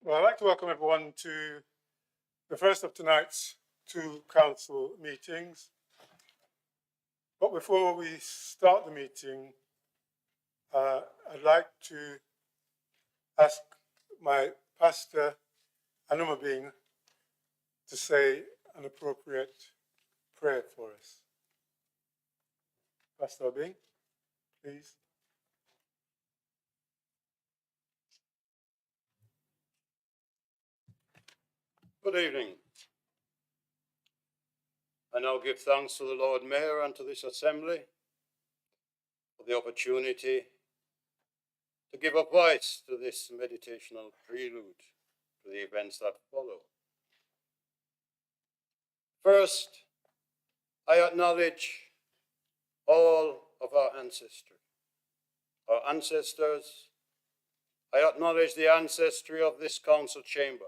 Well, I'd like to welcome everyone to the first of tonight's two council meetings. But before we start the meeting, I'd like to ask my pastor, Anuma Bing, to say an appropriate prayer for us. Pastor Bing, please. Good evening. I now give thanks to the Lord Mayor and to this assembly for the opportunity to give a voice to this meditational prelude to the events that follow. First, I acknowledge all of our ancestry. Our ancestors, I acknowledge the ancestry of this council chamber.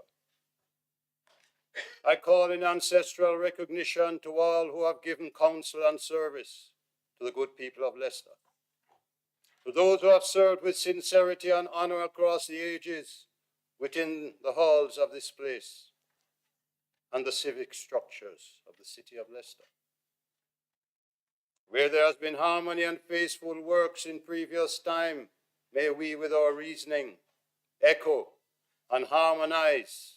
I call in ancestral recognition to all who have given counsel and service to the good people of Leicester. To those who have served with sincerity and honor across the ages within the halls of this place and the civic structures of the city of Leicester. Where there has been harmony and faithful works in previous time, may we with our reasoning echo and harmonize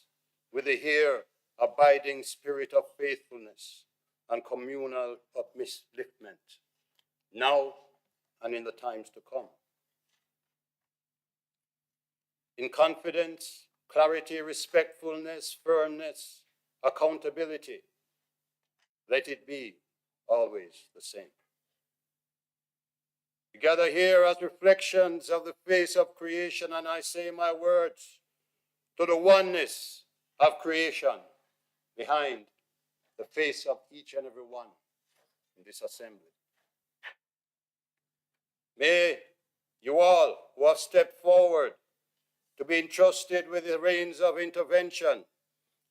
with the here abiding spirit of faithfulness and communal upliftment, now and in the times to come. In confidence, clarity, respectfulness, firmness, accountability, let it be always the same. We gather here as reflections of the face of creation, and I say my words to the oneness of creation behind the face of each and every one in this assembly. May you all who have stepped forward to be entrusted with the reins of intervention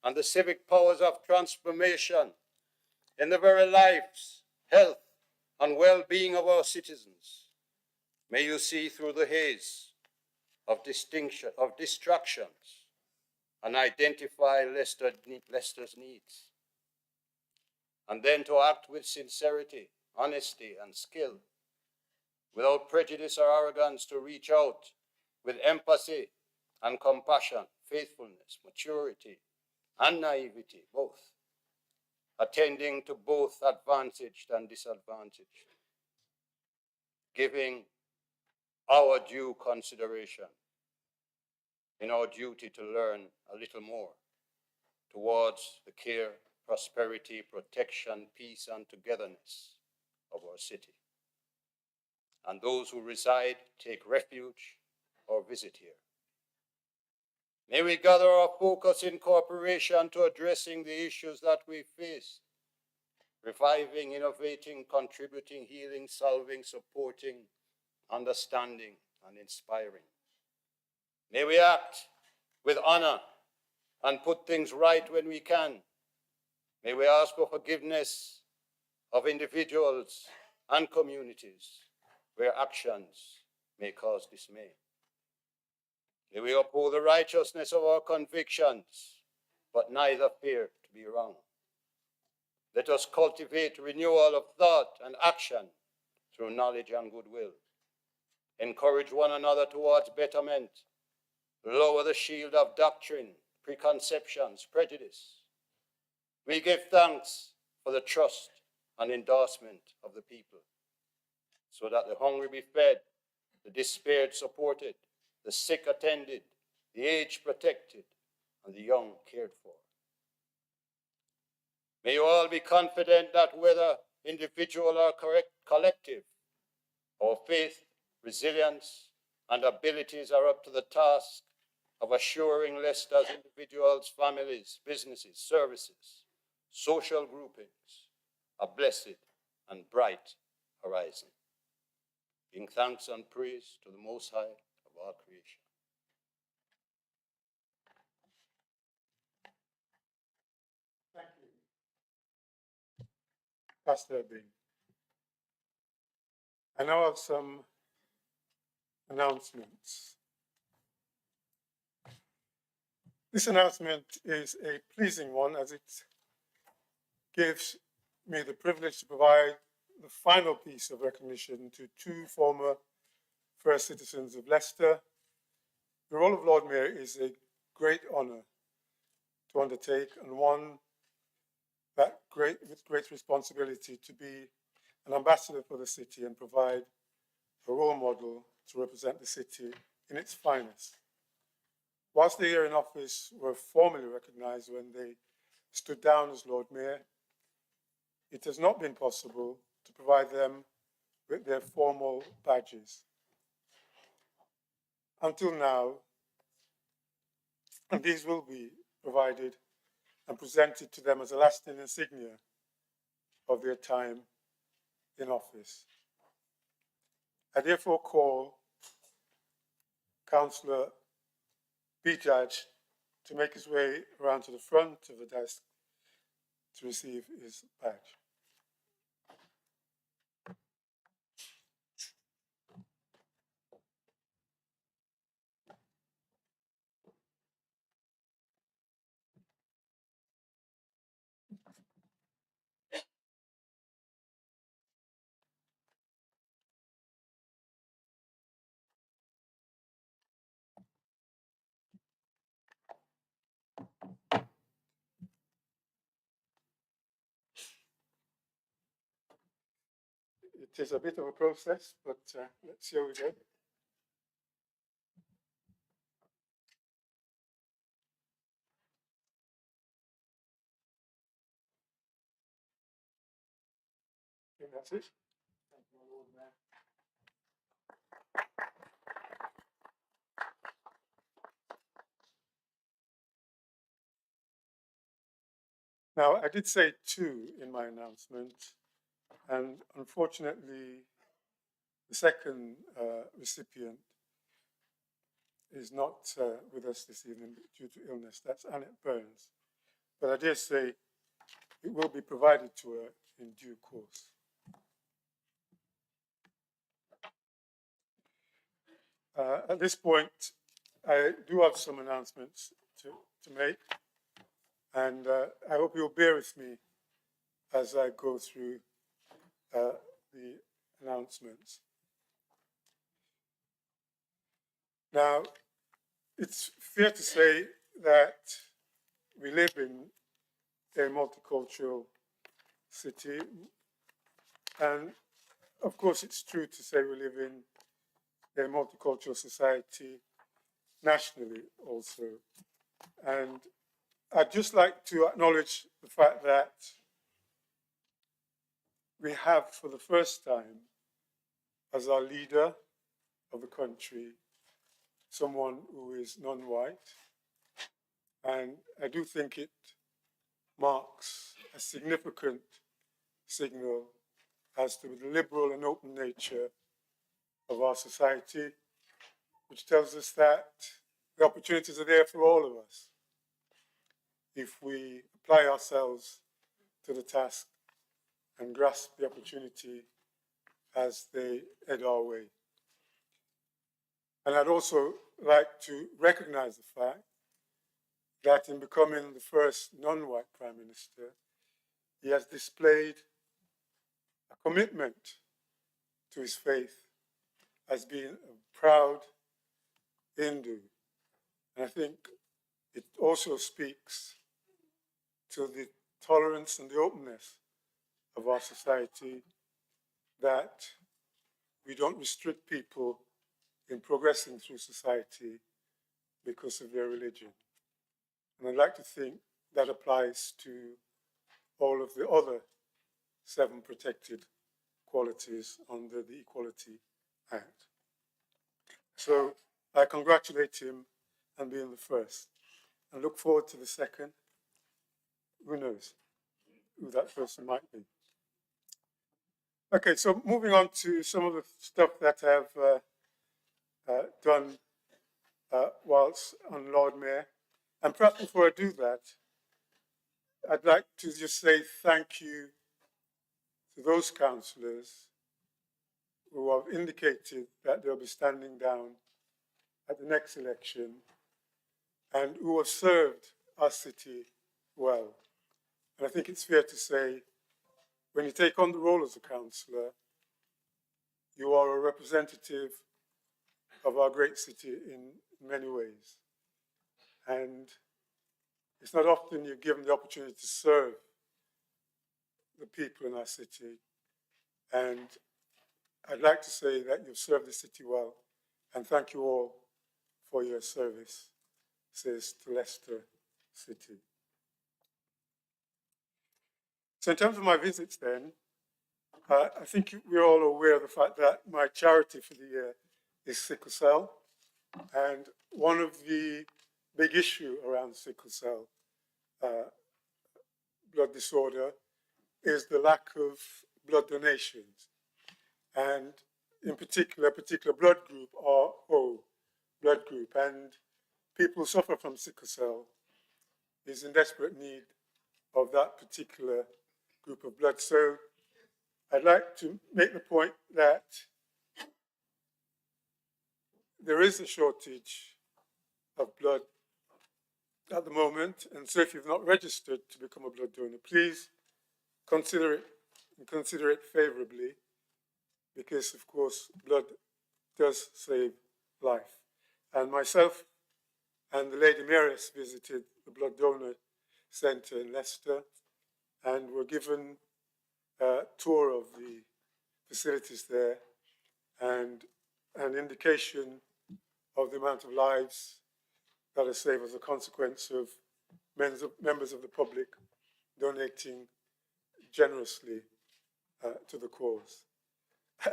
and the civic powers of transformation in the very lives, health, and well-being of our citizens. May you see through the haze of distractions and identify Leicester's needs. And then to act with sincerity, honesty, and skill, without prejudice or arrogance, to reach out with empathy and compassion, faithfulness, maturity, and naivety, both, attending to both advantaged and disadvantaged, giving our due consideration in our duty to learn a little more towards the care, prosperity, protection, peace, and togetherness of our city. And those who reside, take refuge, or visit here. May we gather our focus in cooperation to addressing the issues that we face, reviving, innovating, contributing, healing, solving, supporting, understanding, and inspiring. May we act with honor and put things right when we can. May we ask for forgiveness of individuals and communities where actions may cause dismay. May we uphold the righteousness of our convictions, but neither fear to be wrong. Let us cultivate renewal of thought and action through knowledge and goodwill. Encourage one another towards betterment. Lower the shield of doctrine, preconceptions, prejudice. We give thanks for the trust and endorsement of the people, so that the hungry be fed, the despaired supported, the sick attended, the aged protected, and the young cared for. May you all be confident that whether individual or collective, our faith, resilience, and abilities are up to the task of assuring Leicester's individuals, families, businesses, services, social groupings a blessed and bright horizon. Giving thanks and praise to the Most High of all creation. Thank you, Pastor Bing. I now have some announcements. This announcement is a pleasing one, as it gives me the privilege to provide the final piece of recognition to two former first citizens of Leicester. The role of Lord Mayor is a great honour to undertake, and one that with great responsibility to be an ambassador for the city and provide a role model to represent the city in its finest. Whilst the year in office were formally recognised when they stood down as Lord Mayor, it has not been possible to provide them with their formal badges. Until now, and these will be provided and presented to them as a lasting insignia of their time in office. I therefore call Councillor Bijaj to make his way around to the front of the desk to receive his badge. It is a bit of a process, but let's see how we go. I think that's it. Thank you, my Lord Mayor. Now, I did say two in my announcement, and unfortunately, the second recipient is not with us this evening due to illness. That's Annette Burns. But I dare say it will be provided to her in due course. At this point, I do have some announcements to make, and I hope you'll bear with me as I go through the announcements. Now, it's fair to say that we live in a multicultural city, and of course it's true to say we live in a multicultural society nationally also. And I'd just like to acknowledge the fact that we have, for the first time, as our leader of the country, someone who is non-white. And I do think it marks a significant signal as to the liberal and open nature of our society, which tells us that the opportunities are there for all of us if we apply ourselves to the task and grasp the opportunity as they head our way. And I'd also like to recognize the fact that in becoming the first non-white Prime Minister, He has displayed a commitment to his faith as being a proud Hindu. And I think it also speaks to the tolerance and the openness of our society, that we don't restrict people in progressing through society because of their religion. And I'd like to think that applies to all of the other 7 protected qualities under the Equality Act. So I congratulate him on being the first and look forward to the second. Who knows who that person might be. Okay, so moving on to some of the stuff that I've done whilst on Lord Mayor. And perhaps before I do that, I'd like to just say thank you to those councillors who have indicated that they'll be standing down at the next election and who have served our city well. And I think it's fair to say, when you take on the role as a councillor, you are a representative of our great city in many ways. And it's not often you're given the opportunity to serve the people in our city. And I'd like to say that you've served the city well, and thank you all for your service, says to Leicester City. So in terms of my visits then, I think we're all aware of the fact that my charity for the year is sickle cell. And one of the big issues around sickle cell blood disorder is the lack of blood donations. And in particular, a particular blood group, or O blood group, and people who suffer from sickle cell is in desperate need of that particular group of blood. So I'd like to make the point that there is a shortage of blood at the moment, and so if you've not registered to become a blood donor, please consider it, and consider it favorably, because of course blood does save life. And myself and the Lady Mayoress visited the Blood Donor Centre in Leicester and were given a tour of the facilities there and an indication of the amount of lives that are saved as a consequence of members of the public donating generously to the cause.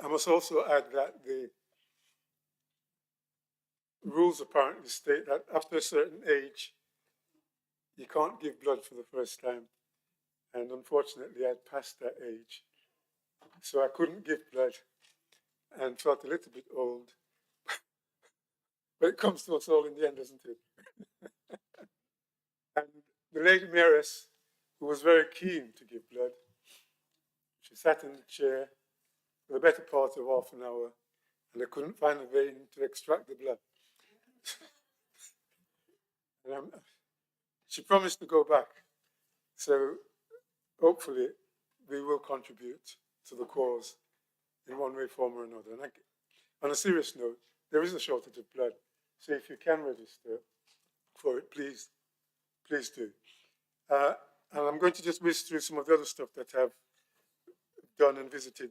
I must also add that the rules apparently state that after a certain age, you can't give blood for the first time. And unfortunately, I'd passed that age. So I couldn't give blood and felt a little bit old. But it comes to us all in the end, doesn't it? And the Lady Mayoress, who was very keen to give blood, she sat in the chair for the better part of half an hour, and I couldn't find a vein to extract the blood. And she promised to go back. So hopefully we will contribute to the cause in one way, form or another. And on a serious note, there is a shortage of blood. So if you can register for it, please do. And I'm going to just whiz through some of the other stuff that I've done and visited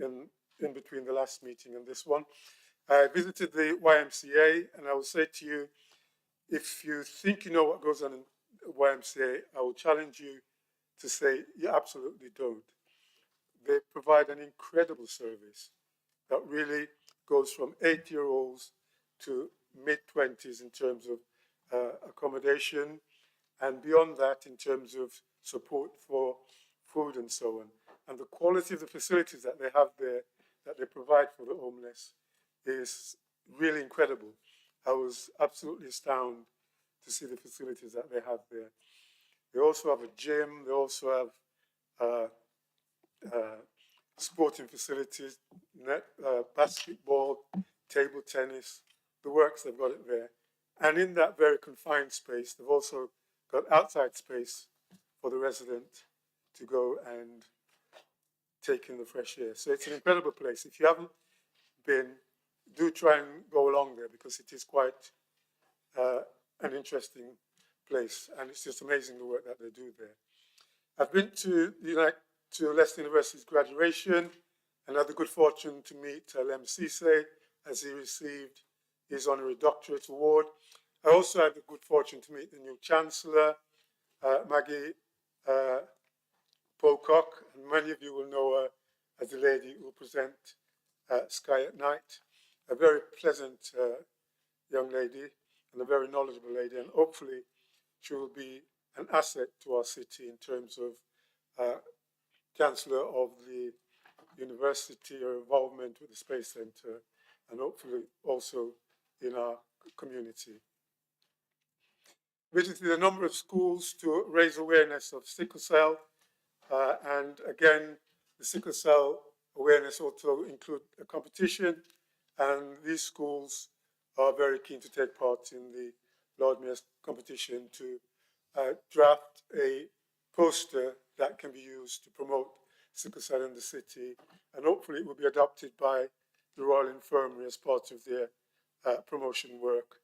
in between the last meeting and this one. I visited the YMCA, and I will say to you, if you think you know what goes on in YMCA, I will challenge you to say you absolutely don't. They provide an incredible service that really goes from 8-year-olds to mid-20s in terms of accommodation, and beyond that in terms of support for food and so on. And the quality of the facilities that they have there, that they provide for the homeless, is really incredible. I was absolutely astounded to see the facilities that they have there. They also have a gym, they also have sporting facilities, basketball, table tennis, the works, they've got it there. And in that very confined space, they've also got outside space for the resident to go and take in the fresh air. So it's an incredible place. If you haven't been, do try and go along there, because it is quite an interesting place, and it's just amazing the work that they do there. I've been to Leicester University's graduation, and had the good fortune to meet Lem Cisse as he received his honorary doctorate award. I also had the good fortune to meet the new Chancellor, Maggie Pocock, and many of you will know her as the lady who will present Sky at Night. A very pleasant young lady and a very knowledgeable lady, and hopefully she will be an asset to our city in terms of Chancellor of the university, her involvement with the Space Centre, and hopefully also in our community. Visited a number of schools to raise awareness of sickle cell, and again, the sickle cell awareness also include a competition, and these schools are very keen to take part in the Lord Mayor's competition to draft a poster that can be used to promote sickle cell in the city, and hopefully it will be adopted by the Royal Infirmary as part of their promotion work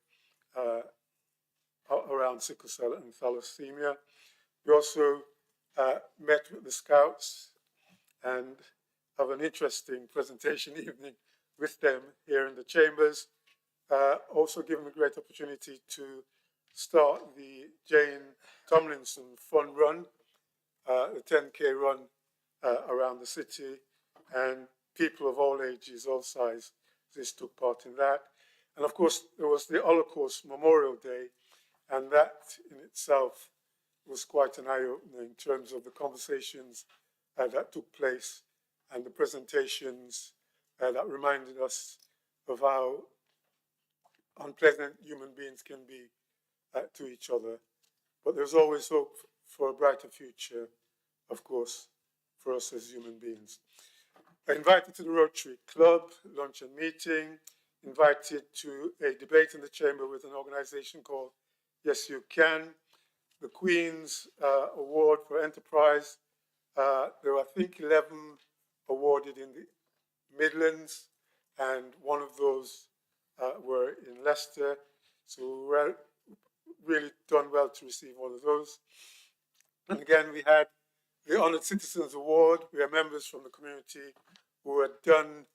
around sickle cell and thalassemia. We also met with the Scouts and have an interesting presentation evening with them here in the chambers. Also given a great opportunity to start the Jane Tomlinson Fun Run, the 10K run around the city, and people of all ages, all sizes, took part in that. And of course, there was the Holocaust Memorial Day, and that in itself was quite an eye-opener in terms of the conversations that took place and the presentations that reminded us of how unpleasant human beings can be to each other. But there's always hope for a brighter future, of course, for us as human beings. I invited to the Rotary Club luncheon meeting, invited to a debate in the chamber with an organization called Yes You Can, the Queen's Award for Enterprise. There were, I think, 11 awarded in the Midlands, and one of those were in Leicester. So we're really done well to receive one of those. And again, we had the Honoured Citizens Award. We are members from the community who had done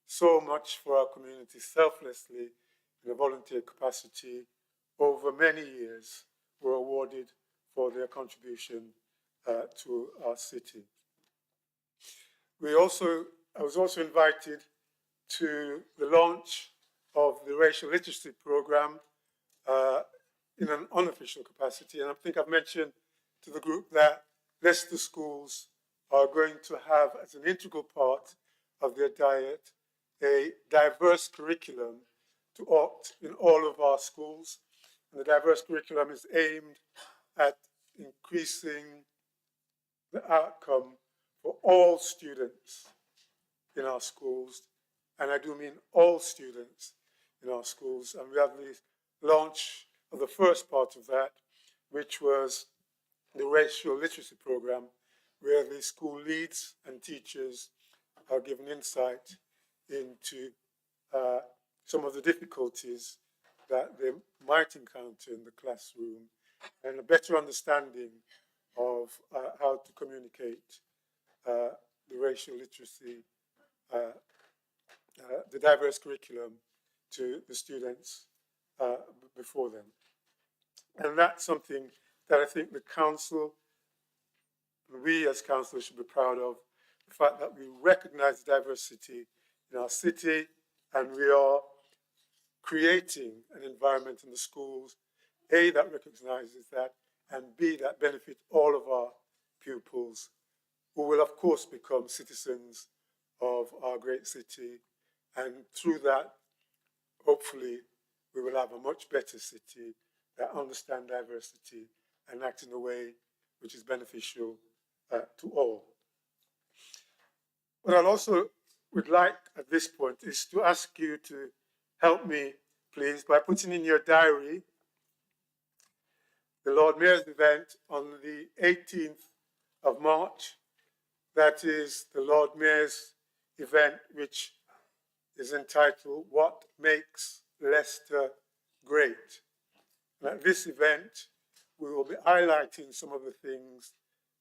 so much for our community selflessly in a volunteer capacity over many years, were awarded for their contribution to our city. I was also invited to the launch of the racial literacy program in an unofficial capacity. And I think I've mentioned to the group that Leicester schools are going to have, as an integral part of their diet, a diverse curriculum to opt in all of our schools. And the diverse curriculum is aimed at increasing the outcome for all students in our schools. And I do mean all students in our schools. And we have the launch of the first part of that, which was the racial literacy program, where the school leads and teachers are given insight into some of the difficulties that they might encounter in the classroom, and a better understanding of how to communicate the racial literacy, the diverse curriculum to the students before them. And that's something that I think the council, we as councillors should be proud of, the fact that we recognize diversity in our city, and we are creating an environment in the schools, A, that recognizes that, and B, that benefit all of our pupils, who will of course become citizens of our great city. And through that, hopefully, we will have a much better city that understands diversity and act in a way which is beneficial to all. What I also would like at this point is to ask you to help me, please, by putting in your diary the Lord Mayor's event on the 18th of March. That is the Lord Mayor's event, which is entitled What Makes Leicester Great. And at this event, we will be highlighting some of the things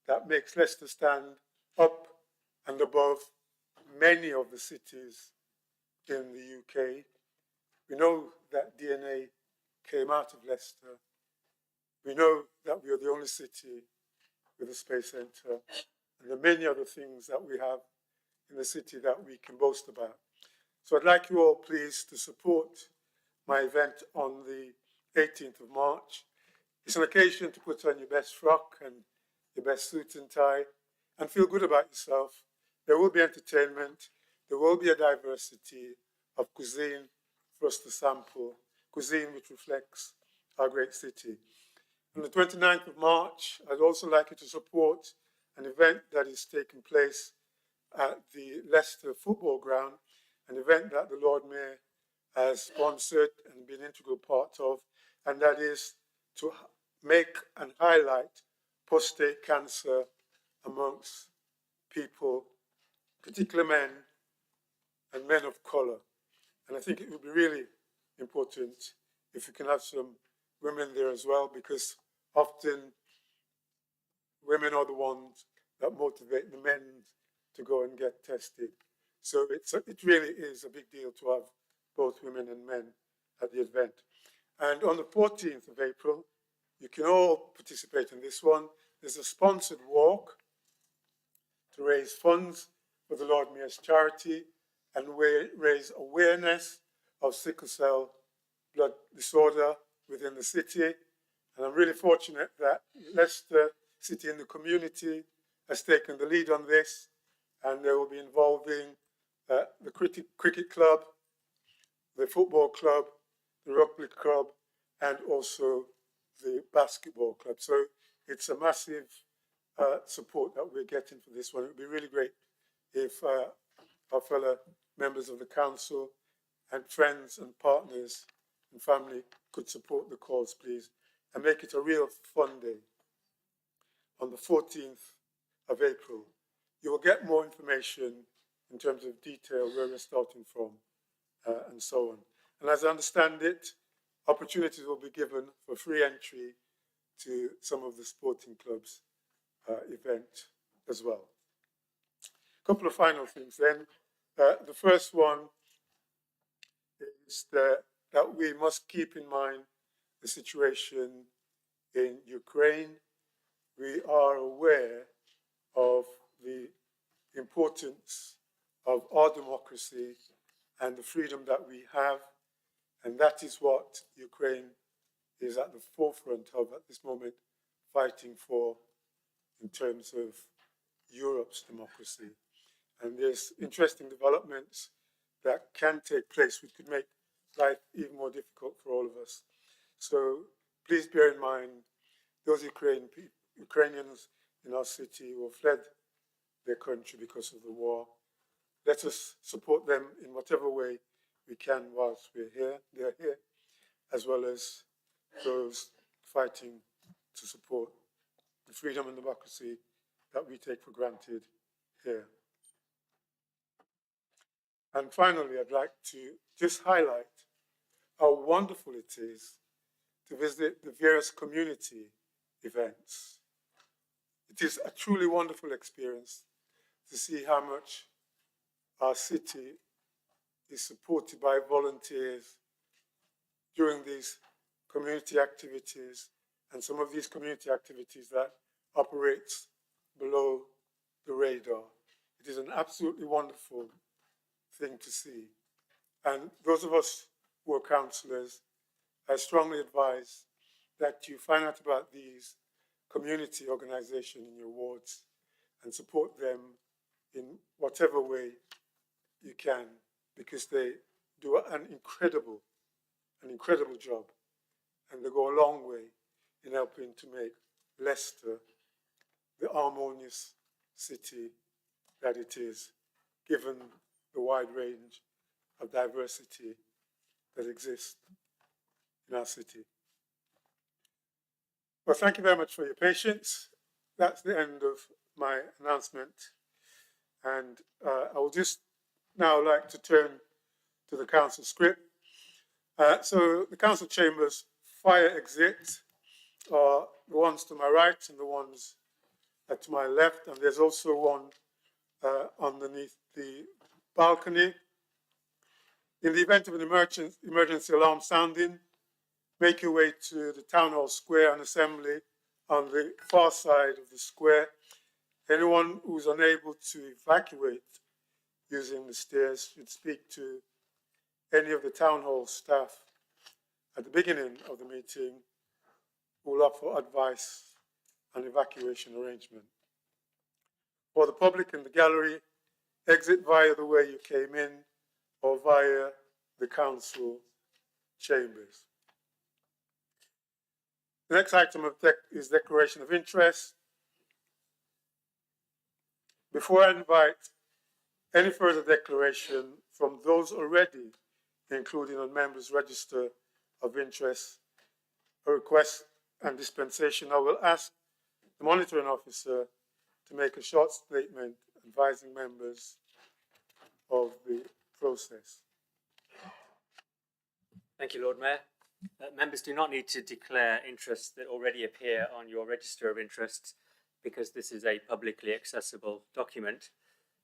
that makes Leicester stand up and above many of the cities in the UK. We know that DNA came out of Leicester. We know that we are the only city with a space centre, and there are many other things that we have in the city that we can boast about. So I'd like you all, please, to support my event on the 18th of March. It's an occasion to put on your best frock and your best suit and tie and feel good about yourself. There will be entertainment. There will be a diversity of cuisine for us to sample, cuisine which reflects our great city. On the 29th of March, I'd also like you to support an event that is taking place at the Leicester Football Ground, an event that the Lord Mayor has sponsored and been an integral part of, and that is to make and highlight prostate cancer amongst people, particularly men and men of colour. And I think it would be really important if we can have some women there as well, because often women are the ones that motivate the men to go and get tested. So it really is a big deal to have both women and men at the event. And on the 14th of April, you can all participate in this one. There's a sponsored walk to raise funds for the Lord Mayor's charity and raise awareness of sickle cell blood disorder within the city. And I'm really fortunate that Leicester City and the community has taken the lead on this, and they will be involving the cricket club, the football club, the rugby club, and also the basketball club. So it's a massive support that we're getting for this one. It would be really great if our fellow members of the council and friends and partners and family could support the cause, please, and make it a real fun day on the 14th of April. You will get more information in terms of detail, where we're starting from, and so on. And as I understand it, opportunities will be given for free entry to some of the sporting clubs' event as well. A couple of final things then. The first one is that we must keep in mind the situation in Ukraine. We are aware of the importance of our democracy and the freedom that we have, and that is what Ukraine is at the forefront of at this moment, fighting for in terms of Europe's democracy. And there's interesting developments that can take place which could make life even more difficult for all of us. So please bear in mind those Ukrainians in our city who have fled their country because of the war. Let us support them in whatever way we can whilst we're here. They're here, as well as those fighting to support the freedom and democracy that we take for granted here. And finally, I'd like to just highlight how wonderful it is to visit the various community events. It is a truly wonderful experience to see how much our city is supported by volunteers during these community activities, and some of these community activities that operates below the radar. It is an absolutely wonderful thing to see. And those of us who are councillors, I strongly advise that you find out about these community organisations in your wards and support them in whatever way you can, because they do an incredible job, and they go a long way in helping to make Leicester the harmonious city that it is, given the wide range of diversity that exists in our city. Well, thank you very much for your patience. That's the end of my announcement, and I would just now like to turn to the council script. So the council chambers fire exit are the ones to my right and the ones to my left, and there's also one underneath the balcony. In the event of an emergency alarm sounding, make your way to the Town Hall Square and assembly on the far side of the square. Anyone who's unable to evacuate using the stairs should speak to any of the Town Hall staff at the beginning of the meeting who will offer advice on evacuation arrangement. For the public in the gallery, exit via the way you came in or via the council chambers. The next item is declaration of interest. Before I invite any further declaration from those already included on members' register of interest, a request and dispensation, I will ask the monitoring officer to make a short statement advising members of the process. Thank you, Lord Mayor. Members do not need to declare interests that already appear on your register of interests because this is a publicly accessible document.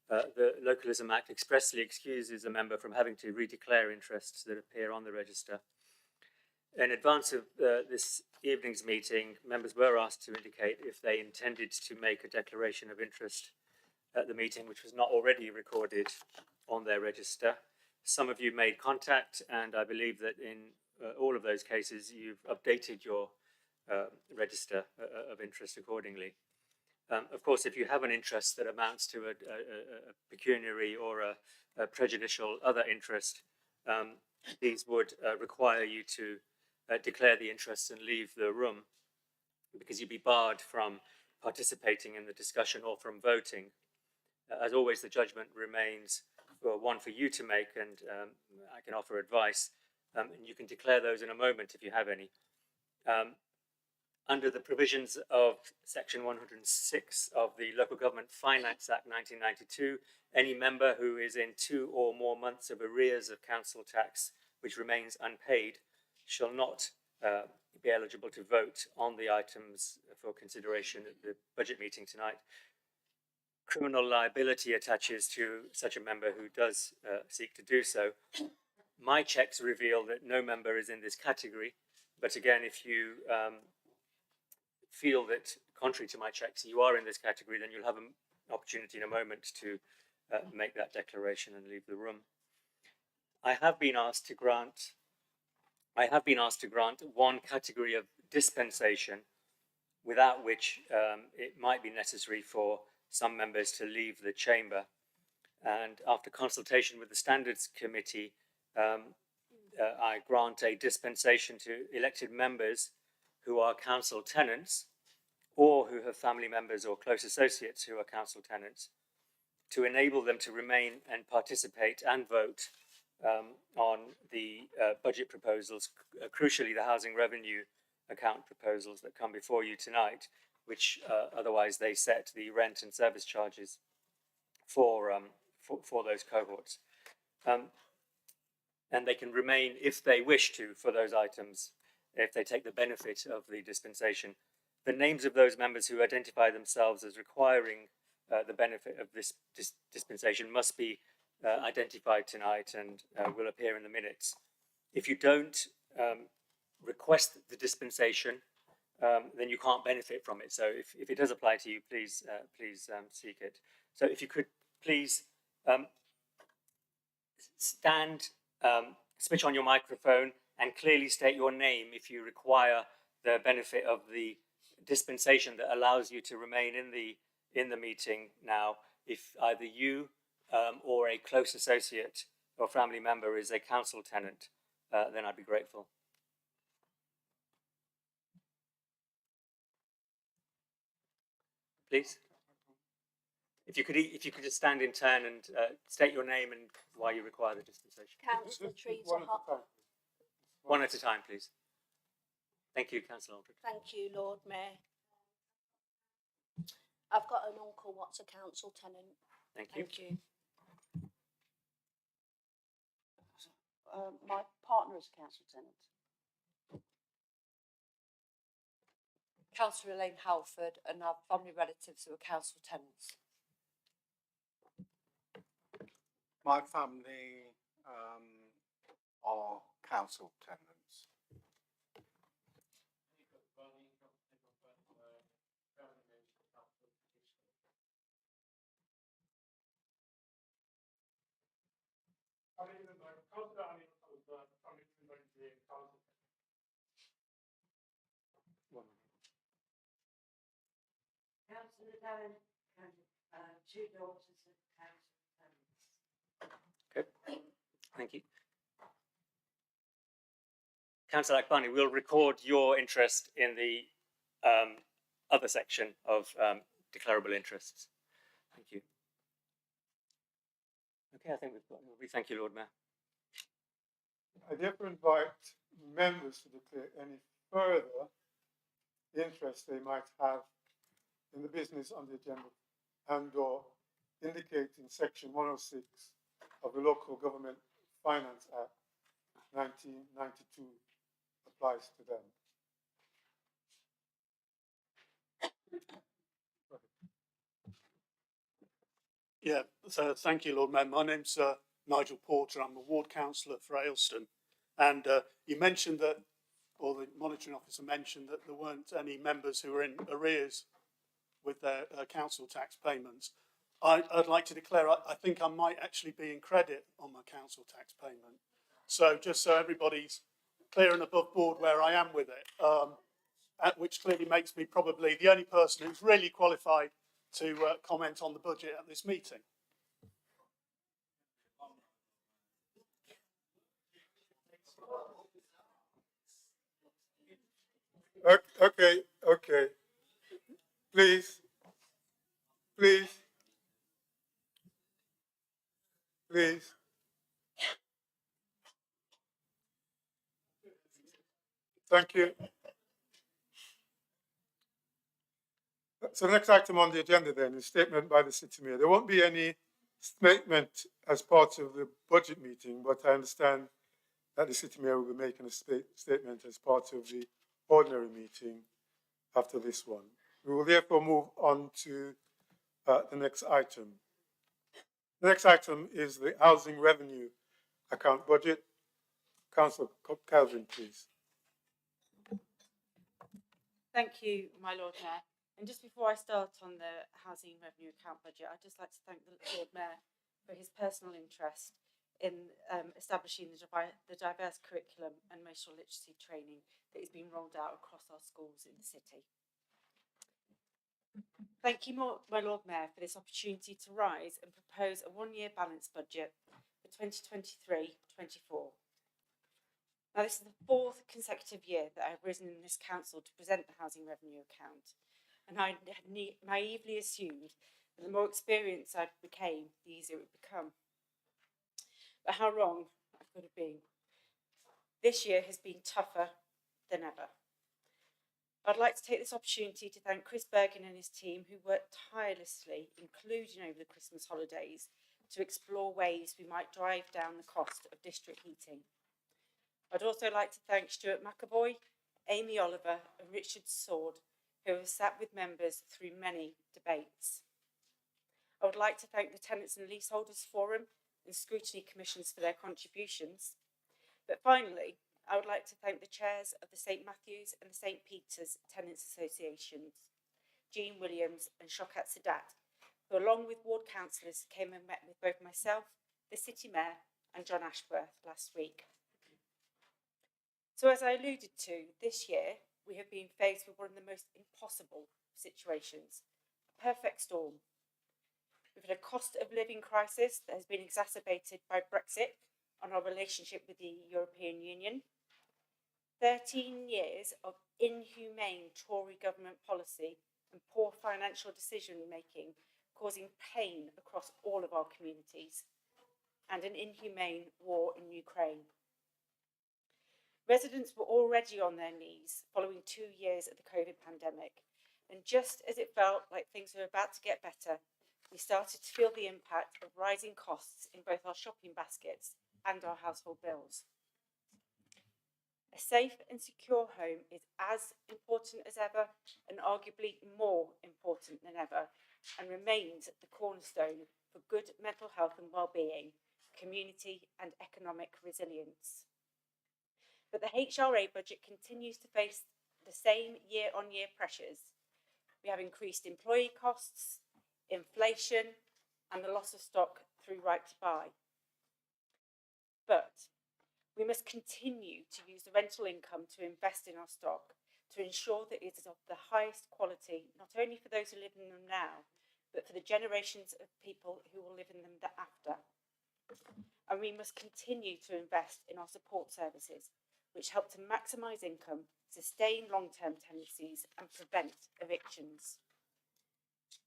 The Localism Act expressly excuses a member from having to redeclare interests that appear on the register. In advance of this evening's meeting, members were asked to indicate if they intended to make a declaration of interest at the meeting, which was not already recorded on their register. Some of you made contact, and I believe that in all of those cases, you've updated your register of interest accordingly. Of course, if you have an interest that amounts to a pecuniary or a prejudicial other interest, these would require you to declare the interest and leave the room, because you'd be barred from participating in the discussion or from voting. As always, the judgment remains one for you to make, and I can offer advice, and you can declare those in a moment if you have any. Under the provisions of Section 106 of the Local Government Finance Act 1992, any member who is in 2 or more months of arrears of council tax which remains unpaid shall not be eligible to vote on the items for consideration at the budget meeting tonight. Criminal liability attaches to such a member who does seek to do so. My checks reveal that no member is in this category, but again, if you feel that, contrary to my checks, you are in this category, then you'll have an opportunity in a moment to make that declaration and leave the room. I have been asked to grant one category of dispensation, without which it might be necessary for some members to leave the chamber. And after consultation with the Standards Committee, I grant a dispensation to elected members who are council tenants or who have family members or close associates who are council tenants, to enable them to remain and participate and vote on the budget proposals, crucially the housing revenue account proposals that come before you tonight, which otherwise they set the rent and service charges for those cohorts. And they can remain, if they wish to, for those items, if they take the benefit of the dispensation. The names of those members who identify themselves as requiring the benefit of this dispensation must be identified tonight and will appear in the minutes. If you don't request the dispensation, then you can't benefit from it. So if it does apply to you, please seek it. So if you could please stand, switch on your microphone and clearly state your name if you require the benefit of the dispensation that allows you to remain in the meeting now. If either you or a close associate or family member is a council tenant, then I'd be grateful. Please. If you could just stand in turn and state your name and why you require the dispensation. Councillor Treater. One One at a time. at a time, please. Thank you, Councillor Aldred. Thank you, Lord Mayor. I've got an uncle what's a council tenant. Thank you. Thank you. My partner is a council tenant. Councillor Elaine Halford, and our family relatives who are council tenants. My family are council tenants. Councillor Darren, two daughters of council tenants. Okay, thank you. Councillor Akbani, we'll record your interest in the other section of declarable interests. Thank you. Okay, I think we thank you, Lord Mayor. I therefore invite members to declare any further interest they might have in the business on the agenda and/or indicate in section 106 of the Local Government Finance Act 1992 applies to them. Yeah, so thank you, Lord Mayor. My name's Nigel Porter. I'm a ward councillor for Ayleston. And you mentioned that, or the monitoring officer mentioned that there weren't any members who were in arrears with their council tax payments. I'd like to declare, I think I might actually be in credit on my council tax payment. So just so everybody's clear and above board where I am with it, which clearly makes me probably the only person who's really qualified to comment on the budget at this meeting. Okay. Please. Thank you. So the next item on the agenda then is statement by the City Mayor. There won't be any statement as part of the budget meeting, but I understand that the City Mayor will be making a statement as part of the ordinary meeting after this one. We will therefore move on to the next item. The next item is the housing revenue account budget. Councillor Calvin, please. Thank you, my Lord Mayor. And just before I start on the housing revenue account budget, I'd just like to thank the Lord Mayor for his personal interest in establishing the diverse curriculum and emotional literacy training that is being rolled out across our schools in the city. Thank you, my Lord Mayor, for this opportunity to rise and propose a one-year balanced budget for 2023-24. Now, this is the fourth consecutive year that I've risen in this council to present the housing revenue account, and I had naively assumed that the more experienced I became, the easier it would become. But how wrong I could have been. This year has been tougher than ever. I'd like to take this opportunity to thank Chris Bergen and his team who worked tirelessly, including over the Christmas holidays, to explore ways we might drive down the cost of district heating. I'd also like to thank Stuart McAvoy, Amy Oliver and Richard Sword, who have sat with members through many debates. I would like to thank the Tenants and Leaseholders Forum and Scrutiny Commissions for their contributions. But finally, I would like to thank the chairs of the St Matthews and the St Peter's Tenants Associations, Jean Williams and Shokat Sadat, who along with ward councillors came and met with both myself, the City Mayor and John Ashworth last week. So as I alluded to, this year we have been faced with one of the most impossible situations, a perfect storm. We've had a cost of living crisis that has been exacerbated by Brexit and our relationship with the European Union, 13 years of inhumane Tory government policy and poor financial decision making causing pain across all of our communities, and an inhumane war in Ukraine. Residents were already on their knees following 2 years of the COVID pandemic, And just as it felt like things were about to get better, we started to feel the impact of rising costs in both our shopping baskets and our household bills. A safe and secure home is as important as ever and arguably more important than ever, and remains the cornerstone for good mental health and well-being, community and economic resilience. But the HRA budget continues to face the same year-on-year pressures. We have increased employee costs, inflation, and the loss of stock through Right to Buy. But we must continue to use the rental income to invest in our stock, to ensure that it is of the highest quality, not only for those who live in them now, but for the generations of people who will live in them thereafter. And we must continue to invest in our support services, which help to maximise income, sustain long-term tenancies and prevent evictions.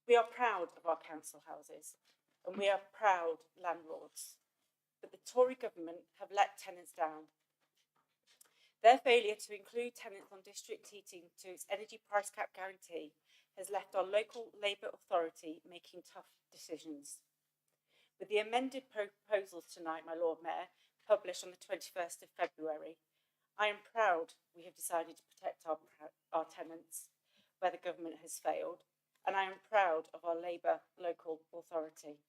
We are proud of our council houses and we are proud landlords, but the Tory government have let tenants down. Their failure to include tenants on district heating to its energy price cap guarantee has left our local Labour authority making tough decisions. With the amended proposals tonight, my Lord Mayor, published on the 21st of February, I am proud we have decided to protect our tenants where the government has failed, and I am proud of our Labour local authority.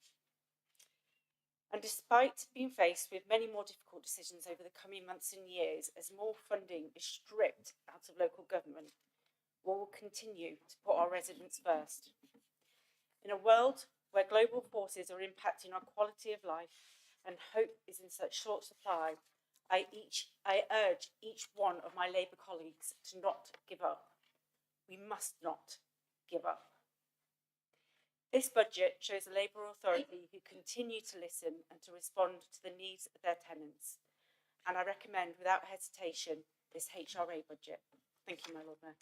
And despite being faced with many more difficult decisions over the coming months and years, as more funding is stripped out of local government, we will continue to put our residents first. In a world where global forces are impacting our quality of life and hope is in such short supply, I urge each one of my Labour colleagues to not give up. We must not give up. This budget shows a Labour authority who continue to listen and to respond to the needs of their tenants. And I recommend without hesitation this HRA budget. Thank you, my Lord Mayor.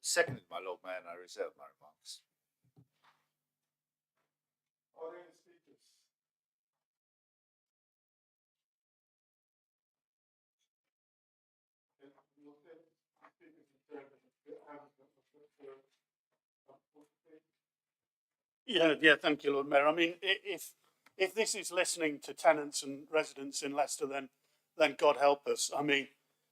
Seconded, my Lord Mayor, and I reserve my remarks. Are there any speakers? Yeah, thank you, Lord Mayor. I mean, if this is listening to tenants and residents in Leicester, then God help us. I mean,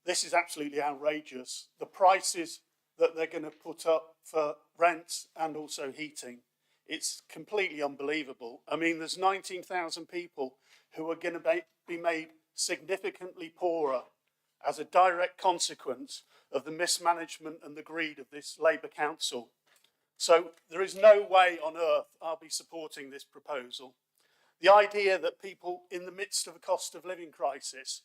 this is absolutely outrageous. The prices that they're going to put up for rents and also heating, it's completely unbelievable. I mean, there's 19,000 people who are going to be made significantly poorer as a direct consequence of the mismanagement and the greed of this Labour Council. So there is no way on earth I'll be supporting this proposal. The idea that people in the midst of a cost of living crisis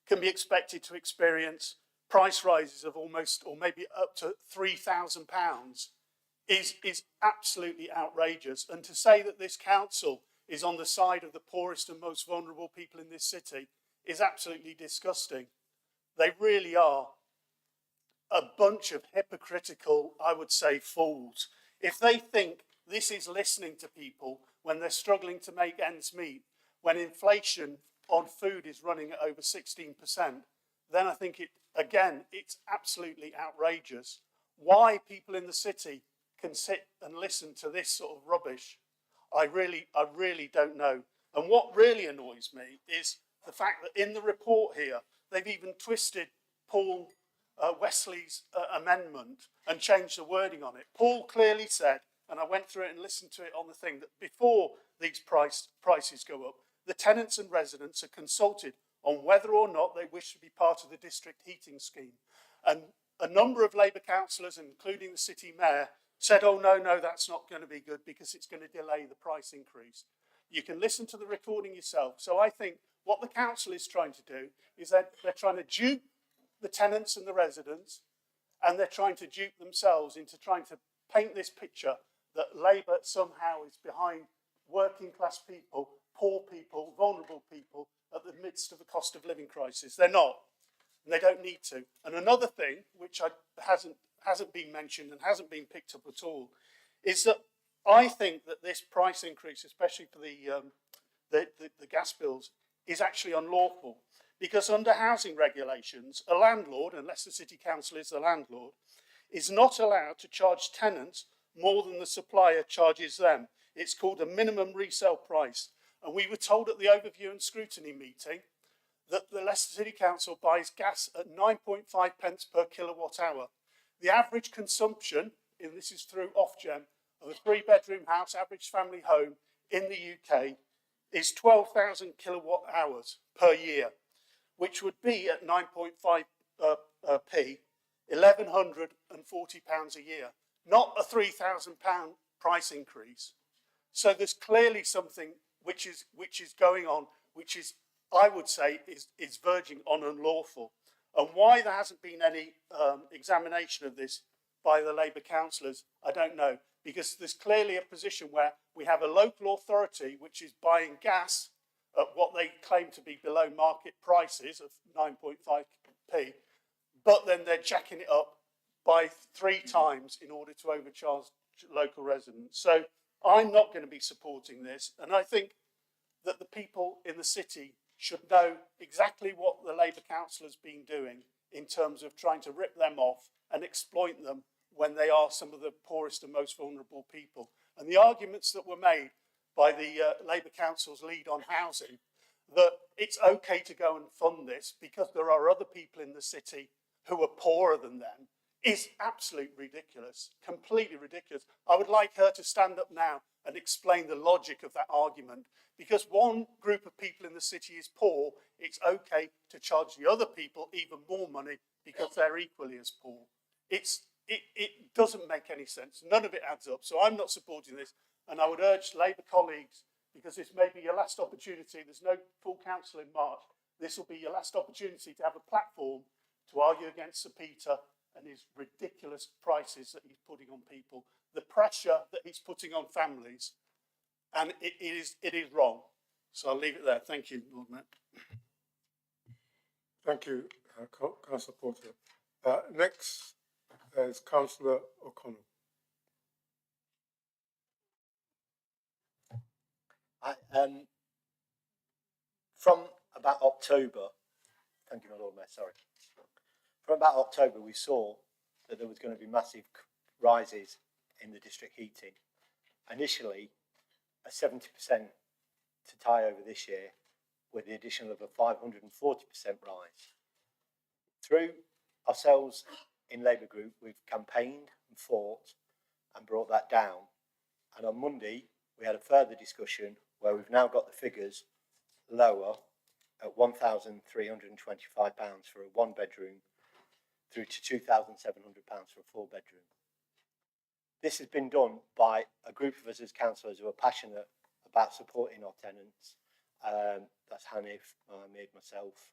can be expected to experience price rises of almost, or maybe up to £3,000 is absolutely outrageous. And to say that this council is on the side of the poorest and most vulnerable people in this city is absolutely disgusting. They really are a bunch of hypocritical, I would say, fools. If they think this is listening to people when they're struggling to make ends meet, when inflation on food is running at over 16%, then I think it's absolutely outrageous. Why people in the city can sit and listen to this sort of rubbish, I really don't know. And what really annoys me is the fact that in the report here, they've even twisted Paul Wesley's amendment and changed the wording on it. Paul clearly said, and I went through it and listened to it on the thing, that before these prices go up, the tenants and residents are consulted on whether or not they wish to be part of the district heating scheme. And a number of Labour councillors, including the city mayor, said, oh, no, that's not going to be good because it's going to delay the price increase. You can listen to the recording yourself. So I think what the council is trying to do is that they're trying to dupe the tenants and the residents, and they're trying to dupe themselves into trying to paint this picture that Labour somehow is behind working class people, poor people, vulnerable people at the midst of a cost of living crisis. They're not, and they don't need to. And another thing, which hasn't been mentioned and hasn't been picked up at all, is that I think that this price increase, especially for the gas bills is actually unlawful. Because under housing regulations, a landlord, unless the city council is the landlord, is not allowed to charge tenants more than the supplier charges them. It's called a minimum resale price. And we were told at the overview and scrutiny meeting that the Leicester City Council buys gas at 9.5 pence per kilowatt hour. The average consumption, and this is through Ofgem, of a 3-bedroom house, average family home in the UK is 12,000 kilowatt hours per year, which would be at 9.5p, £1,140 a year, not a £3,000 price increase. So there's clearly something which is going on, which is, I would say, is verging on unlawful. And why there hasn't been any examination of this by the Labour councillors, I don't know, because there's clearly a position where we have a local authority which is buying gas at what they claim to be below market prices of 9.5p, but then they're jacking it up by 3 times in order to overcharge local residents. So I'm not going to be supporting this, and I think that the people in the city should know exactly what the Labour councillors been doing in terms of trying to rip them off and exploit them when they are some of the poorest and most vulnerable people. And the arguments that were made by the Labour Council's lead on housing, that it's okay to go and fund this because there are other people in the city who are poorer than them, is absolutely ridiculous, completely ridiculous. I would like her to stand up now and explain the logic of that argument. Because one group of people in the city is poor, it's okay to charge the other people even more money because they're equally as poor. It doesn't make any sense. None of it adds up. So I'm not supporting this. And I would urge Labour colleagues, because this may be your last opportunity, there's no full council in March, this will be your last opportunity to have a platform to argue against Sir Peter and his ridiculous prices that he's putting on people, the pressure that he's putting on families, and it is wrong. So I'll leave it there. Thank you, Lord Mayor. Thank you, Councillor Porter. Next is Councillor O'Connell. From about October, thank you, my Lord Mayor, sorry. From about October, we saw that there was going to be massive rises in the district heating. Initially, a 70% to tie over this year, with the addition of a 540% rise. Through ourselves in Labour Group, we've campaigned and fought and brought that down. And on Monday, we had a further discussion where we've now got the figures lower at £1,325 for a 1-bedroom through to £2,700 for a 4-bedroom. This has been done by a group of us as councillors who are passionate about supporting our tenants. That's Hanif, Mohammed, myself,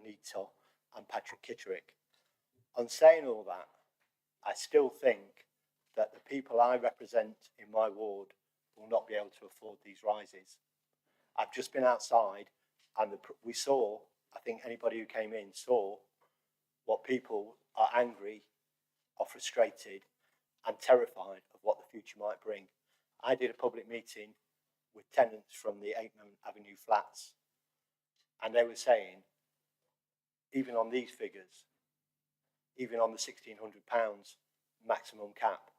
Nita and Patrick Kitterick. On saying all that, I still think that the people I represent in my ward will not be able to afford these rises. I've just been outside and we saw, I think anybody who came in saw what people are angry, are frustrated and terrified of what the future might bring. I did a public meeting with tenants from the 8 Avenue flats, and they were saying, even on these figures, even on the £1,600 maximum cap,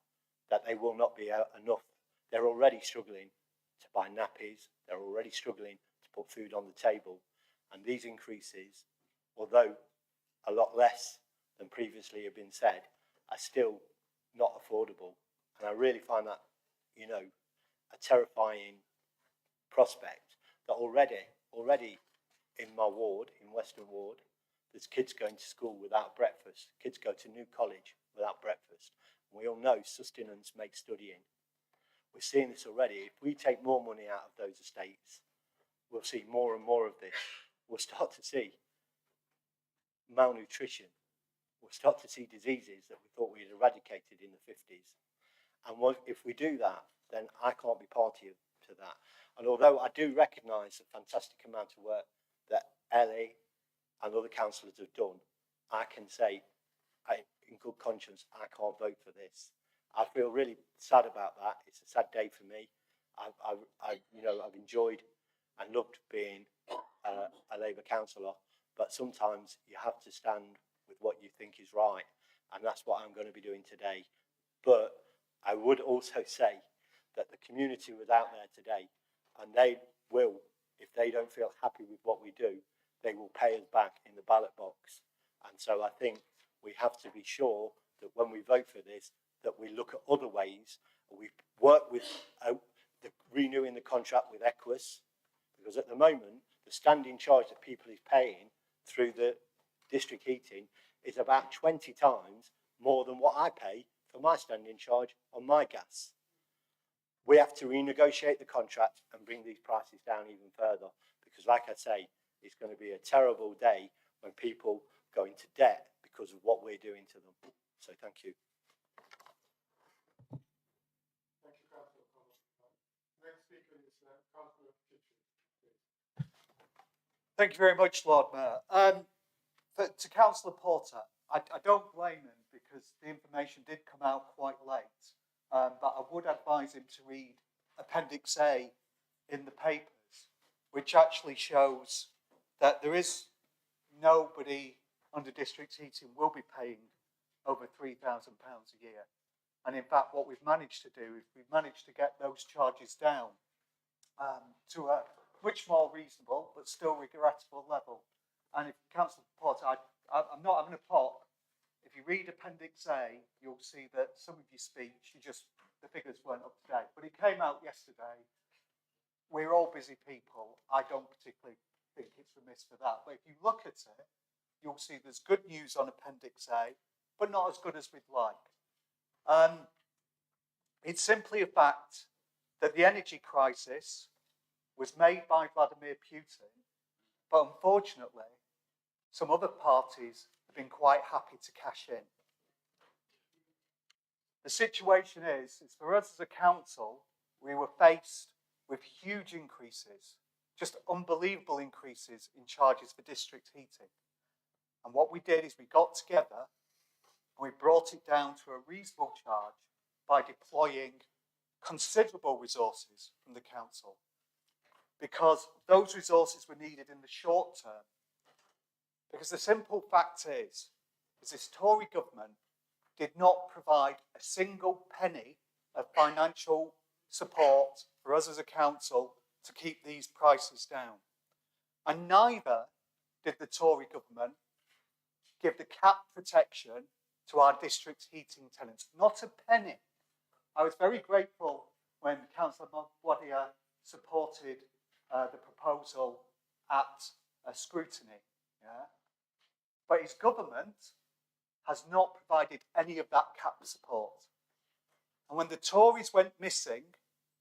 that they will not be enough. They're already struggling to buy nappies, they're already struggling to put food on the table, and these increases, although a lot less than previously have been said, are still not affordable. And I really find that, you know, a terrifying prospect that already in my ward, in Western Ward, there's kids going to school without breakfast. Kids go to New College without breakfast. And we all know sustenance makes studying. We're seeing this already. If we take more money out of those estates, we'll see more and more of this. We'll start to see malnutrition. We'll start to see diseases that we thought we had eradicated in the 50s. And if we do that, then I can't be party to that. And although I do recognise the fantastic amount of work that Ellie and other councillors have done, I can say, in good conscience, I can't vote for this. I feel really sad about that. It's a sad day for me. I've enjoyed and loved being a Labour councillor, but sometimes you have to stand with what you think is right, and that's what I'm going to be doing today. But I would also say that the community was out there today, and they will, if they don't feel happy with what we do, they will pay us back in the ballot box. And so I think we have to be sure that when we vote for this, that we look at other ways. We work with renewing the contract with Equus, because at the moment, the standing charge that people is paying through the district heating is about 20 times more than what I pay for my standing charge on my gas. We have to renegotiate the contract and bring these prices down even further, because like I say, it's going to be a terrible day when people go into debt because of what we're doing to them. So thank you. Thank you, Councillor Connor. Next speaker is Councillor Kitchen. Thank you very much, Lord Mayor. To Councillor Porter, I don't blame him because the information did come out quite late, but I would advise him to read Appendix A in the papers, which actually shows that there is nobody under district heating will be paying over £3,000 a year. And in fact, what we've managed to do is we've managed to get those charges down to a much more reasonable but still regrettable level. And if Councillor Porter, I'm not having a pop. If you read Appendix A, you'll see that some of your speech, the figures weren't up to date. But it came out yesterday. We're all busy people. I don't particularly think it's remiss for that. But if you look at it, you'll see there's good news on Appendix A, but not as good as we'd like. It's simply a fact that the energy crisis was made by Vladimir Putin, but unfortunately, some other parties have been quite happy to cash in. The situation is for us as a council, we were faced with huge increases, just unbelievable increases in charges for district heating. And what we did is we got together and we brought it down to a reasonable charge by deploying considerable resources from the council, because those resources were needed in the short term. Because the simple fact is this Tory government did not provide a single penny of financial support for us as a council to keep these prices down. And neither did the Tory government give the cap protection to our district heating tenants. Not a penny. I was very grateful when Councillor Wadia supported the proposal at a scrutiny. Yeah? But his government has not provided any of that cap support. And when the Tories went missing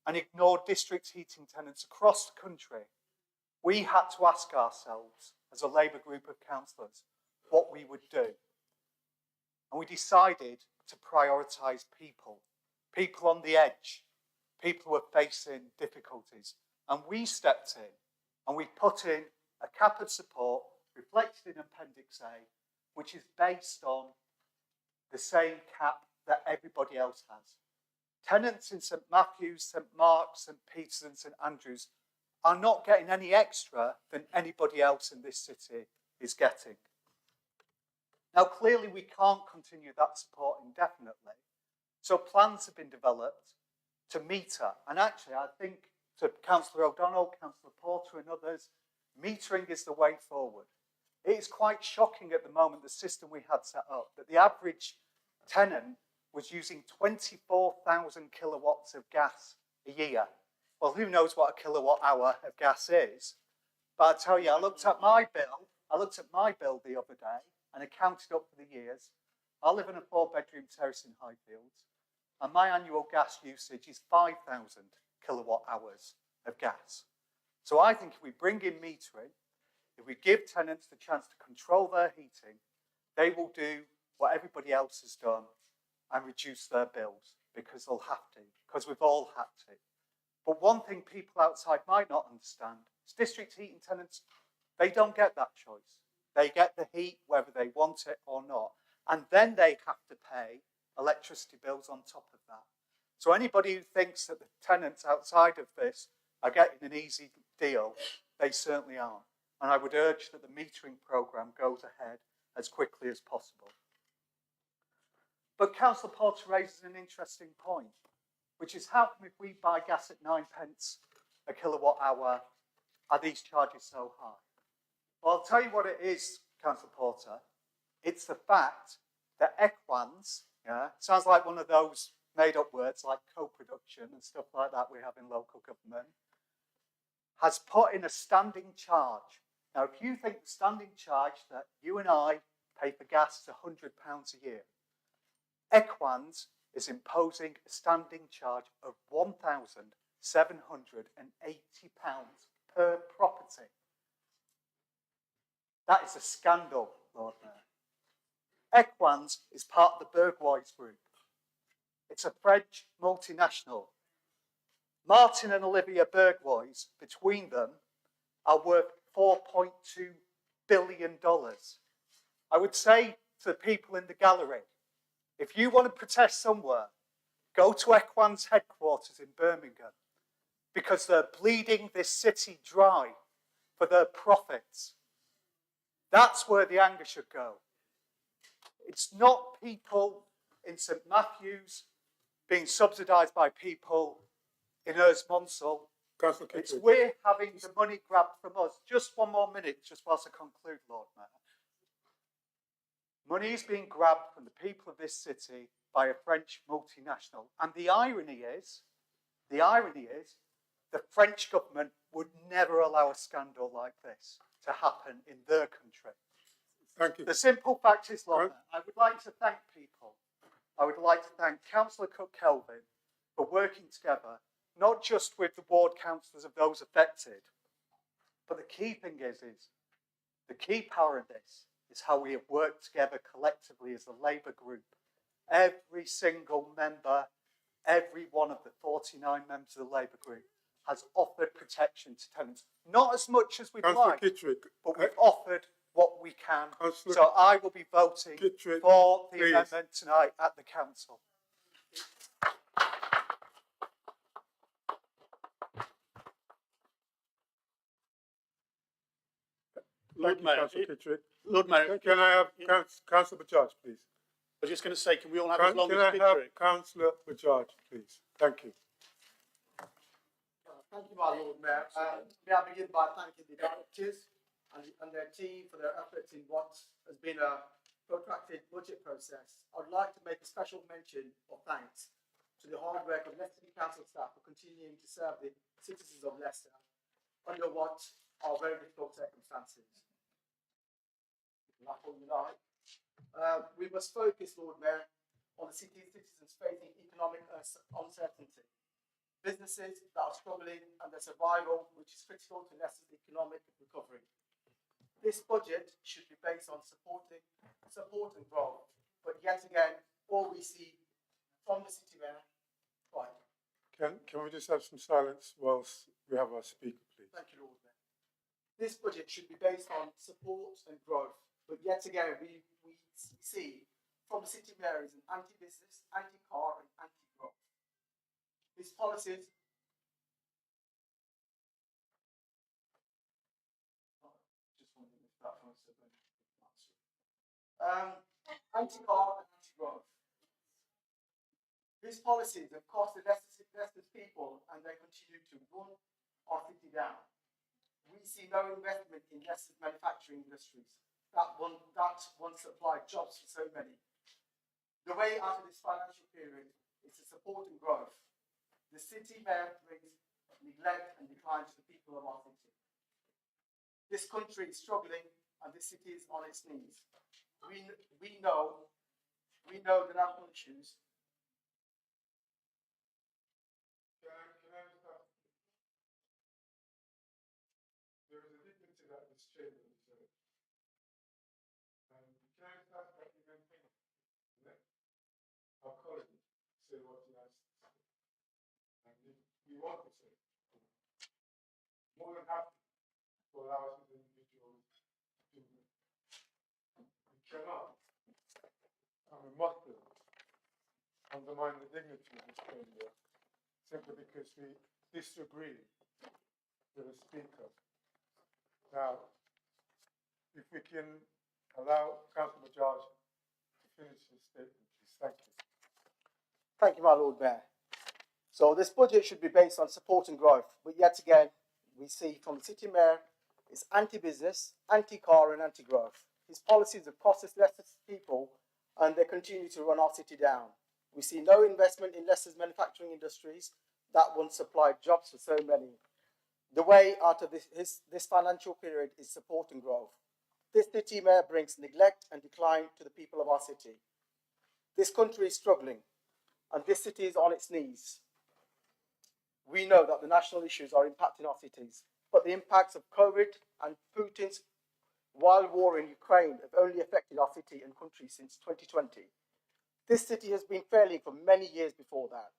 and ignored district heating tenants across the country, we had to ask ourselves, as a Labour group of councillors, what we would do. And we decided to prioritise people on the edge, people who are facing difficulties. And we stepped in and we put in a cap of support reflected in Appendix A, which is based on the same cap that everybody else has. Tenants in St Matthews, St Mark's, St Peter's and St Andrews are not getting any extra than anybody else in this city is getting. Now, clearly we can't continue that support indefinitely. So plans have been developed to meter. And actually, I think to Councillor O'Donnell, Councillor Porter and others, metering is the way forward. It is quite shocking at the moment, the system we had set up, that the average tenant was using 24,000 kilowatts of gas a year. Well, who knows what a kilowatt hour of gas is? But I tell you, I looked at my bill the other day and I counted up for the years. I live in a 4-bedroom terrace in Highfields, and my annual gas usage is 5,000 kilowatt hours of gas. So I think if we bring in metering, if we give tenants the chance to control their heating, they will do what everybody else has done and reduce their bills, because they'll have to, because we've all had to. But one thing people outside might not understand is district heating tenants, they don't get that choice. They get the heat whether they want it or not. And then they have to pay electricity bills on top of that. So anybody who thinks that the tenants outside of this are getting an easy deal, they certainly aren't. And I would urge that the metering programme goes ahead as quickly as possible. But Councillor Porter raises an interesting point, which is how come if we buy gas at 9p a kilowatt hour, are these charges so high? Well, I'll tell you what it is, Councillor Porter. It's the fact that Equans, sounds like one of those made-up words like co-production and stuff like that we have in local government, has put in a standing charge. Now, if you think the standing charge that you and I pay for gas is £100 a year, Equans is imposing a standing charge of £1,780 per property. That is a scandal, Lord Mayor. Equans is part of the Bergwise Group. It's a French multinational. Martin and Olivia Bergwise, between them, are worth $4.2 billion. I would say to the people in the gallery, if you want to protest somewhere, go to Equans headquarters in Birmingham, because they're bleeding this city dry for their profits. That's where the anger should go. It's not people in St Matthews being subsidised by people in Ersmonsell. It's we're having the money grabbed from us. Just one more minute, just whilst I conclude, Lord Mayor. Money is being grabbed from the people of this city by a French multinational. And the irony is, the French government would never allow a scandal like this to happen in their country. Thank you. The simple fact is, Lord Mayor, I would like to thank people. I would like to thank Councillor Cook-Kelvin for working together, not just with the ward councillors of those affected, but the key thing is the key power of this is how we have worked together collectively as a Labour group. Every single member, every one of the 49 members of the Labour group has offered protection to tenants. Not as much as we'd like, but we've offered what we can. So I will be voting for the amendment tonight at the council. Lord Mayor, Lord Mayor, can I have Councillor Bajaj, please? I was just going to say, can we all have as long as Can I have Councillor Bajaj, please? Thank you. Thank you, my Lord Mayor. May I begin by thanking the directors and their team for their efforts in what has been a protracted budget process. I would like to make a special mention of thanks to the hard work of Leicester City Council staff for continuing to serve the citizens of Leicester under what are very difficult circumstances. That's all you like. We must focus, Lord Mayor, on the city's citizens facing economic uncertainty. Businesses that are struggling and their survival, which is critical to Leicester's economic recovery. This budget should be based on support and growth. But yet again, all we see from the city mayor, right. Can we just have some silence whilst we have our speaker, please? Thank you, Lord Mayor. This budget should be based on support and growth. But yet again, we see from the city mayor is an anti-business, anti-car and anti-growth. These policies anti-car and anti-growth. These policies have cost the Leicester's people and they continue to run our city down. We see no investment in Leicester's manufacturing industries that once supplied jobs for so many. The way out of this financial period is to support and growth. The city mayor brings neglect and decline to the people of our city. This country is struggling and this city is on its knees. We know the national issues. There is a dignity that this chamber deserves. Can I just ask that even let our colleague say what he has to say? And if we want to say, more than happy to allow us as individuals to do it. We cannot, and we mustn't, undermine the dignity of this chamber simply because we disagree to the Speaker. Now, if we can allow Councillor Bajaj to finish his statement, please. Thank you. Thank you, my Lord Mayor. So this budget should be based on support and growth, but yet again, we see from the City Mayor is anti-business, anti-car and anti-growth. His policies have cost us Leicester's people and they continue to run our city down. We see no investment in Leicester's manufacturing industries that once supplied jobs for so many. The way out of this financial period is support and growth. This City Mayor brings neglect and decline to the people of our city. This country is struggling and this city is on its knees. We know that the national issues are impacting our cities, but the impacts of COVID and Putin's wild war in Ukraine have only affected our city and country since 2020. This city has been failing for many years before that,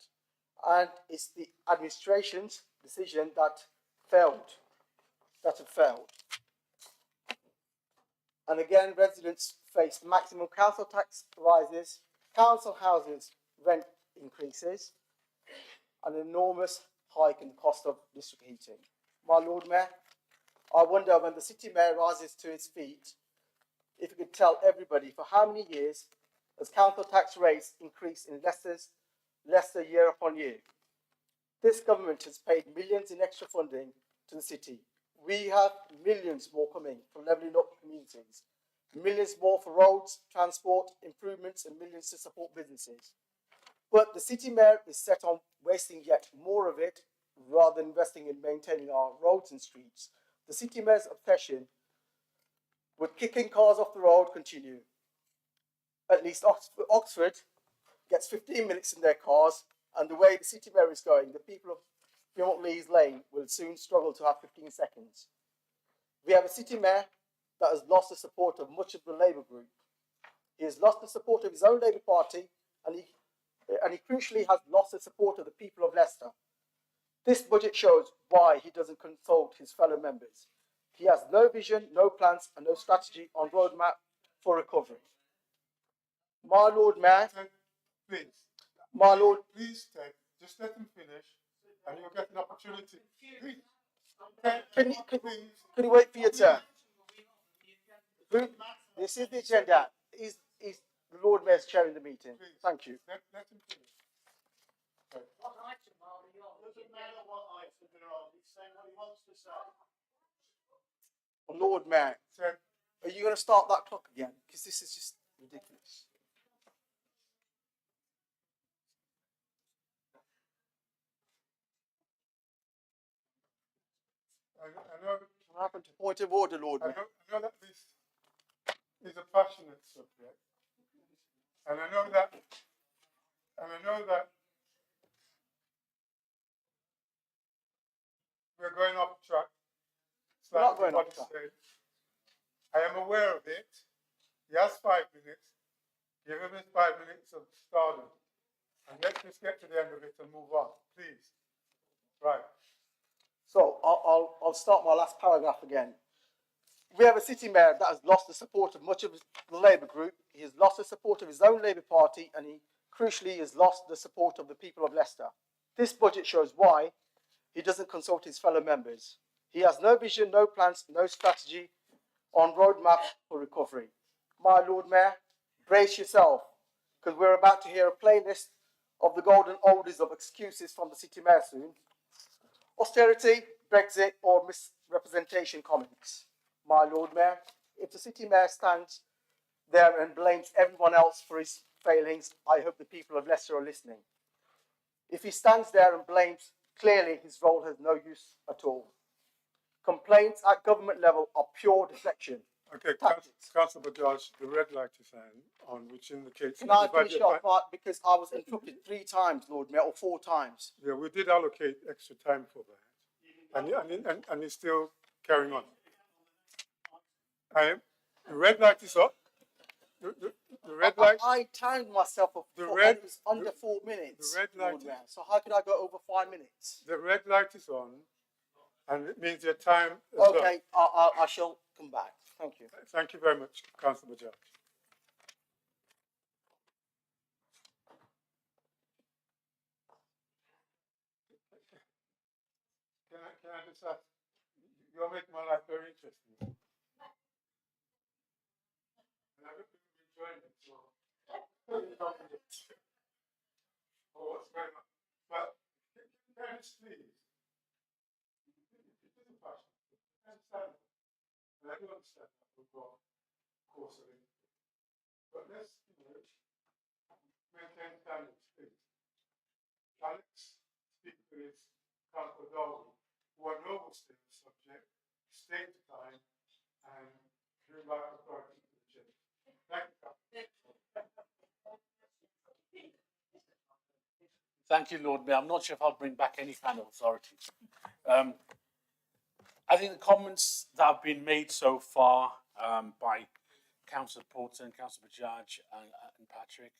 and it's the administration's decision that have failed. And again, residents face maximum council tax rises, council houses rent increases, an enormous hike in the cost of district heating. My Lord Mayor, I wonder when the City Mayor rises to his feet, if he could tell everybody for how many years has council tax rates increased in Leicester year upon year. This government has paid millions in extra funding to the city. We have millions more coming for levelling up communities, millions more for roads, transport, improvements, and millions to support businesses. But the City Mayor is set on wasting yet more of it rather than investing in maintaining our roads and streets. The City Mayor's obsession with kicking cars off the road continue. At least Oxford gets 15 minutes in their cars, and the way the City Mayor is going, the people of Philmont Lees Lane will soon struggle to have 15 seconds. We have a City Mayor that has lost the support of much of the Labour group. He has lost the support of his own Labour Party, and he crucially has lost the support of the people of Leicester. This budget shows why he doesn't consult his fellow members. He has no vision, no plans, and no strategy on roadmap for recovery. My Lord Mayor, please. My Lord, please, Ted, just let him finish, and you'll get an opportunity. Please. Can you wait for your turn? This is the agenda. Is the Lord Mayor's chairing the meeting? Please. Thank you. Let him finish. Okay. What item are we on? Doesn't matter what item they're on. He's saying what he wants to say. Lord Mayor, Ted, are you going to start that clock again? Because this is just ridiculous. I know. What happened to point of order, Lord Mayor? I know that this is a passionate subject, and I know that we're going off track. We're not going off track. I am aware of it. He has 5 minutes. Give him his 5 minutes of stardom, and let's just get to the end of it and move on, please. Right. So I'll start my last paragraph again. We have a City Mayor that has lost the support of much of the Labour group. He has lost the support of his own Labour Party, and he crucially has lost the support of the people of Leicester. This budget shows why he doesn't consult his fellow members. He has no vision, no plans, no strategy on roadmap for recovery. My Lord Mayor, brace yourself, because we're about to hear a playlist of the golden oldies of excuses from the City Mayor soon. Austerity, Brexit, or misrepresentation comments. My Lord Mayor, if the City Mayor stands there and blames everyone else for his failings, I hope the people of Leicester are listening. If he stands there and blames, clearly his role has no use at all. Complaints at government level are pure deflection. Okay, Councillor Bajaj, the red light is on, which indicates... Can I finish off, Mark, because I was interrupted 3 times, Lord Mayor, or 4 times. Yeah, we did allocate extra time for that, and you're still carrying on. The red light is up. The red light... I timed myself up and it was under 4 minutes, the red light, Lord Mayor, so how could I go over 5 minutes? The red light is on, and it means your time is okay, I shall come back. Thank you. Thank you very much, Councillor Bajaj. Can I just ask You're making my life very interesting. And I hope you've enjoyed it. So, oh, what's going on? But, parents, please. It is a passion. I understand. And I do understand that we've got a course of it. But let's, maintain standards, please. Alex, speak for his Councillor Darwin, who I know will stay on the subject, stay to time, and bring back authority to the church. Thank you. Thank you, Lord Mayor. I'm not sure if I'll bring back any kind of authority. I think the comments that have been made so far by Councillor Porter and Councillor Bajaj and Patrick,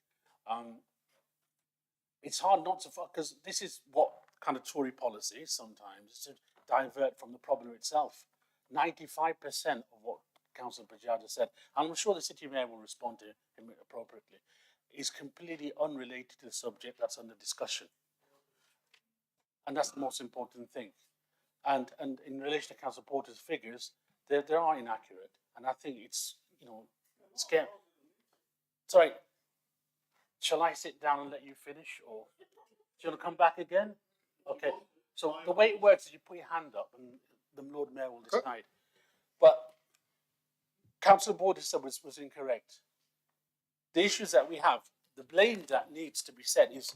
it's hard not to, because this is what kind of Tory policy is sometimes, is to divert from the problem itself. 95% of what Councillor Bajaj has said, and I'm sure the City Mayor will respond to him appropriately, is completely unrelated to the subject that's under discussion. And that's the most important thing. And in relation to Councillor Porter's figures, they are inaccurate. And I think it's, scary. Sorry, shall I sit down and let you finish? Or do you want to come back again? Okay. So the way it works is you put your hand up and the Lord Mayor will decide. But Councillor Porter said was incorrect. The issues that we have, the blame that needs to be said is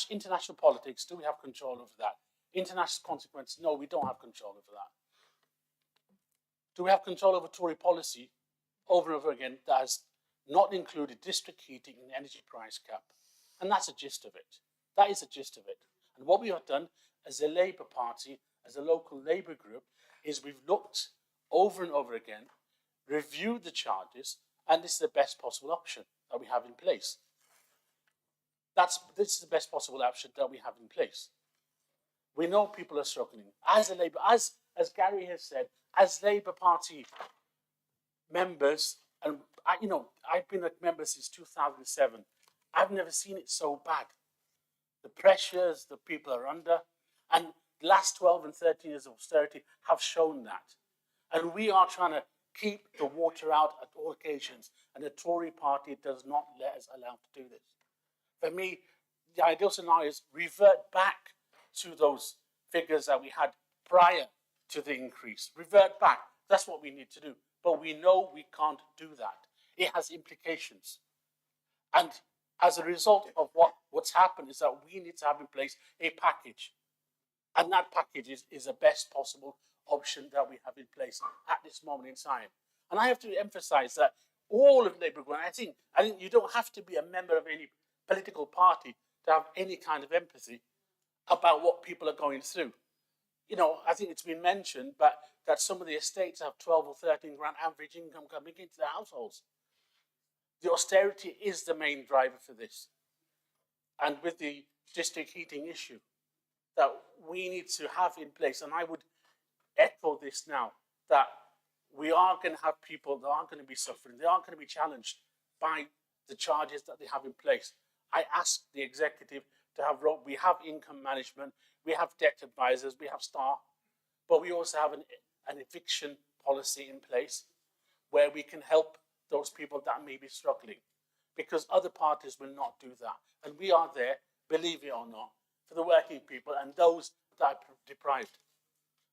international politics. Do we have control over that? International consequences? No, we don't have control over that. Do we have control over Tory policy over and over again that has not included district heating in the energy price cap? And that's the gist of it. That is the gist of it. And what we have done as a Labour Party, as a local Labour group, is we've looked over and over again, reviewed the charges, and this is the best possible option that we have in place. This is the best possible option that we have in place. We know people are struggling. As a Labour, as Gary has said, as Labour Party members, and I've been a member since 2007. I've never seen it so bad. The pressures that people are under, and the last 12 and 13 years of austerity have shown that. And we are trying to keep the water out at all occasions, and the Tory party does not let us allow to do this. For me, the ideal scenario is revert back to those figures that we had prior to the increase. Revert back. That's what we need to do. But we know we can't do that. It has implications. And as a result of what's happened is that we need to have in place a package. And that package is the best possible option that we have in place at this moment in time. And I have to emphasize that all of Labour, I think you don't have to be a member of any political party to have any kind of empathy about what people are going through. I think it's been mentioned, but that some of the estates have 12 or 13 grand average income coming into their households. The austerity is the main driver for this. And with the district heating issue that we need to have in place, and I would echo this now, that we are going to have people that are going to be suffering. They are going to be challenged by the charges that they have in place. I asked the executive to have, we have income management, we have debt advisors, we have STAR, but we also have an eviction policy in place where we can help those people that may be struggling, because other parties will not do that. And we are there, believe it or not, for the working people and those that are deprived.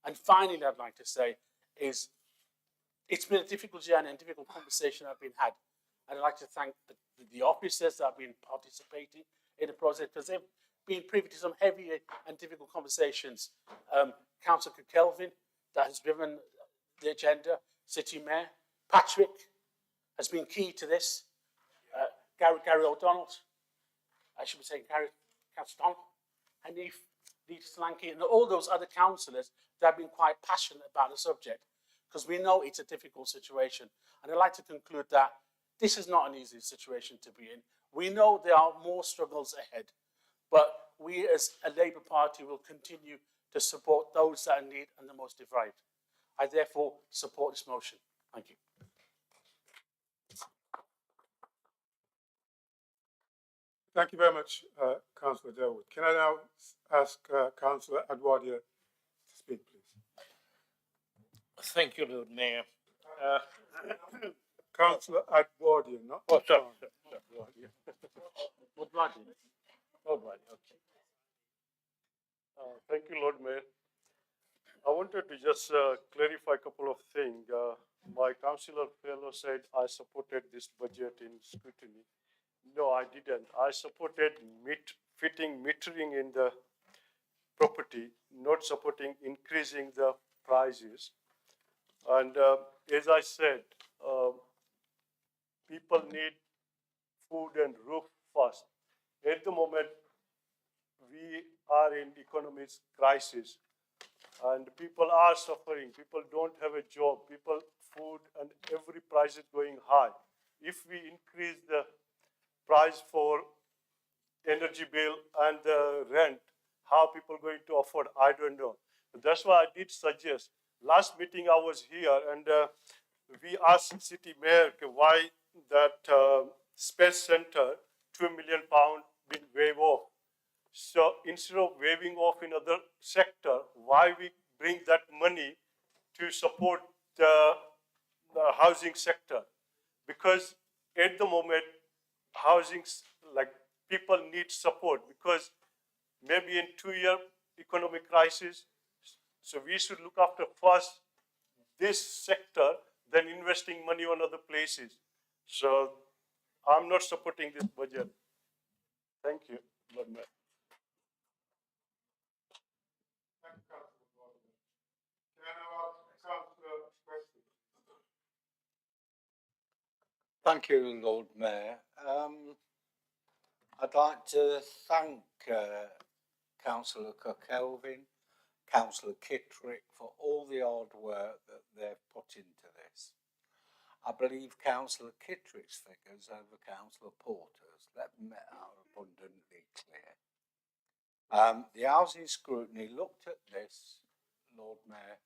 And finally, I'd like to say is, it's been a difficult journey and difficult conversation that have been had. And I'd like to thank the officers that have been participating in the process, because they've been privy to some heavy and difficult conversations. Councillor Kelvin, that has driven the agenda, City Mayor. Patrick has been key to this. Gary O'Donnell, I should be saying Councillor O'Donnell, Hanif, Lisa Slanky, and all those other councillors that have been quite passionate about the subject, because we know it's a difficult situation. And I'd like to conclude that this is not an easy situation to be in. We know there are more struggles ahead, but we as a Labour Party will continue to support those that are in need and the most deprived. I therefore support this motion. Thank you. Thank you very much, Councillor Delwood. Can I now ask Councillor Adwadia to speak, please? Thank you, Lord Mayor. Councillor Adwardian, not. Oh, sorry. What was it? Lord Wadi, okay. Thank you, Lord Mayor. I wanted to just clarify a couple of things. My councillor fellow said I supported this budget in scrutiny. No, I didn't. I supported fitting metering in the property, not supporting increasing the prices. And as I said, people need food and roof first. At the moment, we are in economic crisis and people are suffering. People don't have a job. People, food and every price is going high. If we increase the price for energy bill and the rent, how people going to afford? I don't know. That's why I did suggest. Last meeting I was here and we asked city mayor why that space center, £2 million been waived off. So instead of waiving off in other sector, why we bring that money to support the housing sector? Because at the moment, housing, like people need support because maybe in 2 year economic crisis, so we should look after first this sector, then investing money on other places. So I'm not supporting this budget. Thank you, Lord Mayor. Thank you, Lord Mayor. I'd like to thank Councillor Kirkkelvin, Councillor Kittrick for all the hard work that they've put into this. I believe Councillor Kittrick's figures over Councillor Porter's. Let me make that abundantly clear. The housing scrutiny looked at this, Lord Mayor,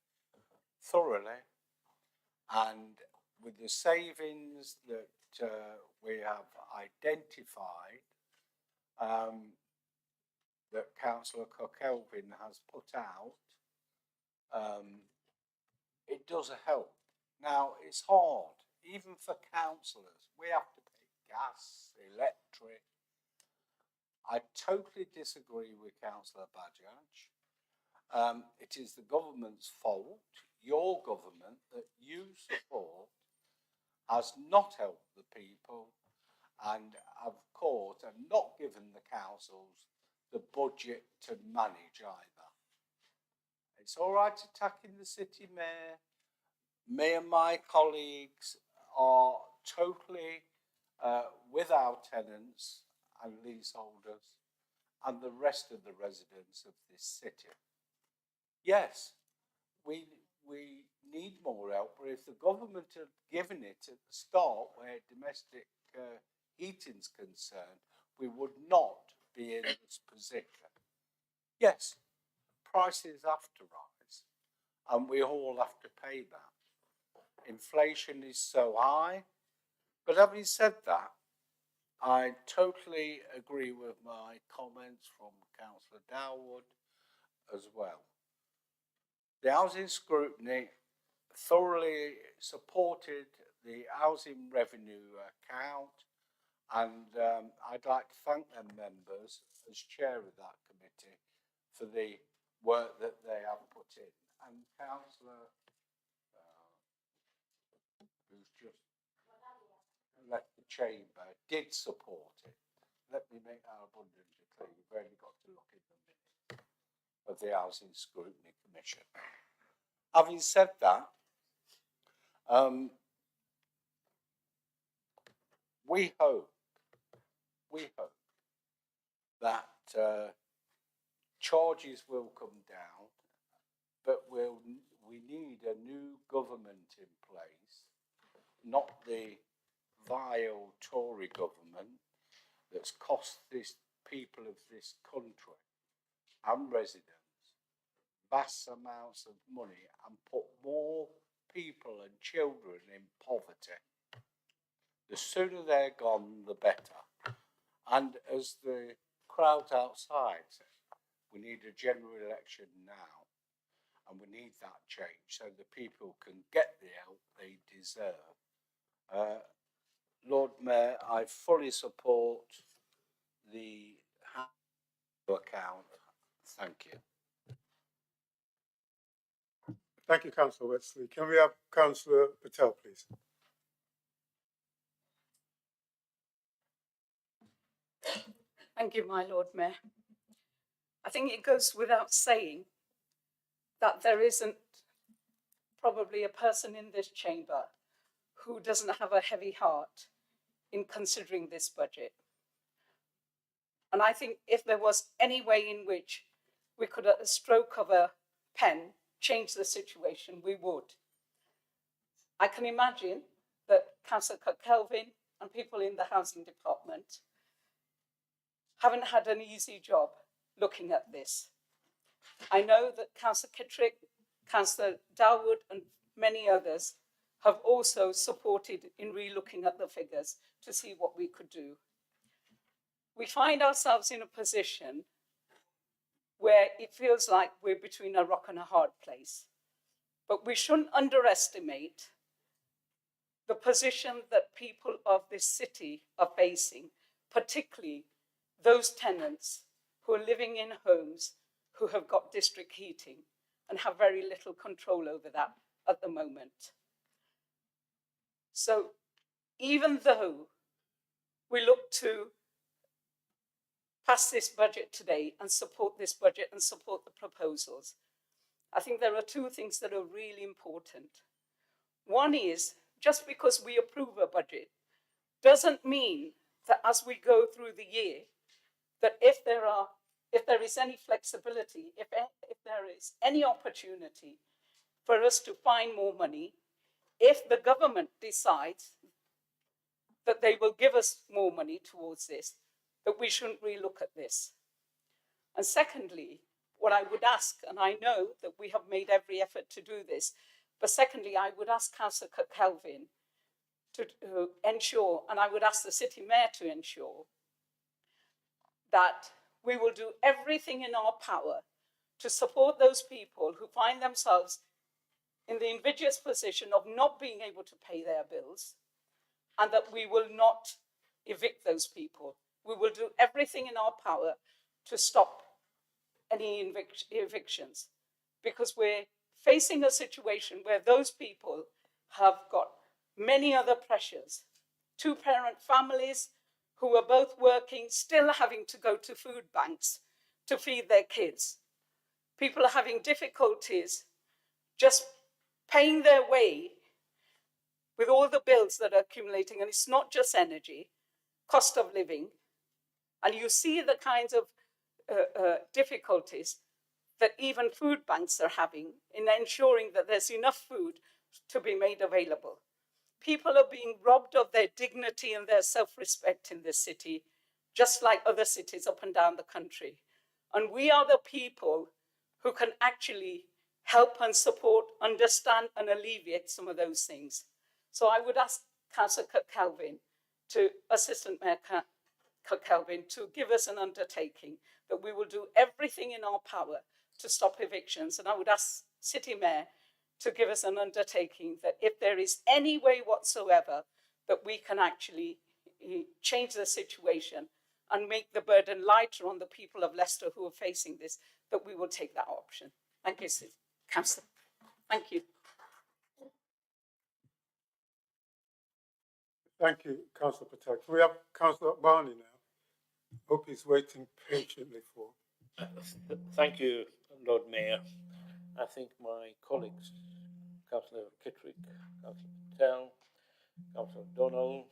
thoroughly, and with the savings that we have identified, that Councillor Kirkkelvin has put out, it does help. Now, it's hard, even for councillors. We have to pay gas, electric. I totally disagree with Councillor Bajaj. It is the government's fault, your government, that you support has not helped the people and, of course, have not given the councils the budget to manage either. It's all right attacking the city mayor. Me and my colleagues are totally with our tenants and leaseholders and the rest of the residents of this city. Yes, we need more help, but if the government had given it at the start where domestic heating's concerned, we would not be in this position. Yes, prices have to rise and we all have to pay that. Inflation is so high, but having said that, I totally agree with my comments from Councillor Darwood as well. The housing scrutiny thoroughly supported the housing revenue account, and I'd like to thank them members as chair of that committee for the work that they have put in. And Councillor, who's just left the chamber, did support it. Let me make that abundantly clear. You've only got to look in the minute of the Housing Scrutiny Commission. Having said that, we hope that charges will come down, but we need a new government in place, not the vile Tory government that's cost this people of this country and residents vast amounts of money and put more people and children in poverty. The sooner they're gone, the better. And as the crowd outside said, we need a general election now. and we need that change so the people can get the help they deserve. Lord Mayor, I fully support the account. Thank you. Thank you, Councillor Wetsley. Can we have Councillor Patel, please? Thank you, my Lord Mayor. I think it goes without saying that there isn't probably a person in this chamber who doesn't have a heavy heart in considering this budget. And I think if there was any way in which we could, at a stroke of a pen, change the situation, we would. I can imagine that Councillor Kelvin and people in the housing department haven't had an easy job looking at this. I know that Councillor Kittrick, Councillor Dawood and many others have also supported in re-looking at the figures to see what we could do. We find ourselves in a position where it feels like we're between a rock and a hard place. But we shouldn't underestimate the position that people of this city are facing, particularly those tenants who are living in homes who have got district heating and have very little control over that at the moment. So even though we look to pass this budget today and support this budget and support the proposals, I think there are two things that are really important. One is, just because we approve a budget doesn't mean that as we go through the year, that if there is any flexibility, if there is any opportunity for us to find more money, if the government decides that they will give us more money towards this, that we shouldn't relook at this. And secondly, what I would ask, and I know that we have made every effort to do this, but secondly, I would ask Councillor Kelvin to ensure, and I would ask the City Mayor to ensure, that we will do everything in our power to support those people who find themselves in the invidious position of not being able to pay their bills, and that we will not evict those people. We will do everything in our power to stop any evictions, because we're facing a situation where those people have got many other pressures. Two-parent families who are both working, still having to go to food banks to feed their kids. People are having difficulties just paying their way with all the bills that are accumulating, and it's not just energy, cost of living. And you see the kinds of difficulties that even food banks are having in ensuring that there's enough food to be made available. People are being robbed of their dignity and their self-respect in this city, just like other cities up and down the country. And we are the people who can actually help and support, understand and alleviate some of those things. So I would ask Councillor Kelvin, Assistant Mayor Kelvin, to give us an undertaking that we will do everything in our power to stop evictions. And I would ask City Mayor to give us an undertaking that if there is any way whatsoever that we can actually change the situation and make the burden lighter on the people of Leicester who are facing this, that we will take that option. Thank you, Councillor. Thank you. Thank you, Councillor Patel. Can we have Councillor Barney now? Hope he's waiting patiently for. Thank you, Lord Mayor. I think my colleagues, Councillor Kittrick, Councillor Patel, Councillor Donald,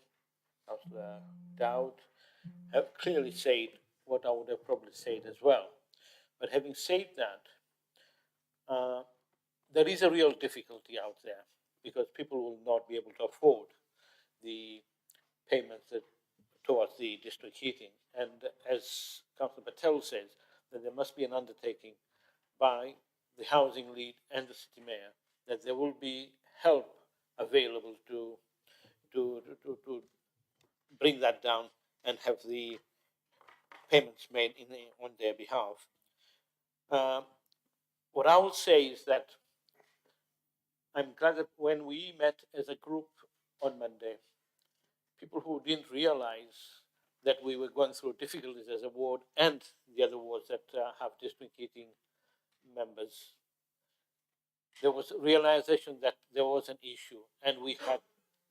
Councillor Dowd, have clearly said what I would have probably said as well. But having said that, there is a real difficulty out there because people will not be able to afford the payments towards the district heating. And as Councillor Patel says, that there must be an undertaking by the housing lead and the city mayor that there will be help available to bring that down and have the payments made on their behalf. what I will say is that I'm glad that when we met as a group on Monday, people who didn't realize that we were going through difficulties as a ward and the other wards that have district heating members, there was a realization that there was an issue, and we had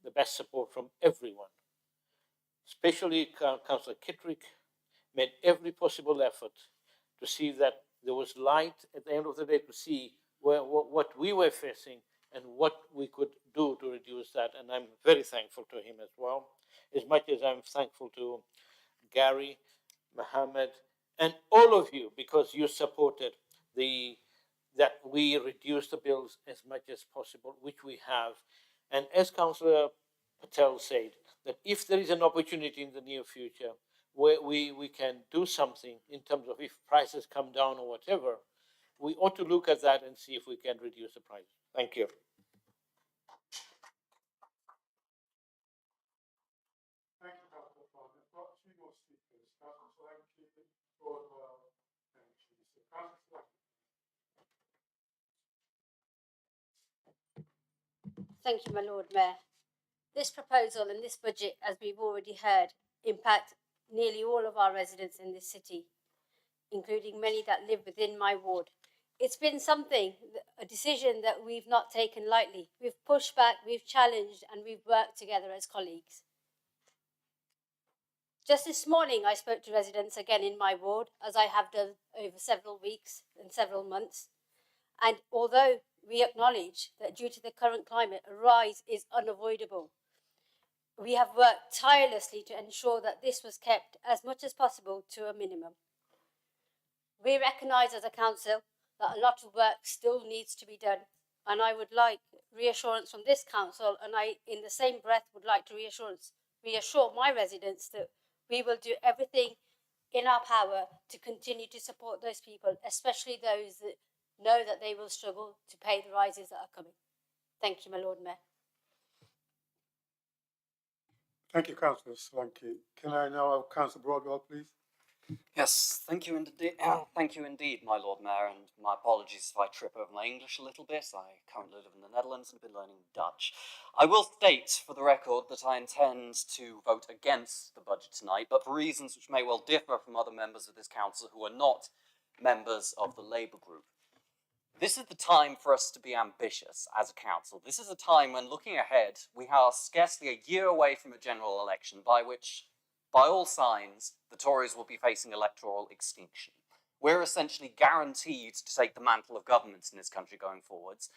the best support from everyone. Especially Councillor Kittrick made every possible effort to see that there was light at the end of the day, to see what we were facing and what we could do to reduce that. And I'm very thankful to him as well, as much as I'm thankful to Gary, Mohammed, and all of you, because you supported that we reduce the bills as much as possible, which we have. And as Councillor Patel said, that if there is an opportunity in the near future where we can do something in terms of if prices come down or whatever, we ought to look at that and see if we can reduce the price. Thank you. Thank you, Councillor Farmer. I've got two more speakers, Councillor Solanke, Broadwell, and Chiesa. Councillor Thank you, my Lord Mayor. This proposal and this budget, as we've already heard, impact nearly all of our residents in this city, including many that live within my ward. It's been something, a decision that we've not taken lightly. We've pushed back, we've challenged, and we've worked together as colleagues. Just this morning, I spoke to residents again in my ward, as I have done over several weeks and several months. And although we acknowledge that due to the current climate, a rise is unavoidable, we have worked tirelessly to ensure that this was kept as much as possible to a minimum. We recognise as a council that a lot of work still needs to be done, and I would like reassurance from this council, and I, in the same breath, would like to reassure my residents that we will do everything in our power to continue to support those people, especially those that know that they will struggle to pay the rises that are coming. Thank you, my Lord Mayor. Thank you, Councillor Solanke. Can I now have Councillor Broadwell, please? Yes, thank you indeed. Thank you indeed, my Lord Mayor, and my apologies if I trip over my English a little bit. I currently live in the Netherlands and have been learning Dutch. I will state for the record that I intend to vote against the budget tonight, but for reasons which may well differ from other members of this council who are not members of the Labour group. This is the time for us to be ambitious as a council. This is a time when, looking ahead, we are scarcely a year away from a general election by which, by all signs, the Tories will be facing electoral extinction. We're essentially guaranteed to take the mantle of government in this country going forwards.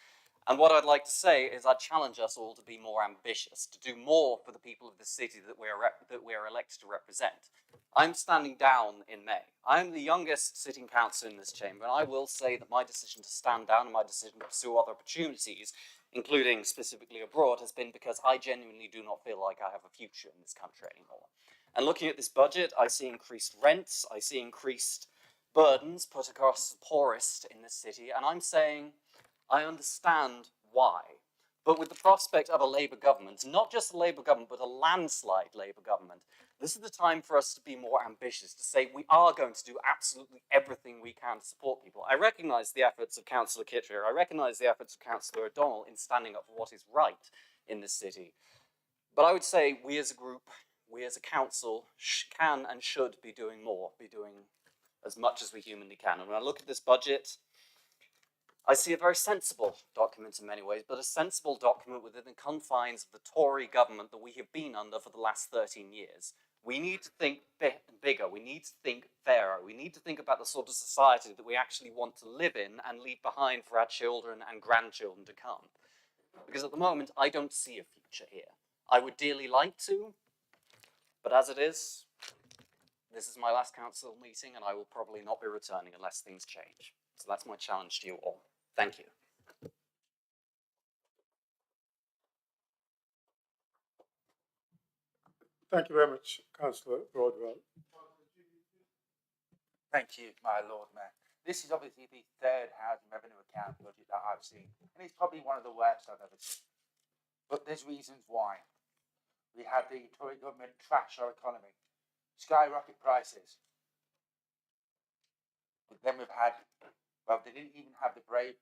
And what I'd like to say is I'd challenge us all to be more ambitious, to do more for the people of the city that we're elected to represent. I'm standing down in May. I'm the youngest sitting councillor in this chamber, and I will say that my decision to stand down and my decision to pursue other opportunities, including specifically abroad, has been because I genuinely do not feel like I have a future in this country anymore. And looking at this budget, I see increased rents, I see increased burdens put across the poorest in this city, and I'm saying I understand why. But with the prospect of a Labour government, not just a Labour government, but a landslide Labour government, this is the time for us to be more ambitious, to say we are going to do absolutely everything we can to support people. I recognise the efforts of Councillor Kittrick, I recognise the efforts of Councillor O'Donnell in standing up for what is right in this city. But I would say we as a group, we as a council can and should be doing more, be doing as much as we humanly can. And when I look at this budget, I see a very sensible document in many ways, but a sensible document within the confines of the Tory government that we have been under for the last 13 years. We need to think bigger, we need to think fairer, we need to think about the sort of society that we actually want to live in and leave behind for our children and grandchildren to come. Because at the moment, I don't see a future here. I would dearly like to, but as it is, this is my last council meeting and I will probably not be returning unless things change. So that's my challenge to you all. Thank you. Thank you very much, Councillor Broadwell. Thank you, my Lord Mayor. This is obviously the third housing revenue account budget that I've seen, and it's probably one of the worst I've ever seen. But there's reasons why. We had the Tory government trash our economy, skyrocket prices. But then we've had Well, they didn't even have the brave.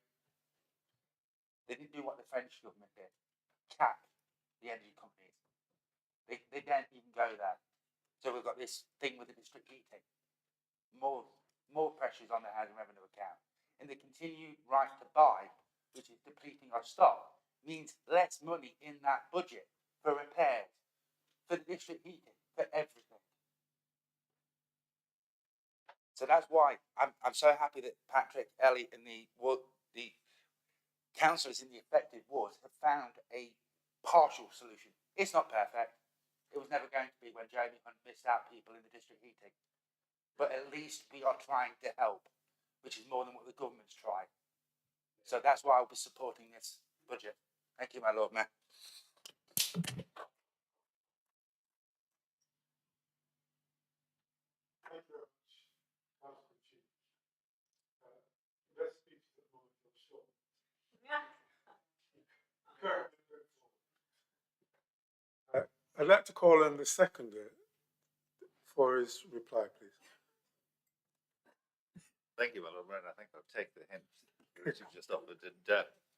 They didn't do what the French government did, cap the energy companies. They didn't even go there. So we've got this thing with the district heating. More pressures on the housing revenue account. And the continued right to buy, which is depleting our stock, means less money in that budget for repairs, for the district heating, for everything. So that's why I'm so happy that Patrick, Ellie, and the councillors in the affected wards have found a partial solution. It's not perfect. It was never going to be when Jamie Hunt missed out people in the district heating. But at least we are trying to help, which is more than what the government's tried. So that's why I'll be supporting this budget. Thank you, my Lord Mayor. Thank you very much, Councillor Chief. Best speech at the moment, I'm sure. I'd like to call on the seconder for his reply, please. Thank you, my Lord Mayor. I think I'll take the hint that you've just offered and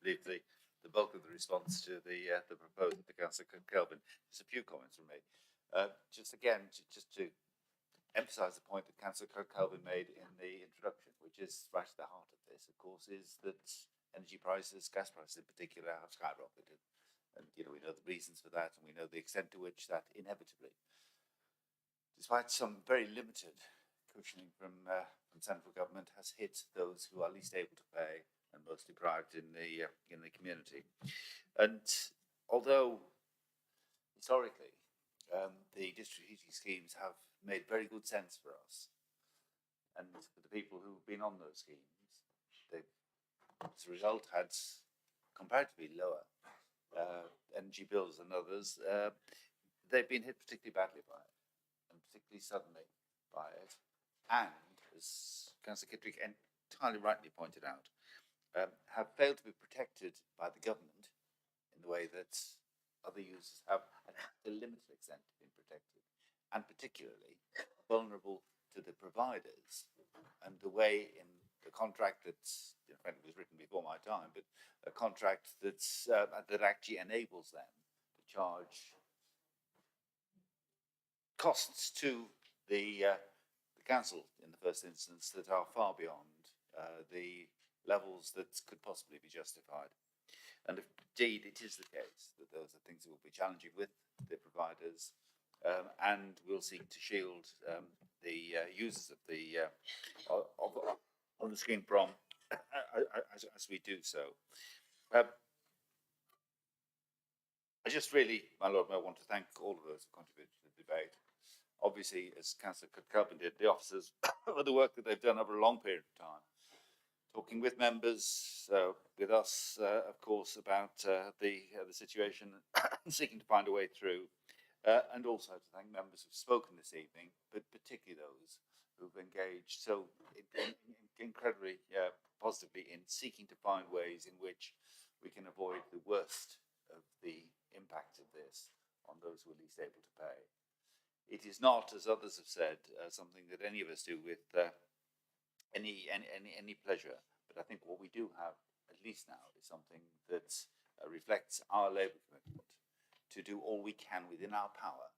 leave the bulk of the response to the proposal to Councillor Kelvin. Just a few comments from me. Just to emphasise the point that Councillor Kelvin made in the introduction, which is right at the heart of this, of course, is that energy prices, gas prices in particular, have skyrocketed. And, we know the reasons for that, and we know the extent to which that inevitably, despite some very limited cushioning from central government, has hit those who are least able to pay and most deprived in the community. And although historically the district heating schemes have made very good sense for us, and for the people who've been on those schemes, they've, as a result, had comparatively lower energy bills than others. They've been hit particularly badly by it, and particularly suddenly by it. And, as Councillor Kittrick entirely rightly pointed out, have failed to be protected by the government in the way that other users have, and to a limited extent, been protected, and particularly vulnerable to the providers and the way in the contract that's, frankly, was written before my time, but a contract that's that actually enables them to charge costs to the council in the first instance that are far beyond the levels that could possibly be justified. And indeed, it is the case that those are things that will be challenging with the providers, and we'll seek to shield the users of the on the scheme from as we do so. I just really, my Lord Mayor, want to thank all of those who contributed to the debate. Obviously, as Councillor Kelvin did, the officers for the work that they've done over a long period of time, talking with members, with us, of course, about the situation, seeking to find a way through, and also to thank members who've spoken this evening, but particularly those who've engaged so incredibly positively in seeking to find ways in which we can avoid the worst of the impact of this on those who are least able to pay. It is not, as others have said, something that any of us do with any pleasure. But I think what we do have, at least now, is something that reflects our Labour commitment to do all we can within our power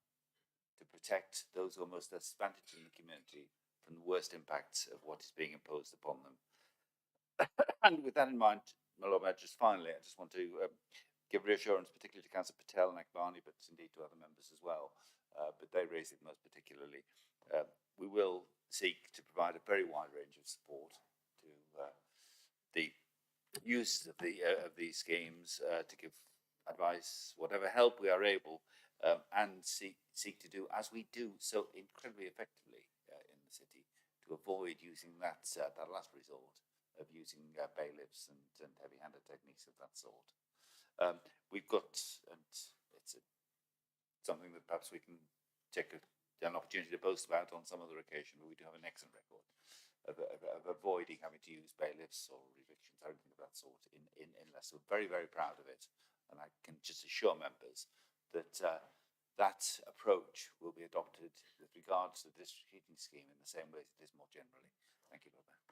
to protect those who are most disadvantaged in the community from the worst impacts of what is being imposed upon them. And with that in mind, my Lord Mayor, just finally, I just want to give reassurance, particularly to Councillor Patel and Akbani, but indeed to other members as well. But they raised it most particularly. We will seek to provide a very wide range of support to the use of these schemes, to give advice, whatever help we are able, and seek to do as we do so incredibly effectively in the city, to avoid using that last resort of using bailiffs and heavy-handed techniques of that sort. We've got, and it's something that perhaps we can take an opportunity to boast about on some other occasion, but we do have an excellent record of avoiding having to use bailiffs or evictions or anything of that sort in Leicester. We're very, very proud of it, and I can just assure members that that approach will be adopted with regards to the district heating scheme in the same way as it is more generally. Thank you, Lord Mayor.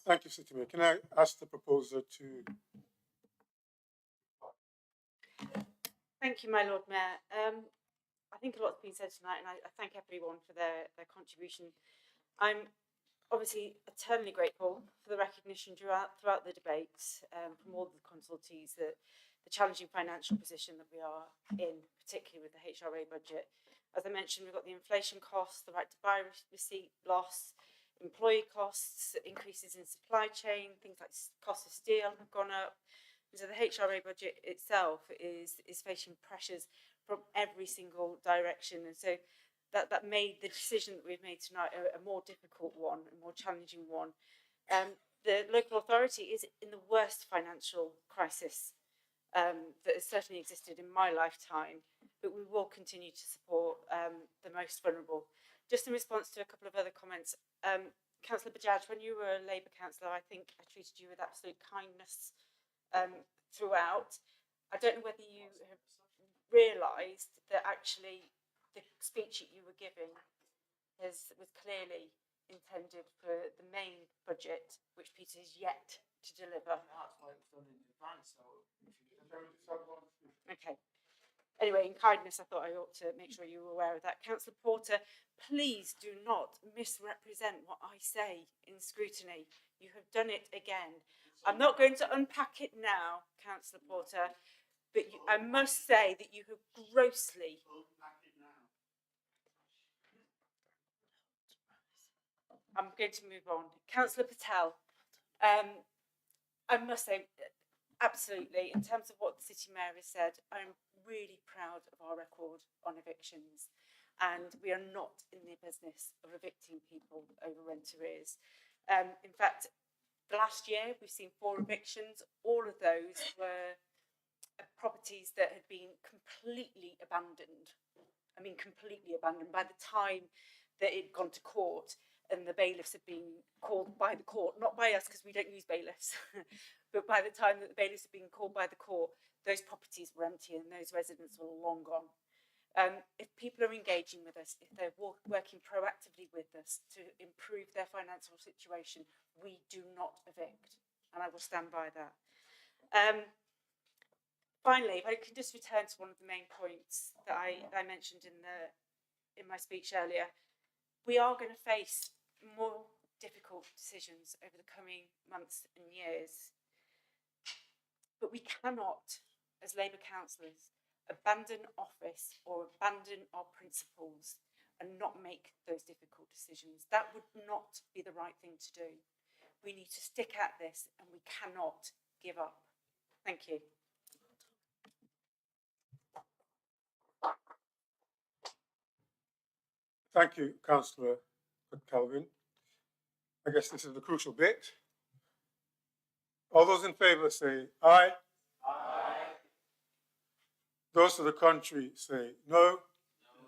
Thank you, City Mayor. Can I ask the proposer to? Thank you, my Lord Mayor. I think a lot's been said tonight, and I thank everyone for their contribution. I'm obviously eternally grateful for the recognition throughout the debates from all the consultees that the challenging financial position that we are in, particularly with the HRA budget. As I mentioned, we've got the inflation costs, the right to buy receipt loss, employee costs, increases in supply chain, things like cost of steel have gone up. And so the HRA budget itself is facing pressures from every single direction. And so that made the decision that we've made tonight a more difficult one, a more challenging one. The local authority is in the worst financial crisis that has certainly existed in my lifetime, but we will continue to support the most vulnerable. Just in response to a couple of other comments, Councillor Bajaj, when you were a Labour councillor, I think I treated you with absolute kindness throughout. I don't know whether you have realised that actually the speech that you were giving was clearly intended for the main budget, which Peter is yet to deliver. That's why it was done in advance, so Okay. Anyway, in kindness, I thought I ought to make sure you were aware of that. Councillor Porter, please do not misrepresent what I say in scrutiny. You have done it again. I'm not going to unpack it now, Councillor Porter, but I must say that you have grossly... I'm going to move on. Councillor Patel, I must say, absolutely, in terms of what the City Mayor has said, I'm really proud of our record on evictions, and we are not in the business of evicting people over rent arrears. In fact, the last year we've seen 4 evictions. All of those were properties that had been completely abandoned. I mean, completely abandoned by the time that it had gone to court and the bailiffs had been called by the court, not by us because we don't use bailiffs, but by the time that the bailiffs had been called by the court, those properties were empty and those residents were long gone. If people are engaging with us, if they're working proactively with us to improve their financial situation, we do not evict, and I will stand by that. Finally, if I could just return to one of the main points that I mentioned in my speech earlier, we are going to face more difficult decisions over the coming months and years, but we cannot, as Labour councillors, abandon office or abandon our principles and not make those difficult decisions. That would not be the right thing to do. We need to stick at this and we cannot give up. Thank you. Thank you, Councillor Calvin. I guess this is the crucial bit. All those in favour say aye. Aye. Those to the contrary say no.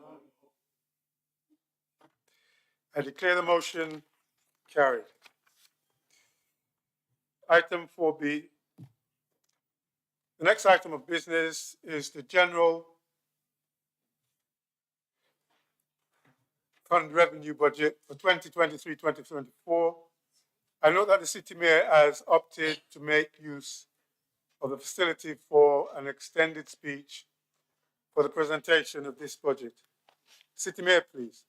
No. I declare the motion carried. Item 4B. The next item of business is the general fund revenue budget for 2023-2024. I note that the City Mayor has opted to make use of the facility for an extended speech for the presentation of this budget. City Mayor, please.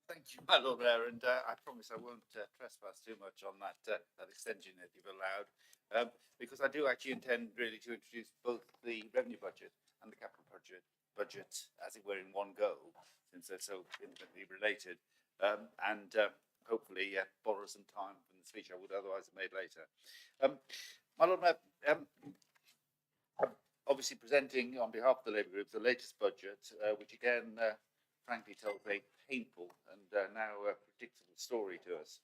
Thank you, my Lord Mayor, and I promise I won't trespass too much on that extension that you've allowed, because I do actually intend really to introduce both the revenue budget and the capital budget, as it were, in one go, since they're so intimately related, and hopefully borrow some time from the speech I would otherwise have made later. My Lord Mayor, obviously presenting on behalf of the Labour Group the latest budget, which again, frankly, tells a painful and now predictable story to us.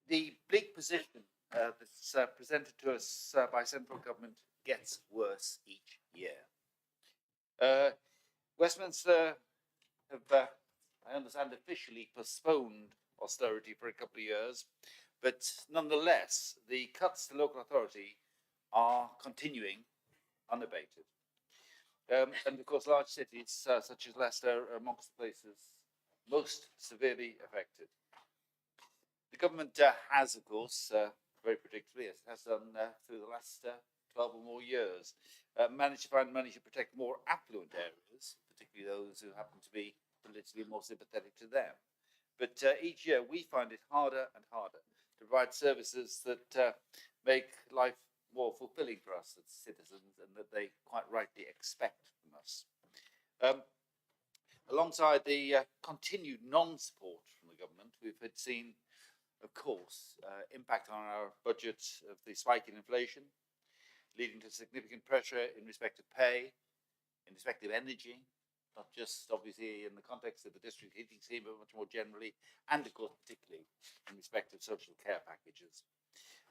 The bleak position that's presented to us by central government gets worse each year. Westminster have, I understand, officially postponed austerity for a couple of years, but nonetheless, the cuts to local authority are continuing unabated. And of course, large cities such as Leicester are amongst the places most severely affected. The government has, of course, very predictably, as it has done through the last 12 or more years, managed to find money to protect more affluent areas, particularly those who happen to be politically more sympathetic to them. But each year we find it harder and harder to provide services that make life more fulfilling for us as citizens and that they quite rightly expect from us. Alongside the continued non-support from the government, we've seen, of course, impact on our budget of the spike in inflation, leading to significant pressure in respect of pay, in respect of energy, not just obviously in the context of the district heating scheme, but much more generally, and of course particularly in respect of social care packages.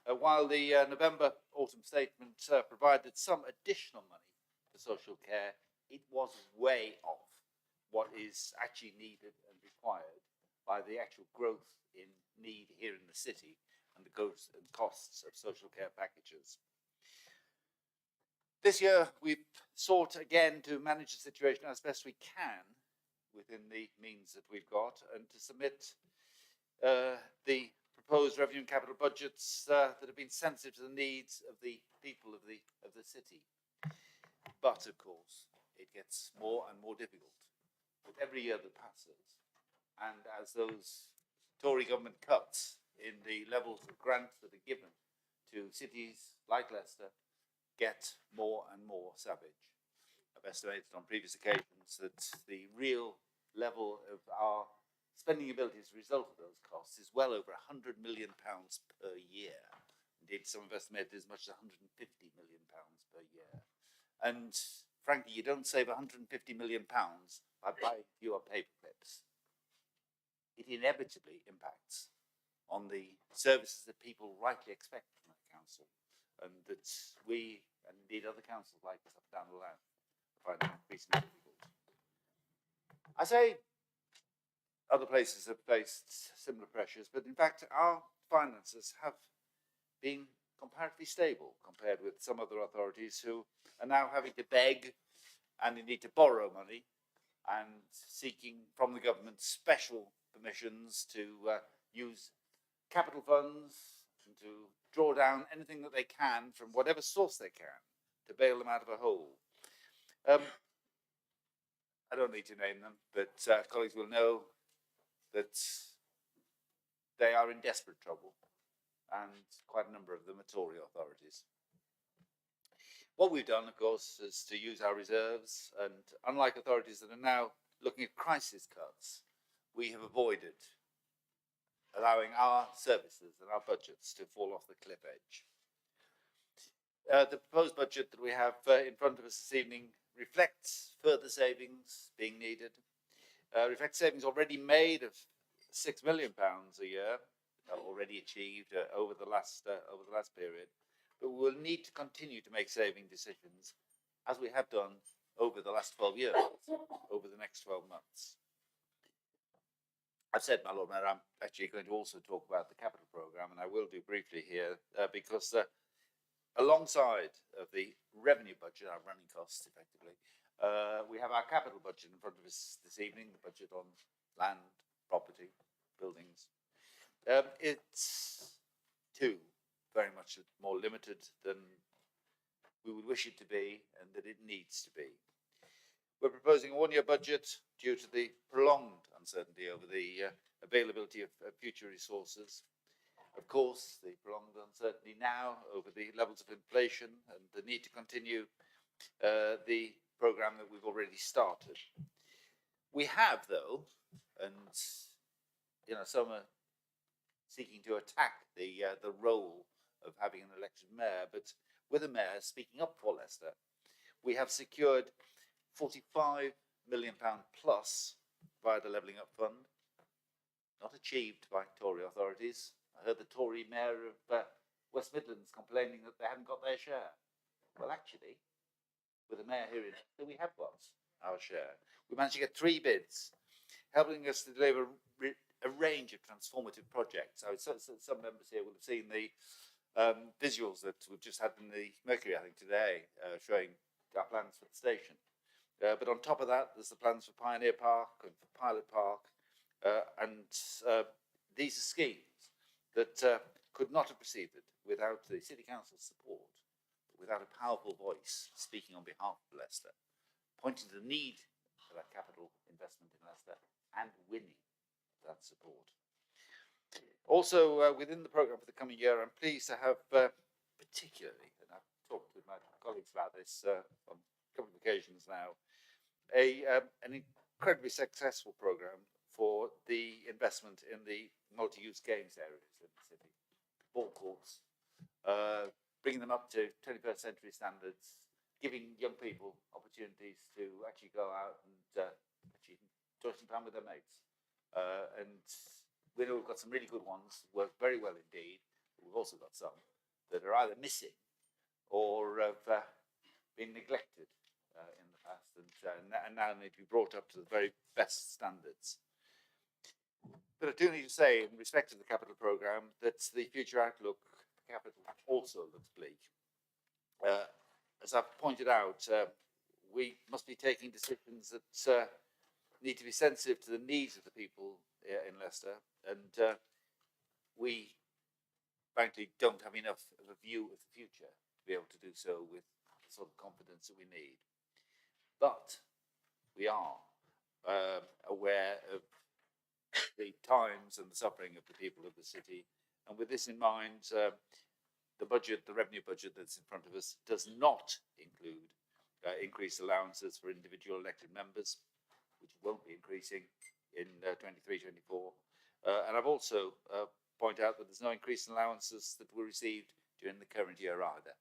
While the November autumn statement provided some additional money for social care, it was way off what is actually needed and required by the actual growth in need here in the city and the growth and costs of social care packages. This year, we've sought again to manage the situation as best we can within the means that we've got and to submit the proposed revenue and capital budgets that have been sensitive to the needs of the people of the city. But, of course, it gets more and more difficult with every year that passes. And as those Tory government cuts in the levels of grants that are given to cities like Leicester get more and more savage. I've estimated on previous occasions that the real level of our spending ability as a result of those costs is well over £100 million per year. Indeed, some have estimated as much as £150 million per year. And frankly, you don't save £150 million by buying fewer paper clips. It inevitably impacts on the services that people rightly expect from a council, and that we, and indeed other councils like us up and down the land, find increasingly difficult. I say other places have faced similar pressures, but in fact our finances have been comparatively stable compared with some other authorities who are now having to beg and indeed to borrow money and seeking from the government special permissions to use capital funds and to draw down anything that they can from whatever source they can to bail them out of a hole. I don't need to name them, but colleagues will know that they are in desperate trouble, and quite a number of them are Tory authorities. What we've done, of course, is to use our reserves, and unlike authorities that are now looking at crisis cuts, we have avoided allowing our services and our budgets to fall off the cliff edge. The proposed budget that we have in front of us this evening reflects further savings being needed, reflects savings already made of £6 million a year, already achieved over the last period, but we will need to continue to make saving decisions as we have done over the last 12 years, over the next 12 months. I've said, my Lord Mayor, I'm actually going to also talk about the capital programme, and I will do briefly here, because alongside of the revenue budget, our running costs effectively, we have our capital budget in front of us this evening, the budget on land, property, buildings. It's too very much more limited than we would wish it to be and that it needs to be. We're proposing a one-year budget due to the prolonged uncertainty over the availability of future resources. Of course, the prolonged uncertainty now over the levels of inflation and the need to continue the programme that we've already started. We have, though, and some are seeking to attack the role of having an elected mayor, but with a mayor speaking up for Leicester, we have secured £45 million plus via the Levelling Up Fund, not achieved by Tory authorities. I heard the Tory mayor of West Midlands complaining that they hadn't got their share. Well, actually, with the mayor here in Leicester, we have got our share. We managed to get 3 bids, helping us to deliver a range of transformative projects. Some members here will have seen the visuals that we've just had in the Mercury, I think, today, showing our plans for the station. But on top of that, there's the plans for Pioneer Park and for Pilot Park, and these are schemes that could not have perceived it without the City Council's support, without a powerful voice speaking on behalf of Leicester, pointing to the need for that capital investment in Leicester and winning that support. Also, within the programme for the coming year, I'm pleased to have particularly, and I've talked with my colleagues about this on a couple of occasions now, an incredibly successful programme for the investment in the multi-use games areas in the city. Ball courts, bringing them up to 21st century standards, giving young people opportunities to actually go out and actually enjoy some time with their mates. And we know we've got some really good ones, work very well indeed. We've also got some that are either missing or have been neglected in the past and now need to be brought up to the very best standards. But I do need to say, in respect to the capital programme, that the future outlook for capital also looks bleak. As I've pointed out, we must be taking decisions that need to be sensitive to the needs of the people in Leicester, and we frankly don't have enough of a view of the future to be able to do so with the sort of confidence that we need. But we are aware of the times and the suffering of the people of the city, and with this in mind, the budget, the revenue budget that's in front of us, does not include increased allowances for individual elected members, which won't be increasing in 23-24. And I've also pointed out that there's no increase in allowances that were received during the current year either,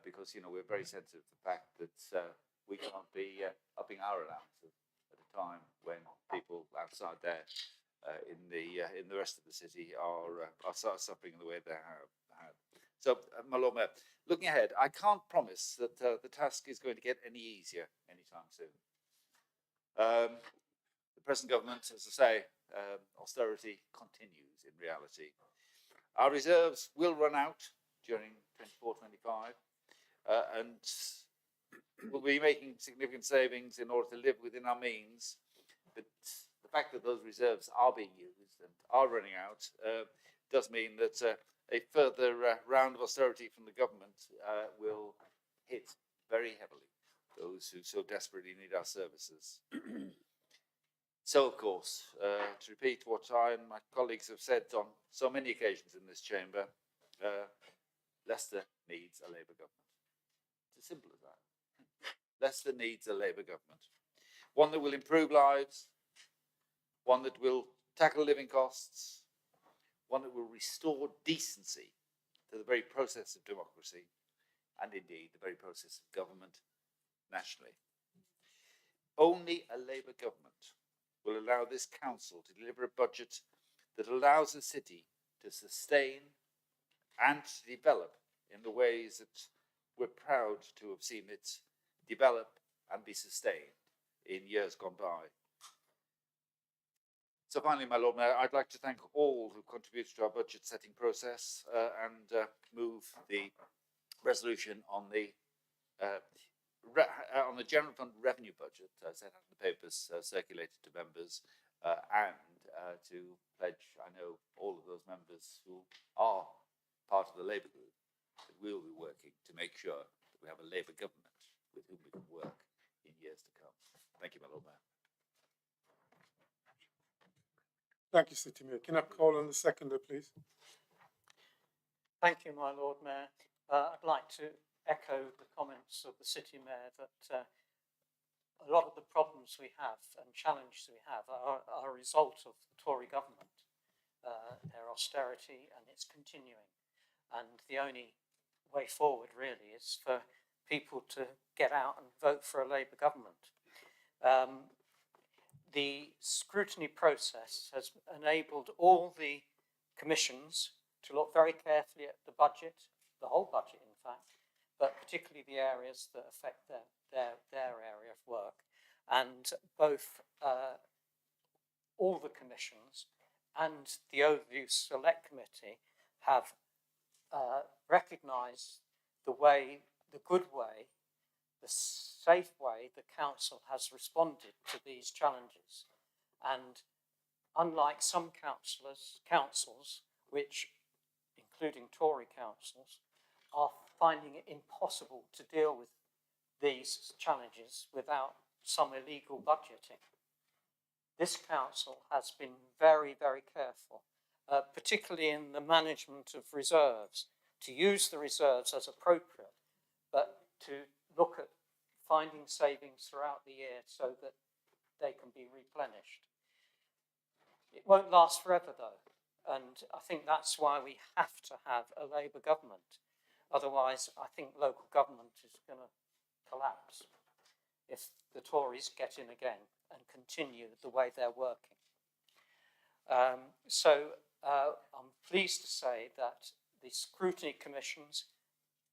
because, you know, we're very sensitive to the fact that we can't be upping our allowances at a time when people outside there in the rest of the city are suffering in the way they have had. So, my Lord Mayor, looking ahead, I can't promise that the task is going to get any easier anytime soon. The present government, as I say, austerity continues in reality. Our reserves will run out during 24-25, and we'll be making significant savings in order to live within our means. But the fact that those reserves are being used and are running out does mean that a further round of austerity from the government will hit very heavily those who so desperately need our services. So, of course, to repeat what I and my colleagues have said on so many occasions in this chamber, Leicester needs a Labour government. It's as simple as that. Leicester needs a Labour government. One that will improve lives, one that will tackle living costs, one that will restore decency to the very process of democracy, and indeed the very process of government nationally. Only a Labour government will allow this council to deliver a budget that allows the city to sustain and to develop in the ways that we're proud to have seen it develop and be sustained in years gone by. So finally, my Lord Mayor, I'd like to thank all who contributed to our budget setting process and move the resolution on the General Fund revenue budget set out in the papers circulated to members and to pledge, I know, all of those members who are part of the Labour group that we will be working to make sure that we have a Labour government with whom we can work in years to come. Thank you, my Lord Mayor. Thank you, City Mayor. Can I call on the seconder, please? Thank you, my Lord Mayor. I'd like to echo the comments of the City Mayor that a lot of the problems we have and challenges we have are a result of the Tory government, their austerity, and it's continuing. And the only way forward really is for people to get out and vote for a Labour government. The scrutiny process has enabled all the commissions to look very carefully at the budget, the whole budget in fact, but particularly the areas that affect their area of work. And both all the commissions and the Overview Select Committee have recognised the good way, the safe way the council has responded to these challenges. And unlike some councils, which, including Tory councils, are finding it impossible to deal with these challenges without some illegal budgeting. This council has been very, very careful, particularly in the management of reserves, to use the reserves as appropriate, but to look at finding savings throughout the year so that they can be replenished. It won't last forever though, and I think that's why we have to have a Labour government. Otherwise, I think local government is going to collapse if the Tories get in again and continue the way they're working. I'm pleased to say that the scrutiny commissions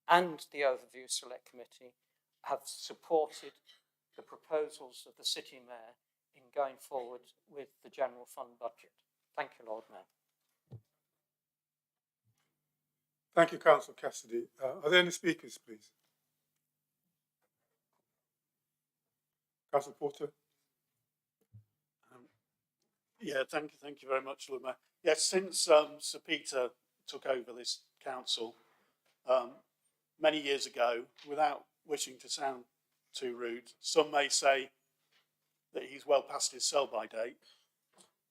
and the Overview Select Committee have supported the proposals of the City Mayor in going forward with the General Fund budget. Thank you, Lord Mayor. Thank you, Councillor Cassidy. Are there any speakers, please? Councillor Porter. Yeah, thank you very much, Lord Mayor. Yes, since Sir Peter took over this council many years ago, without wishing to sound too rude, some may say that he's well past his sell-by date.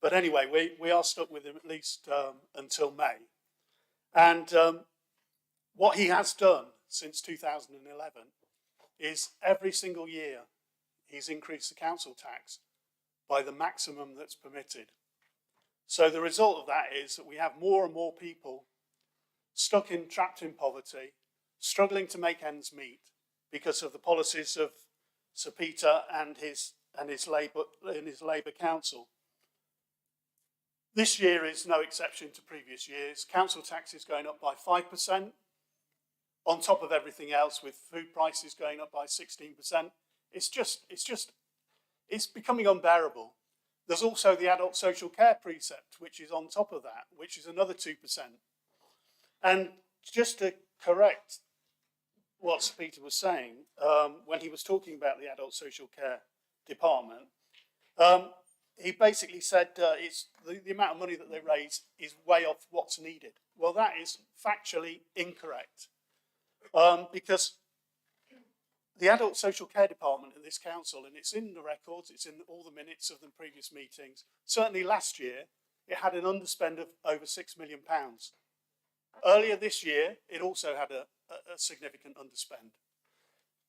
But anyway, we are stuck with him at least until May. And what he has done since 2011 is every single year he's increased the council tax by the maximum that's permitted. So the result of that is that we have more and more people trapped in poverty, struggling to make ends meet because of the policies of Sir Peter and his Labour council. This year is no exception to previous years. Council tax is going up by 5%, on top of everything else, with food prices going up by 16%. It's becoming unbearable. There's also the adult social care precept, which is on top of that, which is another 2%. And just to correct what Sir Peter was saying, when he was talking about the adult social care department, he basically said it's the amount of money that they raise is way off what's needed. Well, that is factually incorrect, because the adult social care department in this council, and it's in the records, it's in all the minutes of the previous meetings, certainly last year, it had an underspend of over £6 million. Earlier this year, it also had a significant underspend.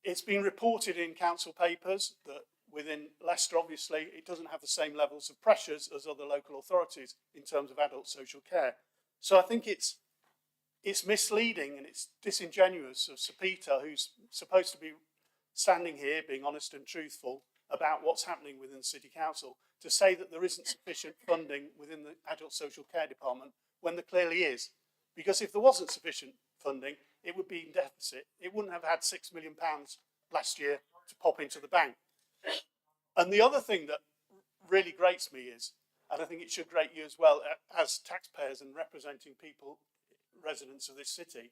It's been reported in council papers that within Leicester, obviously, it doesn't have the same levels of pressures as other local authorities in terms of adult social care. So I think it's misleading and it's disingenuous of Sir Peter, who's supposed to be standing here being honest and truthful about what's happening within the City Council, to say that there isn't sufficient funding within the adult social care department when there clearly is. Because if there wasn't sufficient funding, it would be in deficit. It wouldn't have had £6 million last year to pop into the bank. And the other thing that really grates me is, and I think it should grate you as well as taxpayers and representing people, residents of this city,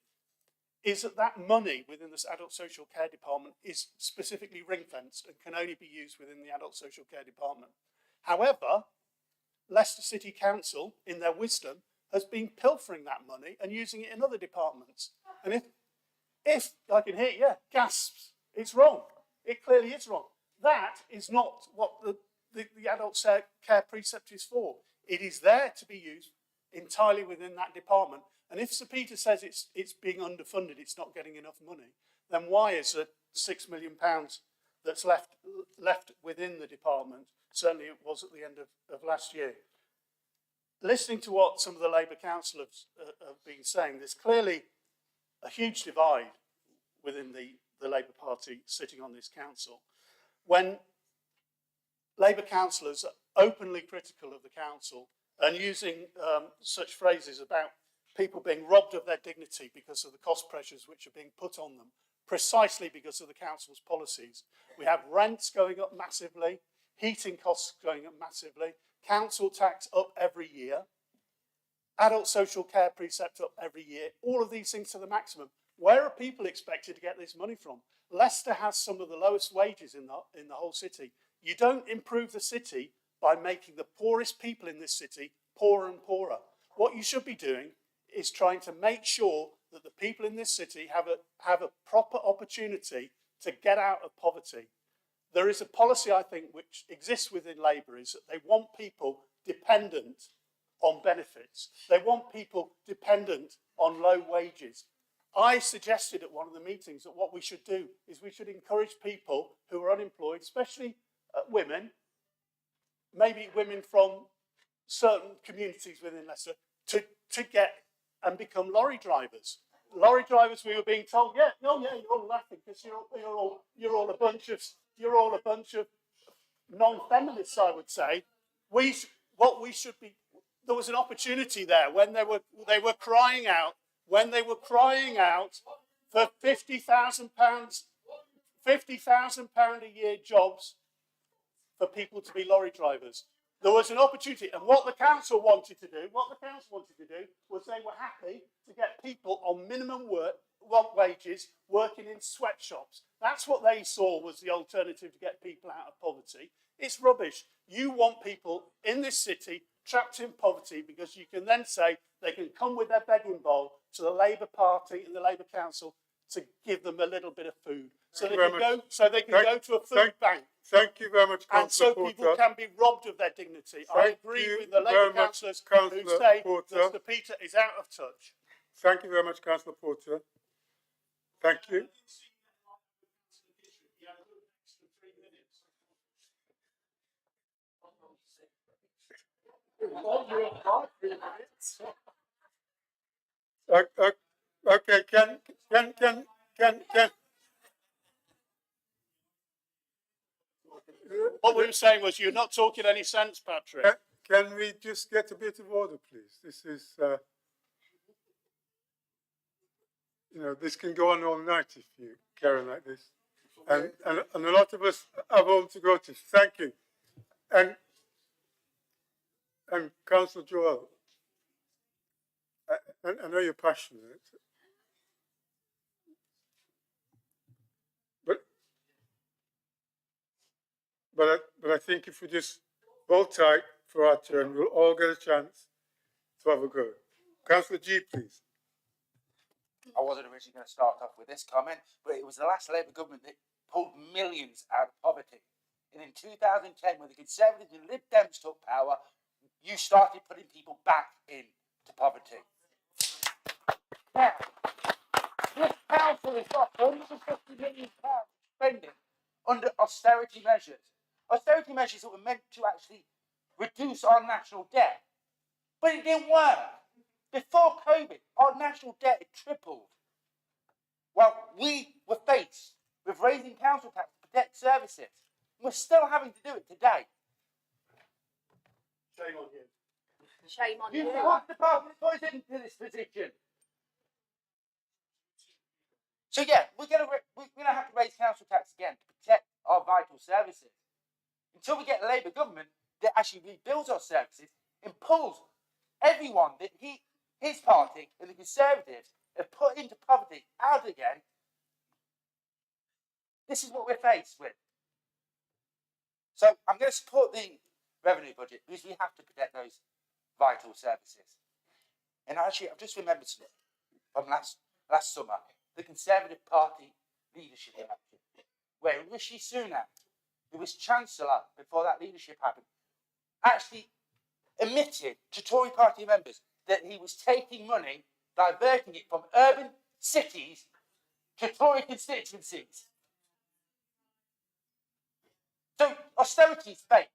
is that money within this adult social care department is specifically ring-fenced and can only be used within the adult social care department. However, Leicester City Council, in their wisdom, has been pilfering that money and using it in other departments. And if I can hear, yeah, gasps, it's wrong. It clearly is wrong. That is not what the adult care precept is for. It is there to be used entirely within that department. And if Sir Peter says it's being underfunded, it's not getting enough money, then why is there £6 million that's left within the department? Certainly it was at the end of last year. Listening to what some of the Labour councillors have been saying, there's clearly a huge divide within the Labour Party sitting on this council. When Labour councillors are openly critical of the council and using such phrases about people being robbed of their dignity because of the cost pressures which are being put on them, precisely because of the council's policies. We have rents going up massively, heating costs going up massively, council tax up every year, adult social care precept up every year, all of these things to the maximum. Where are people expected to get this money from? Leicester has some of the lowest wages in the whole city. You don't improve the city by making the poorest people in this city poorer and poorer. what you should be doing is trying to make sure that the people in this city have a proper opportunity to get out of poverty. There is a policy, I think, which exists within Labour, is that they want people dependent on benefits. They want people dependent on low wages. I suggested at one of the meetings that what we should do is we should encourage people who are unemployed, especially women, maybe women from certain communities within Leicester, to get and become lorry drivers. Lorry drivers, we were being told, yeah, oh yeah, you're all laughing because you're all a bunch of non-feminists, I would say. There was an opportunity there when they were crying out for £50,000 a year jobs for people to be lorry drivers. There was an opportunity, and what the council wanted to do was they were happy to get people on minimum wages working in sweatshops. That's what they saw was the alternative to get people out of poverty. It's rubbish. You want people in this city trapped in poverty because you can then say they can come with their begging bowl to the Labour Party and the Labour Council to give them a little bit of food. So they can go to a food bank. Thank you very much, Councillor Porter. And so people can be robbed of their dignity. I agree with the Labour councillors who say that Mr. Peter is out of touch. Thank you very much, Councillor Porter. Thank you. Okay, can What we were saying was you're not talking any sense, Patrick. Can we just get a bit of order, please? This is, this can go on all night if you carry on like this. And a lot of us have home to go to. Thank you. And Councillor Joel, I know you're passionate, but I think if we just hold tight for our turn, we'll all get a chance to have a go. Councillor G, please. I wasn't originally going to start off with this comment, but it was the last Labour government that pulled millions out of poverty. And in 2010, when the Conservatives and Lib Dems took power, you started putting people back into poverty. Now, this council has got £150 million spending under austerity measures. Austerity measures that were meant to actually reduce our national debt. But it didn't work. Before COVID, our national debt had tripled. Well, we were faced with raising council tax to protect services. We're still having to do it today. Shame on you. Shame on you. You put the public voice into this position. So yeah, we're gonna have to raise council tax again to protect our vital services. Until we get a Labour government that actually rebuilds our services and pulls everyone that his party and the Conservatives have put into poverty out again. This is what we're faced with. So I'm going to support the revenue budget because we have to protect those vital services. And actually, I've just remembered something from last summer, the Conservative Party leadership election, where Rishi Sunak, who was Chancellor before that leadership happened, actually admitted to Tory party members that he was taking money, diverting it from urban cities to Tory constituencies. So austerity is fake.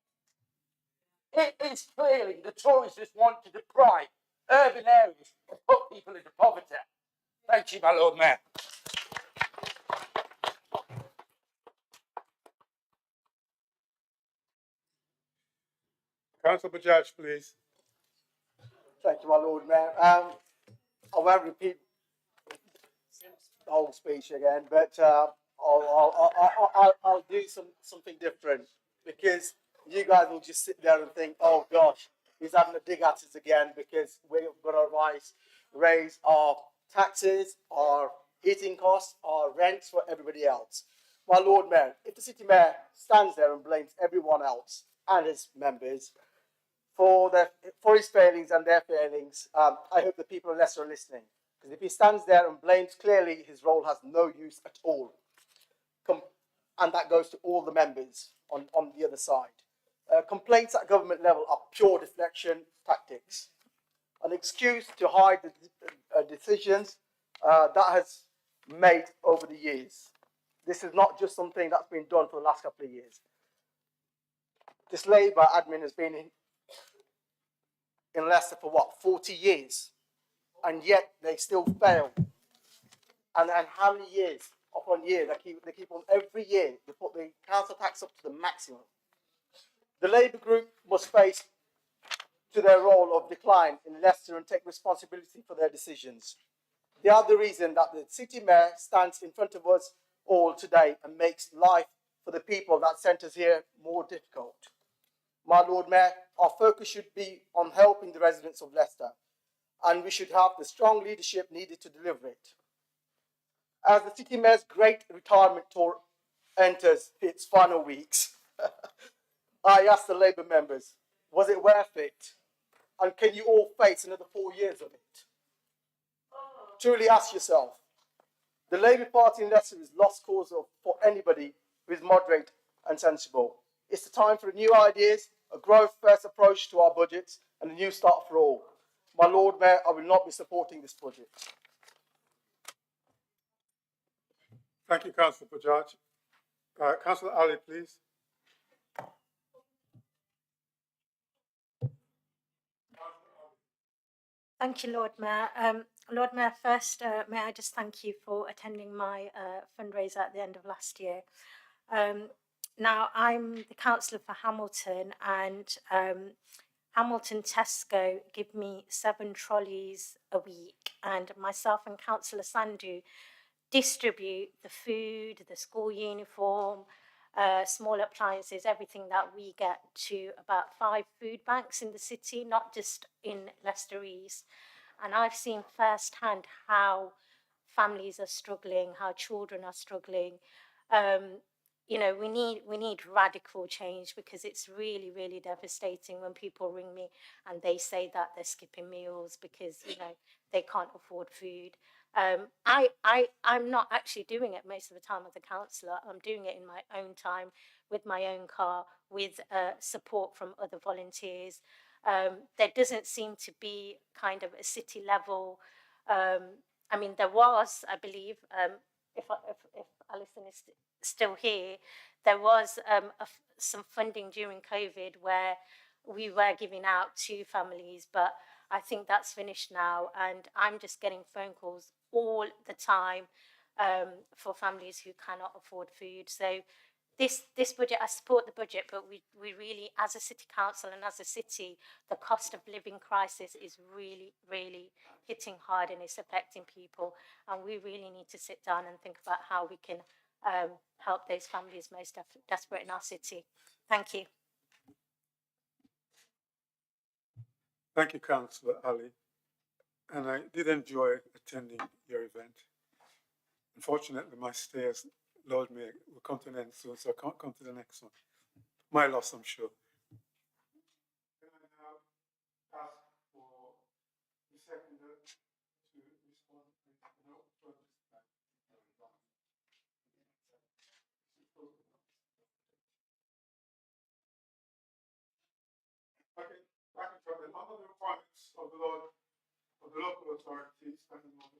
It is clearly the Tories just want to deprive urban areas and put people into poverty. Thank you, my Lord Mayor. Councillor Bajaj, please. Thank you, my Lord Mayor. I won't repeat the whole speech again, but I'll do something different because you guys will just sit there and think, oh gosh, he's having a dig at us again because we're going to raise our taxes, our heating costs, our rents for everybody else. My Lord Mayor, if the City Mayor stands there and blames everyone else and his members for his failings and their failings. I hope the people of Leicester are listening, because if he stands there and blames, clearly his role has no use at all. And that goes to all the members on the other side. Complaints at government level are pure deflection tactics, an excuse to hide the decisions that has made over the years. This is not just something that's been done for the last couple of years. This Labour admin has been in Leicester for what, 40 years? And yet they still fail. And how many years upon year? They keep on, every year, they put the council tax up to the maximum. The Labour group must face to their role of decline in Leicester and take responsibility for their decisions. They are the reason that the city mayor stands in front of us all today and makes life for the people that sent us here more difficult. My Lord Mayor, our focus should be on helping the residents of Leicester, and we should have the strong leadership needed to deliver it. As the city mayor's great retirement tour enters its final weeks, I ask the Labour members, was it worth it? And can you all face another 4 years of it? Truly ask yourself. The Labour Party in Leicester is lost cause for anybody who is moderate and sensible. It's the time for new ideas, a growth-first approach to our budgets, and a new start for all. My Lord Mayor, I will not be supporting this budget. Thank you, Councillor Bajaj. Councillor Ali, please. Thank you, Lord Mayor. Lord Mayor, first, may I just thank you for attending my fundraiser at the end of last year. Now, I'm the councillor for Hamilton, and Hamilton Tesco give me 7 trolleys a week, and myself and Councillor Sandhu distribute the food, the school uniform, small appliances, everything that we get to about 5 food banks in the city, not just in Leicester East. And I've seen firsthand how families are struggling, how children are struggling. You know, we need radical change, because it's really, really devastating when people ring me and they say that they're skipping meals because, you know, they can't afford food. I'm not actually doing it most of the time as a councillor. I'm doing it in my own time, with my own car, with support from other volunteers. There doesn't seem to be kind of a city level. I mean, there was, I believe, if Alison is still here, there was some funding during COVID where we were giving out to families, but I think that's finished now, and I'm just getting phone calls all the time for families who cannot afford food. So this budget, I support the budget, but we really, as a city council and as a city, the cost of living crisis is really, really hitting hard, and it's affecting people, and we really need to sit down and think about how we can help those families most desperate in our city. Thank you. Thank you, Councillor Ali. And I did enjoy attending your event. Unfortunately, my stay as Lord Mayor will come to an end soon, so I can't come to the next one. My loss, I'm sure. Can I now ask for the seconder to respond? Okay, back to the under the requirements of the law of the local authorities and the law.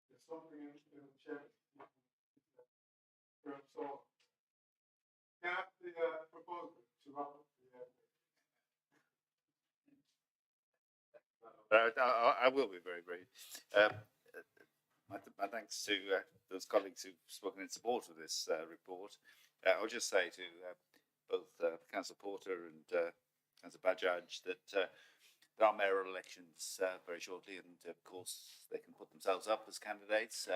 There's something in the chair. So, can I have the proposal to wrap up the I will be very brief. My thanks to those colleagues who've spoken in support of this report. I'll just say to both Councillor Porter and Councillor Bajaj that there are mayoral elections very shortly, and of course they can put themselves up as candidates.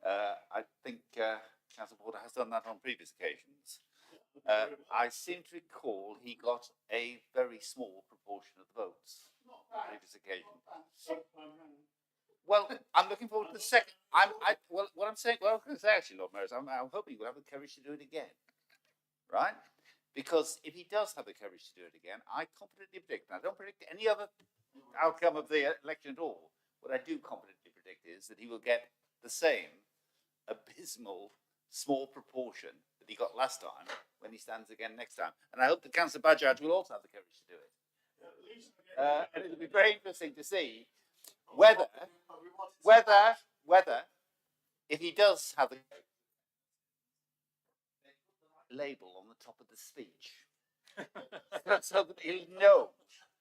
I think Councillor Porter has done that on previous occasions. I seem to recall he got a very small proportion of the votes on the previous occasion. Well, I'm looking forward to the second. Well, what I'm saying, what I was going to say actually, Lord Mayor, is I'm hoping we'll have the courage to do it again, right? Because if he does have the courage to do it again, I confidently predict, and I don't predict any other outcome of the election at all. What I do confidently predict is that he will get the same abysmal small proportion that he got last time when he stands again next time. And I hope that Councillor Bajaj will also have the courage to do it. And it'll be very interesting to see whether, if he does have the label on the top of the speech, so that he'll know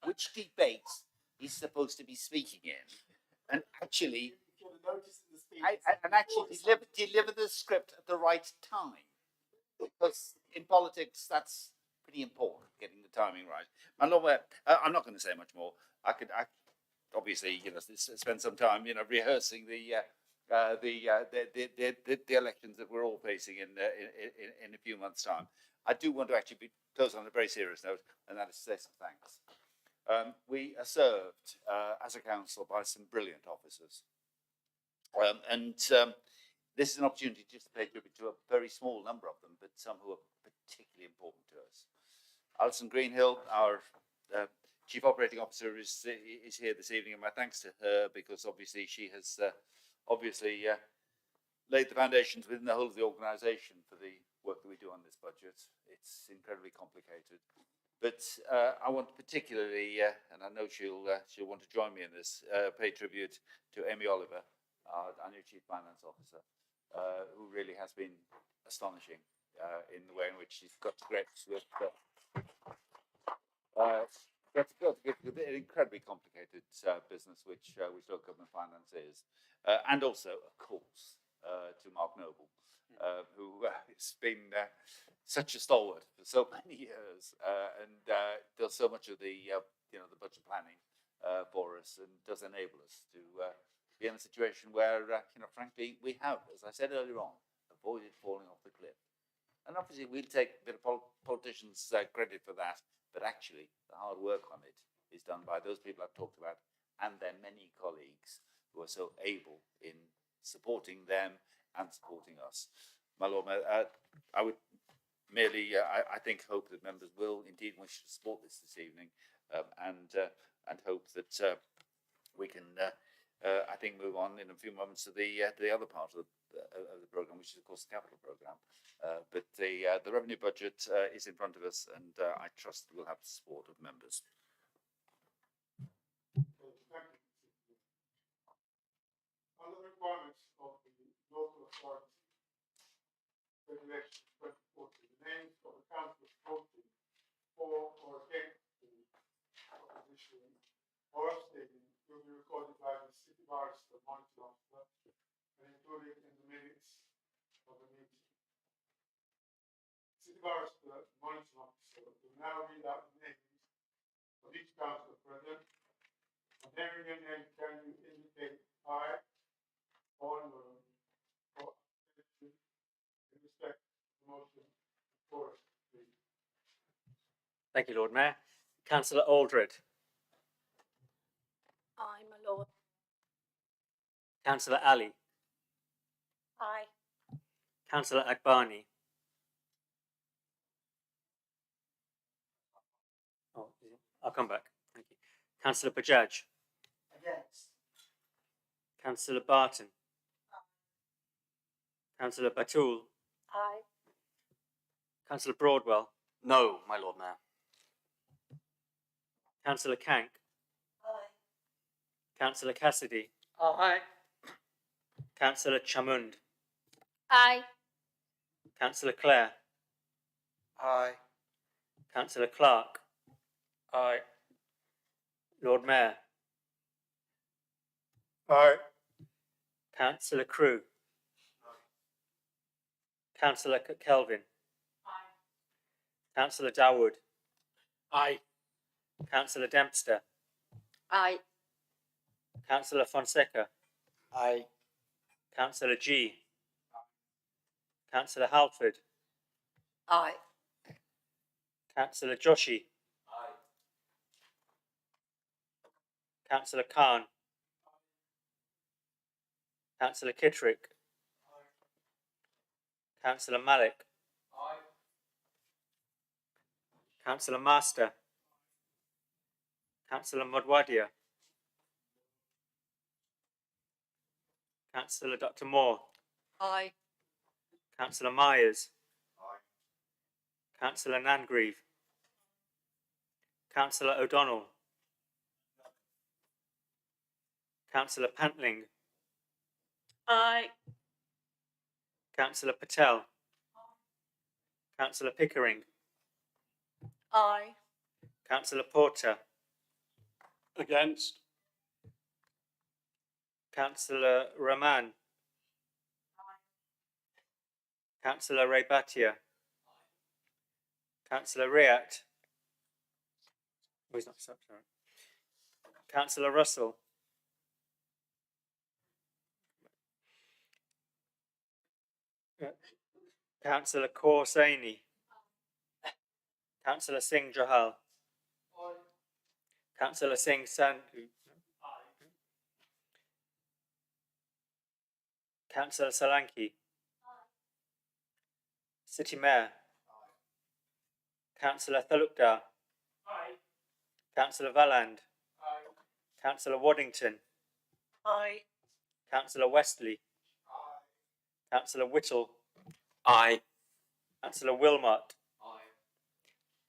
which debates he's supposed to be speaking in, and actually, deliver the script at the right time. Because in politics, that's pretty important, getting the timing right. My Lord Mayor, I'm not going to say much more. I obviously, spend some time, rehearsing the elections that we're all facing in a few months' time. I do want to actually close on a very serious note, and that is to say some thanks. We are served as a council by some brilliant officers, this is an opportunity just to pay tribute to a very small number of them, but some who are particularly important to us. Alison Greenhill, our Chief Operating Officer, is here this evening, and my thanks to her, because obviously she has laid the foundations within the whole of the organisation for the work that we do on this budget. It's incredibly complicated. But I want particularly, and I know she'll want to join me in this, pay tribute to Amy Oliver, our new Chief Finance Officer, who really has been astonishing in the way in which she's got to grips with an incredibly complicated business, which local government finance is, and also, of course, to Mark Noble, who has been such a stalwart for so many years, and does so much of the the budget planning for us, and does enable us to be in a situation where frankly we have, as I said earlier on, avoided falling off the cliff. And obviously we'll take a bit of politicians' credit for that, but actually the hard work on it is done by those people I've talked about, and their many colleagues who are so able in supporting them and supporting us. My Lord Mayor, I would merely, I think, hope that members will indeed wish to support this evening, and hope that we can, I think, move on in a few moments to the other part of the programme, which is, of course, the capital programme. But the revenue budget is in front of us, and I trust we'll have the support of members. Under the requirements of the local authority regulation 2040, the names of the councillors voting for or against the opposition or abstaining will be recorded by the city barrister monitoring officer and included in the minutes of the meeting. City barrister monitoring officer will now read out the names of each councillor present. On hearing your name, can you indicate aye or no or abstention in respect of the motion before us, please? Thank you, Lord Mayor. Councillor Aldred. Aye, my lord. Councillor Ali. Aye. Councillor Akbani. Oh, I'll come back. Thank you. Councillor Bajaj. Against. Councillor Barton. Councillor Batul. Aye. Councillor Broadwell. No, my Lord Mayor. Councillor Kank. Aye. Councillor Cassidy. Aye. Councillor Chamund. Aye. Councillor Clare. Aye. Councillor Clark. Aye. Lord Mayor. Aye. Councillor Crew. Councillor Kelvin. Councillor Dawood. Aye. Councillor Dempster. Aye. Councillor Fonseca. Aye. Councillor G. Councillor Halford. Aye. Councillor Joshi. Councillor Khan. Councillor Kittrick. Councillor Malik. Councillor Master. Councillor Modwadia. Councillor Dr. Moore. Aye. Councillor Myers. Councillor Nangrieve. Councillor O'Donnell. Councillor Pantling. Aye. Councillor Patel. Councillor Pickering. Aye. Councillor Porter. Against. Councillor Rahman. Councillor Ray Bhatia. Councillor Riat. Oh, he's not sorry. Councillor Russell. Councillor Kaur Saini. Councillor Singh Johal. Councillor Singh Sandhu. Councillor Solanki. City Mayor. Councillor Thalukdar. Councillor Valland. Councillor Waddington. Aye. Councillor Westley. Councillor Whittle. Aye. Councillor Wilmot.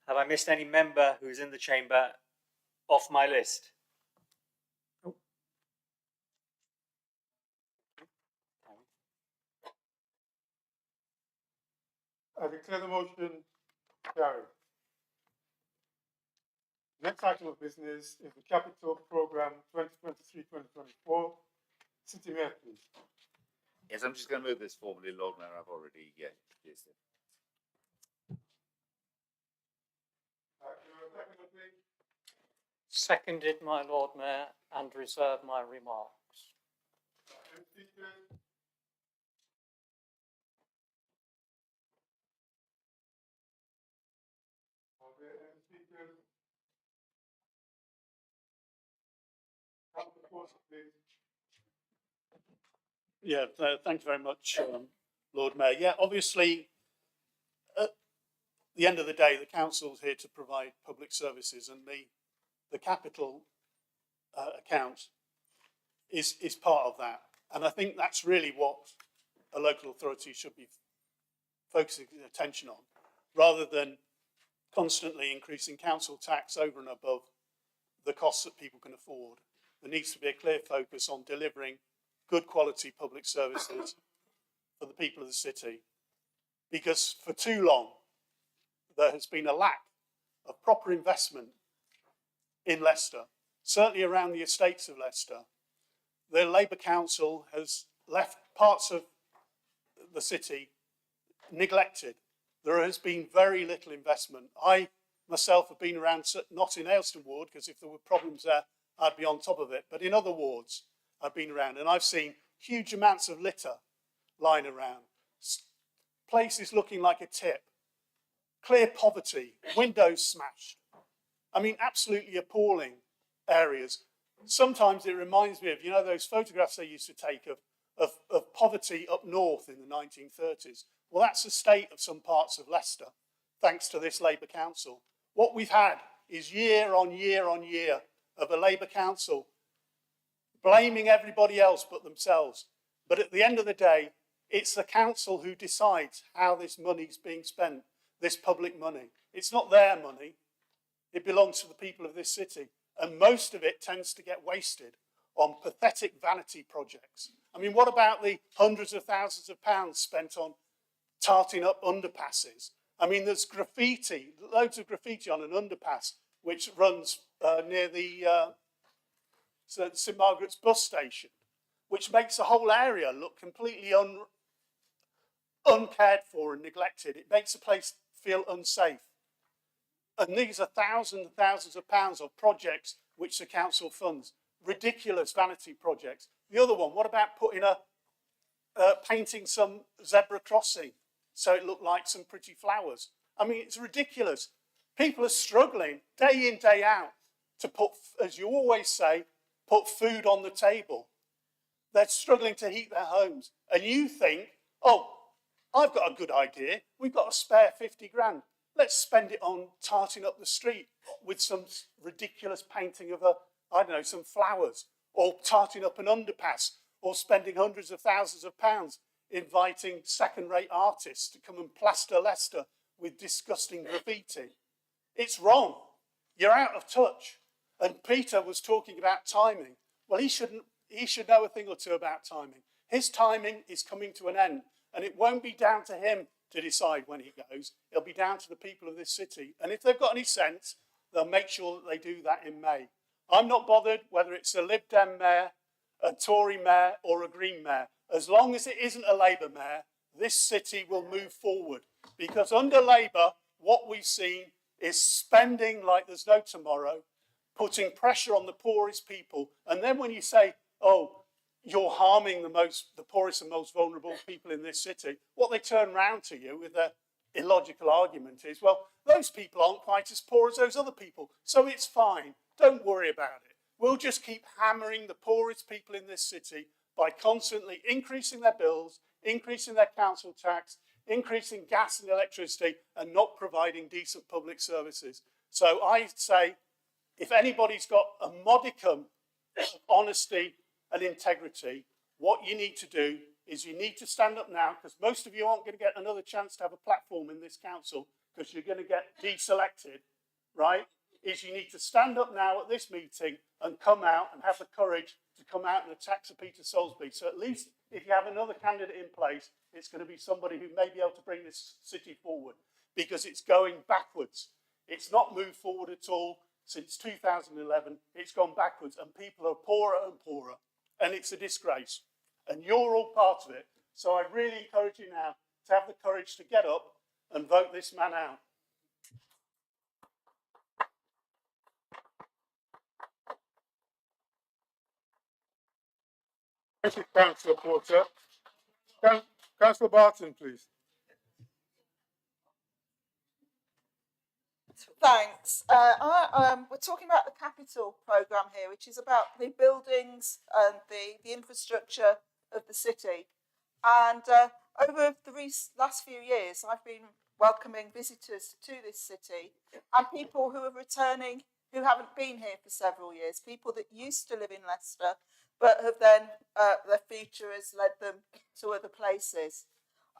Have I missed any member who's in the chamber off my list? I declare the motion carried. Next item of business is the Capital Programme 2023-2024. City Mayor, please. Yes, I'm just going to move this formally, Lord Mayor. I've already introduced it. Seconded, my Lord Mayor, and reserve my remarks. Are there any speakers? Councillor Porter, please. Yeah, thank you very much, Lord Mayor. Yeah, obviously, at the end of the day, the council's here to provide public services, and the capital account is part of that. And I think that's really what a local authority should be focusing attention on, rather than constantly increasing council tax over and above the costs that people can afford. There needs to be a clear focus on delivering good quality public services for the people of the city. Because for too long, there has been a lack of proper investment in Leicester, certainly around the estates of Leicester. The Labour Council has left parts of the city neglected. There has been very little investment. I myself have been around, not in Ayleston Ward, because if there were problems there, I'd be on top of it. But in other wards, I've been around and I've seen huge amounts of litter lying around. Places looking like a tip. Clear poverty, windows smashed. I mean, absolutely appalling areas. Sometimes it reminds me of, you know, those photographs they used to take of poverty up north in the 1930s. Well, that's the state of some parts of Leicester, thanks to this Labour Council. What we've had is year on year on year of a Labour Council blaming everybody else but themselves. But at the end of the day, it's the council who decides how this money's being spent, this public money. It's not their money. It belongs to the people of this city. And most of it tends to get wasted on pathetic vanity projects. I mean, what about the hundreds of thousands of pounds spent on tarting up underpasses? I mean, there's graffiti, loads of graffiti on an underpass which runs near the St Margaret's bus station, which makes the whole area look completely uncared for and neglected. It makes the place feel unsafe. And these are thousands and thousands of pounds of projects which the council funds. Ridiculous vanity projects. The other one, what about putting painting some zebra crossing so it looked like some pretty flowers? I mean, it's ridiculous. People are struggling day in, day out to put, as you always say, put food on the table. They're struggling to heat their homes. And you think, oh, I've got a good idea. We've got a spare 50 grand. Let's spend it on tarting up the street with some ridiculous painting of some flowers, or tarting up an underpass, or spending hundreds of thousands of pounds inviting second-rate artists to come and plaster Leicester with disgusting graffiti. It's wrong. You're out of touch. And Peter was talking about timing. Well, he should know a thing or two about timing. His timing is coming to an end, and it won't be down to him to decide when he goes. It'll be down to the people of this city. And if they've got any sense, they'll make sure that they do that in May. I'm not bothered whether it's a Lib Dem mayor, a Tory mayor, or a Green mayor. As long as it isn't a Labour mayor, this city will move forward. Because under Labour, what we've seen is spending like there's no tomorrow, putting pressure on the poorest people. And then when you say, oh, you're harming the poorest and most vulnerable people in this city, what they turn round to you with their illogical argument is, well, those people aren't quite as poor as those other people, so it's fine. Don't worry about it. We'll just keep hammering the poorest people in this city by constantly increasing their bills, increasing their council tax, increasing gas and electricity, and not providing decent public services. So I say, if anybody's got a modicum of honesty and integrity, what you need to do is you need to stand up now, because most of you aren't going to get another chance to have a platform in this council because you're going to get deselected, right? Is you need to stand up now at this meeting and come out and have the courage to come out and attack Sir Peter Soulsby. So at least if you have another candidate in place, it's going to be somebody who may be able to bring this city forward, because it's going backwards. It's not moved forward at all since 2011. It's gone backwards, and people are poorer and poorer, and it's a disgrace. And you're all part of it. So I really encourage you now to have the courage to get up and vote this man out. Thank you, Councillor Porter. Councillor Barton, please. Thanks. We're talking about the capital programme here, which is about the buildings and the infrastructure of the city. And over the last few years, I've been welcoming visitors to this city, and people who are returning who haven't been here for several years, people that used to live in Leicester, but have then, their future has led them to other places.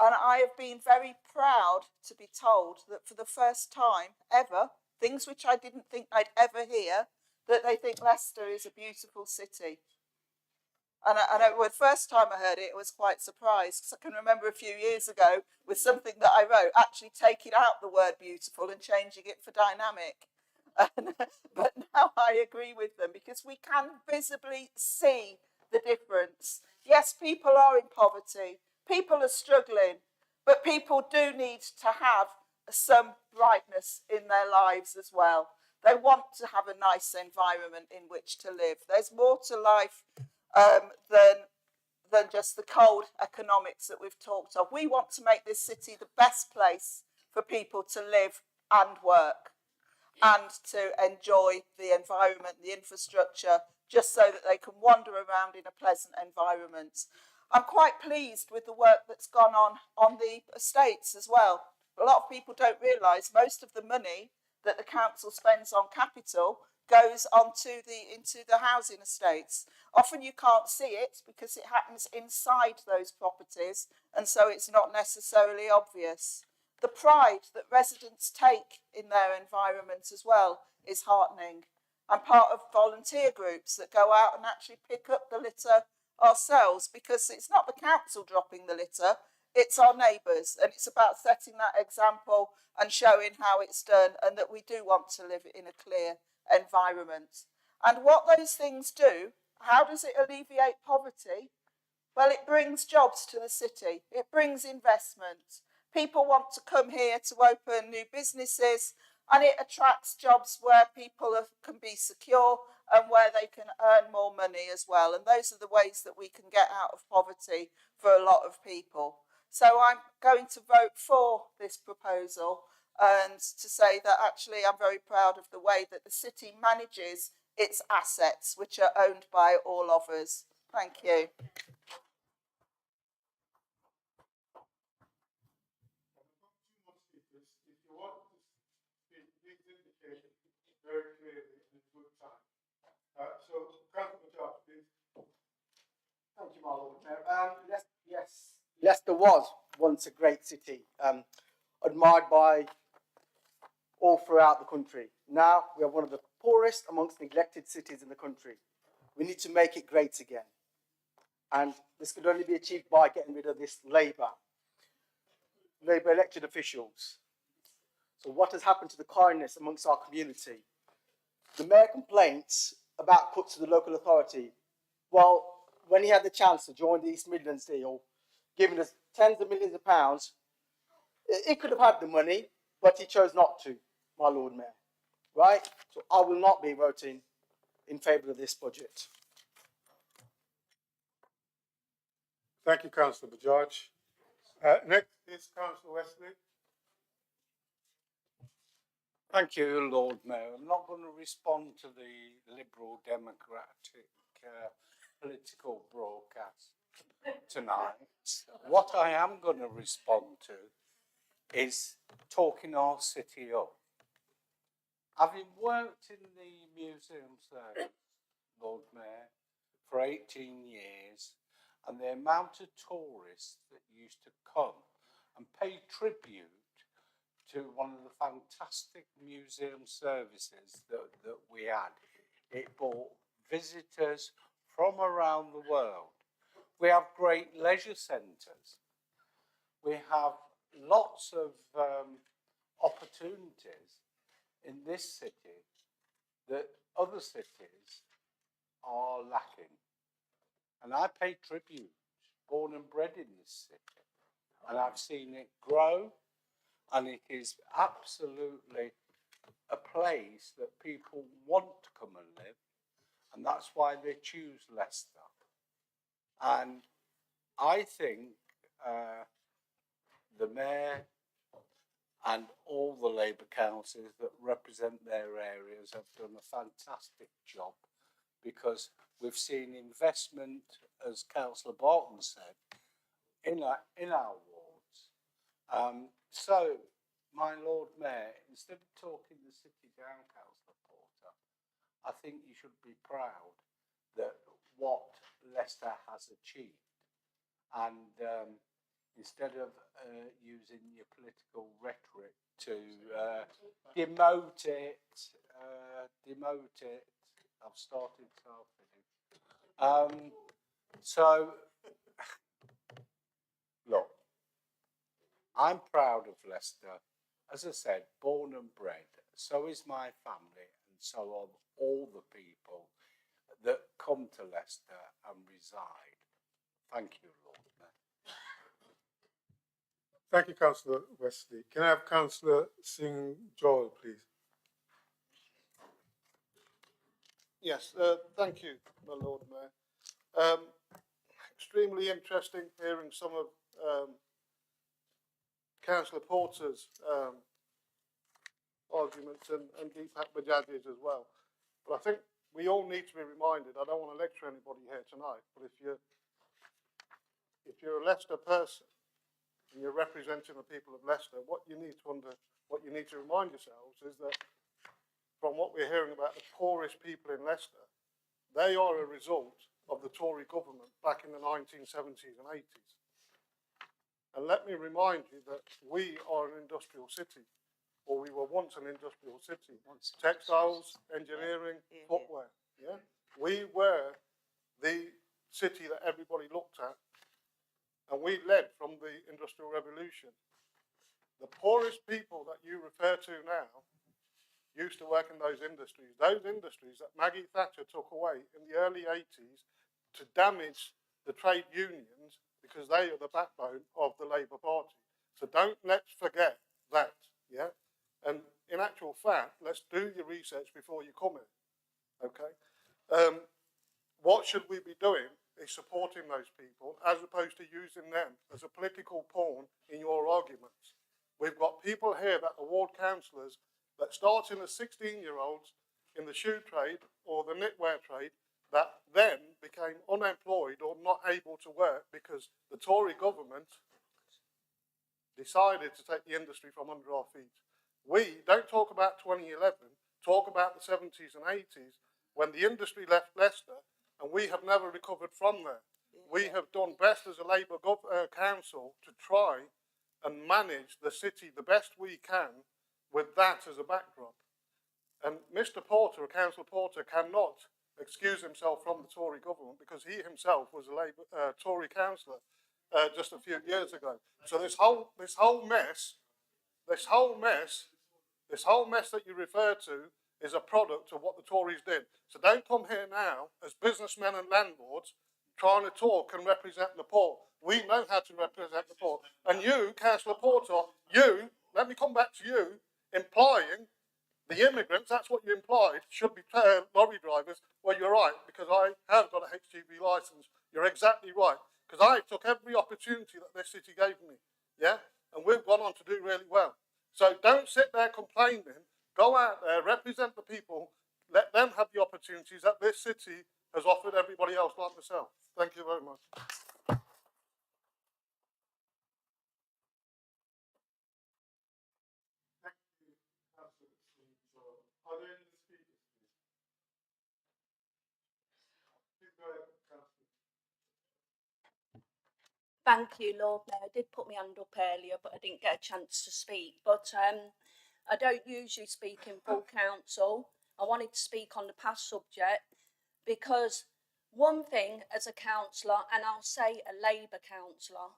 And I have been very proud to be told that for the first time ever, things which I didn't think I'd ever hear, that they think Leicester is a beautiful city. And the first time I heard it, I was quite surprised, because I can remember a few years ago with something that I wrote, actually taking out the word beautiful and changing it for dynamic. But now I agree with them, because we can visibly see the difference. Yes, people are in poverty. People are struggling, but people do need to have some brightness in their lives as well. They want to have a nice environment in which to live. There's more to life than just the cold economics that we've talked of. We want to make this city the best place for people to live and work, and to enjoy the environment, the infrastructure, just so that they can wander around in a pleasant environment. I'm quite pleased with the work that's gone on the estates as well. A lot of people don't realise most of the money that the council spends on capital goes into the housing estates. Often you can't see it because it happens inside those properties, and so it's not necessarily obvious. The pride that residents take in their environment as well is heartening. I'm part of volunteer groups that go out and actually pick up the litter ourselves, because it's not the council dropping the litter, it's our neighbours, and it's about setting that example and showing how it's done, and that we do want to live in a clear environment. And what those things do, how does it alleviate poverty? Well, it brings jobs to the city, it brings investment. People want to come here to open new businesses, and it attracts jobs where people can be secure and where they can earn more money as well. And those are the ways that we can get out of poverty for a lot of people. So I'm going to vote for this proposal, and to say that actually I'm very proud of the way that the city manages its assets, which are owned by all of us. Thank you. If you want to speak, please indicate very clearly and in good time. So, Councillor Judge, please. Thank you, my Lord Mayor. Yes, Leicester was once a great city, admired by all throughout the country. Now we are one of the poorest amongst neglected cities in the country. We need to make it great again. And this could only be achieved by getting rid of this Labour elected officials. So what has happened to the kindness amongst our community? The mayor complaints about cuts to the local authority. Well, when he had the chance to join the East Midlands deal, giving us tens of millions of pounds, he could have had the money, but he chose not to, my Lord Mayor. Right? So I will not be voting in favour of this budget. Thank you, Councillor Bajaj. Next is Councillor Wesley. Thank you, Lord Mayor. I'm not going to respond to the Liberal Democratic political broadcast tonight. What I am going to respond to is talking our city up. Having worked in the museum service, Lord Mayor, for 18 years, and the amount of tourists that used to come and pay tribute to one of the fantastic museum services that we had. It brought visitors from around the world. We have great leisure centres. We have lots of opportunities in this city that other cities are lacking. And I pay tribute, born and bred in this city, and I've seen it grow, and it is absolutely a place that people want to come and live, and that's why they choose Leicester. And I think the mayor and all the Labour councils that represent their areas have done a fantastic job, because we've seen investment, as Councillor Barton said, in our wards. So, my Lord Mayor, instead of talking the city down, Councillor Porter, I think you should be proud that what Leicester has achieved. And instead of using your political rhetoric to demote it, I've started self-hitting. So, look, I'm proud of Leicester. As I said, born and bred. So is my family, and so are all the people that come to Leicester and reside. Thank you, Lord Mayor. Thank you, Councillor Wesley. Can I have Councillor Singh Joel, please? Yes, thank you, my Lord Mayor. Extremely interesting hearing some of Councillor Porter's arguments and Deepak Bajaj's as well. But I think we all need to be reminded, I don't want to lecture anybody here tonight, but if you're a Leicester person and you're representing the people of Leicester, what you need to remind yourselves is that from what we're hearing about the poorest people in Leicester, they are a result of the Tory government back in the 1970s and 80s. And let me remind you that we are an industrial city, or we were once an industrial city. Textiles, engineering, footwear. Yeah, we were the city that everybody looked at, and we led from the Industrial Revolution. The poorest people that you refer to now used to work in those industries that Maggie Thatcher took away in the early 80s to damage the trade unions, because they are the backbone of the Labour Party. So let's forget that, yeah? And in actual fact, let's do your research before you come in, okay? What should we be doing is supporting those people, as opposed to using them as a political pawn in your arguments. We've got people here that are ward councillors that starting as 16-year-olds in the shoe trade or the knitwear trade that then became unemployed or not able to work because the Tory government decided to take the industry from under our feet. We don't talk about 2011, talk about the 70s and 80s when the industry left Leicester and we have never recovered from there. We have done best as a Labour council to try and manage the city the best we can with that as a backdrop. And Mr Porter, Councillor Porter, cannot excuse himself from the Tory government because he himself was a Labour Tory councillor just a few years ago. So this whole mess that you refer to is a product of what the Tories did. So don't come here now as businessmen and landlords trying to talk and represent the poor. We know how to represent the poor. And you, Councillor Porter, let me come back to you, implying the immigrants, that's what you implied, should be lorry drivers. Well, you're right, because I have got a HGV licence. You're exactly right, because I took every opportunity that this city gave me, yeah? And we've gone on to do really well. So don't sit there complaining. Go out there, represent the people, let them have the opportunities that this city has offered everybody else like myself. Thank you very much. Are there any speakers, please? Please go ahead, Councillor. Thank you, Lord Mayor. I did put my hand up earlier, but I didn't get a chance to speak. But I don't usually speak in full council. I wanted to speak on the past subject because one thing as a councillor, and I'll say a Labour councillor,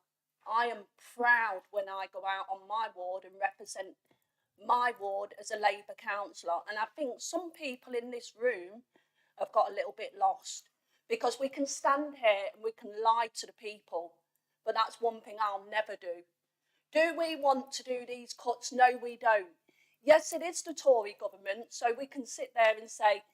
I am proud when I go out on my ward and represent my ward as a Labour councillor. And I think some people in this room have got a little bit lost because we can stand here and we can lie to the people. But that's one thing I'll never do. Do we want to do these cuts? No, we don't. Yes, it is the Tory government, so we can sit there and say,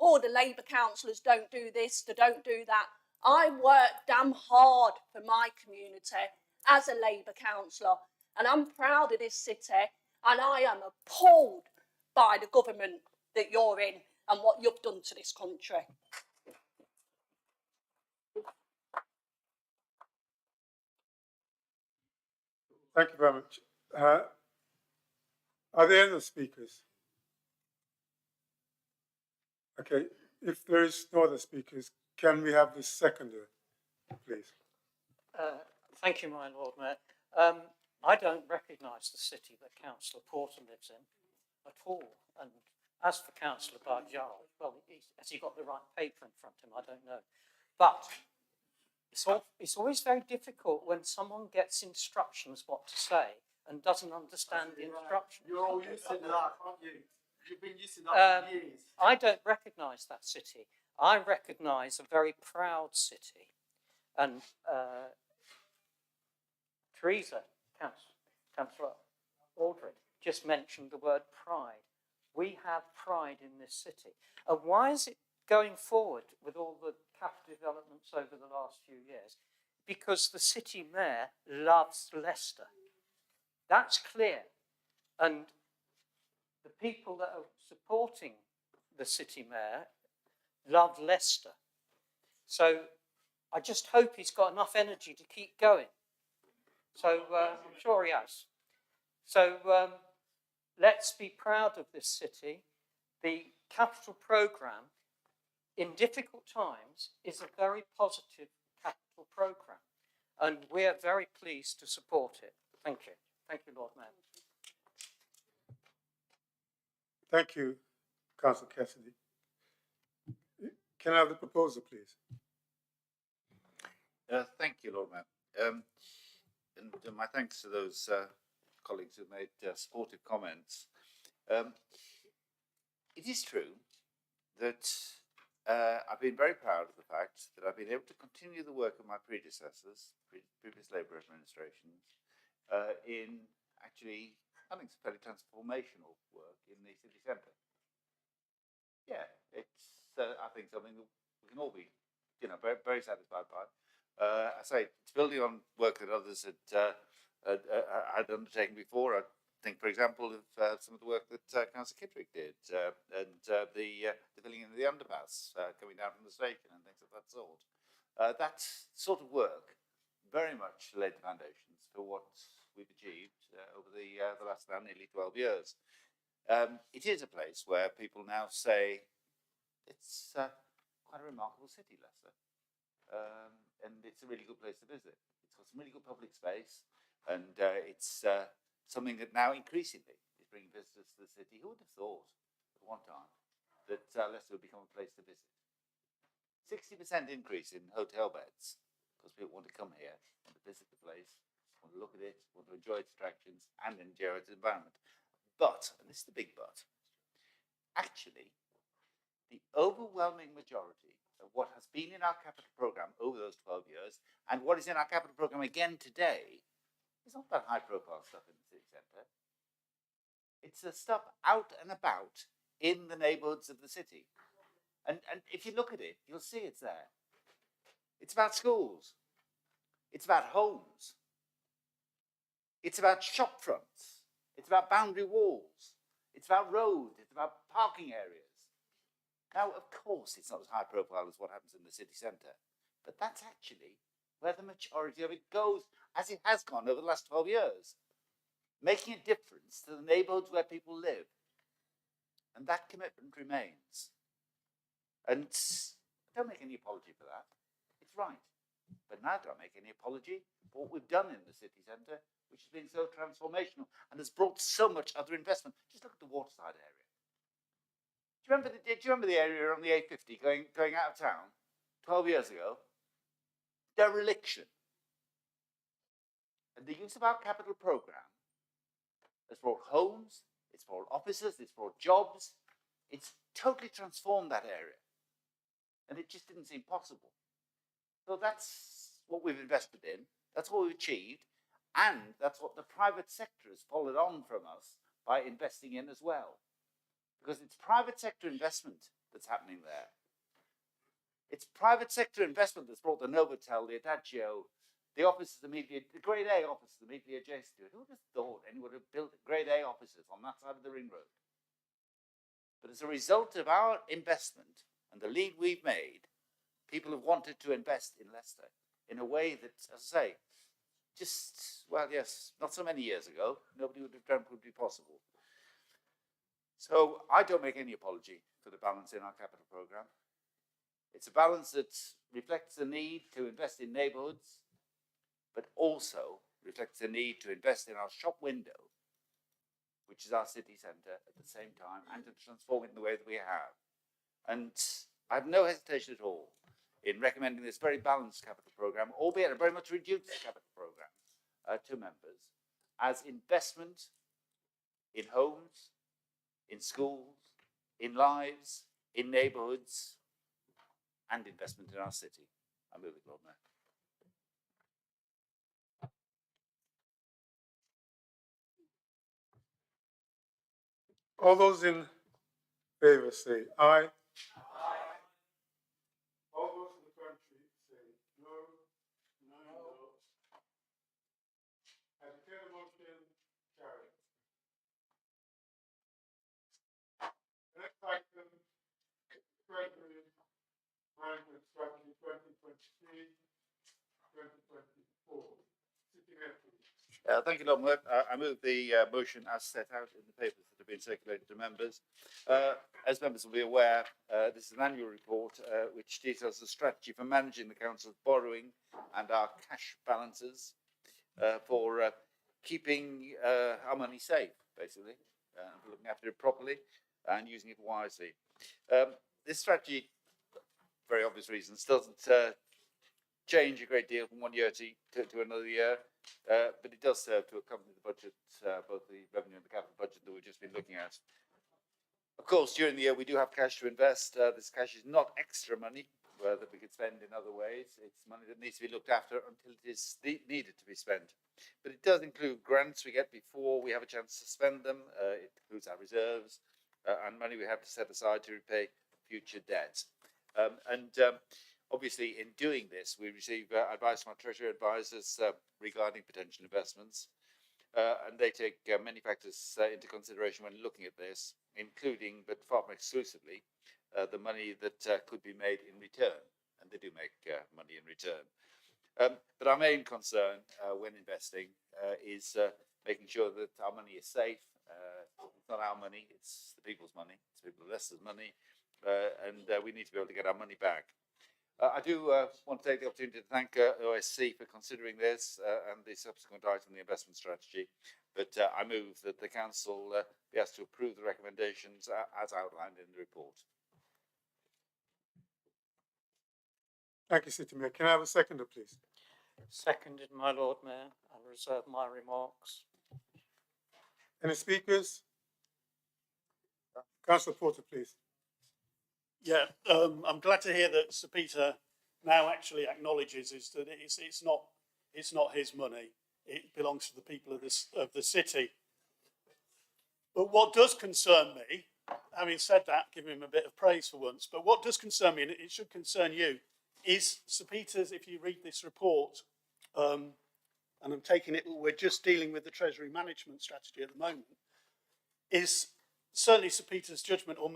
oh, the Labour councillors don't do this, they don't do that. I work damn hard for my community as a Labour councillor, and I'm proud of this city, and I am appalled by the government that you're in and what you've done to this country. Thank you very much. Are there any other speakers? Okay, if there is no other speakers, can we have the seconder, please? Thank you, my Lord Mayor. I don't recognise the city that Councillor Porter lives in at all. And as for Councillor Barjard, well, has he got the right paper in front of him? I don't know. But it's always very difficult when someone gets instructions what to say and doesn't understand the instructions. You're all used to that, aren't you? You've been used to that for years. I don't recognise that city. I recognise a very proud city. And Teresa, Councillor Aldred, just mentioned the word pride. We have pride in this city. And why is it going forward with all the capital developments over the last few years? Because the city mayor loves Leicester. That's clear. And the people that are supporting the city mayor love Leicester. So I just hope he's got enough energy to keep going. So I'm sure he has. So let's be proud of this city. The capital programme in difficult times is a very positive capital programme, and we're very pleased to support it. Thank you. Thank you, Lord Mayor. Thank you, Councillor Cassidy. Can I have the proposal, please? Thank you, Lord Mayor. And my thanks to those colleagues who made supportive comments. It is true that I've been very proud of the fact that I've been able to continue the work of my predecessors, previous Labour administrations, in actually, I think, some fairly transformational work in the city centre. Yeah, it's, I think, something that we can all be, very, very satisfied by. I say, it's building on work that others had had undertaken before. I think, for example, of some of the work that Councillor Kittrick did, and the filling in of the underpass coming down from the station and things of that sort. That sort of work very much laid the foundations for what we've achieved over the last now nearly 12 years. It is a place where people now say it's quite a remarkable city, Leicester, and it's a really good place to visit. It's got some really good public space, and it's something that now increasingly is bringing visitors to the city. Who would have thought at one time that Leicester would become a place to visit? 60% increase in hotel beds because people want to come here, want to visit the place, want to look at it, want to enjoy its attractions and enjoy its environment. But, and this is the big but, actually, the overwhelming majority of what has been in our capital programme over those 12 years and what is in our capital programme again today is not that high profile stuff in the city centre. It's the stuff out and about in the neighbourhoods of the city. And if you look at it, you'll see it's there. It's about schools. It's about homes. It's about shop fronts. It's about boundary walls. It's about roads. It's about parking areas. Now, of course, it's not as high profile as what happens in the city centre, but that's actually where the majority of it goes, as it has gone over the last 12 years, making a difference to the neighbourhoods where people live. And that commitment remains. And don't make any apology for that. It's right. But now don't make any apology for what we've done in the city centre, which has been so transformational and has brought so much other investment. Just look at the waterside area. Do you remember the area on the A50 going out of town 12 years ago? Dereliction. And the use of our capital programme has brought homes, it's brought offices, it's brought jobs. It's totally transformed that area. And it just didn't seem possible. So that's what we've invested in, that's what we've achieved, and that's what the private sector has followed on from us by investing in as well. Because it's private sector investment that's happening there. It's private sector investment that's brought the Novotel, the Adagio, the offices immediately, the Grade A offices immediately adjacent to it. Who would have thought anyone would have built Grade A offices on that side of the ring road? But as a result of our investment and the lead we've made, people have wanted to invest in Leicester in a way that, as I say, just, well, yes, not so many years ago, nobody would have dreamt would be possible. So I don't make any apology for the balance in our capital programme. It's a balance that reflects the need to invest in neighbourhoods, but also reflects the need to invest in our shop window, which is our city centre, at the same time, and to transform it in the way that we have. And I have no hesitation at all in recommending this very balanced capital programme, albeit a very much reduced capital programme to members, as investment in homes, in schools, in lives, in neighbourhoods, and investment in our city. I move it, Lord Mayor. All those in favour say aye. All those in the contrary say no. No. I declare the motion carried. Next item, Treasury Management Strategy 2023-2024. City Metro. Thank you, Lord Mayor. I move the motion as set out in the papers that have been circulated to members. As members will be aware, this is an annual report which details the strategy for managing the council's borrowing and our cash balances for keeping our money safe, basically, for looking after it properly and using it wisely. This strategy, for very obvious reasons, doesn't change a great deal from one year to another year, but it does serve to accompany the budget, both the revenue and the capital budget that we've just been looking at. Of course, during the year we do have cash to invest. This cash is not extra money that we could spend in other ways. It's money that needs to be looked after until it is needed to be spent. But it does include grants we get before we have a chance to spend them. It includes our reserves and money we have to set aside to repay future debt. Obviously, in doing this, we receive advice from our Treasury advisors regarding potential investments, and they take many factors into consideration when looking at this, including, but far from exclusively, the money that could be made in return, and they do make money in return. But our main concern when investing is making sure that our money is safe. It's not our money, it's the people's money, it's the people of Leicester's money, and we need to be able to get our money back. I do want to take the opportunity to thank OSC for considering this and the subsequent item, the investment strategy. But I move that the council be asked to approve the recommendations as outlined in the report. Thank you, City Mayor. Can I have a seconder, please? Seconded, my Lord Mayor. I'll reserve my remarks. Any speakers? Councillor Porter, please. Yeah, I'm glad to hear that Sir Peter now actually acknowledges is that it's not his money. It belongs to the people of the city. But what does concern me, having said that, give him a bit of praise for once, but what does concern me, and it should concern you, is Sir Peter's, if you read this report, and I'm taking it, we're just dealing with the Treasury Management Strategy at the moment, is certainly Sir Peter's judgment, or,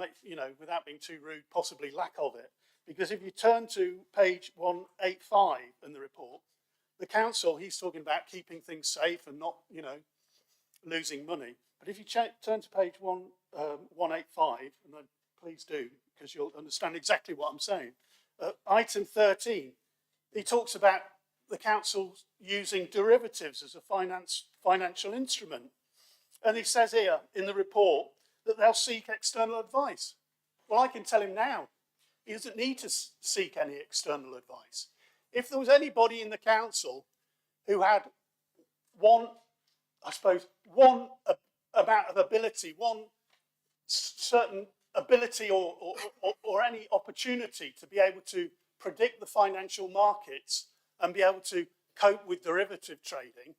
without being too rude, possibly lack of it. Because if you turn to page 185 in the report, the council, he's talking about keeping things safe and not, losing money. But if you turn to page 185, and please do, because you'll understand exactly what I'm saying. Item 13, he talks about the council using derivatives as a financial instrument. And he says here in the report that they'll seek external advice. Well, I can tell him now, he doesn't need to seek any external advice. If there was anybody in the council who had one amount of ability, one certain ability or any opportunity to be able to predict the financial markets and be able to cope with derivative trading,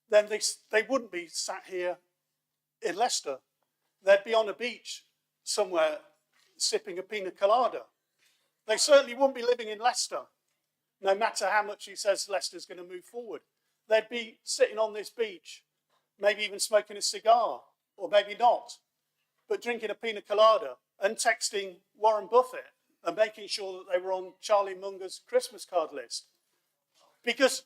then they wouldn't be sat here in Leicester. They'd be on a beach somewhere sipping a pina colada. They certainly wouldn't be living in Leicester, no matter how much he says Leicester's going to move forward. They'd be sitting on this beach, maybe even smoking a cigar, or maybe not, but drinking a pina colada and texting Warren Buffett and making sure that they were on Charlie Munger's Christmas card list. Because,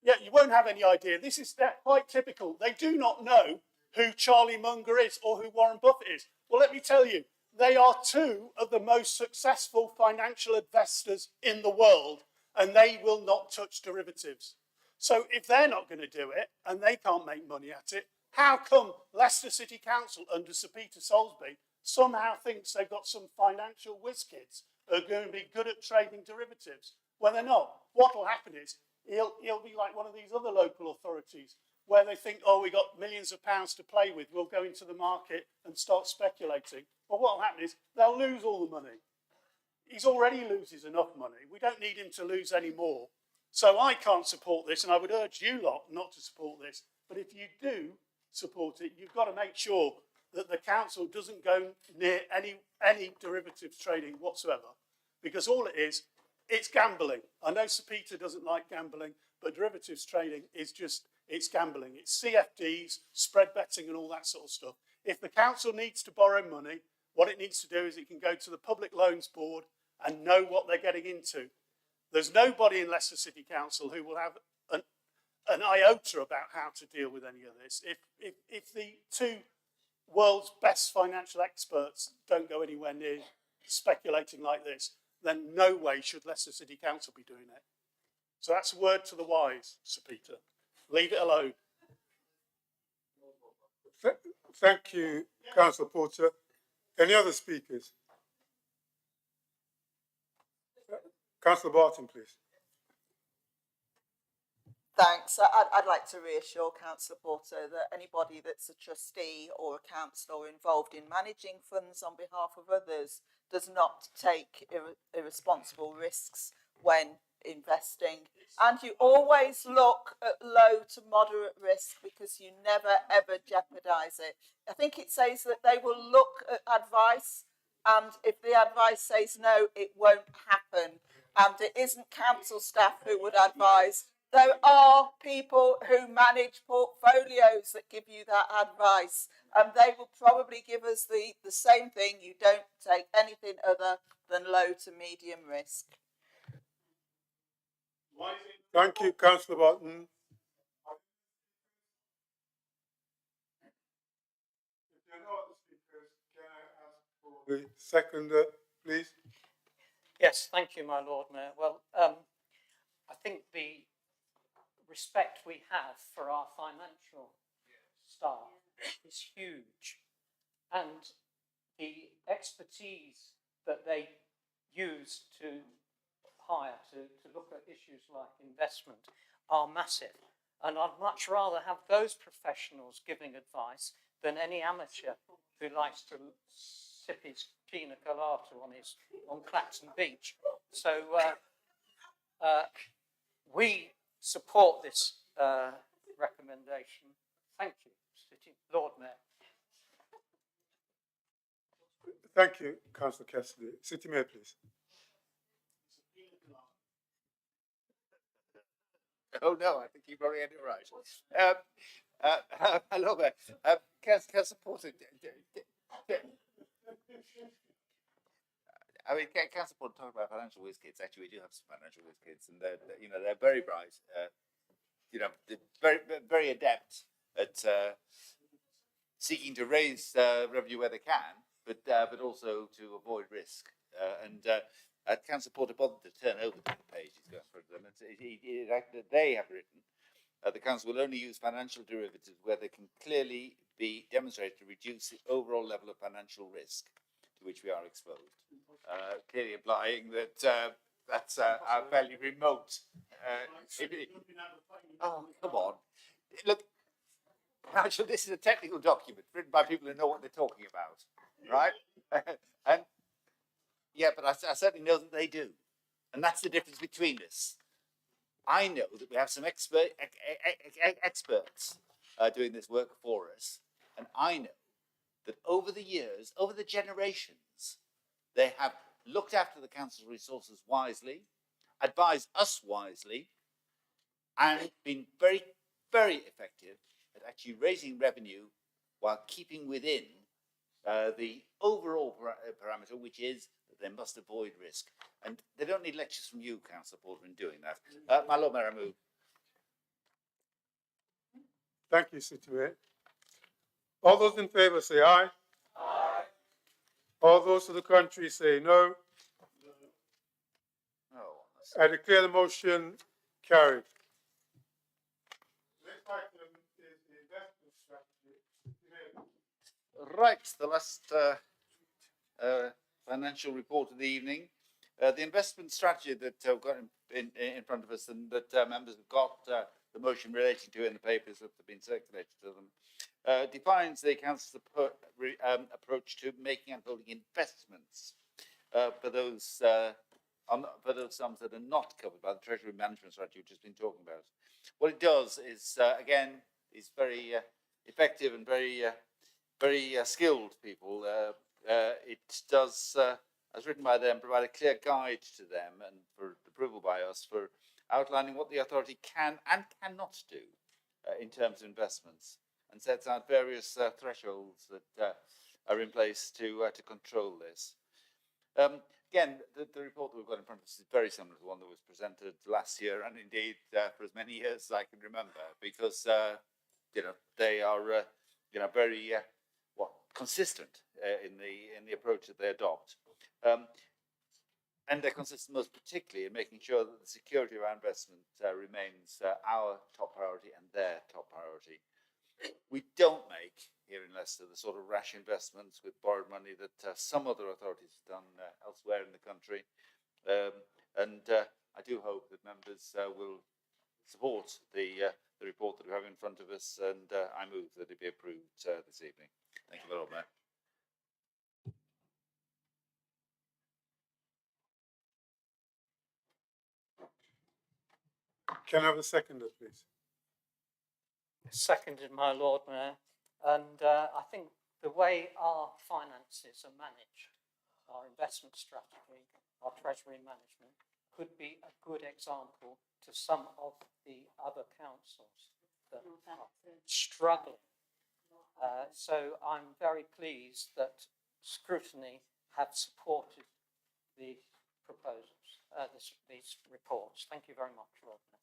yeah, you won't have any idea. This is quite typical. They do not know who Charlie Munger is or who Warren Buffett is. Well, let me tell you, they are two of the most successful financial investors in the world, and they will not touch derivatives. So if they're not going to do it, and they can't make money at it, how come Leicester City Council under Sir Peter Soulsby somehow thinks they've got some financial whiz kids who are going to be good at trading derivatives? Well, they're not. What will happen is he'll be like one of these other local authorities where they think, oh, we got millions of pounds to play with, we'll go into the market and start speculating. Well, what will happen is they'll lose all the money. He's already loses enough money. We don't need him to lose any more. So I can't support this, and I would urge you lot not to support this. But if you do support it, you've got to make sure that the council doesn't go near any derivatives trading whatsoever. Because all it is, it's gambling. I know Sir Peter doesn't like gambling, but derivatives trading is just, it's gambling. It's CFDs, spread betting and all that sort of stuff. If the council needs to borrow money, what it needs to do is it can go to the Public Loans Board and know what they're getting into. There's nobody in Leicester City Council who will have an iota about how to deal with any of this. If the two world's best financial experts don't go anywhere near speculating like this, then no way should Leicester City Council be doing it. So that's a word to the wise, Sir Peter. Leave it alone. Thank you, Councillor Porter. Any other speakers? Councillor Barton, please. Thanks. I'd like to reassure Councillor Porter that anybody that's a trustee or a councillor involved in managing funds on behalf of others does not take irresponsible risks when investing. And you always look at low to moderate risk because you never ever jeopardise it. I think it says that they will look at advice and if the advice says no, it won't happen. And it isn't council staff who would advise. There are people who manage portfolios that give you that advice, and they will probably give us the same thing. You don't take anything other than low to medium risk. Thank you, Councillor Barton. If you're not the speakers, can I ask for the seconder, please? Yes, thank you, my Lord Mayor. Well, I think the respect we have for our financial staff is huge, and the expertise that they use to hire to look at issues like investment are massive. And I'd much rather have those professionals giving advice than any amateur who likes to sip his pina colada on Clacton Beach. So we support this recommendation. Thank you, Lord Mayor. Thank you, Councillor Cassidy. City Mayor, please. Oh no, I think you probably had it right. Hello there. Councillor Porter, I mean, Councillor Porter talking about financial whiz kids. Actually, we do have some financial whiz kids, and they're very bright. They're very adept at seeking to raise revenue where they can, but also to avoid risk. Councillor Porter bothered to turn over the page he's got in front of them. They have written, the council will only use financial derivatives where they can clearly be demonstrated to reduce the overall level of financial risk to which we are exposed. Clearly implying that that's our fairly remote. Oh, come on. Look, Nigel, this is a technical document written by people who know what they're talking about, right? And yeah, but I certainly know that they do. And that's the difference between us. I know that we have some experts doing this work for us. And I know that over the years, over the generations, they have looked after the council's resources wisely, advised us wisely, and been very, very effective at actually raising revenue while keeping within the overall parameter, which is that they must avoid risk. And they don't need lectures from you, Councillor Porter, in doing that. My Lord Mayor, I move. Thank you, City Mayor. All those in favour say aye. Aye. All those to the contrary say no. No. I declare the motion carried. Next item is the investment strategy. Right, the last financial report of the evening. The investment strategy that we've got in front of us and that members have got the motion relating to in the papers that have been circulated to them, defines the council's approach to making and holding investments for those sums that are not covered by the Treasury Management Strategy we've just been talking about. What it does is, again, is very effective and very skilled people. It does, as written by them, provide a clear guide to them and for approval by us for outlining what the authority can and cannot do in terms of investments, and sets out various thresholds that are in place to control this. Again, the report that we've got in front of us is very similar to the one that was presented last year, and indeed for as many years as I can remember, because they are very consistent in the approach that they adopt. And they're consistent most particularly in making sure that the security of our investment remains our top priority and their top priority. We don't make, here in Leicester, the sort of rash investments with borrowed money that some other authorities have done elsewhere in the country. And I do hope that members will support the report that we have in front of us, and I move that it be approved this evening. Thank you, Lord Mayor. Can I have a seconder, please? Seconded, my Lord Mayor. And I think the way our finances are managed our investment strategy, our treasury management, could be a good example to some of the other councils that are struggling. So I'm very pleased that scrutiny have supported the proposals, these reports. Thank you very much, Lord Mayor.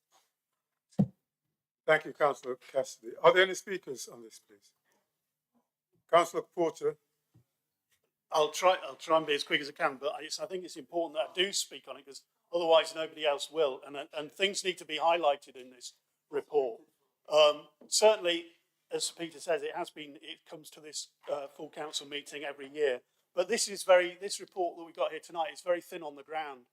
Thank you, Councillor Cassidy. Are there any speakers on this, please? Councillor Porter. I'll try and be as quick as I can, but I think it's important that I do speak on it because otherwise nobody else will, and things need to be highlighted in this report. Certainly, as Peter says, it comes to this full council meeting every year, but this report that we got here tonight is very thin on the ground.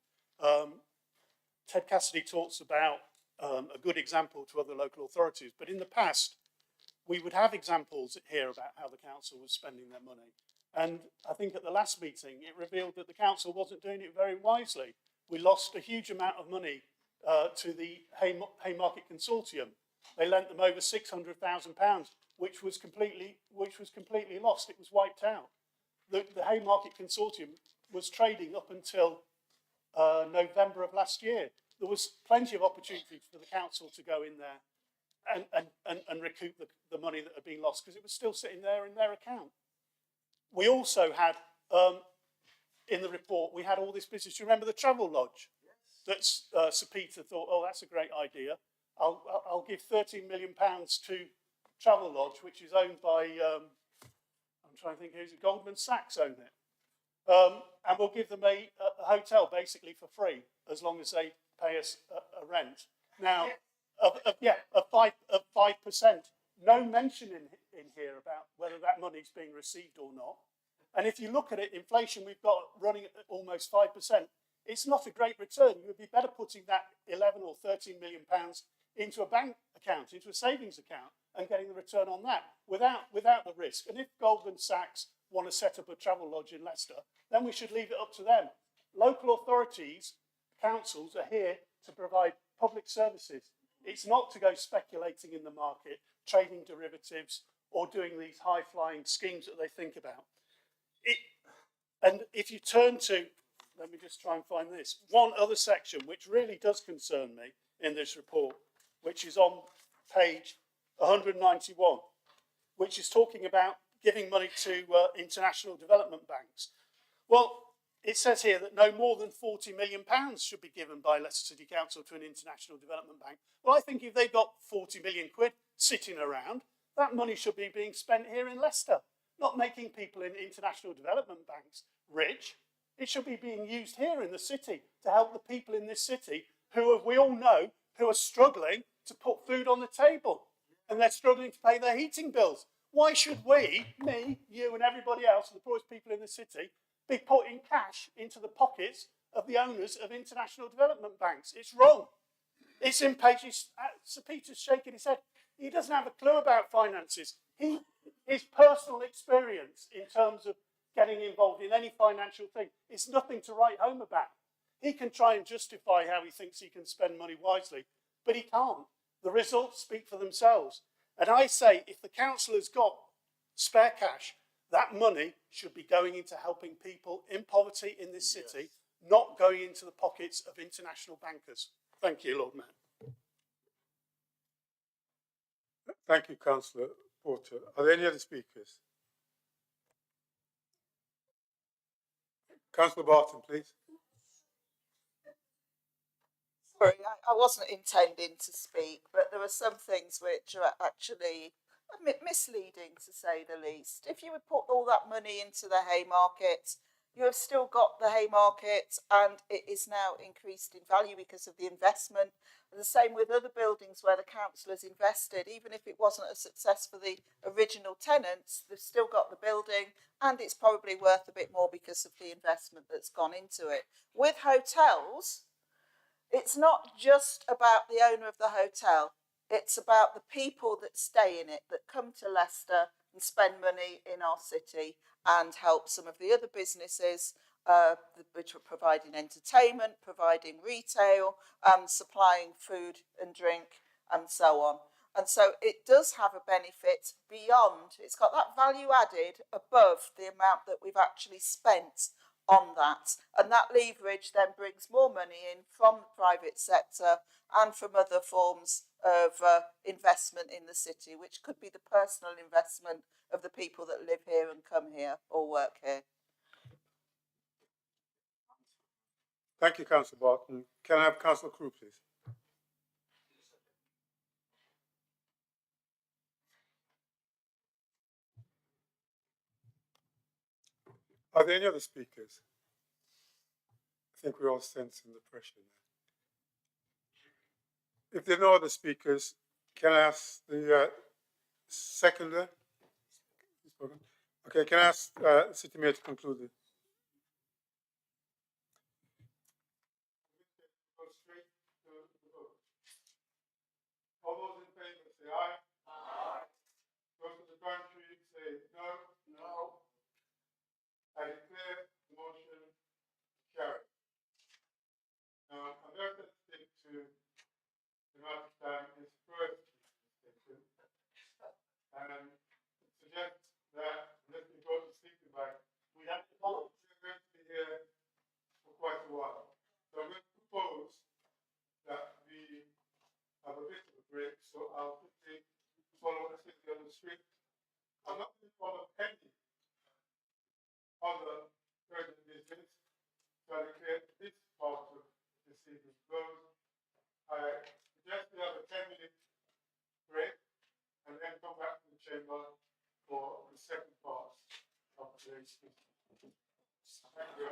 Ted Cassidy talks about a good example to other local authorities, but in the past, we would have examples here about how the council was spending their money. And I think at the last meeting, it revealed that the council wasn't doing it very wisely. We lost a huge amount of money to the Haymarket Consortium. They lent them over £600,000, which was completely lost. It was wiped out. The Haymarket Consortium was trading up until November of last year. There was plenty of opportunities for the council to go in there and recoup the money that had been lost because it was still sitting there in their account. We also had, in the report, we had all this business. You remember the travel lodge? Yes. That Sir Peter thought, oh, that's a great idea. I'll give £13 million to Travel Lodge, which is owned by, I'm trying to think who's it, Goldman Sachs own it. And we'll give them a hotel basically for free as long as they pay us a rent. Now, of 5%. No mention in here about whether that money is being received or not. And if you look at it, inflation we've got running at almost 5%. It's not a great return. You would be better putting that 11 or 13 million pounds into a bank account, into a savings account, and getting the return on that without the risk. And if Goldman Sachs want to set up a travel lodge in Leicester, then we should leave it up to them. Local authorities, councils are here to provide public services. It's not to go speculating in the market, trading derivatives, or doing these high-flying schemes that they think about. And if you turn to, let me just try and find this, one other section which really does concern me in this report, which is on page 191, which is talking about giving money to international development banks. Well, it says here that no more than £40 million should be given by Leicester City Council to an international development bank. Well, I think if they've got 40 million quid sitting around, that money should be being spent here in Leicester, not making people in international development banks rich. It should be being used here in the city to help the people in this city who, we all know, who are struggling to put food on the table and they're struggling to pay their heating bills. Why should we, me, you and everybody else, the poorest people in the city, be putting cash into the pockets of the owners of international development banks? It's wrong. It's impatient. Sir Peter's shaking his head. He doesn't have a clue about finances. His personal experience in terms of getting involved in any financial thing is nothing to write home about. He can try and justify how he thinks he can spend money wisely, but he can't. The results speak for themselves. And I say, if the council has got spare cash, that money should be going into helping people in poverty in this city, not going into the pockets of international bankers. Thank you, Lord Mayor. Thank you, Councillor Porter. Are there any other speakers? Councillor Barton, please. Sorry, I wasn't intending to speak, but there are some things which are actually misleading, to say the least. If you would put all that money into the Haymarket, you have still got the Haymarket and it is now increased in value because of the investment. And the same with other buildings where the council has invested. Even if it wasn't a success for the original tenants, they've still got the building and it's probably worth a bit more because of the investment that's gone into it. With hotels, it's not just about the owner of the hotel. It's about the people that stay in it, that come to Leicester and spend money in our city and help some of the other businesses which are providing entertainment, providing retail, supplying food and drink and so on. And so it does have a benefit beyond, it's got that value added above the amount that we've actually spent on that. And that leverage then brings more money in from the private sector and from other forms of investment in the city, which could be the personal investment of the people that live here and come here or work here. Thank you, Councillor Barton. Can I have Councillor Crew, please? Are there any other speakers? I think we're all sensing the pressure there. If there are no other speakers, can I ask the seconder? Okay, can I ask the City Mayor to conclude it? All those in favour say aye. Aye. Those to the contrary say no. No. I declare the motion carried. Now, I'm going to stick to the amount of time is first extension and suggest that let me go to speak about we have to follow. We're going to be here for quite a while. So I'm going to propose that we have a bit of a break, so I'll quickly follow the city on the street. I'm not going to follow any other urgent business, so I declare this part of this evening closed. I suggest we have a 10-minute break and then come back to the chamber for the second part of today's meeting. Thank you.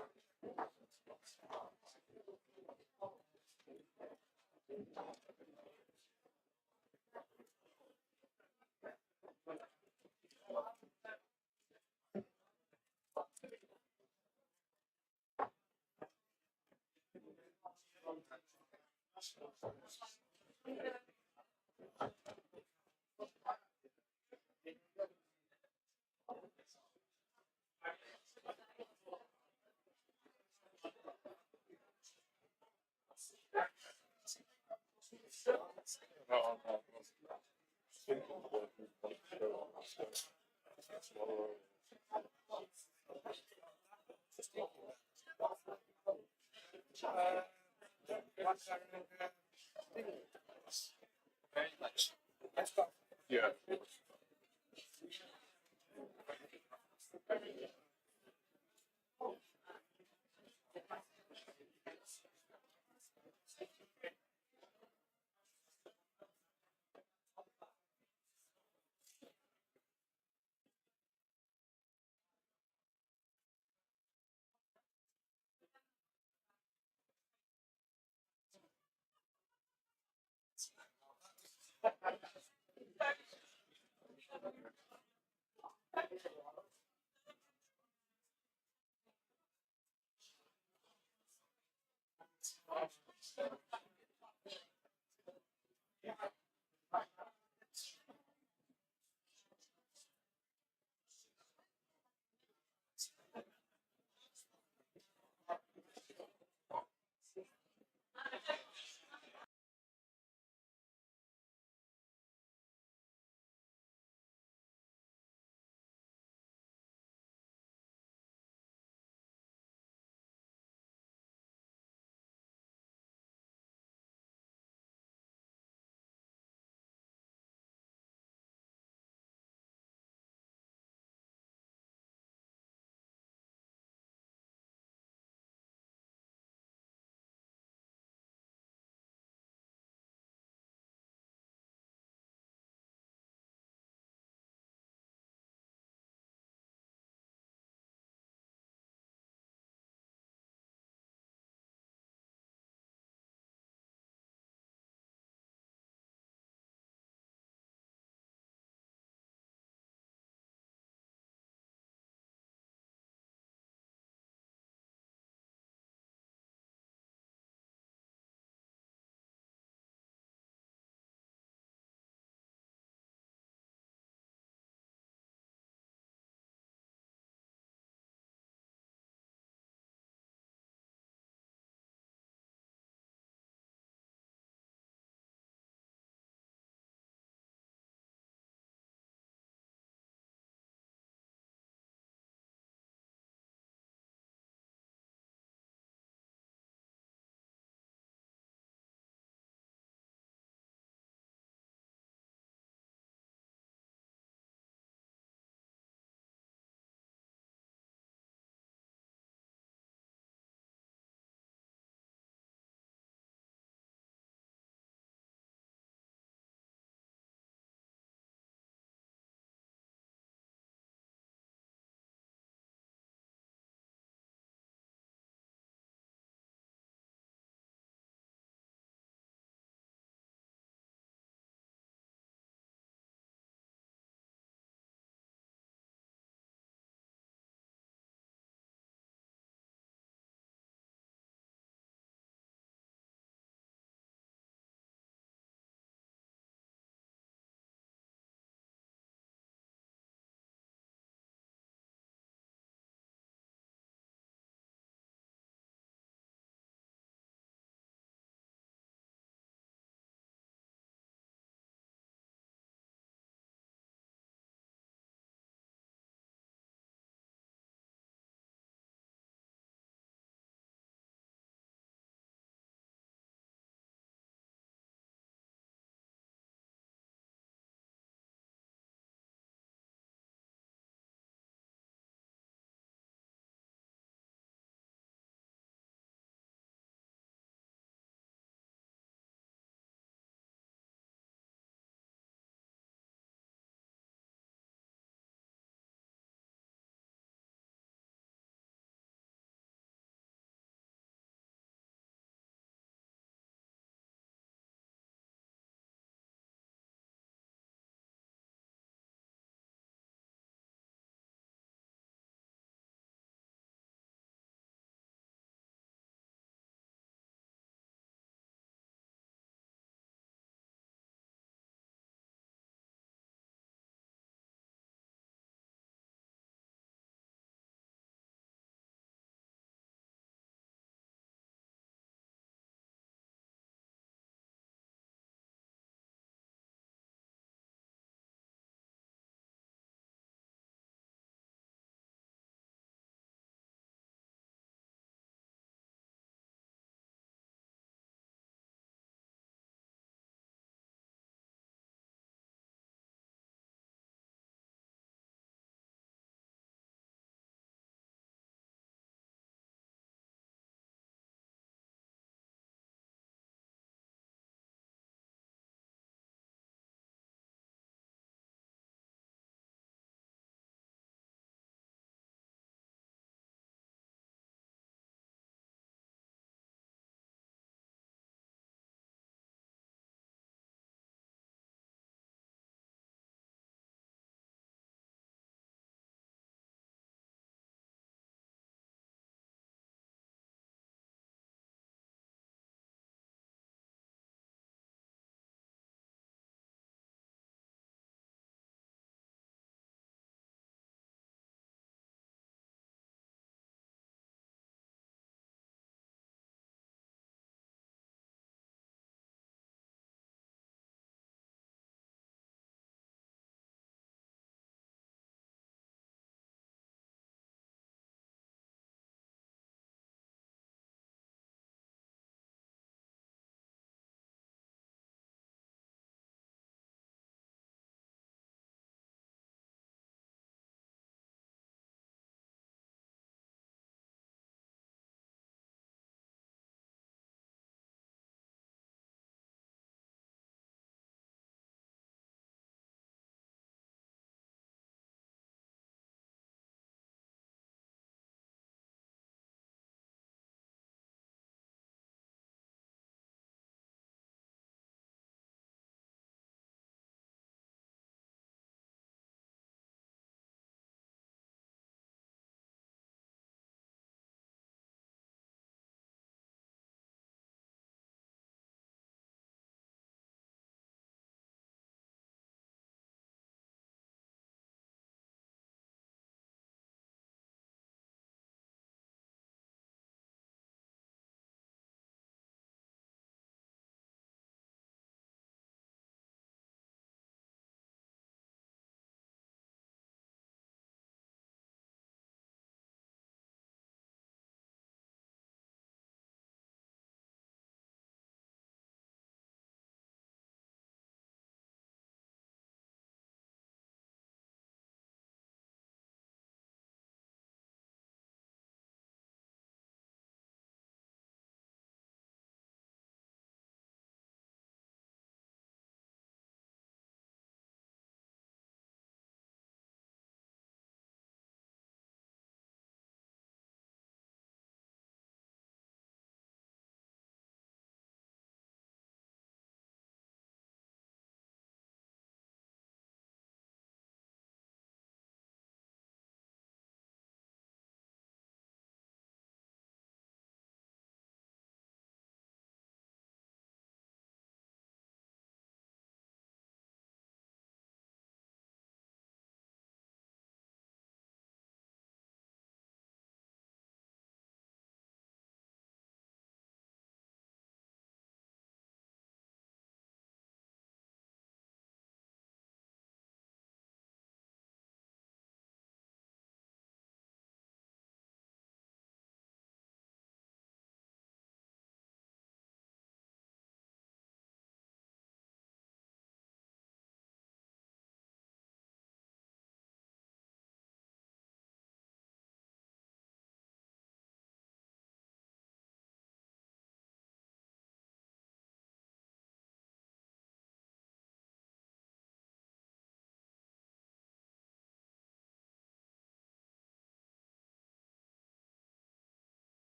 Very much. Yeah.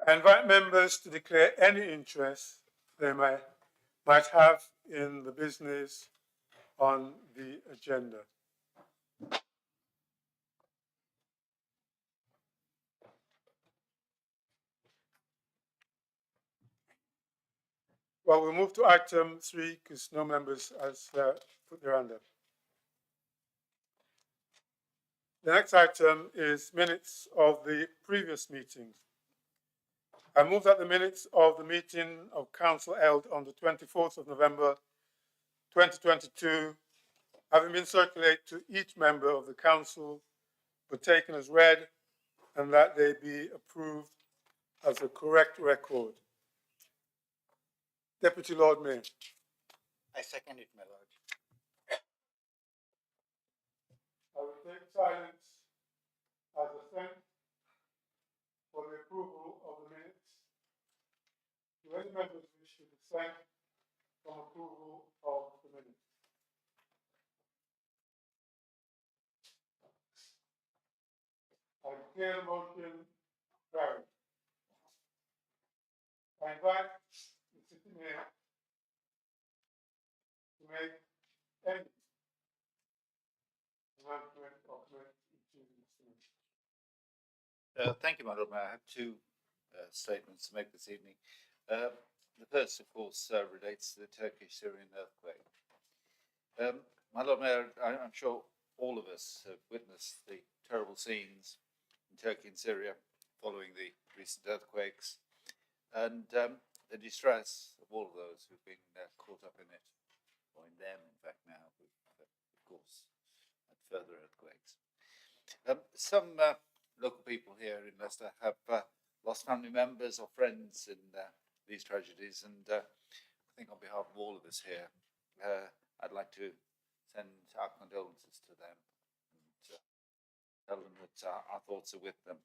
I invite members to declare any interest they might have in the business on the agenda. Well, we'll move to item 3 because no members has put their hand up. The next item is minutes of the previous meetings. I move that the minutes of the meeting of council held on the 24th of November 2022, having been circulated to each member of the council, were taken as read and that they be approved as a correct record. Deputy Lord Mayor. I second it, my lord. I will take silence as assent for the approval of the minutes. Do any members wish to dissent from approval of the minutes? I declare the motion carried. I invite the city mayor to make any announcement or comment into this minute. Thank you, Madam Mayor. I have two statements to make this evening. The first, of course, relates to the Turkish-Syrian earthquake. My Lord Mayor, I'm sure all of us have witnessed the terrible scenes in Turkey and Syria following the recent earthquakes, and the distress of all of those who've been caught up in it, or in them, in fact, now, of course, had further earthquakes. Some local people here in Leicester have lost family members or friends in these tragedies, and I think on behalf of all of us here, I'd like to send our condolences to them and tell them that our thoughts are with them.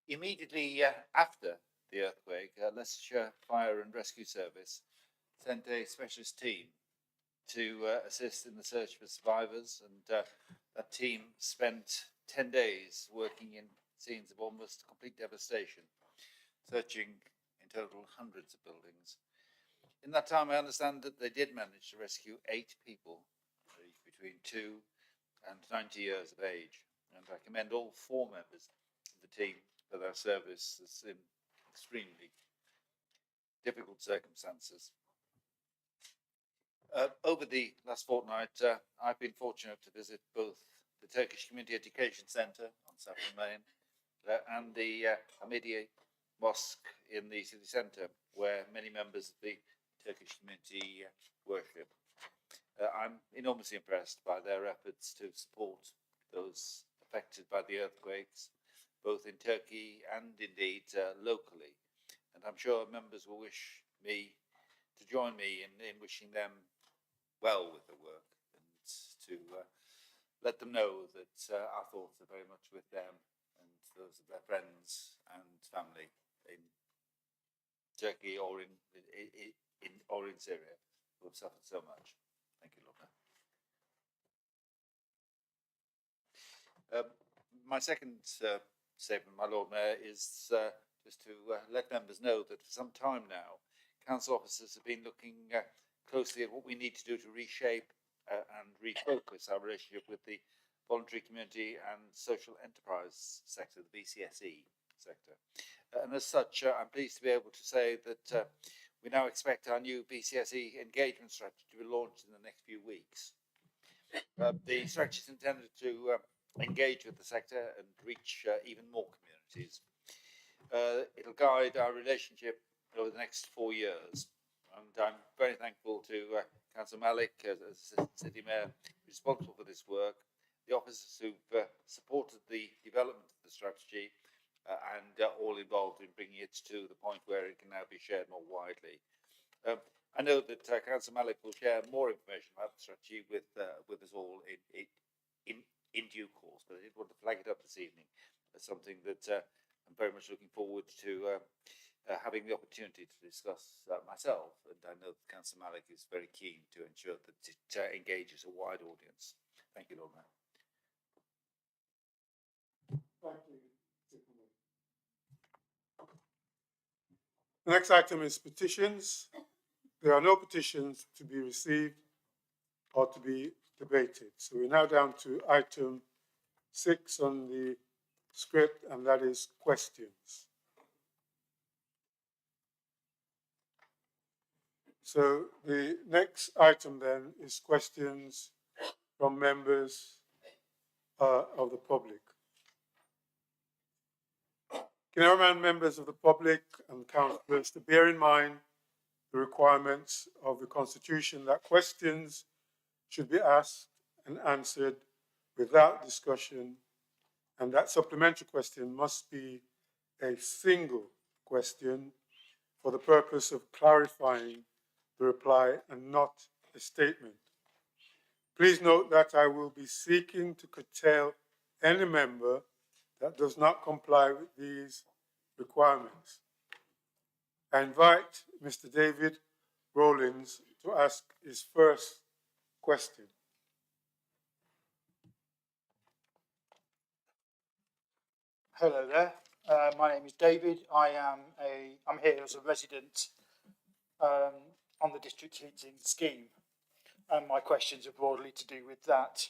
Immediately after the earthquake, Leicestershire Fire and Rescue Service sent a specialist team to assist in the search for survivors, and that team spent 10 days working in scenes of almost complete devastation, searching in total hundreds of buildings. In that time, I understand that they did manage to rescue 8 people between 2 and 90 years of age, and I commend all 4 members of the team for their service in extremely difficult circumstances. Over the last fortnight, I've been fortunate to visit both the Turkish Community Education Centre on Saffron Lane and the Ahmadiyya Mosque in the city centre, where many members of the Turkish community worship. I'm enormously impressed by their efforts to support those affected by the earthquakes, both in Turkey and indeed locally. And I'm sure members will wish me to join me in wishing them well with the work, and to let them know that our thoughts are very much with them and those of their friends and family in Turkey or in Syria who have suffered so much. Thank you, Lord Mayor. My second statement, my Lord Mayor, is just to let members know that for some time now, council officers have been looking closely at what we need to do to reshape and refocus our relationship with the voluntary community and social enterprise sector, the VCSE sector. And as such, I'm pleased to be able to say that we now expect our new VCSE engagement strategy to be launched in the next few weeks. The strategy is intended to engage with the sector and reach even more communities. It'll guide our relationship over the next 4 years. And I'm very thankful to Councillor Malik, as City Mayor, responsible for this work, the officers who've supported the development of the strategy, and all involved in bringing it to the point where it can now be shared more widely. I know that Councillor Malik will share more information about the strategy with us all in due course, but I did want to flag it up this evening as something that I'm very much looking forward to having the opportunity to discuss myself, and I know that Councillor Malik is very keen to ensure that it engages a wide audience. Thank you, Lord Mayor. Thank you. The next item is petitions. There are no petitions to be received or to be debated. So we're now down to item 6 on the script, and that is questions. So the next item then is questions from members of the public. Can I remind members of the public and councillors to bear in mind the requirements of the Constitution that questions should be asked and answered without discussion, and that supplementary question must be a single question for the purpose of clarifying the reply and not a statement. Please note that I will be seeking to curtail any member that does not comply with these requirements. I invite Mr. David Rollins to ask his first question. Hello there. My name is David. I'm here as a resident on the district heating scheme, and my questions are broadly to do with that.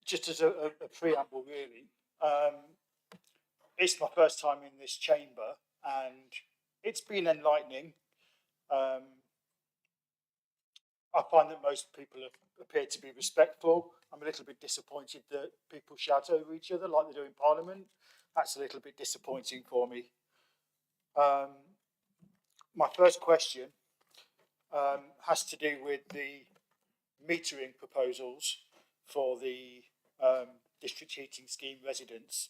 Just as a preamble, really, it's my first time in this chamber, and it's been enlightening. I find that most people appear to be respectful. I'm a little bit disappointed that people shout over each other like they do in Parliament. That's a little bit disappointing for me. My first question has to do with the metering proposals for the district heating scheme residents.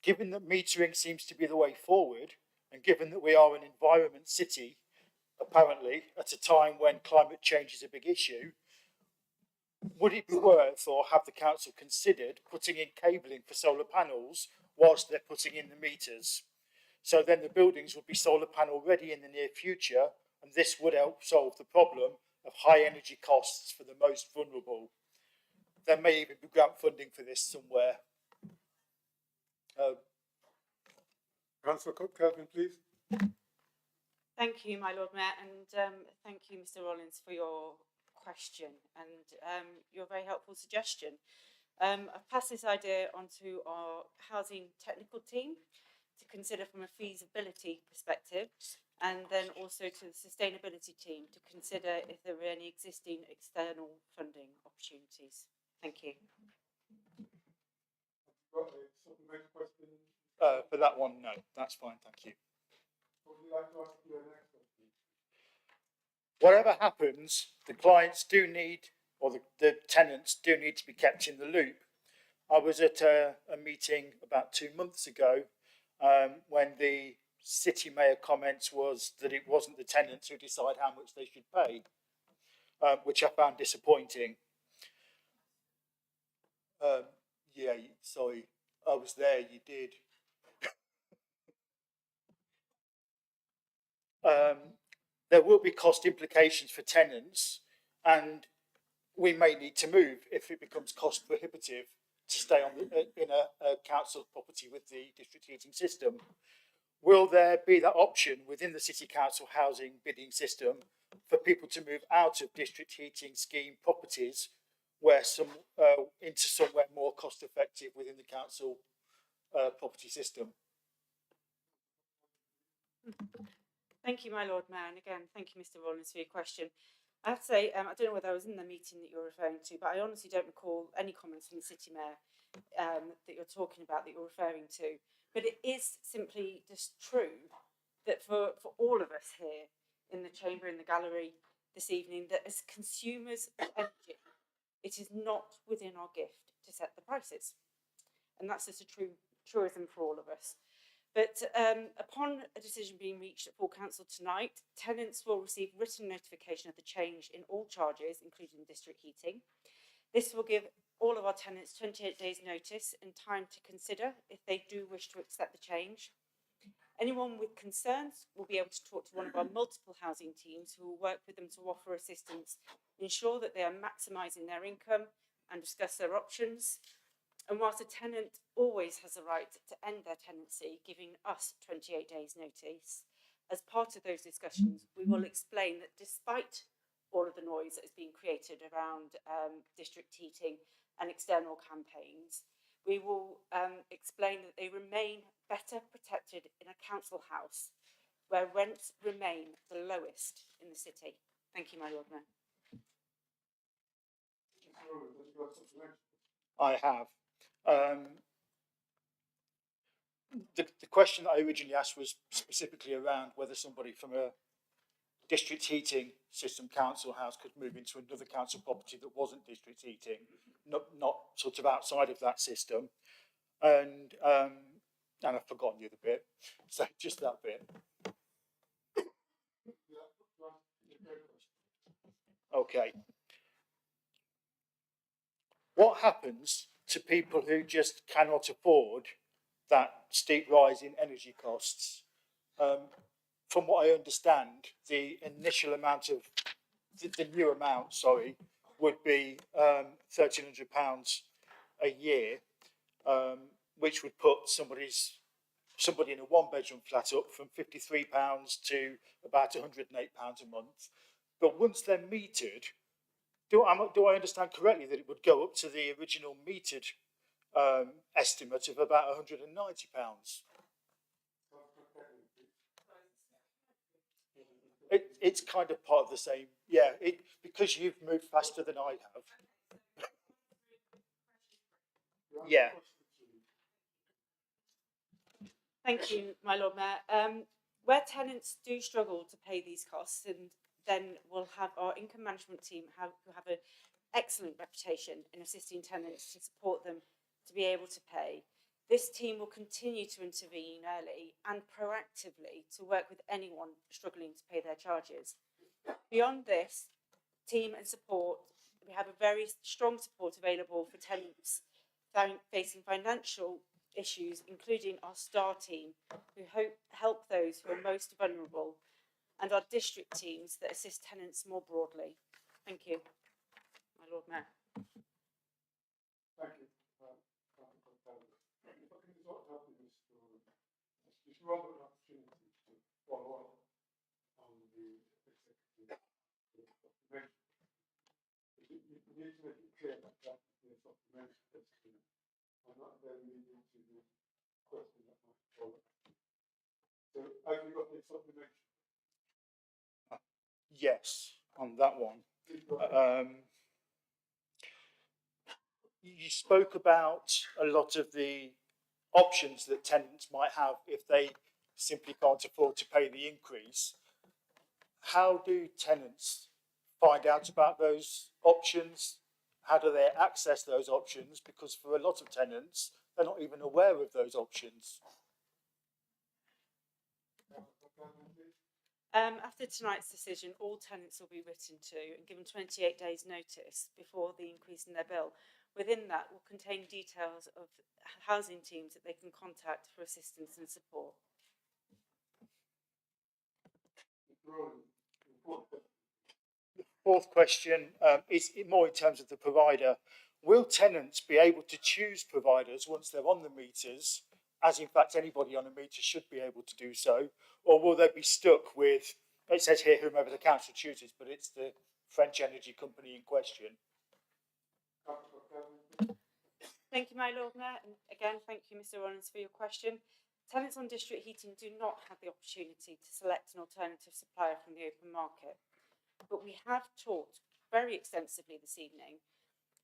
Given that metering seems to be the way forward, and given that we are an environment city, apparently, at a time when climate change is a big issue, would it be worth, or have the council considered, putting in cabling for solar panels whilst they're putting in the meters? So then the buildings would be solar panel ready in the near future, and this would help solve the problem of high energy costs for the most vulnerable. There may even be grant funding for this somewhere. Councillor Kelvin, please. Thank you, my Lord Mayor, and thank you, Mr. Rollins, for your question and your very helpful suggestion. I've passed this idea on to our housing technical team to consider from a feasibility perspective, and then also to the sustainability team to consider if there are any existing external funding opportunities. Thank you. For that one, no, that's fine, thank you. Whatever happens, the clients do need, or the tenants do need to be kept in the loop. I was at a meeting about 2 months ago when the city mayor comments was that it wasn't the tenants who decide how much they should pay, which I found disappointing. Yeah, sorry, I was there, you did. There will be cost implications for tenants, and we may need to move if it becomes cost prohibitive to stay on in a council property with the district heating system. Will there be that option within the city council housing bidding system for people to move out of district heating scheme properties where into somewhere more cost effective within the council property system? Thank you, my Lord Mayor, and again, thank you, Mr. Rollins, for your question. I have to say, I don't know whether I was in the meeting that you're referring to, but I honestly don't recall any comments from the City Mayor that you're talking about, that you're referring to. But it is simply just true that for all of us here in the chamber, in the gallery this evening, that as consumers of energy, it is not within our gift to set the prices. And that's just a truism for all of us. But upon a decision being reached at full council tonight, tenants will receive written notification of the change in all charges, including district heating. This will give all of our tenants 28 days notice and time to consider if they do wish to accept the change. Anyone with concerns will be able to talk to one of our multiple housing teams who will work with them to offer assistance, ensure that they are maximising their income and discuss their options. And whilst a tenant always has the right to end their tenancy, giving us 28 days notice, as part of those discussions, we will explain that despite all of the noise that has been created around district heating and external campaigns, we will explain that they remain better protected in a council house where rents remain the lowest in the city. Thank you, my Lord Mayor. I have. The question that I originally asked was specifically around whether somebody from a district heating system council house could move into another council property that wasn't district heating, not sort of outside of that system. And I've forgotten the other bit, so just that bit. Okay. What happens to people who just cannot afford that steep rise in energy costs? From what I understand, the initial amount of the new amount, would be £1,300 a year, which would put somebody in a one-bedroom flat up from £53 to about £108 a month. But once they're metered, do I understand correctly that it would go up to the original metered estimate of about £190? It's kind of part of the same, yeah. Because you've moved faster than I have. Yeah. Thank you, my Lord Mayor. Where tenants do struggle to pay these costs, and then we'll have our income management team who have an excellent reputation in assisting tenants to support them to be able to pay. This team will continue to intervene early and proactively to work with anyone struggling to pay their charges. Beyond this team and support, we have a very strong support available for tenants facing financial issues, including our STAR team, who help those who are most vulnerable, and our district teams that assist tenants more broadly. Thank you, my Lord Mayor. Thank you. If you want an opportunity to follow up on the executive document, you need to make it clear that that is a supplementary estimate and not then lead into the question that might follow. So have you got the supplementary? Yes, on that one. You spoke about a lot of the options that tenants might have if they simply can't afford to pay the increase. How do tenants find out about those options? How do they access those options? Because for a lot of tenants, they're not even aware of those options. After tonight's decision, all tenants will be written to and given 28 days notice before the increase in their bill. Within that will contain details of housing teams that they can contact for assistance and support. The fourth question is more in terms of the provider. Will tenants be able to choose providers once they're on the meters, as in fact anybody on a meter should be able to do so, or will they be stuck with, it says here whomever the council chooses, but it's the French energy company in question? Thank you, my Lord Mayor, and again, thank you, Mr. Rollins, for your question. Tenants on district heating do not have the opportunity to select an alternative supplier from the open market, but we have talked very extensively this evening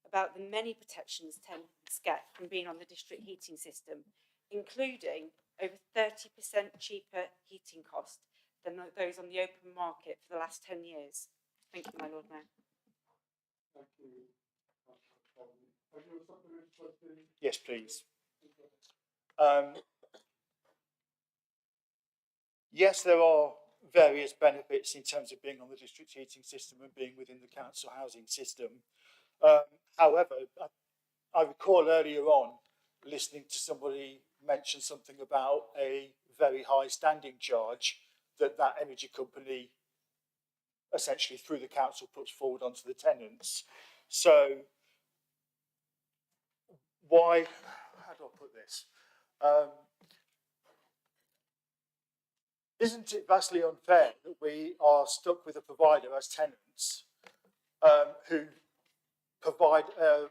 about the many protections tenants get from being on the district heating system, including over 30% cheaper heating cost than those on the open market for the last 10 years. Thank you, my Lord Mayor. Thank you. Have you supplementary question? Yes, please. Yes, there are various benefits in terms of being on the district heating system and being within the council housing system. However, I recall earlier on listening to somebody mention something about a very high standing charge that energy company essentially through the council puts forward onto the tenants. So why, how do I put this? Isn't it vastly unfair that we are stuck with a provider as tenants who provide a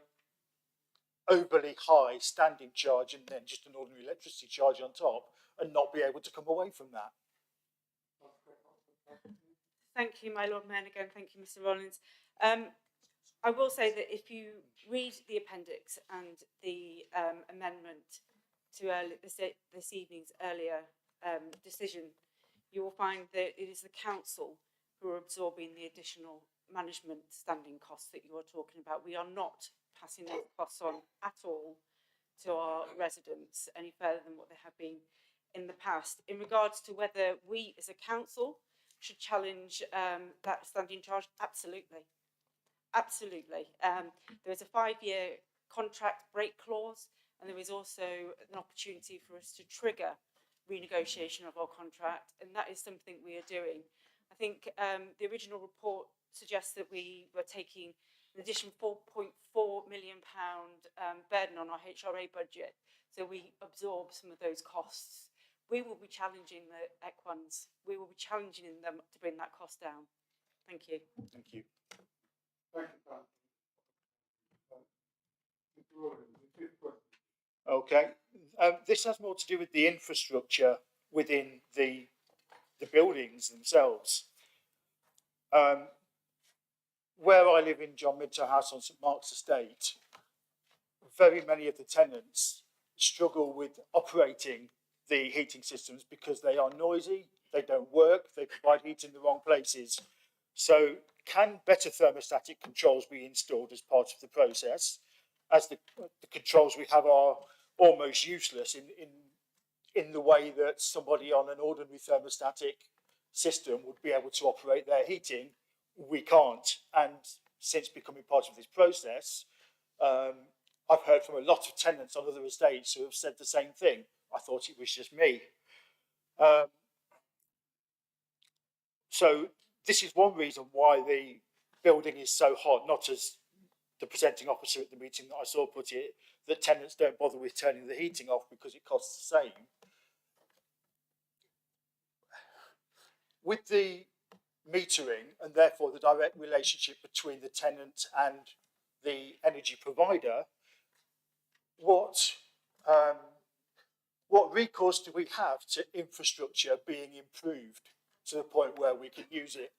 overly high standing charge and then just an ordinary electricity charge on top and not be able to come away from that? Thank you, my Lord Mayor, and again, thank you, Mr. Rollins. I will say that if you read the appendix and the amendment to this evening's earlier decision, you will find that it is the council who are absorbing the additional management standing costs that you are talking about. We are not passing those costs on at all to our residents any further than what they have been in the past. In regards to whether we as a council should challenge that standing charge, absolutely. Absolutely. There is a 5-year contract break clause, and there is also an opportunity for us to trigger renegotiation of our contract, and that is something we are doing. I think the original report suggests that we were taking an additional £4.4 million burden on our HRA budget, so we absorb some of those costs. We will be challenging the ECWANs. We will be challenging them to bring that cost down. Thank you. Thank you. Thank you, Pam. Okay. This has more to do with the infrastructure within the buildings themselves. Where I live in John Minto House on St Mark's Estate, very many of the tenants struggle with operating the heating systems because they are noisy, they don't work, they provide heat in the wrong places. So can better thermostatic controls be installed as part of the process, as the controls we have are almost useless in the way that somebody on an ordinary thermostatic system would be able to operate their heating? We can't. And since becoming part of this process, I've heard from a lot of tenants on other estates who have said the same thing. I thought it was just me. So this is one reason why the building is so hot, not as the presenting officer at the meeting that I saw put it, that tenants don't bother with turning the heating off because it costs the same. With the metering and therefore the direct relationship between the tenant and the energy provider, what recourse do we have to infrastructure being improved to the point where we can use it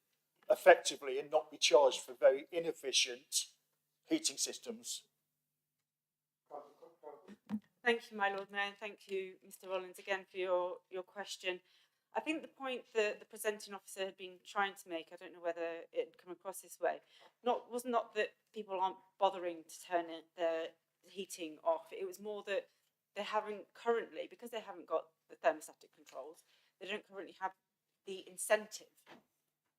effectively and not be charged for very inefficient heating systems? Thank you, my Lord Mayor, and thank you, Mr. Rollins, again for your question. I think the point that the presenting officer had been trying to make, I don't know whether it had come across this way, was not that people aren't bothering to turn the heating off. It was more that they haven't currently, because they haven't got the thermostatic controls, they don't currently have the incentive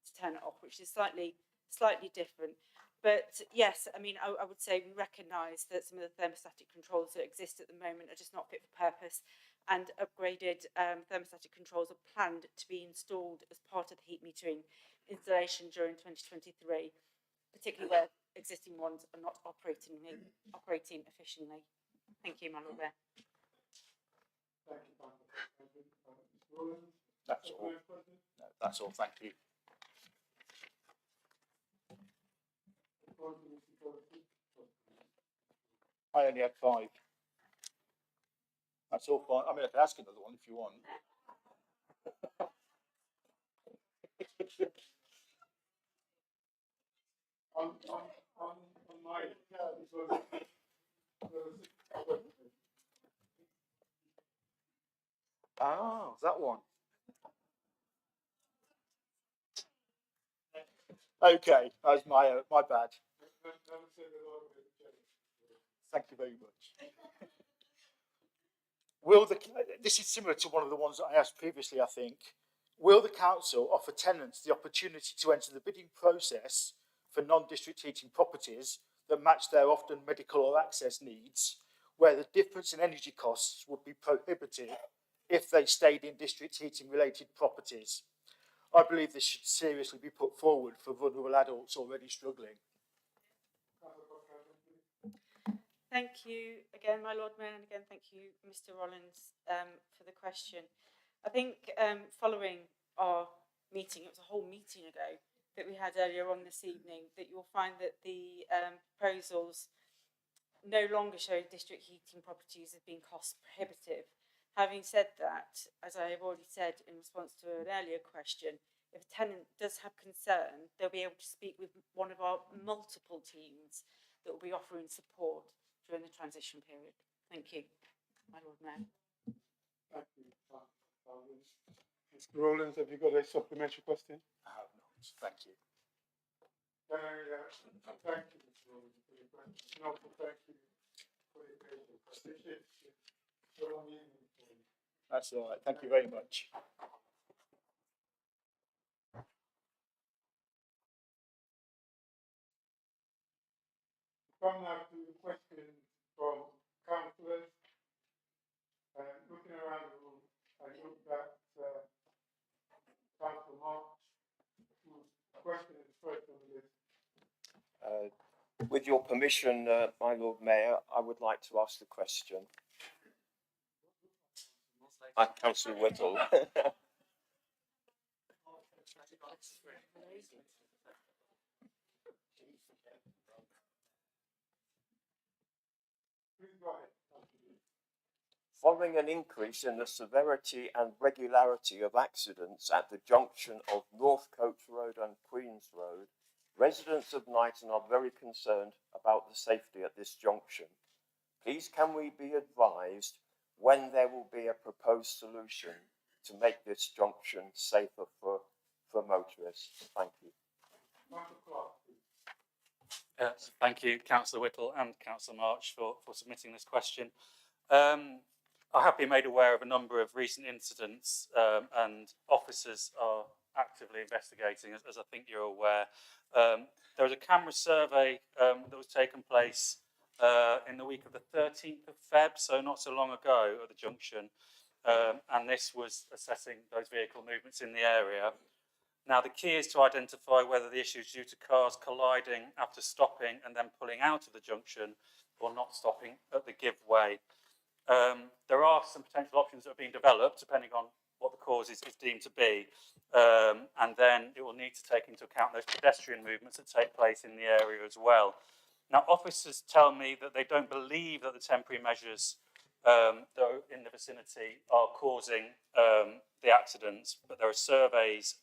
to turn it off, which is slightly different. But yes, I mean, I would say we recognise that some of the thermostatic controls that exist at the moment are just not fit for purpose, and upgraded thermostatic controls are planned to be installed as part of the heat metering installation during 2023, particularly where existing ones are not operating efficiently. Thank you, my Lord Mayor. Thank you, Pam. Mr. Rollins? That's all. No, that's all. Thank you. I only had 5. That's all fine. I mean, I can ask another one if you want. On my Oh, that one. Okay, that's my bad. Thank you very much. This is similar to one of the ones that I asked previously, I think. Will the council offer tenants the opportunity to enter the bidding process for non-district heating properties that match their often medical or access needs, where the difference in energy costs would be prohibitive if they stayed in district heating related properties? I believe this should seriously be put forward for vulnerable adults already struggling. Thank you again, my Lord Mayor, and again thank you, Mr. Rollins, for the question. I think following our meeting, it was a whole meeting ago that we had earlier on this evening, that you'll find that the proposals no longer show district heating properties as being cost prohibitive. Having said that, as I have already said in response to an earlier question, if a tenant does have concern, they'll be able to speak with one of our multiple teams that will be offering support during the transition period. Thank you, my Lord Mayor. Thank you. Mr. Rowlands, have you got a supplementary question? I have not. Thank you. Thank you, Mr. Rowlands, for your question. And also thank you for your patience. That's all right. Thank you very much. Come now to questions from councillors. Looking around the room, I look at Councillor March, whose question is first on the list. With your permission, my Lord Mayor, I would like to ask the question. Councillor Whittle. Following an increase in the severity and regularity of accidents at the junction of North Coach Road and Queen's Road, residents of Knighton are very concerned about the safety at this junction. Please can we be advised when there will be a proposed solution to make this junction safer for motorists? Thank you. Thank you, Councillor Whittle and Councillor March for submitting this question. I have been made aware of a number of recent incidents and officers are actively investigating, as I think you're aware. There was a camera survey that was taken place in the week of the 13th of Feb, so not so long ago at the junction, and this was assessing those vehicle movements in the area. Now, the key is to identify whether the issue is due to cars colliding after stopping and then pulling out of the junction or not stopping at the give way. There are some potential options that are being developed depending on what the cause is deemed to be, and then it will need to take into account those pedestrian movements that take place in the area as well. Now, officers tell me that they don't believe that the temporary measures that are in the vicinity are causing the accidents, but there are surveys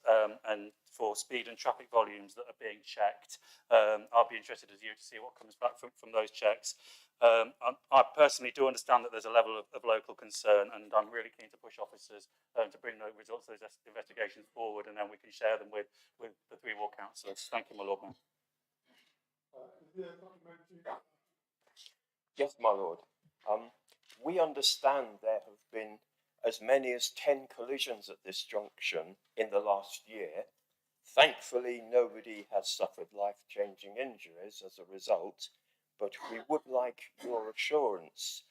and for speed and traffic volumes that are being checked. I'll be interested as you to see what comes back from those checks. I personally do understand that there's a level of local concern, and I'm really keen to push officers to bring the results of those investigations forward, and then we can share them with the three ward councillors. Thank you, my Lord Mayor. Yes, my Lord. We understand there have been as many as 10 collisions at this junction in the last year. Thankfully, nobody has suffered life-changing injuries as a result, but we would like your assurance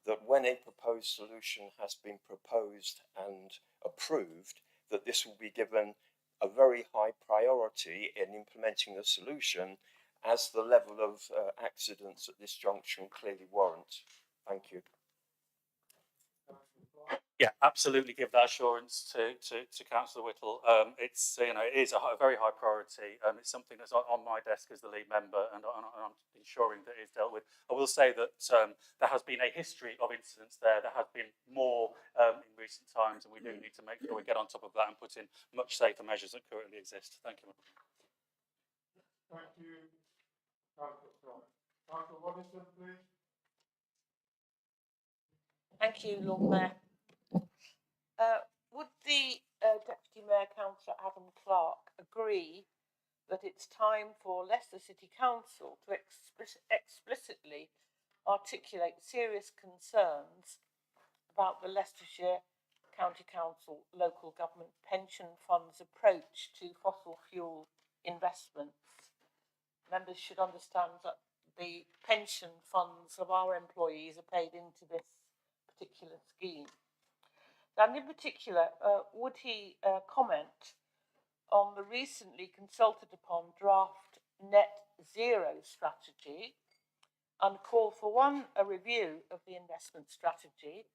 that when a proposed solution has been proposed and approved, that this will be given a very high priority in implementing the solution, as the level of accidents at this junction clearly warrant. Thank you. Yeah, absolutely give that assurance to Councillor Whittle. It's it is a very high priority. It's something that's on my desk as the lead member, and I'm ensuring that it's dealt with. I will say that there has been a history of incidents there. There has been more in recent times, and we do need to make sure we get on top of that and put in much safer measures that currently exist. Thank you. Thank you, Councillor. Councillor Waddington, please. Thank you, Lord Mayor. Would the Deputy Mayor, Councillor Adam Clark, agree that it's time for Leicester City Council to explicitly articulate serious concerns about the Leicestershire County Council local government pension fund's approach to fossil fuel investments? Members should understand that the pension funds of our employees are paid into this particular scheme. And in particular, would he comment on the recently consulted upon draft net zero strategy and call for one, a review of the investment strategy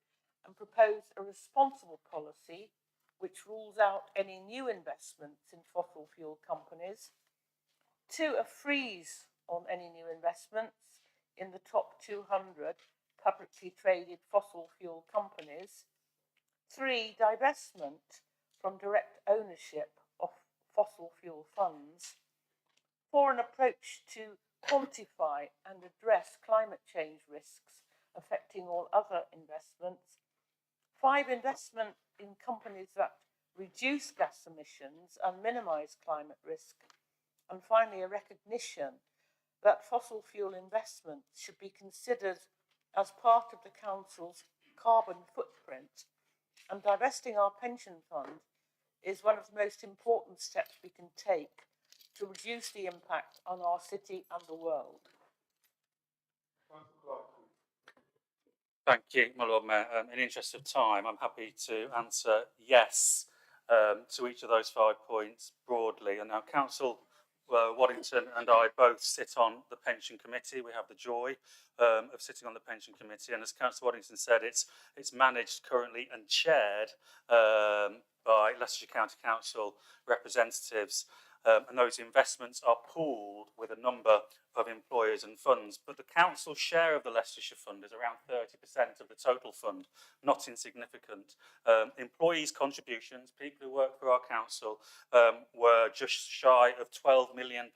and propose a responsible policy which rules out any new investments in fossil fuel companies. 2, a freeze on any new investments in the top 200 publicly traded fossil fuel companies. 3, divestment from direct ownership of fossil fuel funds. 4, an approach to quantify and address climate change risks affecting all other investments. 5, investment in companies that reduce gas emissions and minimise climate risk. And finally, a recognition that fossil fuel investments should be considered as part of the Council's carbon footprint, and divesting our pension fund is one of the most important steps we can take to reduce the impact on our city and the world. Thank you, my Lord Mayor. In the interest of time, I'm happy to answer yes to each of those 5 points broadly. And now, Council Waddington and I both sit on the Pension Committee. We have the joy of sitting on the Pension Committee, and as Councillor Waddington said, it's managed currently and chaired by Leicestershire County Council representatives. And those investments are pooled with a number of employers and funds. But the council share of the Leicestershire Fund is around 30% of the total fund, not insignificant. Employees' contributions, people who work for our council, were just shy of £12 million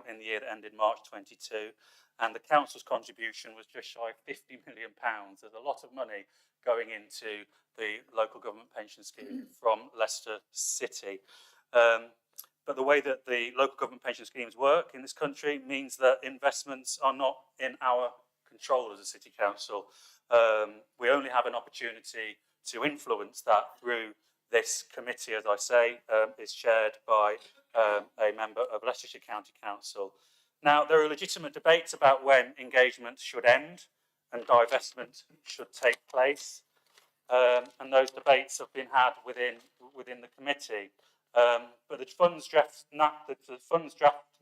in the year that ended March 22. And the council's contribution was just shy of £50 million. There's a lot of money going into the local government pension scheme from Leicester City. But the way that the local government pension schemes work in this country means that investments are not in our control as a city council. We only have an opportunity to influence that through this committee, as I say, is chaired by a member of Leicestershire County Council. Now, there are legitimate debates about when engagement should end and divestment should take place. And those debates have been had within the committee. But the funds draft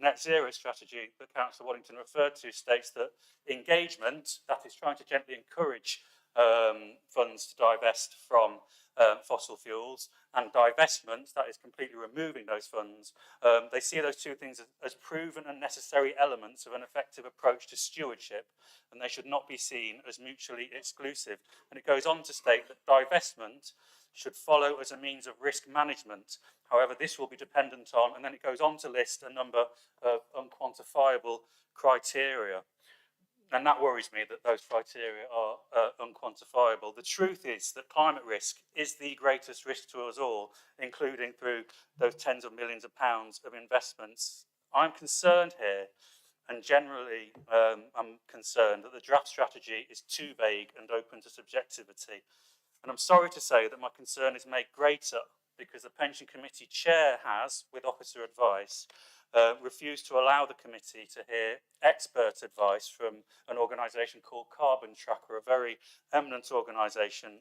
net zero strategy that Councillor Waddington referred to states that engagement, that is trying to gently encourage funds to divest from fossil fuels, and divestment, that is completely removing those funds, they see those two things as proven and necessary elements of an effective approach to stewardship, and they should not be seen as mutually exclusive. And it goes on to state that divestment should follow as a means of risk management. However, this will be dependent on, and then it goes on to list a number of unquantifiable criteria. And that worries me that those criteria are unquantifiable. The truth is that climate risk is the greatest risk to us all, including through those tens of millions of pounds of investments. I'm concerned here, and generally I'm concerned that the draft strategy is too vague and open to subjectivity. And I'm sorry to say that my concern is made greater because the Pension Committee chair has, with officer advice, refused to allow the committee to hear expert advice from an organisation called Carbon Tracker, a very eminent organisation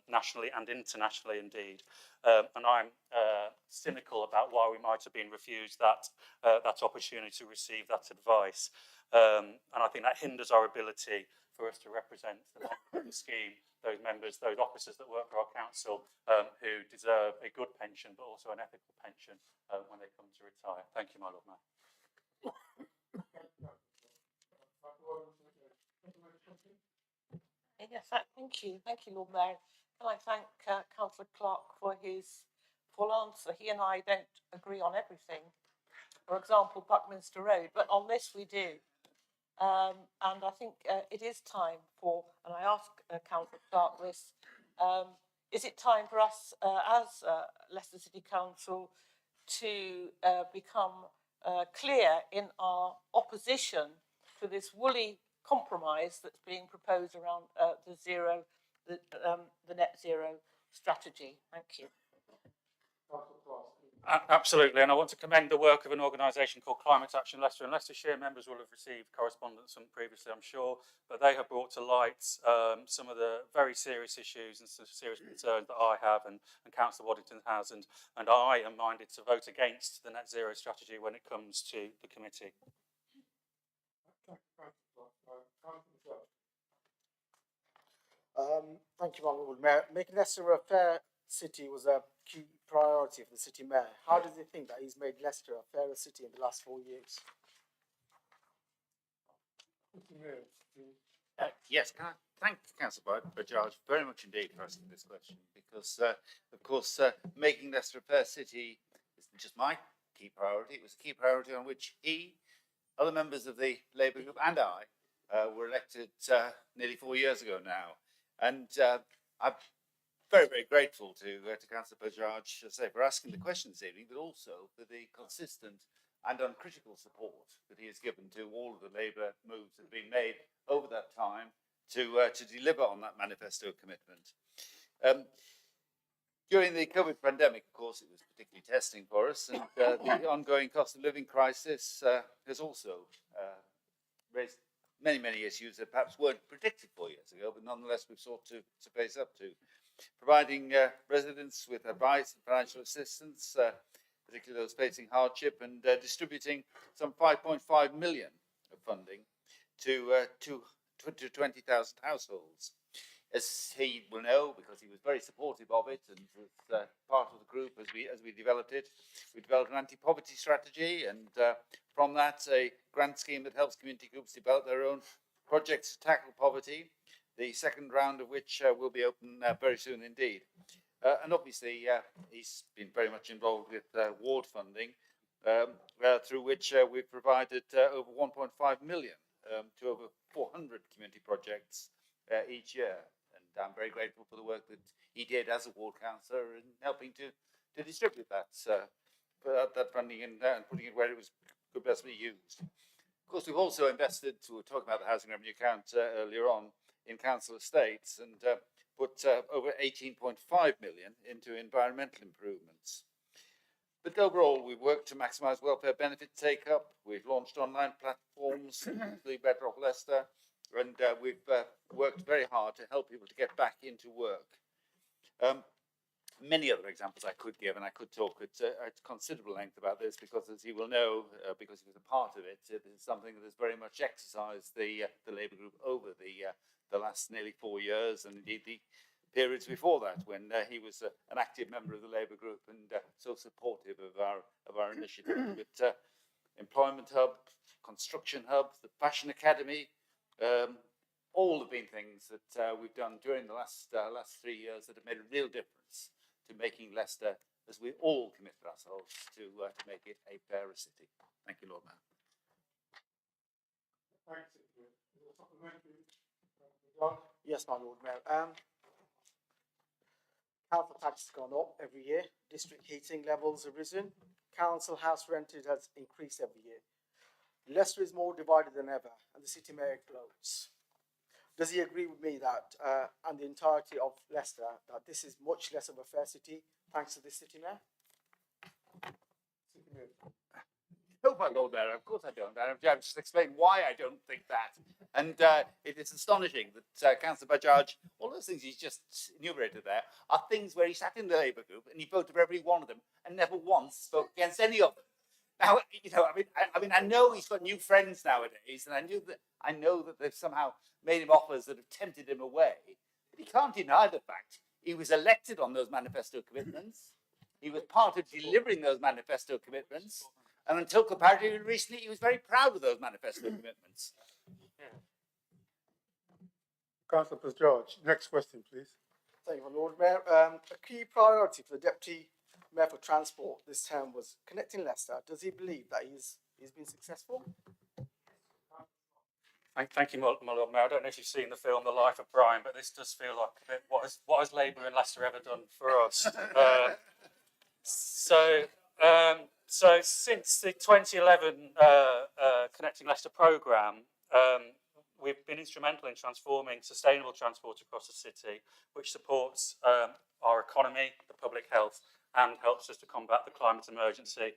nationally and internationally indeed. And I'm cynical about why we might have been refused that opportunity to receive that advice. And I think that hinders our ability for us to represent the scheme, those members, those officers that work for our council who deserve a good pension but also an ethical pension when they come to retire. Thank you, my Lord Mayor. Yes, thank you, Lord Mayor. Can I thank Councillor Clark for his full answer? He and I don't agree on everything. For example, Buckminster Road, but on this we do. And I think it is time for, and I ask Councillor Clark this, is it time for us as Leicester City Council to become clear in our opposition to this woolly compromise that's being proposed around the net zero strategy? Thank you. Absolutely, and I want to commend the work of an organisation called Climate Action Leicester and Leicestershire. Members will have received correspondence from previously, I'm sure, but they have brought to light some of the very serious issues and some serious concerns that I have and Councillor Waddington has, and I am minded to vote against the net zero strategy when it comes to the committee. Thank you, my Lord Mayor. Making Leicester a fair city was a key priority for the city mayor. How does he think that he's made Leicester a fairer city in the last 4 years? Yes, can I thank Councillor Bajaj very much indeed for asking this question, because, of course, making Leicester a fair city isn't just my key priority. It was a key priority on which he, other members of the Labour group and I were elected nearly 4 years ago now. And I'm very, very grateful to Councillor Bajaj, as I say, for asking the question this evening, but also for the consistent and uncritical support that he has given to all of the Labour moves that have been made over that time to deliver on that manifesto commitment. During the COVID pandemic, of course, it was particularly testing for us, and the ongoing cost of living crisis has also raised many, many issues that perhaps weren't predicted 4 years ago, but nonetheless we've sought to face up to. Providing residents with advice and financial assistance, particularly those facing hardship, and distributing some 5.5 million of funding to 20,000 households. As he will know, because he was very supportive of it and was part of the group as we developed it, we developed an anti-poverty strategy, and from that a grant scheme that helps community groups develop their own projects to tackle poverty, the second round of which will be open very soon indeed. And obviously he's been very much involved with ward funding, through which we've provided over 1.5 million to over 400 community projects each year. And I'm very grateful for the work that he did as a ward councillor in helping to distribute that funding and putting it where it was could best be used. Of course, we've also invested, we were talking about the housing revenue account earlier on, in council estates, and put over 18.5 million into environmental improvements. But overall, we've worked to maximise welfare benefit take-up. We've launched online platforms, the Better Off Leicester, and we've worked very hard to help people to get back into work. Many other examples I could give, and I could talk at considerable length about this, because as you will know, because he was a part of it, it is something that has very much exercised the Labour group over the last nearly 4 years, and indeed the periods before that, when he was an active member of the Labour group and so supportive of our initiative with Employment Hub, Construction Hub, the Fashion Academy. All have been things that we've done during the last 3 years that have made a real difference to making Leicester, as we all committed ourselves to make it a fairer city. Thank you, Lord Mayor. Thanks. Yes, my Lord Mayor. Council tax has gone up every year. District heating levels have risen. Council house rented has increased every year. Leicester is more divided than ever, and the city mayor gloats. Does he agree with me that, and the entirety of Leicester, that this is much less of a fair city thanks to the city mayor? No, my Lord Mayor, of course I don't. I've just explained why I don't think that. And it is astonishing that Councillor Bajaj, all those things he's just enumerated there, are things where he sat in the Labour group and he voted for every one of them and never once spoke against any of them. Now, you know, I know he's got new friends nowadays, and I know that they've somehow made him offers that have tempted him away. But he can't deny the fact he was elected on those manifesto commitments. He was part of delivering those manifesto commitments. And until comparatively recently, he was very proud of those manifesto commitments. Councillor Bajaj, next question, please. Thank you, my Lord Mayor. A key priority for the Deputy Mayor for Transport this term was connecting Leicester. Does he believe that he's been successful? Thank you, my Lord Mayor. I don't know if you've seen the film The Life of Brian, but this does feel like a bit, what has Labour in Leicester ever done for us? So since the 2011 Connecting Leicester programme, we've been instrumental in transforming sustainable transport across the city, which supports our economy, the public health, and helps us to combat the climate emergency.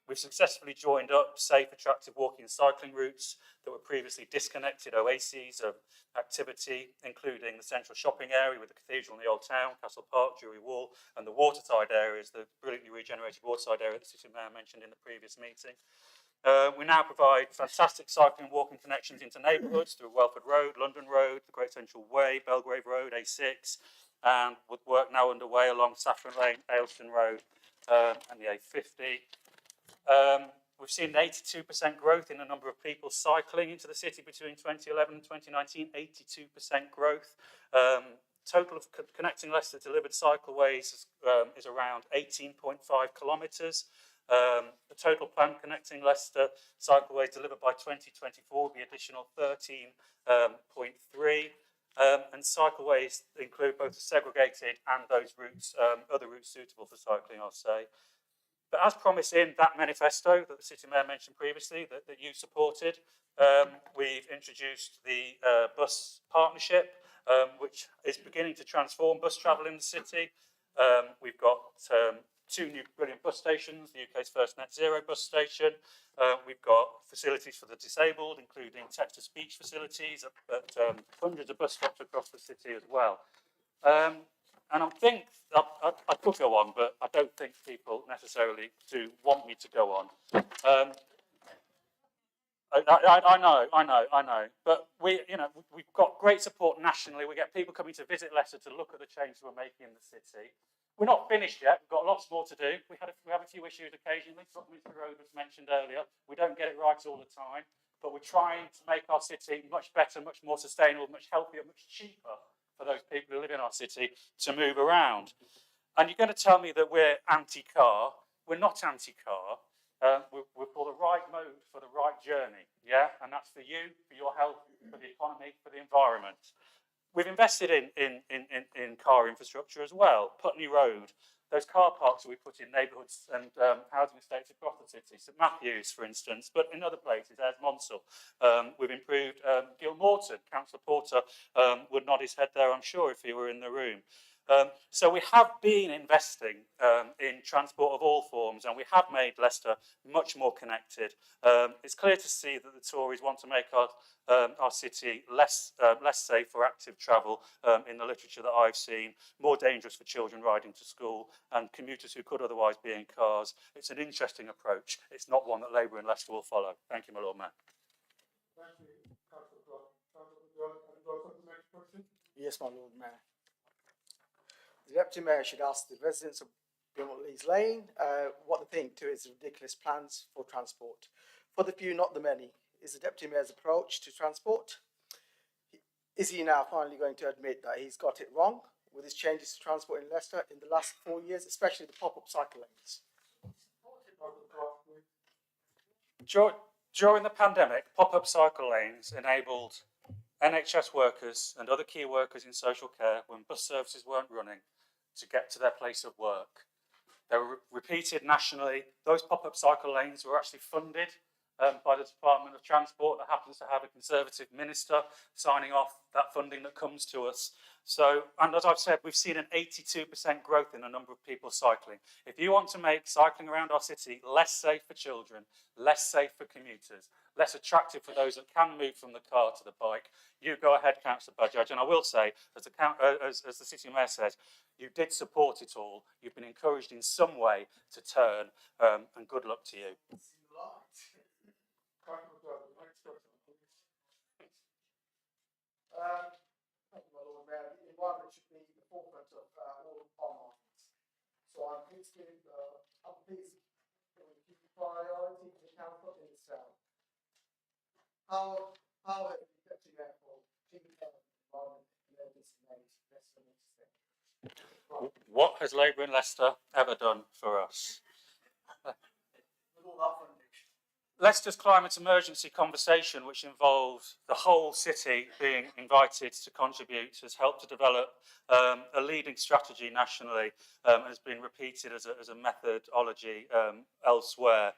We've successfully joined up safe, attractive walking and cycling routes that were previously disconnected oases of activity, including the central shopping area with the cathedral in the Old Town, Castle Park, Drury Wall, and the waterside areas, the brilliantly regenerated waterside area that the City Mayor mentioned in the previous meeting. We now provide fantastic cycling and walking connections into neighbourhoods through Welford Road, London Road, the Great Central Way, Belgrave Road, A6, and with work now underway along Saffron Lane, Ayleston Road, and the A50. We've seen 82% growth in the number of people cycling into the city between 2011 and 2019, 82% growth. Total of connecting Leicester delivered cycleways is around 18.5 kilometres. The total plan connecting Leicester cycleways delivered by 2024 will be additional 13.3. And cycleways include both the segregated and those routes, other routes suitable for cycling, I'll say. But as promised in that manifesto that the City Mayor mentioned previously, that you supported, we've introduced the bus partnership, which is beginning to transform bus travel in the city. We've got 2 new brilliant bus stations, the UK's first net zero bus station. We've got facilities for the disabled, including text-to-speech facilities at hundreds of bus stops across the city as well. And I think, I could go on, but I don't think people necessarily do want me to go on. I know. But we've got great support nationally. We get people coming to visit Leicester to look at the changes we're making in the city. We're not finished yet. We've got lots more to do. We have a few issues occasionally. Mr. Road was mentioned earlier. We don't get it right all the time, but we're trying to make our city much better, much more sustainable, much healthier, much cheaper for those people who live in our city to move around. And you're going to tell me that we're anti-car. We're not anti-car. We're for the right mode, for the right journey, yeah? And that's for you, for your health, for the economy, for the environment. We've invested in car infrastructure as well. Putney Road, those car parks that we put in neighbourhoods and housing estates across the city, St Matthews, for instance, but in other places, there's Monsell. We've improved Gilmorton. Councillor Porter would nod his head there, I'm sure, if he were in the room. So we have been investing in transport of all forms, and we have made Leicester much more connected. It's clear to see that the Tories want to make our city less safe for active travel in the literature that I've seen, more dangerous for children riding to school and commuters who could otherwise be in cars. It's an interesting approach. It's not one that Labour in Leicester will follow. Thank you, my Lord Mayor. Thank you, Councillor Clark. Councillor Clark, have you got something to make a question? Yes, my Lord Mayor. The Deputy Mayor should ask the residents of Gilmore Lees Lane what they think to his ridiculous plans for transport. For the few, not the many, is the Deputy Mayor's approach to transport. Is he now finally going to admit that he's got it wrong with his changes to transport in Leicester in the last 4 years, especially the pop-up cycle lanes? During the pandemic, pop-up cycle lanes enabled NHS workers and other key workers in social care, when bus services weren't running, to get to their place of work. They were repeated nationally. Those pop-up cycle lanes were actually funded by the Department of Transport, that happens to have a Conservative minister signing off that funding that comes to us. So, and as I've said, we've seen an 82% growth in the number of people cycling. If you want to make cycling around our city less safe for children, less safe for commuters, less attractive for those that can move from the car to the bike, you go ahead, Councillor Bajaj. And I will say, as the City Mayor says, you did support it all. You've been encouraged in some way to turn, and good luck to you. Thank you, my Lord Mayor. The environment should be the forefront of all our minds. So I'm pleased to keep priority to the council in itself. How have the Deputy Mayor for keeping the environment and this made Leicester more sustainable? What has Labour in Leicester ever done for us? With all that funding. Leicester's climate emergency conversation, which involves the whole city being invited to contribute, has helped to develop a leading strategy nationally and has been repeated as a methodology elsewhere.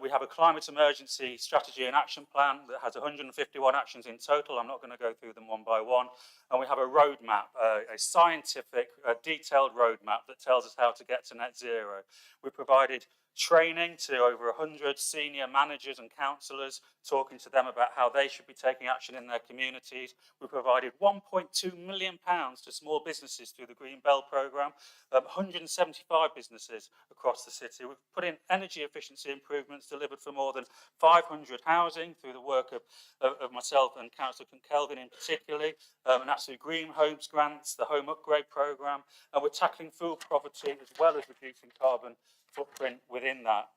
We have a climate emergency strategy and action plan that has 151 actions in total. I'm not going to go through them one by one. And we have a roadmap, a scientific, detailed roadmap that tells us how to get to net zero. We provided training to over 100 senior managers and councillors, talking to them about how they should be taking action in their communities. We provided £1.2 million to small businesses through the Green Bell programme, 175 businesses across the city. We've put in energy efficiency improvements delivered for more than 500 housing through the work of myself and Councillor Kelvin in particularly, and that's through Green Homes grants, the Home Upgrade programme, and we're tackling food poverty as well as reducing carbon footprint within that.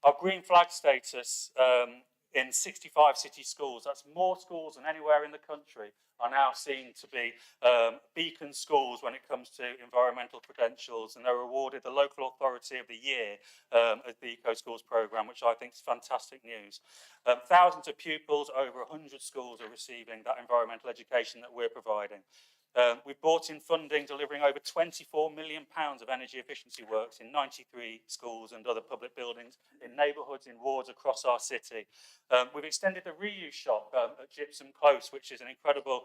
Our green flag status in 65 city schools, that's more schools than anywhere in the country, are now seen to be beacon schools when it comes to environmental credentials, and they're awarded the Local Authority of the Year as the Eco Schools programme, which I think is fantastic news. Thousands of pupils, over 100 schools are receiving that environmental education that we're providing. We've brought in funding delivering over £24 million of energy efficiency works in 93 schools and other public buildings in neighbourhoods, in wards across our city. We've extended the reuse shop at Gypsum Close, which is an incredible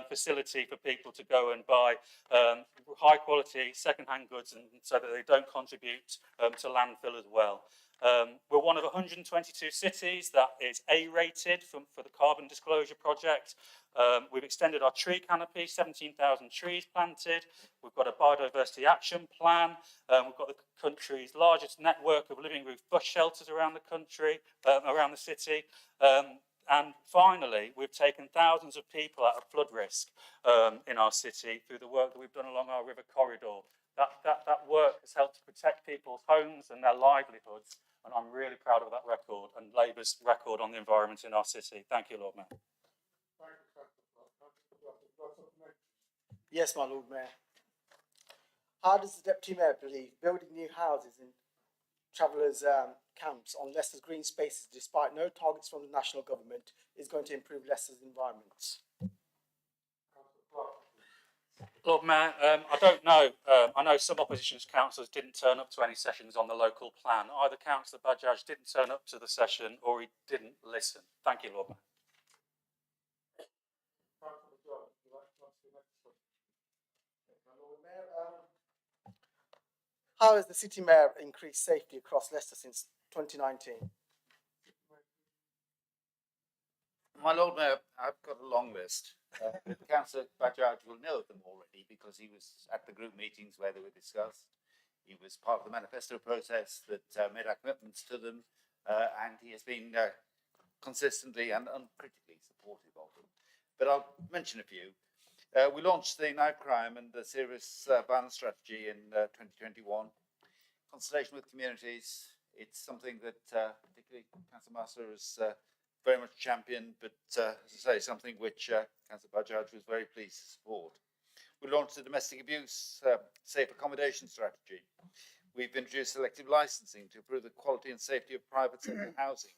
facility for people to go and buy high quality second-hand goods, and so that they don't contribute to landfill as well. We're one of 122 cities that is A-rated for the Carbon Disclosure Project. We've extended our tree canopy, 17,000 trees planted. We've got a biodiversity action plan. We've got the country's largest network of living roof bus shelters around the country, around the city. And finally, we've taken thousands of people out of flood risk in our city through the work that we've done along our river corridor. That work has helped to protect people's homes and their livelihoods, and I'm really proud of that record and Labour's record on the environment in our city. Thank you, Lord Mayor. Yes, my Lord Mayor. How does the Deputy Mayor believe building new houses in travellers' camps on Leicester's green spaces, despite no targets from the national government, is going to improve Leicester's environment? Lord Mayor, I don't know. I know some opposition councillors didn't turn up to any sessions on the local plan. Either Councillor Bajaj didn't turn up to the session or he didn't listen. Thank you, Lord Mayor. How has the City Mayor increased safety across Leicester since 2019? My Lord Mayor, I've got a long list. Councillor Bajaj will know them already because he was at the group meetings where they were discussed. He was part of the manifesto process that made our commitments to them, and he has been consistently and uncritically supportive of them. But I'll mention a few. We launched the knife crime and the serious violence strategy in 2021. Consultation with communities, it's something that particularly Councillor Master has very much championed, but as I say, something which Councillor Bajaj was very pleased to support. We launched the domestic abuse safe accommodation strategy. We've introduced selective licensing to improve the quality and safety of private sector housing.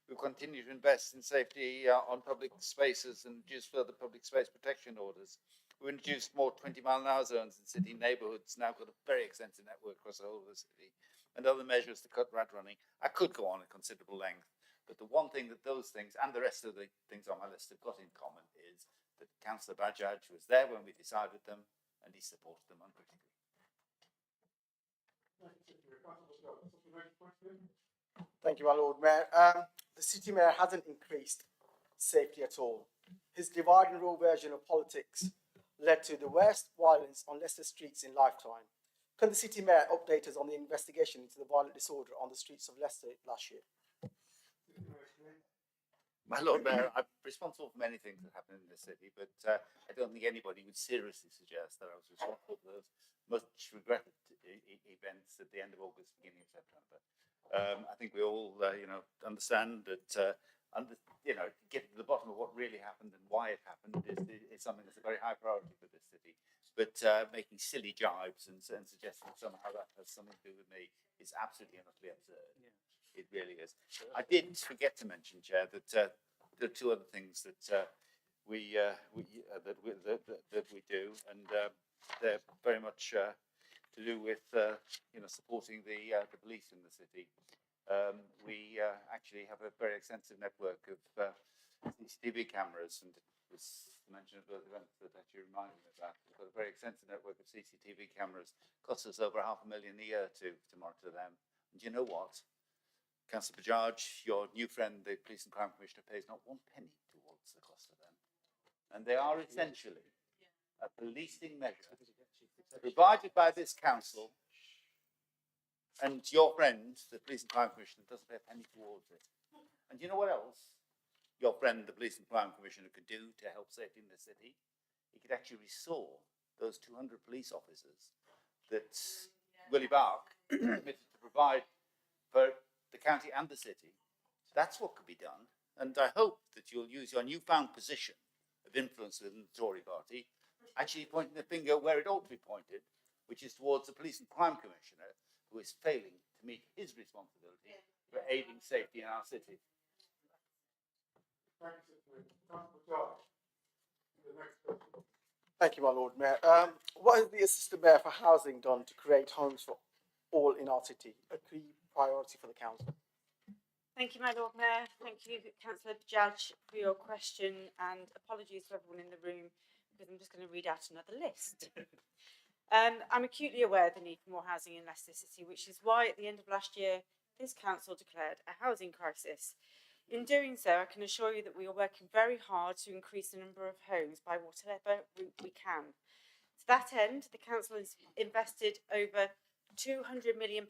We've continued to invest in safety on public spaces and introduce further public space protection orders. We've introduced more 20-mile-an-hour zones in city neighbourhoods, now got a very extensive network across the whole of the city, and other measures to cut rat running. I could go on at considerable length, but the one thing that those things and the rest of the things on my list have got in common is that Councillor Bajaj was there when we decided them, and he supported them uncritically. Thank you, my Lord Mayor. The City Mayor hasn't increased safety at all. His divide and rule version of politics led to the worst violence on Leicester streets in lifetime. Can the City Mayor update us on the investigation into the violent disorder on the streets of Leicester last year? My Lord Mayor, I'm responsible for many things that happen in the city, but I don't think anybody would seriously suggest that I was responsible for those much regretted events at the end of August, beginning of September. I think we all, understand that, getting to the bottom of what really happened and why it happened is something that's a very high priority for this city. But making silly jibes and suggesting somehow that has something to do with me is absolutely and utterly absurd. Yeah. It really is. I did forget to mention, Chair, that there are two other things that we do, and they're very much to do with supporting the police in the city. We actually have a very extensive network of CCTV cameras, and it was mentioned at both events that actually reminded me of that. We've got a very extensive network of CCTV cameras. Costs us over £500,000 a year to monitor them. And you know what? Councillor Bajaj, your new friend, the Police and Crime Commissioner, pays not one penny towards the cost of them. And they are essentially a policing measure provided by this council, and your friend, the Police and Crime Commissioner, doesn't pay a penny towards it. And you know what else your friend, the Police and Crime Commissioner, could do to help safety in the city? He could actually restore those 200 police officers that Willie Bark committed to provide for the county and the city. That's what could be done. And I hope that you'll use your newfound position of influence within the Tory party, actually pointing the finger where it ought to be pointed, which is towards the Police and Crime Commissioner, who is failing to meet his responsibility for aiding safety in our city. Thank you, my Lord Mayor. What has the Assistant Mayor for Housing done to create homes for all in our city? A key priority for the council. Thank you, my Lord Mayor. Thank you, Councillor Judge, for your question, and apologies to everyone in the room because I'm just going to read out another list. I'm acutely aware of the need for more housing in Leicester City, which is why at the end of last year, this council declared a housing crisis. In doing so, I can assure you that we are working very hard to increase the number of homes by whatever route we can. To that end, the council has invested over £200 million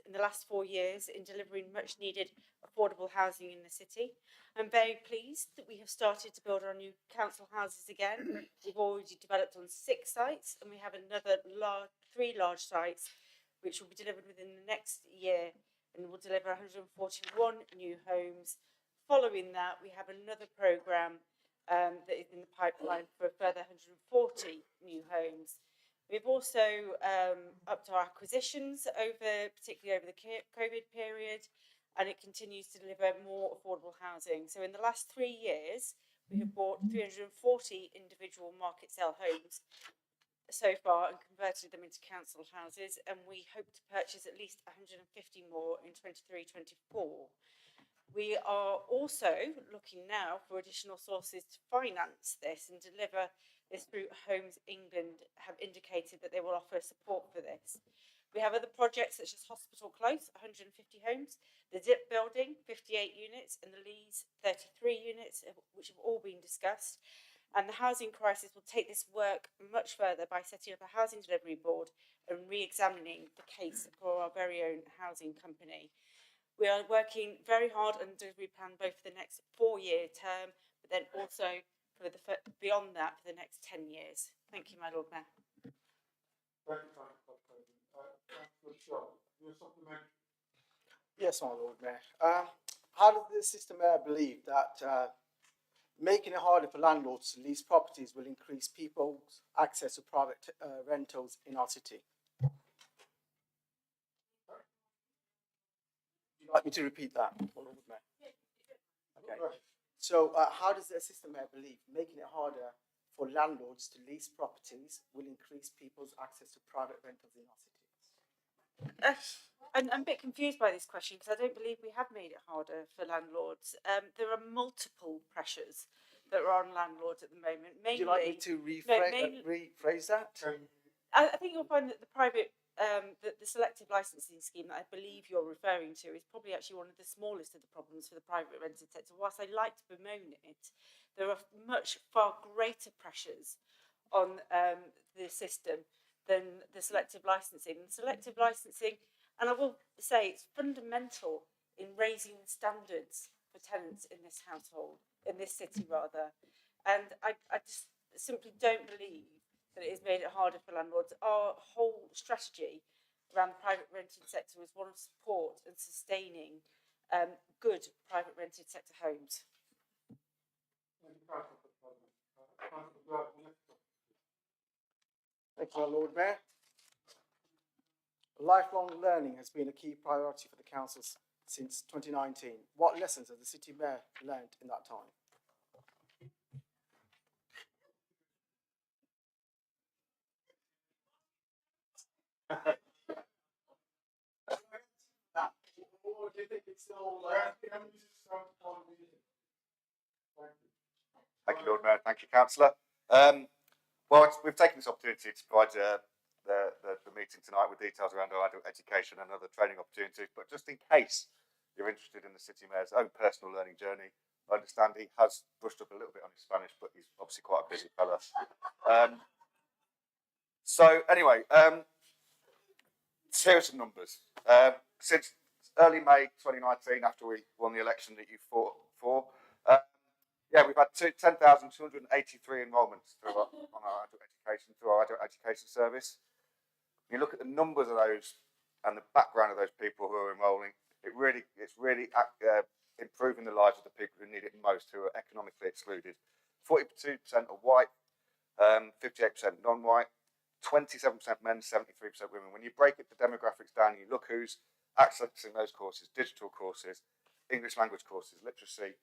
in the last 4 years in delivering much needed affordable housing in the city. I'm very pleased that we have started to build our new council houses again. We've already developed on 6 sites and we have another 3 large sites which will be delivered within the next year and will deliver 141 new homes. Following that, we have another programme that is in the pipeline for a further 140 new homes. We've also upped our acquisitions particularly over the COVID period, and it continues to deliver more affordable housing. So in the last 3 years, we have bought 340 individual market sale homes so far and converted them into council houses, and we hope to purchase at least 150 more in 23-24. We are also looking now for additional sources to finance this and deliver this through Homes England have indicated that they will offer support for this. We have other projects such as Hospital Close, 150 homes, the DIP building, 58 units, and the Lees, 33 units, which have all been discussed. And the housing crisis will take this work much further by setting up a housing delivery board and re-examining the case for our very own housing company. We are working very hard on the delivery plan both for the next 4-year term, but then also for the beyond that for the next 10 years. Thank you, my Lord Mayor. Thank you, Councillor President. Councillor Shaw, your supplementary. Yes, my Lord Mayor. How does the Assistant Mayor believe that making it harder for landlords to lease properties will increase people's access to private rentals in our city? Would you like me to repeat that, my Lord Mayor? Okay. So how does the Assistant Mayor believe making it harder for landlords to lease properties will increase people's access to private rentals in our city? I'm a bit confused by this question because I don't believe we have made it harder for landlords. There are multiple pressures that are on landlords at the moment. Mainly, would you like me to rephrase that? I think you'll find that the private, the selective licensing scheme that I believe you're referring to is probably actually one of the smallest of the problems for the private rented sector. Whilst I like to bemoan it, there are far greater pressures on the system than the selective licensing. And selective licensing, and I will say, it's fundamental in raising the standards for tenants in this household, in this city rather. And I just simply don't believe that it has made it harder for landlords. Our whole strategy around the private rented sector was one of support and sustaining good private rented sector homes. Thank you, my Lord Mayor. Lifelong learning has been a key priority for the council since 2019. What lessons has the City Mayor learned in that time? Thank you, Lord Mayor. Thank you, Councillor. We've taken this opportunity to provide the meeting tonight with details around our adult education and other training opportunities, but just in case you're interested in the City Mayor's own personal learning journey, I understand he has brushed up a little bit on his Spanish, but he's obviously quite a busy fella. So anyway, here are some numbers. Since early May 2019, after we won the election that you fought for, we've had 10,283 enrolments through on our adult education, through our adult education service. When you look at the numbers of those and the background of those people who are enrolling, it's really improving the lives of the people who need it most, who are economically excluded. 42% are white, 58% non-white, 27% men, 73% women. When you break it, the demographics down, you look who's accessing those courses: digital courses, English language courses, literacy,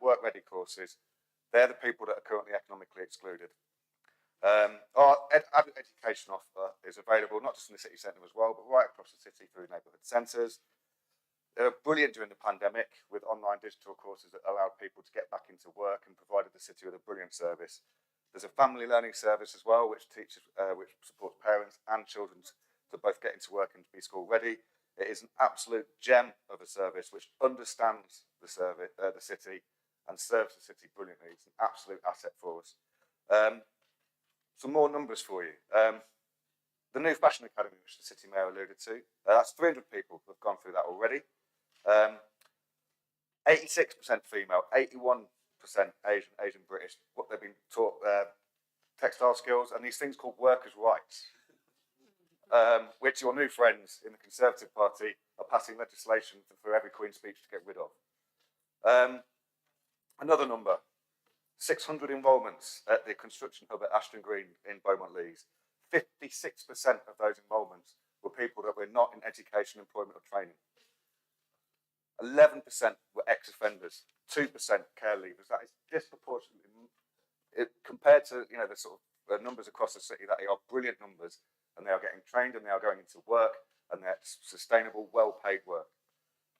work-ready courses. They're the people that are currently economically excluded. Our adult education offer is available not just in the city centre as well, but right across the city through neighbourhood centres. They were brilliant during the pandemic with online digital courses that allowed people to get back into work and provided the city with a brilliant service. There's a family learning service as well, which supports parents and children to both get into work and to be school ready. It is an absolute gem of a service which understands the city and serves the city brilliantly. It's an absolute asset for us. Some more numbers for you. The new Fashion Academy, which the City Mayor alluded to, that's 300 people who have gone through that already. 86% female, 81% Asian British. What they've been taught textile skills and these things called workers' rights, which your new friends in the Conservative Party are passing legislation for every Queen's speech to get rid of. Another number, 600 enrolments at the construction hub at Ashton Green in Beaumont Leys. 56% of those enrolments were people that were not in education, employment or training. 11% were ex-offenders, 2% care leavers. That is disproportionately, compared to the sort of numbers across the city, that are brilliant numbers, and they are getting trained and they are going into work, and they're sustainable, well-paid work.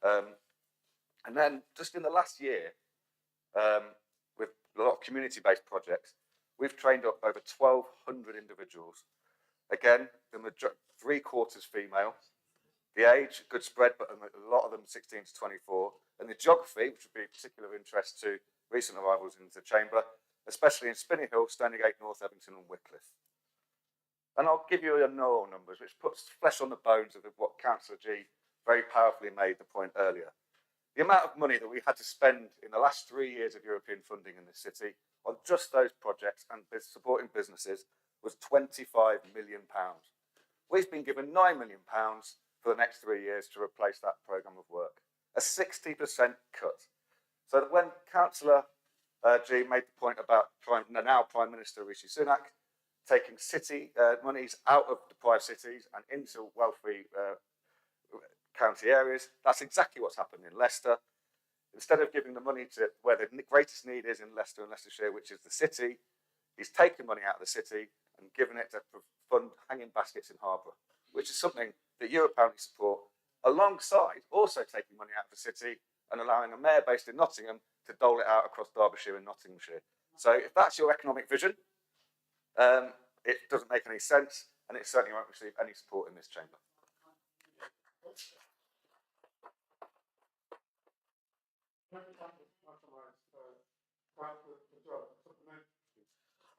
And then just in the last year, with a lot of community-based projects, we've trained up over 1,200 individuals. Again, 3/4 female. The age, good spread, but a lot of them 16 to 24. And the geography, which would be of particular interest to recent arrivals into the chamber, especially in Spinney Hill, Stonygate, North Evington and Wycliffe. And I'll give you a no numbers, which puts flesh on the bones of what Councillor G very powerfully made the point earlier. The amount of money that we had to spend in the last 3 years of European funding in this city on just those projects and supporting businesses was £25 million. We've been given £9 million for the next 3 years to replace that programme of work, a 60% cut. So that when Councillor G made the point about now Prime Minister Rishi Sunak taking city monies out of deprived cities and into wealthy county areas, that's exactly what's happened in Leicester. Instead of giving the money to where the greatest need is in Leicester and Leicestershire, which is the city, he's taken money out of the city and given it to fund hanging baskets in Harborough, which is something that you apparently support, alongside also taking money out of the city and allowing a mayor based in Nottingham to dole it out across Derbyshire and Nottinghamshire. So if that's your economic vision, it doesn't make any sense, and it certainly won't receive any support in this chamber.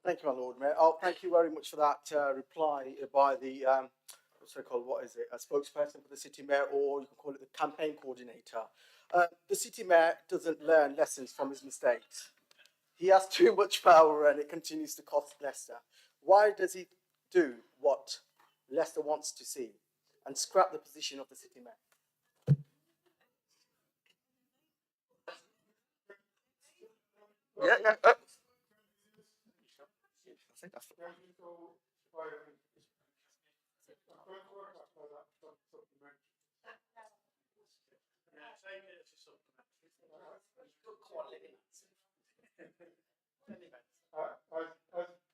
Thank you, my Lord Mayor. Thank you very much for that reply by the so-called, a spokesperson for the City Mayor, or you can call it the campaign coordinator. The City Mayor doesn't learn lessons from his mistakes. He has too much power and it continues to cost Leicester. Why does he do what Leicester wants to see and scrap the position of the City Mayor? Yeah. I think that's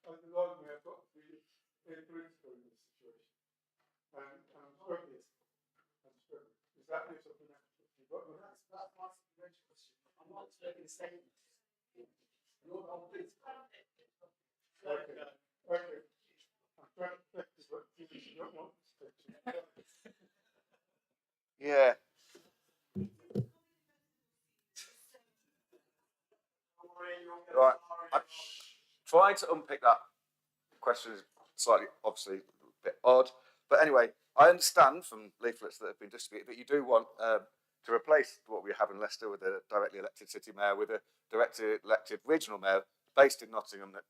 As the Lord Mayor, I've got to be influential in this situation. And I'm struggling. Is that this or the next? That's my question. I'm not making a statement. Okay. I'm trying to protect this, but you don't want to Yeah. Right. I tried to unpick that question. Is slightly, obviously, a bit odd. But anyway, I understand from leaflets that have been distributed that you do want to replace what we have in Leicester with a directly elected city mayor with a directly elected regional mayor based in Nottingham that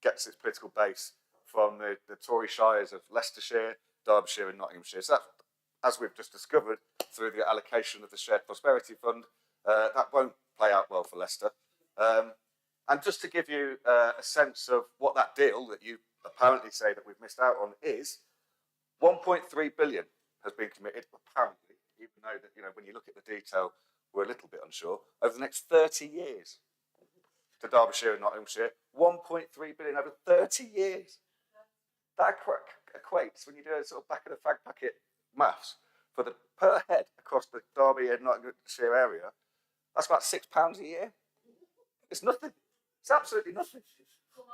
gets its political base from the Tory shires of Leicestershire, Derbyshire and Nottinghamshire. So that, as we've just discovered through the allocation of the Shared Prosperity Fund, that won't play out well for Leicester. And just to give you a sense of what that deal that you apparently say that we've missed out on is, 1.3 billion has been committed, apparently, even though that, you know, when you look at the detail, we're a little bit unsure, over the next 30 years to Derbyshire and Nottinghamshire. 1.3 billion over 30 years. That equates, when you do a sort of back of the fag packet maths, for the per head across the Derby and Nottinghamshire area, that's about £6 a year. It's nothing. It's absolutely nothing.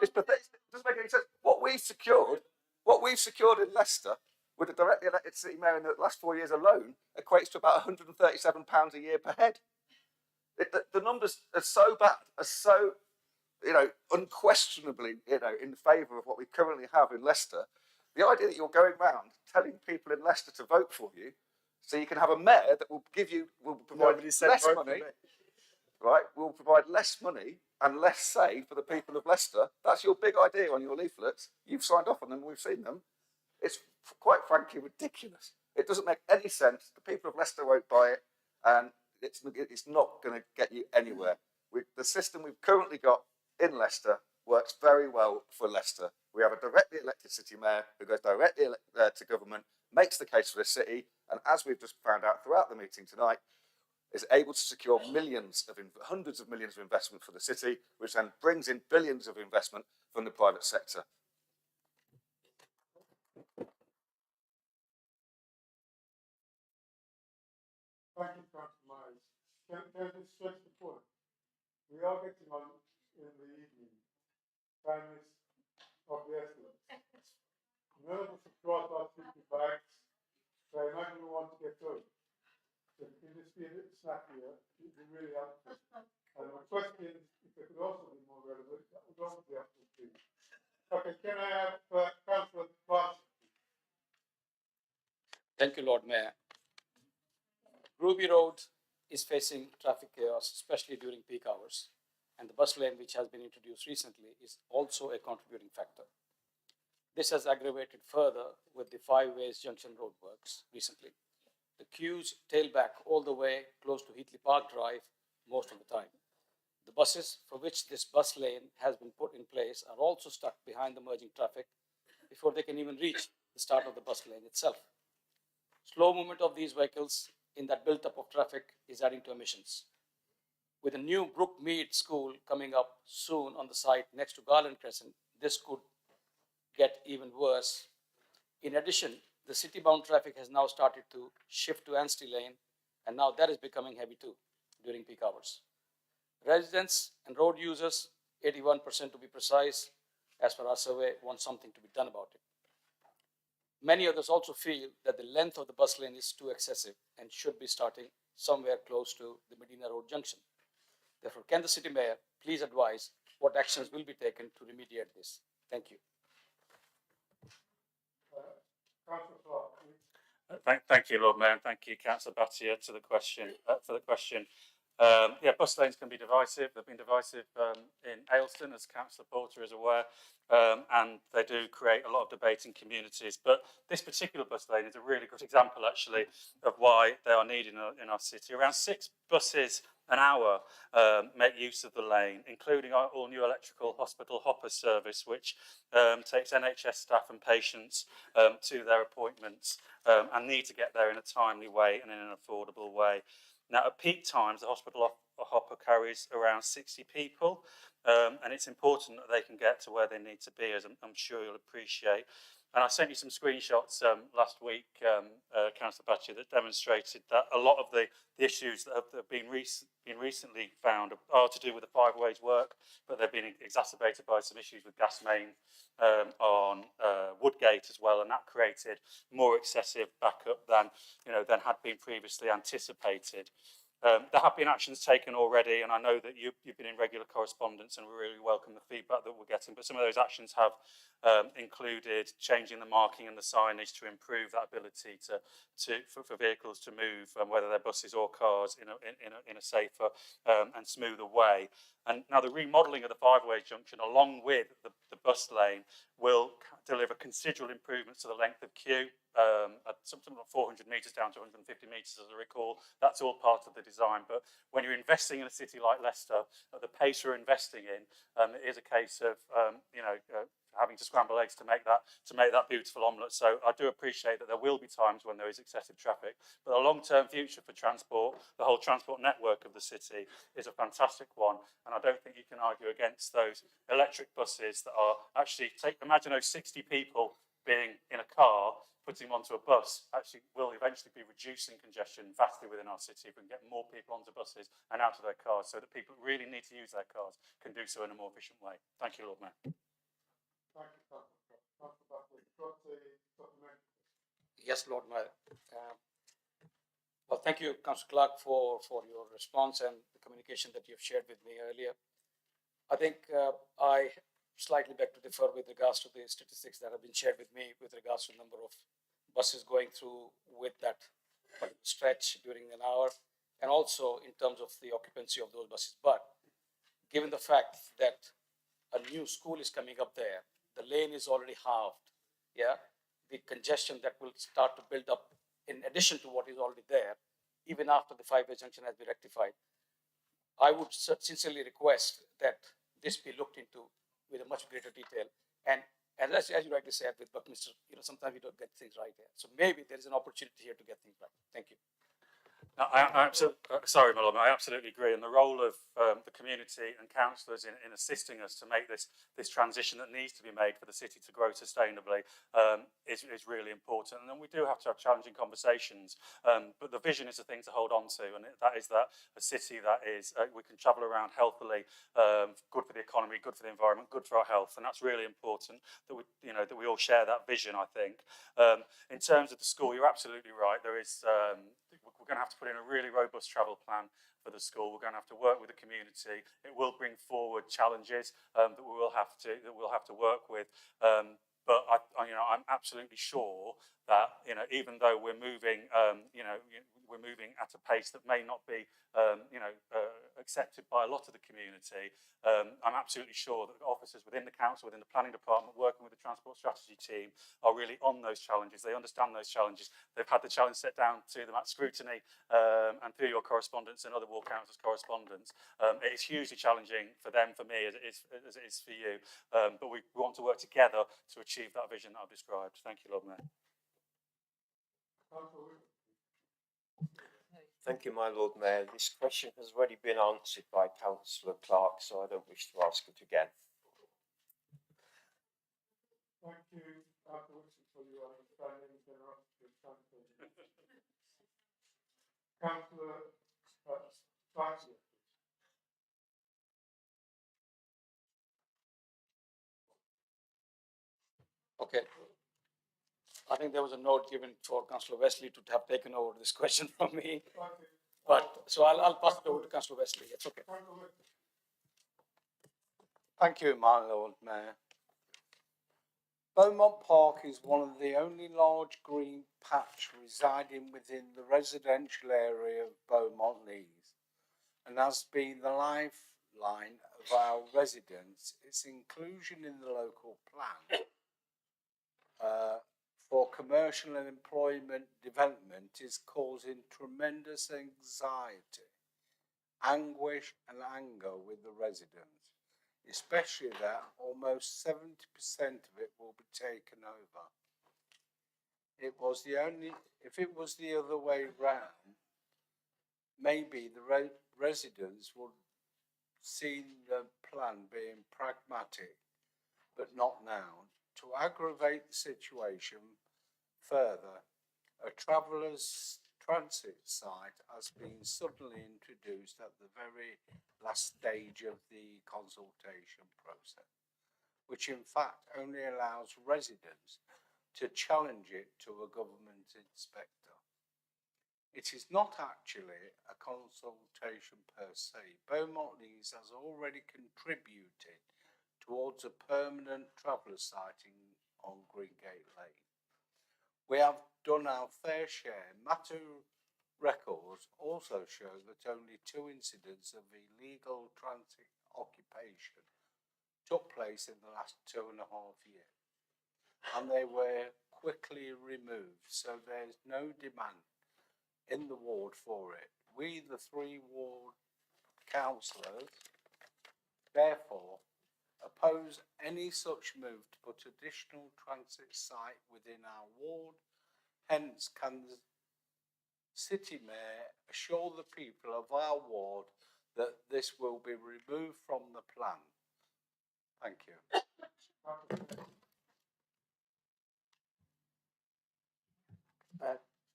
It's pathetic. It doesn't make any sense. What we've secured in Leicester with a directly elected city mayor in the last 4 years alone equates to about £137 a year per head. The numbers are so bad, are so, you know, unquestionably, you know, in favour of what we currently have in Leicester. The idea that you're going round telling people in Leicester to vote for you, so you can have a mayor that will provide less money, right? Will provide less money and less say for the people of Leicester. That's your big idea on your leaflets. You've signed off on them. We've seen them. It's quite frankly ridiculous. It doesn't make any sense. The people of Leicester won't buy it, and it's not going to get you anywhere. The system we've currently got in Leicester works very well for Leicester. We have a directly elected city mayor who goes directly to government, makes the case for the city, and as we've just found out throughout the meeting tonight, is able to secure hundreds of millions of investment for the city, which then brings in billions of investment from the private sector. Thank you, Councillor Myers. Can I just stress the point? We are getting on in the evening. Time is of the essence. None of us have brought our 50 bags, so I imagine we want to get home. So if you can just be a bit snappier, it would be really helpful. And my question, if it could also be more relevant, that would also be helpful too. Okay, can I have Councillor Barton? Thank you, Lord Mayor. Ruby Road is facing traffic chaos, especially during peak hours. And the bus lane, which has been introduced recently, is also a contributing factor. This has aggravated further with the 5 Ways Junction roadworks recently. The queues tail back all the way close to Heatley Park Drive most of the time. The buses for which this bus lane has been put in place are also stuck behind the merging traffic before they can even reach the start of the bus lane itself. Slow movement of these vehicles in that built-up of traffic is adding to emissions. With a new Brookmead School coming up soon on the site next to Garland Crescent, this could get even worse. In addition, the city-bound traffic has now started to shift to Anstey Lane, and now that is becoming heavy too during peak hours. Residents and road users, 81% to be precise, as per our survey, want something to be done about it. Many others also feel that the length of the bus lane is too excessive and should be starting somewhere close to the Medina Road junction. Therefore, can the city mayor please advise what actions will be taken to remediate this? Thank you. Thank you, Lord Mayor, and thank you, Councillor Battier, for the question. Yeah, bus lanes can be divisive. They've been divisive in Ayleston, as Councillor Porter is aware, and they do create a lot of debate in communities. But this particular bus lane is a really good example, actually, of why they are needed in our city. Around 6 buses an hour make use of the lane, including our all-new electrical hospital hopper service, which takes NHS staff and patients to their appointments and need to get there in a timely way and in an affordable way. Now, at peak times, the hospital hopper carries around 60 people, and it's important that they can get to where they need to be, as I'm sure you'll appreciate. And I sent you some screenshots last week, Councillor Batcher, that demonstrated that a lot of the issues that have been recently found are to do with the Five Ways work, but they've been exacerbated by some issues with gas main on Woodgate as well, and that created more excessive backup than had been previously anticipated. There have been actions taken already, and I know that you've been in regular correspondence, and we really welcome the feedback that we're getting. But some of those actions have included changing the marking and the signage to improve that ability for vehicles to move, whether they're buses or cars, in a safer and smoother way. And now the remodelling of the Five-Way junction, along with the bus lane, will deliver considerable improvements to the length of queue, at something like 400 metres down to 150 metres, as I recall. That's all part of the design. But when you're investing in a city like Leicester, at the pace we're investing in, it is a case of having to scramble eggs to make that beautiful omelette. So I do appreciate that there will be times when there is excessive traffic, but the long-term future for transport, the whole transport network of the city, is a fantastic one. And I don't think you can argue against those electric buses that are actually, imagine those 60 people being in a car, putting them onto a bus, actually will eventually be reducing congestion vastly within our city if we can get more people onto buses and out of their cars, so that people who really need to use their cars can do so in a more efficient way. Thank you, Lord Mayor. Thank you, Councillor Buckley. Got a supplementary? Yes, Lord Mayor. Well, thank you, Councillor Clark, for your response and the communication that you've shared with me earlier. I think I slightly beg to differ with regards to the statistics that have been shared with me with regards to the number of buses going through with that stretch during an hour, and also in terms of the occupancy of those buses. But given the fact that a new school is coming up there, the lane is already halved, yeah, the congestion that will start to build up in addition to what is already there, even after the Five-Way junction has been rectified, I would sincerely request that this be looked into with a much greater detail. And as you rightly said with Buckminster, sometimes we don't get things right there. So maybe there is an opportunity here to get things right. Thank you. No, sorry, my Lord, I absolutely agree. And the role of the community and councillors in assisting us to make this transition that needs to be made for the city to grow sustainably is really important. And then we do have to have challenging conversations. But the vision is the thing to hold on to, and that is that a city that is we can travel around healthily, good for the economy, good for the environment, good for our health, and that's really important that we all share that vision. I think in terms of the school, you're absolutely right. There is. We're going to have to put in a really robust travel plan for the school. We're going to have to work with the community. It will bring forward challenges that we'll have to work with. But I'm absolutely sure that even though we're moving, we're moving at a pace that may not be accepted by a lot of the community. I'm absolutely sure that the officers within the council, within the planning department, working with the transport strategy team, are really on those challenges. They understand those challenges. They've had the challenge set down to them at scrutiny and through your correspondence and other ward councillors' correspondence. It is hugely challenging for them, for me, as it is for you. But we want to work together to achieve that vision that I've described. Thank you, Lord Mayor. Thank you, my Lord Mayor. This question has already been answered by Councillor Clark, so I don't wish to ask it again. Thank you, Councillor Wilson, for your understanding and generosity of council. Councillor Batcher. Okay. I think there was a note given for Councillor Wesley to have taken over this question from me. But so I'll pass it over to Councillor Wesley. It's okay. Thank you, my Lord Mayor. Beaumont Park is one of the only large green patch residing within the residential area of Beaumont Leys, and has been the lifeline of our residents. Its inclusion in the local plan for commercial and employment development is causing tremendous anxiety, anguish and anger with the residents, especially that almost 70% of it will be taken over. If it was the other way round, maybe the residents would see the plan being pragmatic, but not now. to aggravate the situation further, a travellers' transit site has been suddenly introduced at the very last stage of the consultation process, which in fact only allows residents to challenge it to a government inspector. It is not actually a consultation per se. Beaumont Leys has already contributed towards a permanent traveller sighting on Greengate Lane. We have done our fair share. Matter records also show that only 2 incidents of illegal transit occupation took place in the last 2.5 years, and they were quickly removed, so there's no demand in the ward for it. We, the 3 ward councillors, therefore oppose any such move to put additional transit site within our ward. Hence, can the City Mayor assure the people of our ward that this will be removed from the plan? Thank you.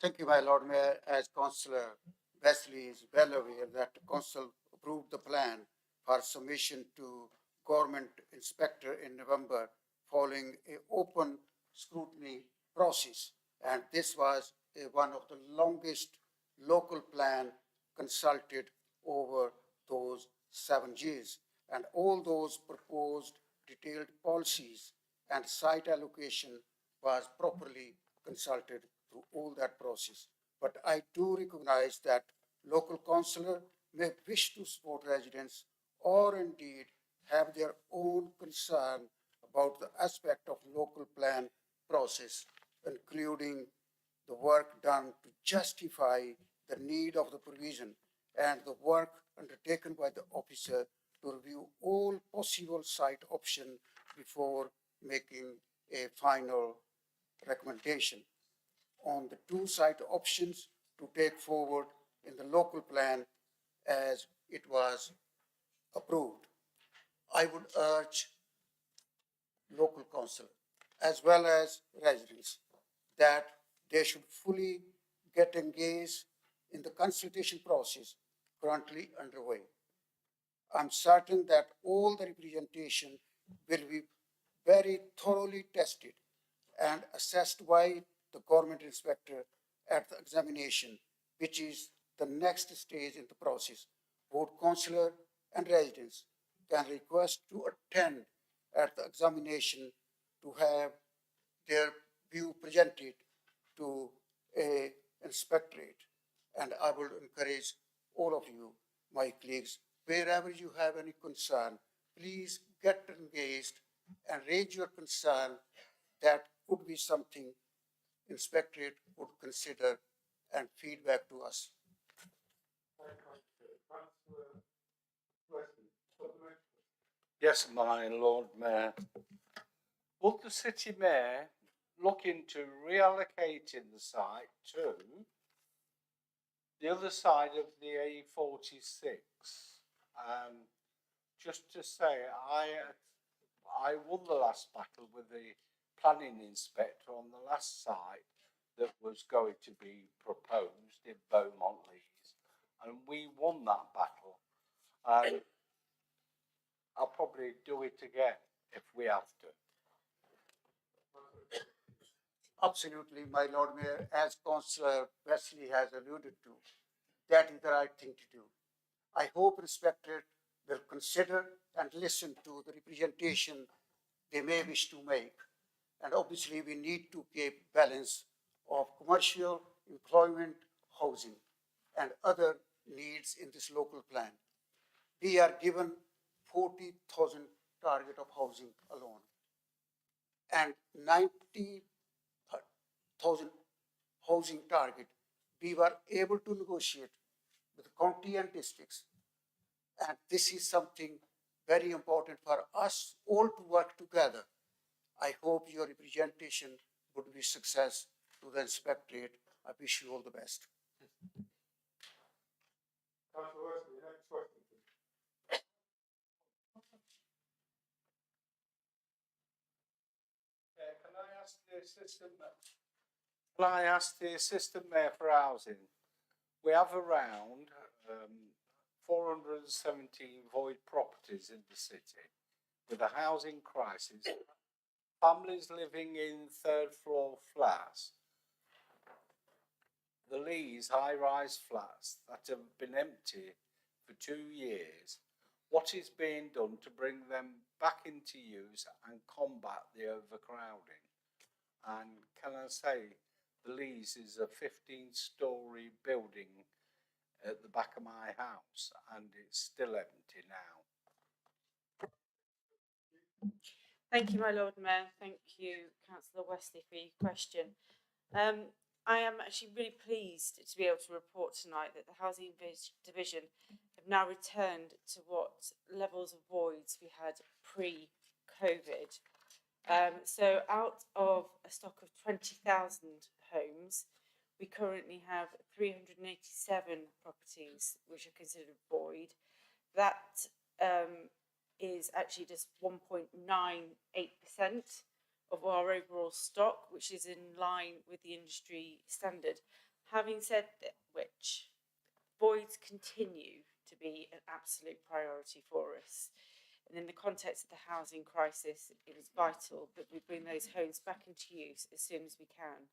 Thank you, my Lord Mayor. As Councillor Wesley is well aware that the Council approved the plan for submission to Government Inspector in November following an open scrutiny process. And this was one of the longest local plan consulted over those 7 years. And all those proposed detailed policies and site allocation was properly consulted through all that process. But I do recognize that local councillor may wish to support residents or indeed have their own concern about the aspect of local plan process, including the work done to justify the need of the provision and the work undertaken by the officer to review all possible site options before making a final recommendation on the 2 site options to take forward in the local plan as it was approved. I would urge local council as well as residents that they should fully get engaged in the consultation process currently underway. I'm certain that all the representation will be very thoroughly tested and assessed by the government inspector at the examination, which is the next stage in the process. Both councillor and residents can request to attend at the examination to have their view presented to a inspectorate. And I will encourage all of you, my colleagues, wherever you have any concern, please get engaged and raise your concern. That could be something inspectorate would consider and feedback to us. Yes, my Lord Mayor. Would the City Mayor look into reallocating the site to the other side of the A46? Just to say, I won the last battle with the planning inspector on the last site that was going to be proposed in Beaumont Leys, and we won that battle. I'll probably do it again if we have to. Absolutely, my Lord Mayor, as Councillor Wesley has alluded to, that is the right thing to do. I hope Inspectorate will consider and listen to the representation they may wish to make. And obviously, we need to keep balance of commercial, employment, housing, and other needs in this local plan. We are given 40,000 target of housing alone, and 90,000 housing target we were able to negotiate with the county and districts. And this is something very important for us all to work together. I hope your representation would be success to the inspectorate. I wish you all the best. ask the Assistant Mayor for Housing? We have around 417 void properties in the city with a housing crisis. Families living in third floor flats, the Lees high-rise flats that have been empty for 2 years. What is being done to bring them back into use and combat the overcrowding? And can I say, the Lees is a 15-storey building at the back of my house and it's still empty now. Thank you, my Lord Mayor. Thank you, Councillor Wesley, for your question. I am actually really pleased to be able to report tonight that the Housing Division have now returned to what levels of voids we had pre-COVID. So out of a stock of 20,000 homes, we currently have 387 properties which are considered void. That is actually just 1.98% of our overall stock, which is in line with the industry standard. Having said which, voids continue to be an absolute priority for us. And in the context of the housing crisis, it is vital that we bring those homes back into use as soon as we can.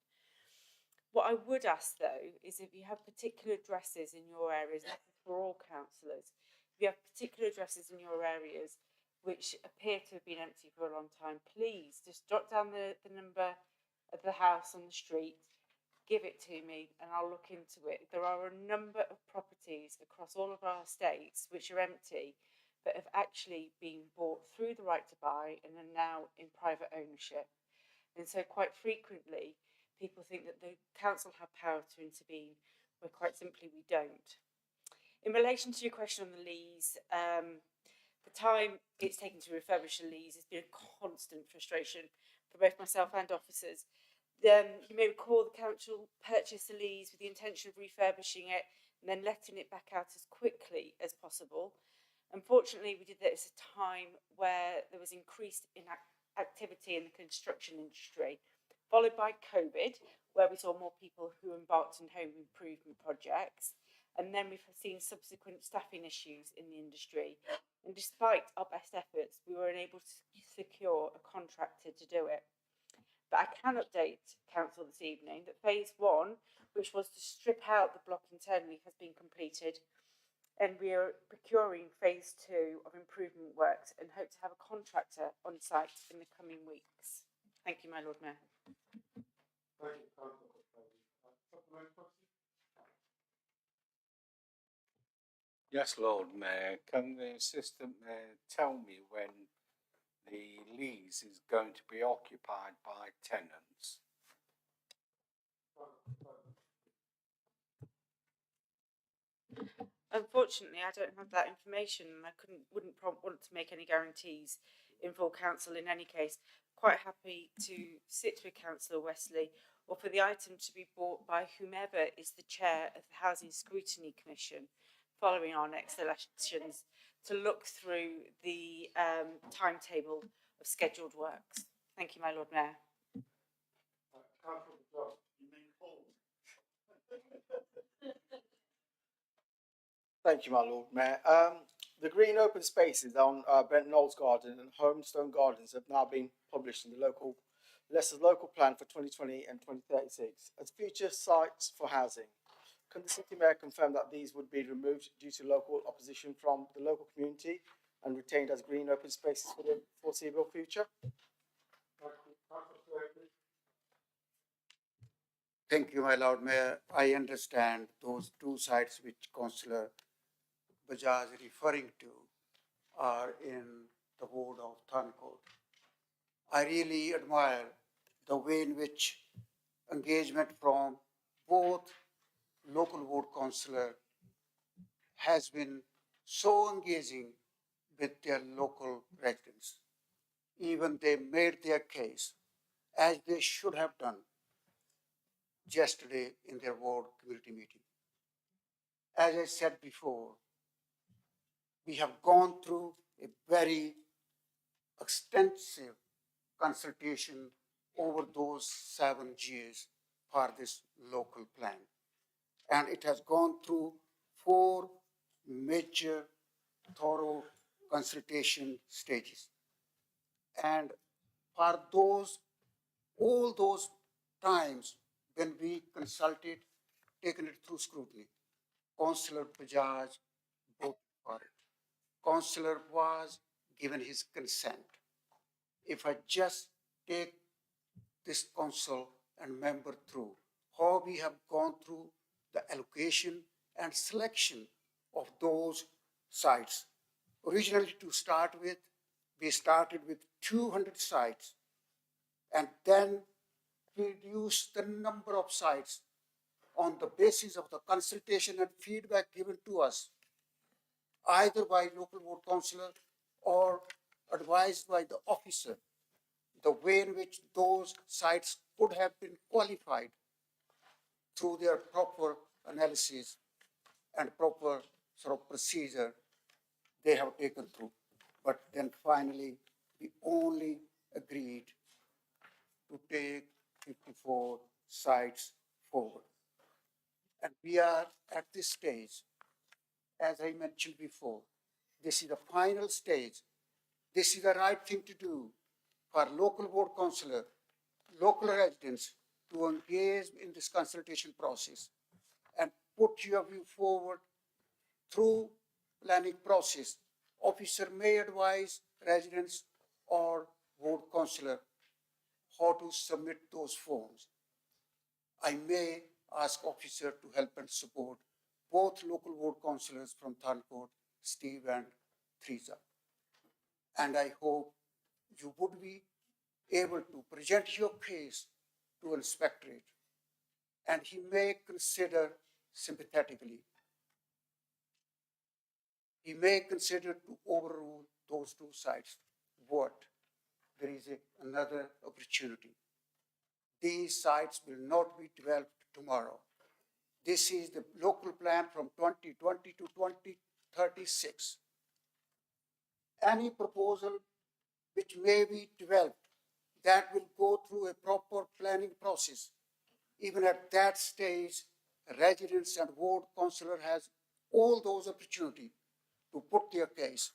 What I would ask though is if you have particular addresses in your areas, for all councillors, if you have particular addresses in your areas which appear to have been empty for a long time, please just jot down the number of the house on the street, give it to me and I'll look into it. There are a number of properties across all of our estates which are empty but have actually been bought through the right to buy and are now in private ownership. And so quite frequently people think that the council have power to intervene, where quite simply we don't. In relation to your question on the Lees, the time it's taken to refurbish the Lees has been a constant frustration for both myself and officers. You may recall the council purchased the Lees with the intention of refurbishing it and then letting it back out as quickly as possible. Unfortunately, we did that at a time where there was increased activity in the construction industry, followed by COVID, where we saw more people who embarked on home improvement projects. And then we've seen subsequent staffing issues in the industry. And despite our best efforts, we were unable to secure a contractor to do it. But I can update council this evening that phase 1, which was to strip out the block internally, has been completed. And we are procuring phase 2 of improvement works and hope to have a contractor on site in the coming weeks. Thank you, my Lord Mayor. Thank you, Councillor. Yes, Lord Mayor, can the Assistant Mayor tell me when the lease is going to be occupied by tenants? Unfortunately, I don't have that information and I wouldn't want to make any guarantees in full council in any case. Quite happy to sit with Councillor Wesley or for the item to be brought by whomever is the chair of the Housing Scrutiny Commission following our next elections to look through the timetable of scheduled works. Thank you, my Lord Mayor. Thank you, my Lord Mayor. The green open spaces on Brent Knowles Garden and Homestone Gardens have now been published in the Leicester's local plan for 2020 and 2036 as future sites for housing. Can the City Mayor confirm that these would be removed due to local opposition from the local community and retained as green open spaces for the foreseeable future? Thank you, my Lord Mayor. I understand those two sites which Councillor Bajaj is referring to are in the ward of Tharncourt. I really admire the way in which engagement from both local ward councillor has been so engaging with their local residents. Even they made their case, as they should have done yesterday in their ward community meeting. As I said before, we have gone through a very extensive consultation over those 7 years for this local plan. And it has gone through 4 major thorough consultation stages. And for those, all those times when we consulted, taken it through scrutiny, Councillor Bajaj voted for it. Councillor was given his consent. If I just take this council and member through how we have gone through the allocation and selection of those sites. Originally, to start with, we started with 200 sites, and then we reduced the number of sites on the basis of the consultation and feedback given to us, either by local ward councillor or advised by the officer, the way in which those sites could have been qualified through their proper analysis and proper sort of procedure they have taken through. But then finally, we only agreed to take 54 sites forward. And we are at this stage, as I mentioned before, this is the final stage. This is the right thing to do for local ward councillor, local residents to engage in this consultation process and put your view forward through planning process. Officer may advise residents or ward councillor how to submit those forms. I may ask officer to help and support both local ward councillors from Tharncourt, Steve and Theresa. And I hope you would be able to present your case to inspectorate, and he may consider sympathetically. He may consider to overrule those 2 sites. But there is another opportunity. These sites will not be developed tomorrow. This is the local plan from 2020 to 2036. Any proposal which may be developed, that will go through a proper planning process. Even at that stage, residents and ward councillor has all those opportunities to put their case,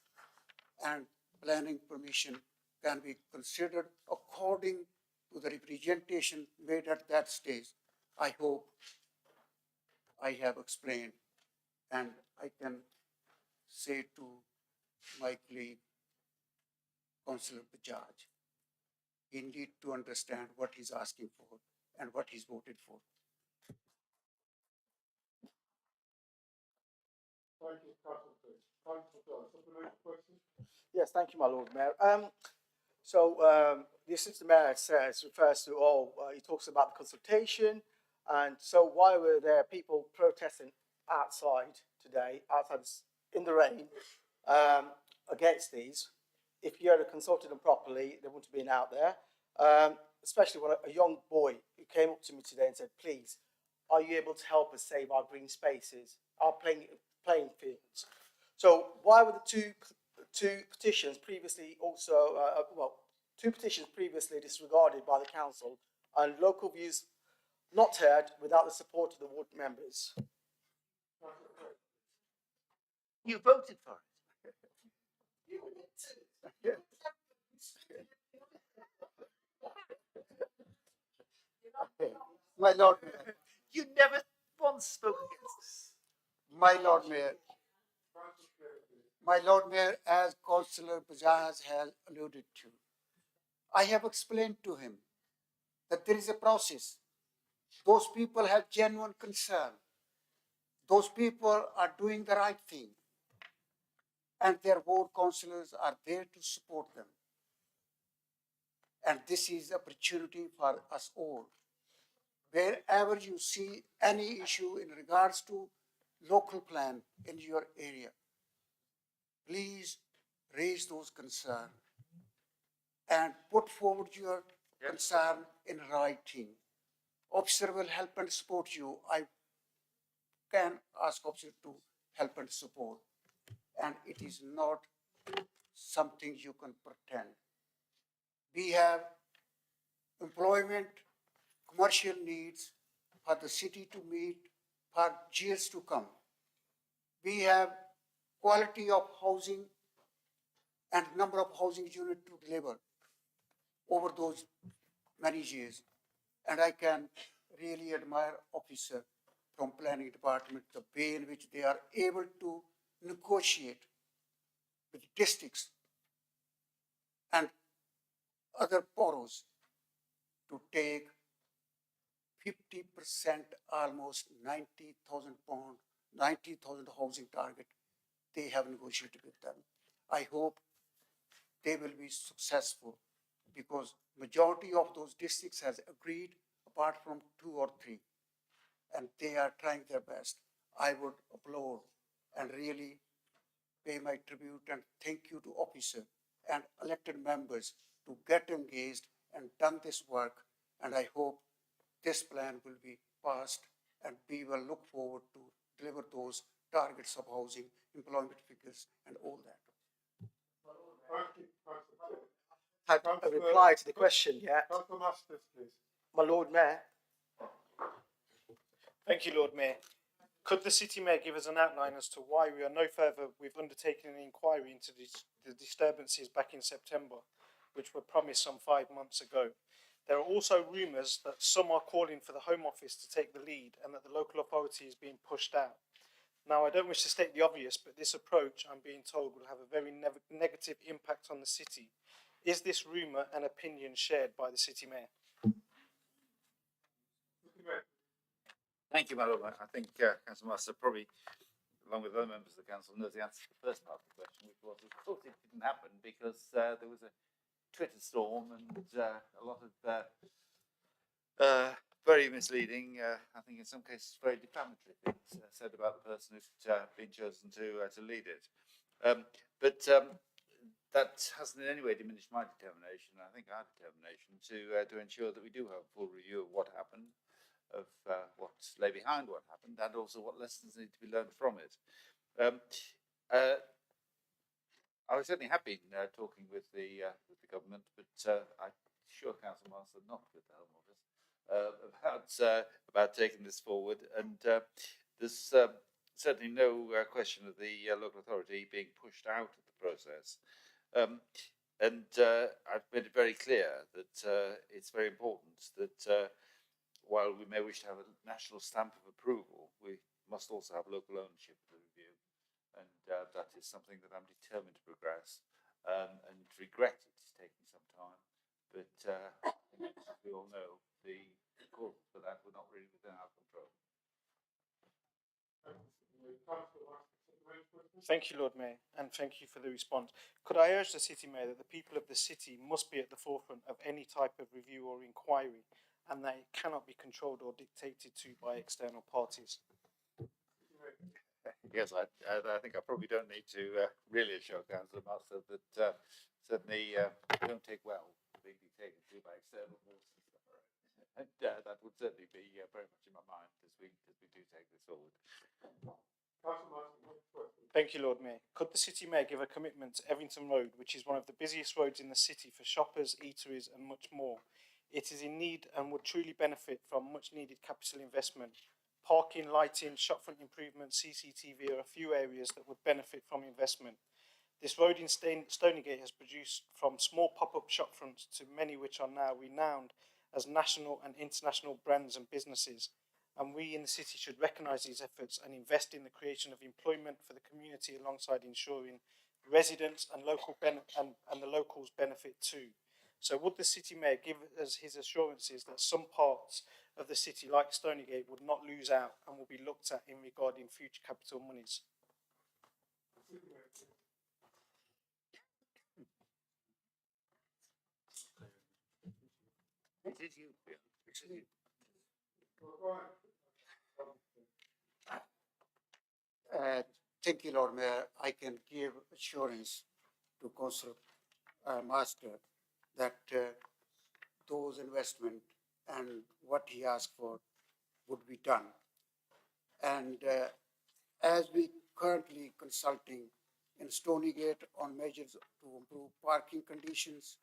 and planning permission can be considered according to the representation made at that stage. I hope I have explained, and I can say to my colleague, Councillor Bajaj, he needs to understand what he's asking for and what he's voted for. Thank you, Councillor. Councillor John, supplementary question? Yes, thank you, my Lord Mayor. The Assistant Mayor refers to, he talks about the consultation. And so why were there people protesting outside today, in the rain, against these? If you had consulted them properly, they wouldn't have been out there. Especially when a young boy who came up to me today and said, please, are you able to help us save our green spaces, our playing fields? So why were the two petitions previously also, 2 petitions previously disregarded by the council and local views not heard without the support of the ward members? You voted for it. My Lord Mayor. You never once spoke against us. My Lord Mayor. My Lord Mayor, as Councillor Bajaj has alluded to, I have explained to him that there is a process. Those people have genuine concern. Those people are doing the right thing. And their ward councillors are there to support them. And this is an opportunity for us all. Wherever you see any issue in regards to local plan in your area, please raise those concerns and put forward your concern in writing. Officer will help and support you. I can ask officer to help and support. And it is not something you can pretend. We have employment, commercial needs for the city to meet for years to come. We have quality of housing and number of housing units to deliver over those many years. And I can really admire officer from planning department, the way in which they are able to negotiate with districts and other boroughs to take 50%, almost 90,000 pound, 90,000 housing target. They have negotiated with them. I hope they will be successful because majority of those districts has agreed apart from 2 or 3, and they are trying their best. I would applaud and really pay my tribute and thank you to officer and elected members to get engaged and done this work. And I hope this plan will be passed and we will look forward to deliver those targets of housing, employment figures and all that. Had a reply to the question yet. Councillor Masters, please. My Lord Mayor. Thank you, Lord Mayor. Could the City Mayor give us an outline as to why we are no further with undertaking an inquiry into the disturbances back in September, which were promised some 5 months ago? There are also rumours that some are calling for the Home Office to take the lead and that the local authority is being pushed out. Now, I don't wish to state the obvious, but this approach, I'm being told, will have a very negative impact on the city. Is this rumour and opinion shared by the City Mayor? Thank you, my Lord. I think Councillor Master probably, along with other members of the council, knows the answer to the first part of the question, which was, of course, it didn't happen because there was a Twitter storm and a lot of very misleading, I think in some cases very defamatory things said about the person who's been chosen to lead it. But that hasn't in any way diminished my determination, I think our determination, to ensure that we do have a full review of what happened, of what lay behind what happened, and also what lessons need to be learned from it. I was certainly happy talking with the government, but I'm sure Councillor Master not with the Home Office about taking this forward. And there's certainly no question of the local authority being pushed out of the process. And I've made it very clear that it's very important that while we may wish to have a national stamp of approval, we must also have local ownership of the review. And that is something that I'm determined to progress and regret it's taking some time. But as we all know, the causes for that were not really within our control. Thank you, Lord Mayor, and thank you for the response. Could I urge the City Mayor that the people of the city must be at the forefront of any type of review or inquiry, and that it cannot be controlled or dictated to by external parties? Yes, I think I probably don't need to really assure Councillor Master that certainly don't take well being dictated to by external forces. And that would certainly be very much in my mind as we do take this forward. Thank you, Lord Mayor. Could the City Mayor give a commitment to Evington Road, which is one of the busiest roads in the city for shoppers, eateries and much more? It is in need and would truly benefit from much needed capital investment. Parking, lighting, shopfront improvements, CCTV are a few areas that would benefit from investment. This road in Stonygate has produced from small pop-up shopfronts to many which are now renowned as national and international brands and businesses. And we in the city should recognise these efforts and invest in the creation of employment for the community alongside ensuring residents and the locals benefit too. So would the City Mayor give us his assurances that some parts of the city, like Stonygate, would not lose out and will be looked at in regarding future capital monies? Thank you, Lord Mayor. I can give assurance to Councillor Master that those investment and what he asked for would be done. And as we currently consulting in Stonygate on measures to improve parking conditions,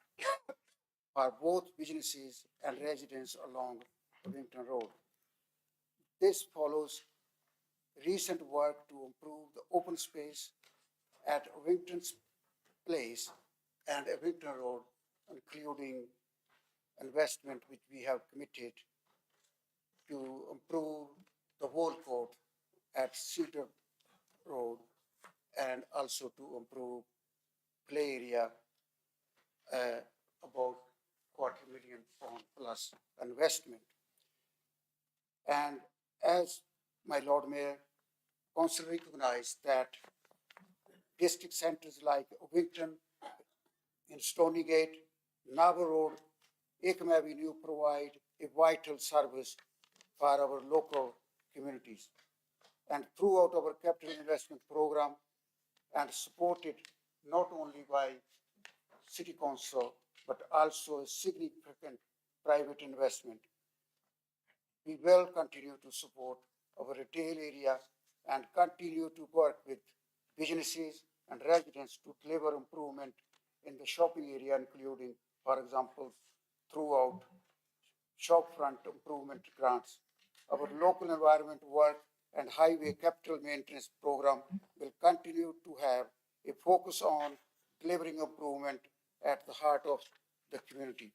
for both businesses and residents along Wington Road. This follows recent work to improve the open space at Wington's Place and Wington Road, including investment which we have committed to improve the whole court at Cedar Road and also to improve play area, about £250,000 plus investment. And as my Lord Mayor, Council recognized that district centres like Wington, in Stonygate, Nava Road, Acom Avenue provide a vital service for our local communities. And throughout our capital investment program, and supported not only by City Council, but also a significant private investment, we will continue to support our retail area and continue to work with businesses and residents to deliver improvement in the shopping area, including, for example, throughout shopfront improvement grants. Our local environment work and highway capital maintenance program will continue to have a focus on delivering improvement at the heart of the community.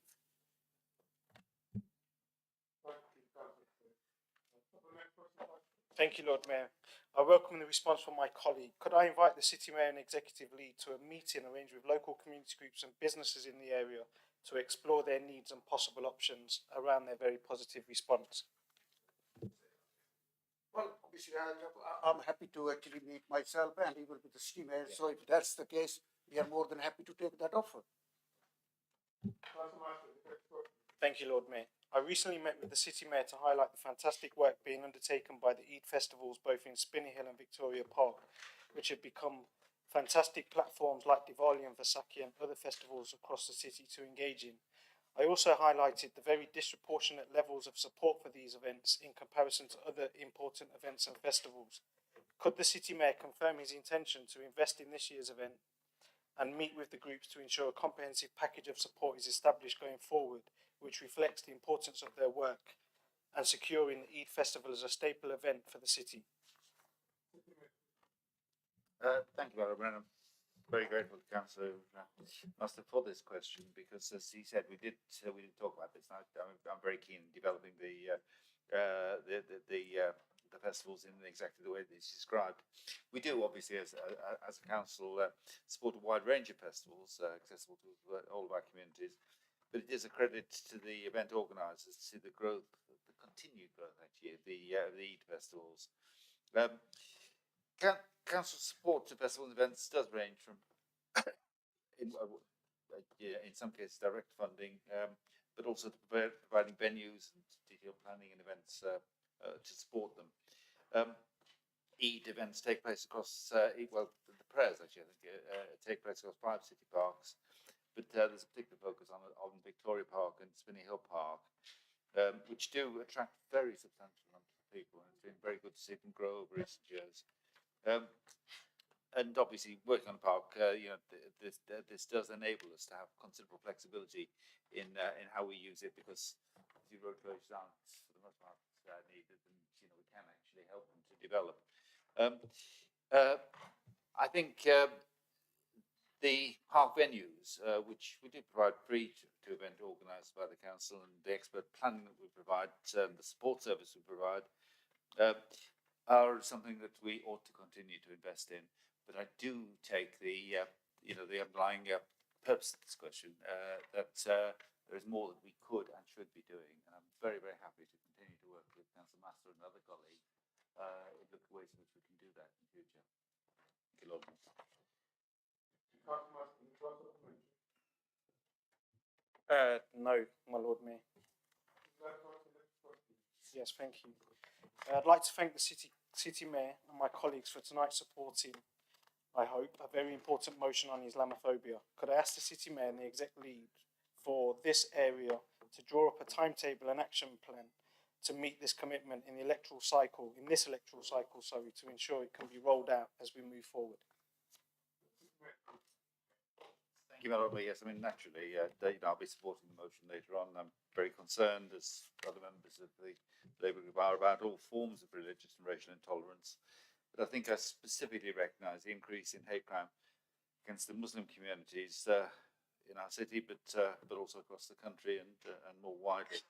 Thank you, Lord Mayor. I welcome the response from my colleague. Could I invite the City Mayor and Executive Lead to a meeting arranged with local community groups and businesses in the area to explore their needs and possible options around their very positive response? Well, Mr. I'm happy to actually meet myself and he will be the city mayor. So if that's the case, we are more than happy to take that offer. Thank you, Lord Mayor. I recently met with the City Mayor to highlight the fantastic work being undertaken by the Eid festivals both in Spinney Hill and Victoria Park, which have become fantastic platforms like Diwali and Vaisakhi and other festivals across the city to engage in. I also highlighted the very disproportionate levels of support for these events in comparison to other important events and festivals. Could the City Mayor confirm his intention to invest in this year's event and meet with the groups to ensure a comprehensive package of support is established going forward, which reflects the importance of their work and securing the Eid Festival as a staple event for the city? Thank you, Madam Mayor. I'm very grateful to Councillor Master for this question because, as he said, we did talk about this. I'm very keen in developing the festivals in exactly the way that it's described. We do, obviously, as a council, support a wide range of festivals accessible to all of our communities. But it is a credit to the event organisers to see the growth, the continued growth, actually, of the Eid festivals. Council support to festival events does range from, in some cases, direct funding, but also to providing venues and detailed planning and events to support them. Eid events take place across, the prayers actually, I think, take place across 5 city parks, but there's a particular focus on Victoria Park and Spinney Hill Park, which do attract very substantial numbers of people, and it's been very good to see them grow over recent years. And obviously, working on the park, this does enable us to have considerable flexibility in how we use it, because the road closures aren't for the most part needed, and we can actually help them to develop. I think the park venues, which we do provide free to event organised by the council, and the expert planning that we provide, the support service we provide, are something that we ought to continue to invest in. But I do take the underlying purpose of this question, that there is more that we could and should be doing, and I'm very, very happy to continue to work with Councillor Master and other colleagues in the ways in which we can do that in the future. Thank you, Lord. No, my Lord Mayor. Yes, thank you. I'd like to thank the City Mayor and my colleagues for tonight supporting, I hope, a very important motion on Islamophobia. Could I ask the City Mayor and the Exec Lead for this area to draw up a timetable and action plan to meet this commitment in this electoral cycle, to ensure it can be rolled out as we move forward? Thank you, Madam Mayor. Yes, I mean, naturally, I'll be supporting the motion later on. I'm very concerned, as other members of the Labour Group are, about all forms of religious and racial intolerance. But I think I specifically recognise the increase in hate crime against the Muslim communities in our city, but also across the country and more widely.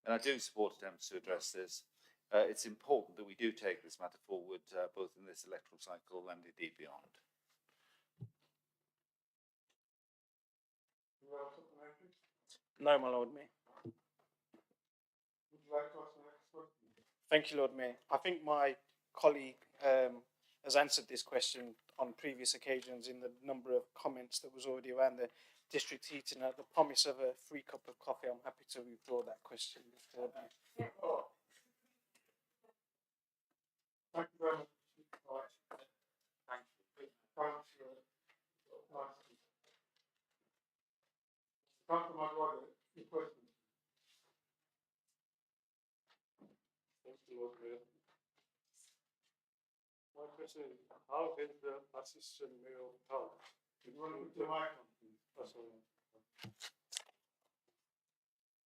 And I do support attempts to address this. It's important that we do take this matter forward, both in this electoral cycle and indeed beyond. No, my Lord Mayor. Thank you, Lord Mayor. I think my colleague has answered this question on previous occasions in the number of comments that was already around the district heating. At the promise of a free cup of coffee, I'm happy to withdraw that question. Thank you very much. Thank you. Councillor Maguire, your question. Thank you, Lord Mayor. My question is, how is the assistant mayor of town? You want to put your mic on, please? That's all.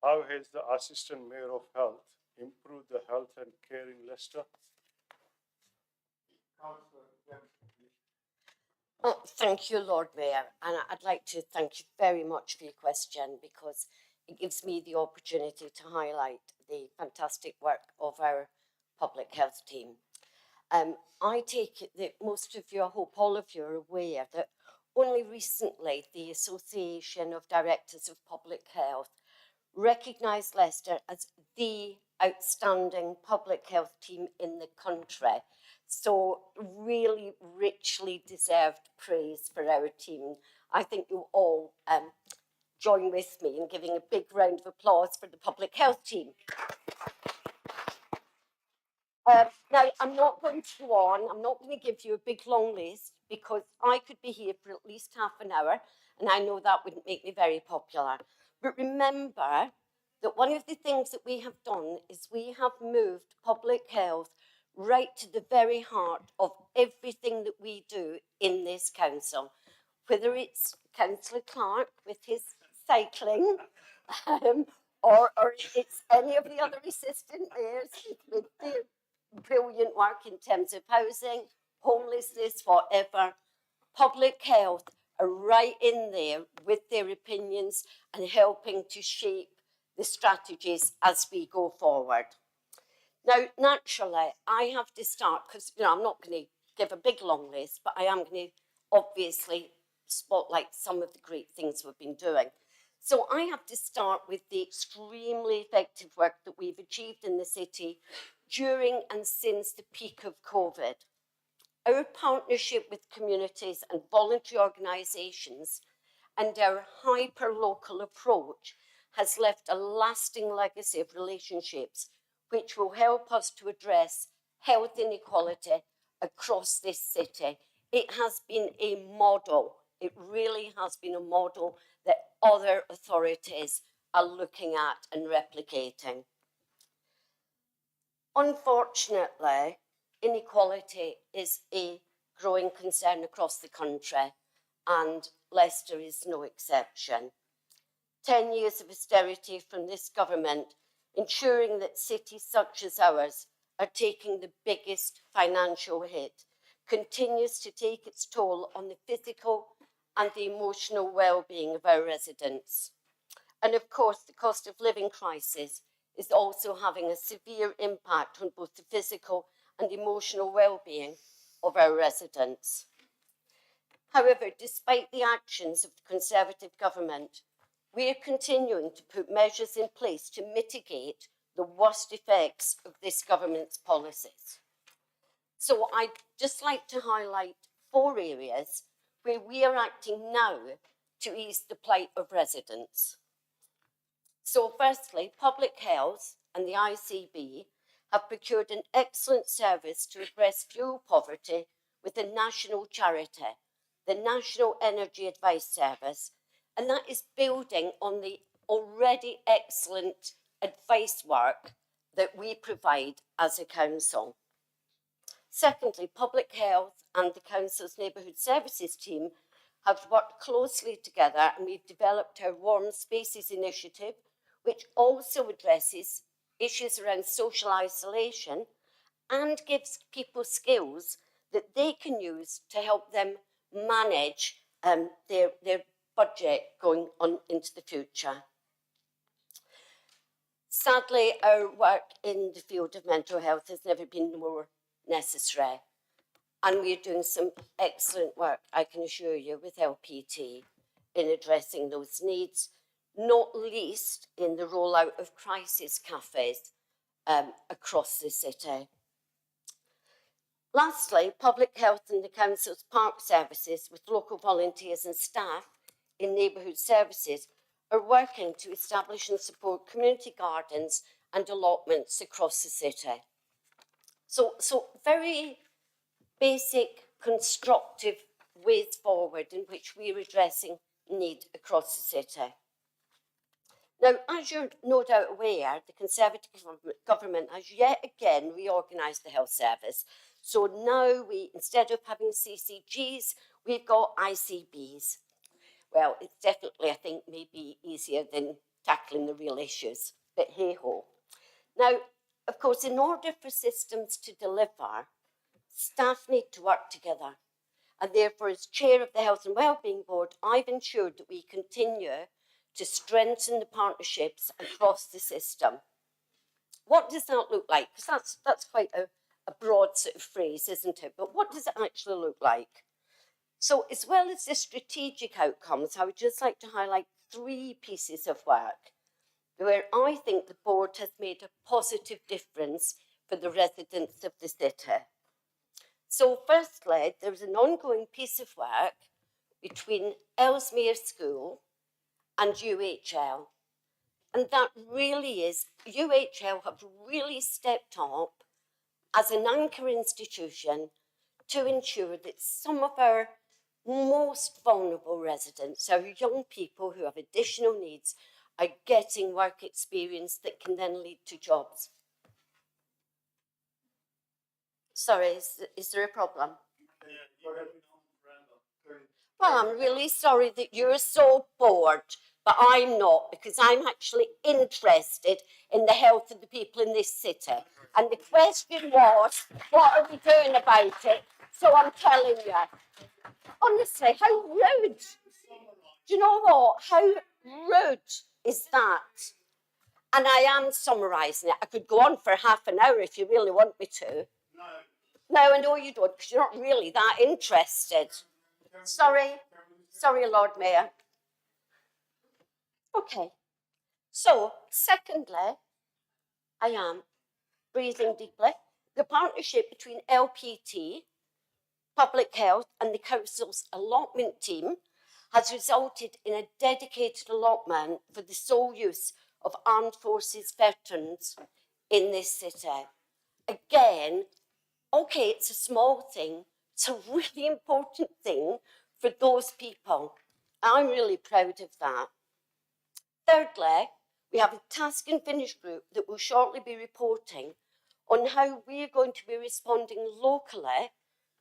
How has the assistant mayor of health improved the health and care in Leicester? Oh, thank you, Lord Mayor. And I'd like to thank you very much for your question, because it gives me the opportunity to highlight the fantastic work of our public health team. I take it that most of you, I hope all of you, are aware that only recently the Association of Directors of Public Health recognised Leicester as the outstanding public health team in the country. So really richly deserved praise for our team. I think you all join with me in giving a big round of applause for the public health team. Now, I'm not going to go on. I'm not going to give you a big long list, because I could be here for at least half an hour, and I know that wouldn't make me very popular. But remember that one of the things that we have done is we have moved public health right to the very heart of everything that we do in this council, whether it's Councillor Clark with his cycling, or it's any of the other assistant mayors with their brilliant work in terms of housing, homelessness, whatever. Public health are right in there with their opinions and helping to shape the strategies as we go forward. Now, naturally, I have to start, because I'm not going to give a big long list, but I am going to obviously spotlight some of the great things we've been doing. So I have to start with the extremely effective work that we've achieved in the city during and since the peak of COVID. Our partnership with communities and voluntary organisations and our hyper-local approach has left a lasting legacy of relationships which will help us to address health inequality across this city. It has been a model. It really has been a model that other authorities are looking at and replicating. Unfortunately, inequality is a growing concern across the country, and Leicester is no exception. 10 years of austerity from this government, ensuring that cities such as ours are taking the biggest financial hit, continues to take its toll on the physical and the emotional well-being of our residents. And of course, the cost of living crisis is also having a severe impact on both the physical and emotional well-being of our residents. However, despite the actions of the Conservative government, we are continuing to put measures in place to mitigate the worst effects of this government's policies. So I'd just like to highlight 4 areas where we are acting now to ease the plight of residents. So firstly, Public Health and the ICB have procured an excellent service to address fuel poverty with a national charity, the National Energy Advice Service, and that is building on the already excellent advice work that we provide as a council. Secondly, Public Health and the council's neighbourhood services team have worked closely together, and we've developed our Warm Spaces initiative, which also addresses issues around social isolation and gives people skills that they can use to help them manage their budget going on into the future. Sadly, our work in the field of mental health has never been more necessary. And we're doing some excellent work, I can assure you, with LPT in addressing those needs, not least in the rollout of crisis cafes across the city. Lastly, public health and the council's park services with local volunteers and staff in neighbourhood services are working to establish and support community gardens and allotments across the city. So very basic, constructive ways forward in which we're addressing need across the city. Now, as you're no doubt aware, the Conservative government has yet again reorganised the health service. So now instead of having CCGs, we've got ICBs. Well, it's definitely, I think, maybe easier than tackling the real issues, but hey-ho. Now, of course, in order for systems to deliver, staff need to work together. And therefore, as chair of the Health and Wellbeing Board, I've ensured that we continue to strengthen the partnerships across the system. What does that look like? Because that's quite a broad sort of phrase, isn't it? But what does it actually look like? So as well as the strategic outcomes, I would just like to highlight 3 pieces of work where I think the board has made a positive difference for the residents of the city. So firstly, there's an ongoing piece of work between Ellesmere School and UHL. And that really is, UHL have really stepped up as an anchor institution to ensure that some of our most vulnerable residents, our young people who have additional needs, are getting work experience that can then lead to jobs. Sorry, is there a problem? Well, I'm really sorry that you're so bored, but I'm not, because I'm actually interested in the health of the people in this city. And the question was, what are we doing about it? So I'm telling you. Honestly, how rude. Do you know what? How rude is that? And I am summarising it. I could go on for half an hour if you really want me to. No, I know you don't, because you're not really that interested. Sorry, Lord Mayor. Okay. So, secondly, I am breathing deeply. The partnership between LPT, Public Health and the Council's allotment team has resulted in a dedicated allotment for the sole use of armed forces veterans in this city. Again, okay, it's a small thing. It's a really important thing for those people. I'm really proud of that. Thirdly, we have a task and finish group that will shortly be reporting on how we're going to be responding locally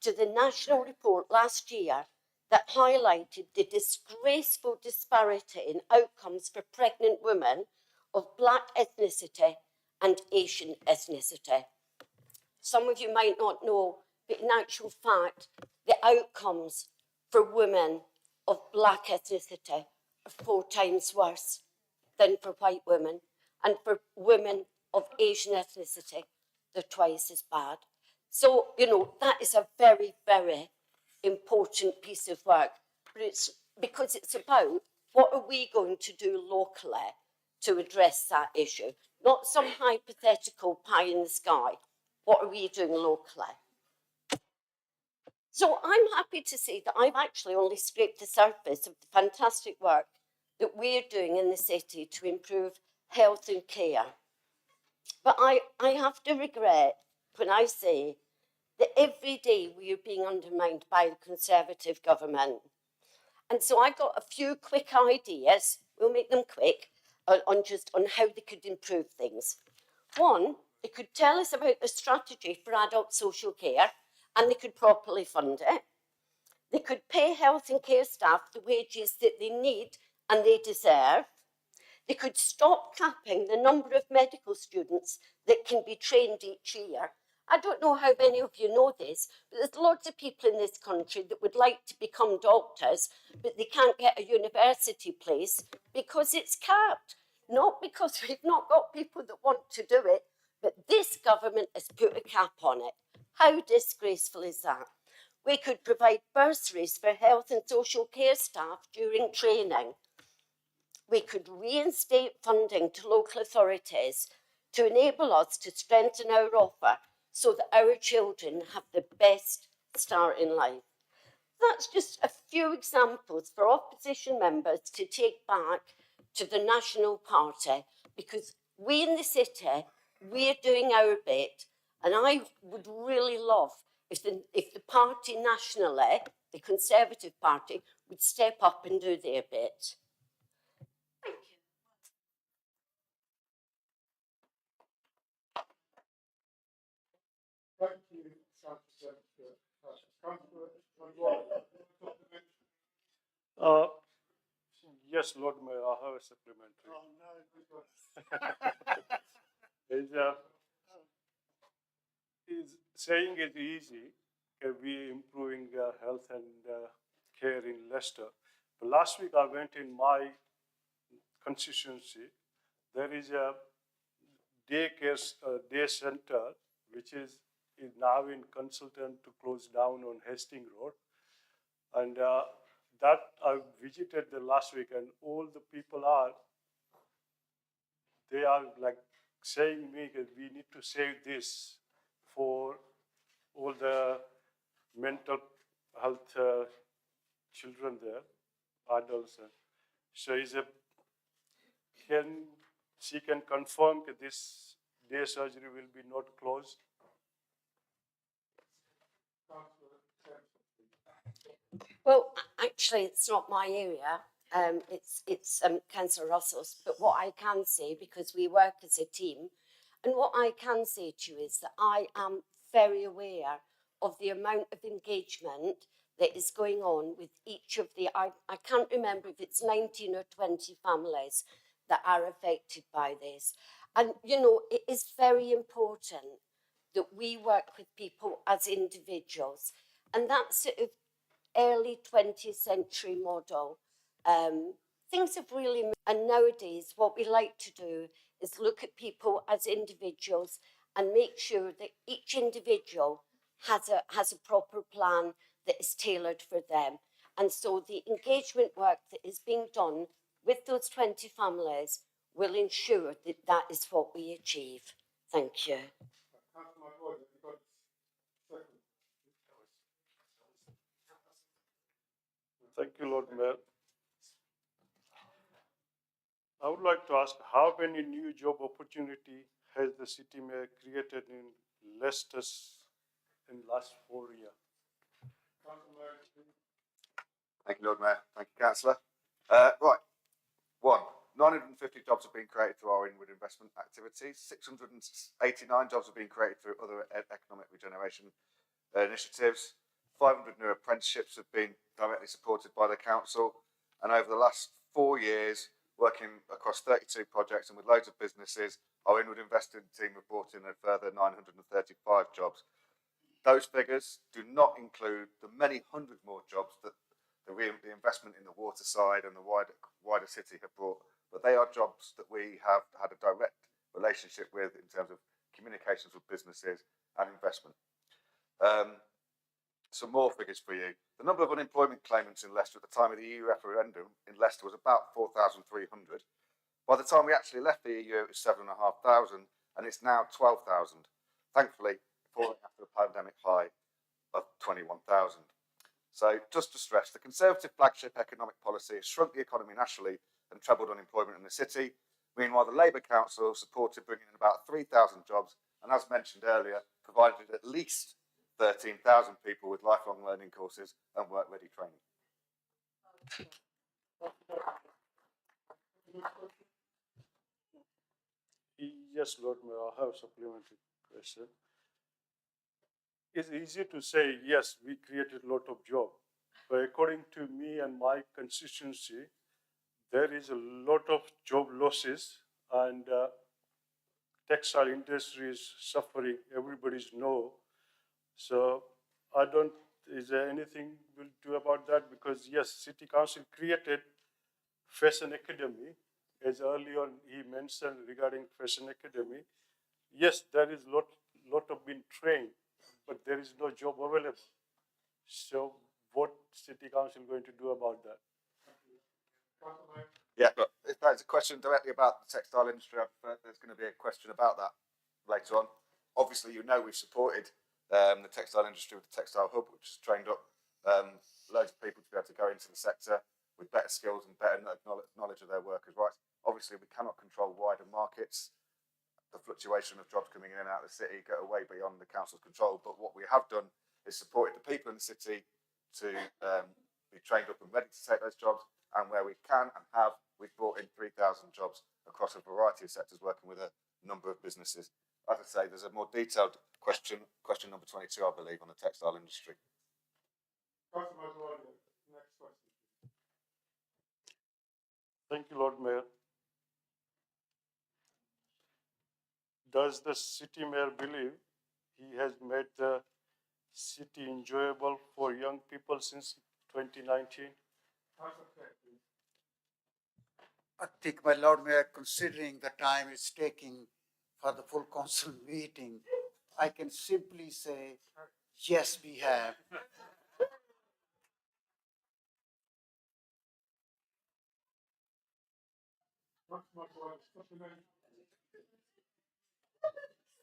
to the national report last year that highlighted the disgraceful disparity in outcomes for pregnant women of Black ethnicity and Asian ethnicity. Some of you might not know, but in actual fact, the outcomes for women of Black ethnicity are 4 times worse than for white women, and for women of Asian ethnicity, they're twice as bad. So, you know, that is a very, very important piece of work, but it's because it's about what are we going to do locally to address that issue, not some hypothetical pie in the sky. What are we doing locally? So I'm happy to say that I've actually only scraped the surface of the fantastic work that we're doing in the city to improve health and care. But I have to regret when I say that every day we are being undermined by the Conservative government. And so I got a few quick ideas, we'll make them quick, on how they could improve things. One, they could tell us about the strategy for adult social care, and they could properly fund it. They could pay health and care staff the wages that they need and they deserve. They could stop capping the number of medical students that can be trained each year. I don't know how many of you know this, but there's lots of people in this country that would like to become doctors, but they can't get a university place because it's capped. Not because we've not got people that want to do it, but this government has put a cap on it. How disgraceful is that? We could provide bursaries for health and social care staff during training. We could reinstate funding to local authorities to enable us to strengthen our offer so that our children have the best start in life. That's just a few examples for opposition members to take back to the National Party, because we in the city, we're doing our bit, and I would really love if the party nationally, the Conservative Party, would step up and do their bit. Thank you, Yes, Lord Mayor, I have a supplementary. Oh, no. Is saying it easy, we improving health and care in Leicester. But last week I went in my constituency. There is a day center which is now in consultant to close down on Hastings Road, and that I visited the last week, and all the people they are like saying me that we need to save this for all the mental health children there, adults. So she can confirm that this day surgery will be not closed? Well, actually, it's not my area. It's Councillor Russell's. But what I can say, because we work as a team, and what I can say to you is that I am very aware of the amount of engagement that is going on with each of the, I can't remember if it's 19 or 20 families that are affected by this. And, you know, it is very important that we work with people as individuals. And that sort of early 20th century model, things have really moved. And nowadays, what we like to do is look at people as individuals and make sure that each individual has a proper plan that is tailored for them. And so the engagement work that is being done with those 20 families will ensure that that is what we achieve. Thank you. Thank you, Lord Mayor. I would like to ask, how many new job opportunity has the city mayor created in Leicester in last 4 years? Thank you, Lord Mayor. Thank you, Councillor. Right. 950 jobs have been created through our inward investment activities. 689 jobs have been created through other economic regeneration initiatives. 500 new apprenticeships have been directly supported by the council. And over the last 4 years, working across 32 projects and with loads of businesses, our inward investing team have brought in a further 935 jobs. Those figures do not include the many hundred more jobs that the investment in the water side and the wider city have brought, but they are jobs that we have had a direct relationship with in terms of communications with businesses and investment. Some more figures for you. The number of unemployment claimants in Leicester at the time of the EU referendum in Leicester was about 4,300. By the time we actually left the EU, it was 7,500, and it's now 12,000. Thankfully, falling after a pandemic high of 21,000. So, just to stress, the Conservative flagship economic policy has shrunk the economy nationally and trebled unemployment in the city. Meanwhile, the Labour Council supported bringing in about 3,000 jobs, and as mentioned earlier, provided at least 13,000 people with lifelong learning courses and work-ready training. Yes, Lord Mayor, I have a supplementary question. It's easy to say, yes, we created a lot of jobs, but according to me and my constituency, there is a lot of job losses and textile industry is suffering. Everybody's know. So I don't, is there anything we'll do about that? Because yes, City Council created Fashion Academy, as earlier on he mentioned regarding Fashion Academy. Yes, there is lot of being trained, but there is no job available. So what City Council going to do about that? Yeah, look, if there's a question directly about the textile industry, there's going to be a question about that later on. Obviously, you know we've supported the textile industry with the Textile Hub, which has trained up loads of people to be able to go into the sector with better skills and better knowledge of their workers' rights. Obviously, we cannot control wider markets. The fluctuation of jobs coming in and out of the city go way beyond the council's control. But what we have done is supported the people in the city to be trained up and ready to take those jobs. And where we can and have, we've brought in 3,000 jobs across a variety of sectors, working with a number of businesses. As I say, there's a more detailed question number 22, I believe, on the textile industry. Next question. Thank you, Lord Mayor. Does the city mayor believe he has made the city enjoyable for young people since 2019? I think, my Lord Mayor, considering the time it's taking for the full council meeting, I can simply say, yes, we have.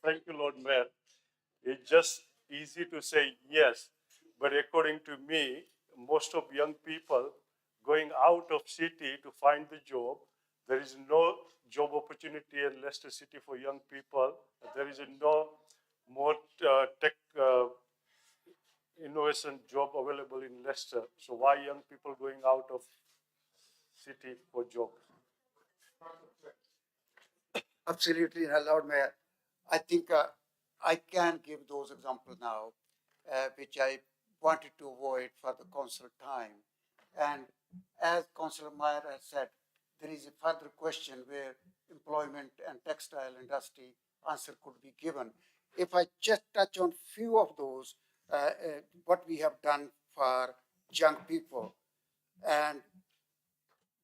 Thank you, Lord Mayor. It's just easy to say yes, but according to me, most of young people going out of city to find the job, there is no job opportunity in Leicester City for young people. There is no more tech innovation job available in Leicester. So why young people going out of city for jobs? Absolutely, my Lord Mayor. I think I can give those examples now, which I wanted to avoid for the council time. And as Councillor Meyer has said, there is a further question where employment and textile industry answer could be given. If I just touch on few of those, what we have done for young people, and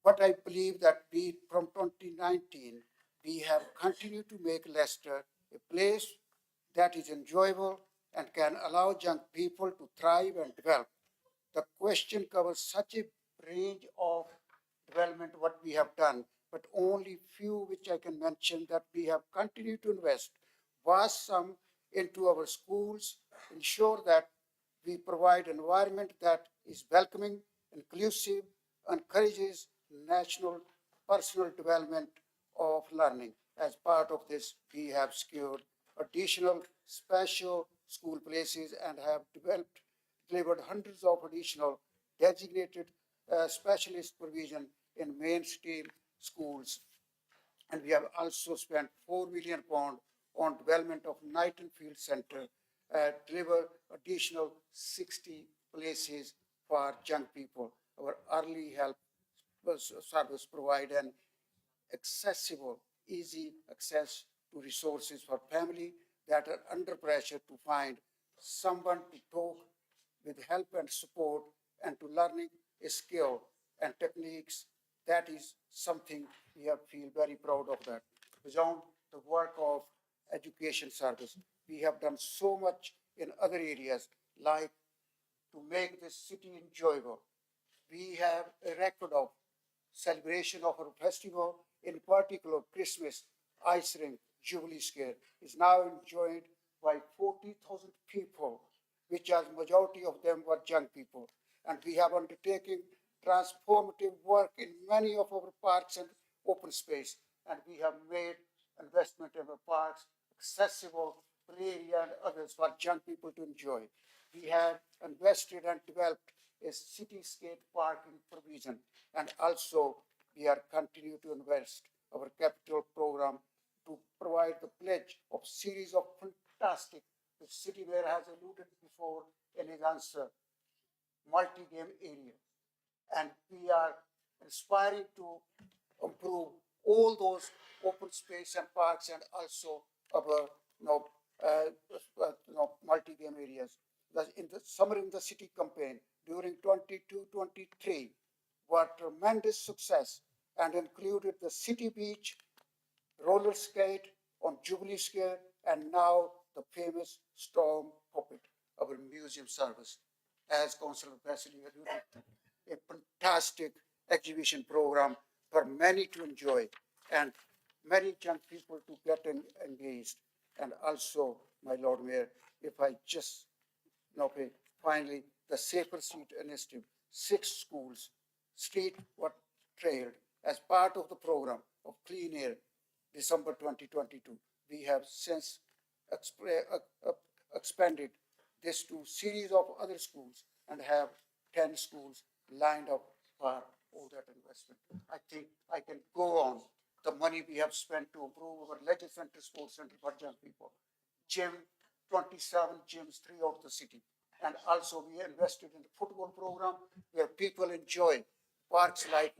what I believe that we from 2019, we have continued to make Leicester a place that is enjoyable and can allow young people to thrive and develop. The question covers such a range of development what we have done, but only few which I can mention that we have continued to invest vast sum into our schools, ensure that we provide an environment that is welcoming, inclusive, encourages national personal development of learning. As part of this, we have secured additional special school places and have delivered hundreds of additional designated specialist provision in mainstream schools. And we have also spent £4 million on development of Nightingale Centre, deliver additional 60 places for young people. Our early help service provide an accessible, easy access to resources for family that are under pressure to find someone to talk with help and support and to learning a skill and techniques. That is something we have feel very proud of that. Beyond the work of education service, we have done so much in other areas like to make this city enjoyable. We have a record of celebration of our festival, in particular Christmas Ice Rink Jubilee Square is now enjoyed by 40,000 people, which as majority of them were young people. And we have undertaken transformative work in many of our parks and open space. And we have made investment in our parks accessible, play area and others for young people to enjoy. We have invested and developed a cityscape parking provision, and also we are continuing to invest our capital program to provide the pledge of series of fantastic, the city mayor has alluded before in his answer, multi-game areas. And we are aspiring to improve all those open space and parks and also our multi-game areas. In the Summer in the City campaign during 22-23 were tremendous success and included the City Beach, roller skate on Jubilee Square, and now the famous Storm Puppet, our museum service. As Councillor Wesley alluded to, a fantastic exhibition program for many to enjoy and many young people to get engaged. And also, my Lord Mayor, if I just finally, the Safer Street Initiative, 6 schools, street were trailed as part of the program of Clean Air, December 2022. We have since expanded this to series of other schools and have 10 schools lined up for all that investment. I think I can go on. The money we have spent to improve our Leisure Center, Sports Center for young people. Gym, 27 gyms throughout the city. And also we invested in the football program where people enjoy parks like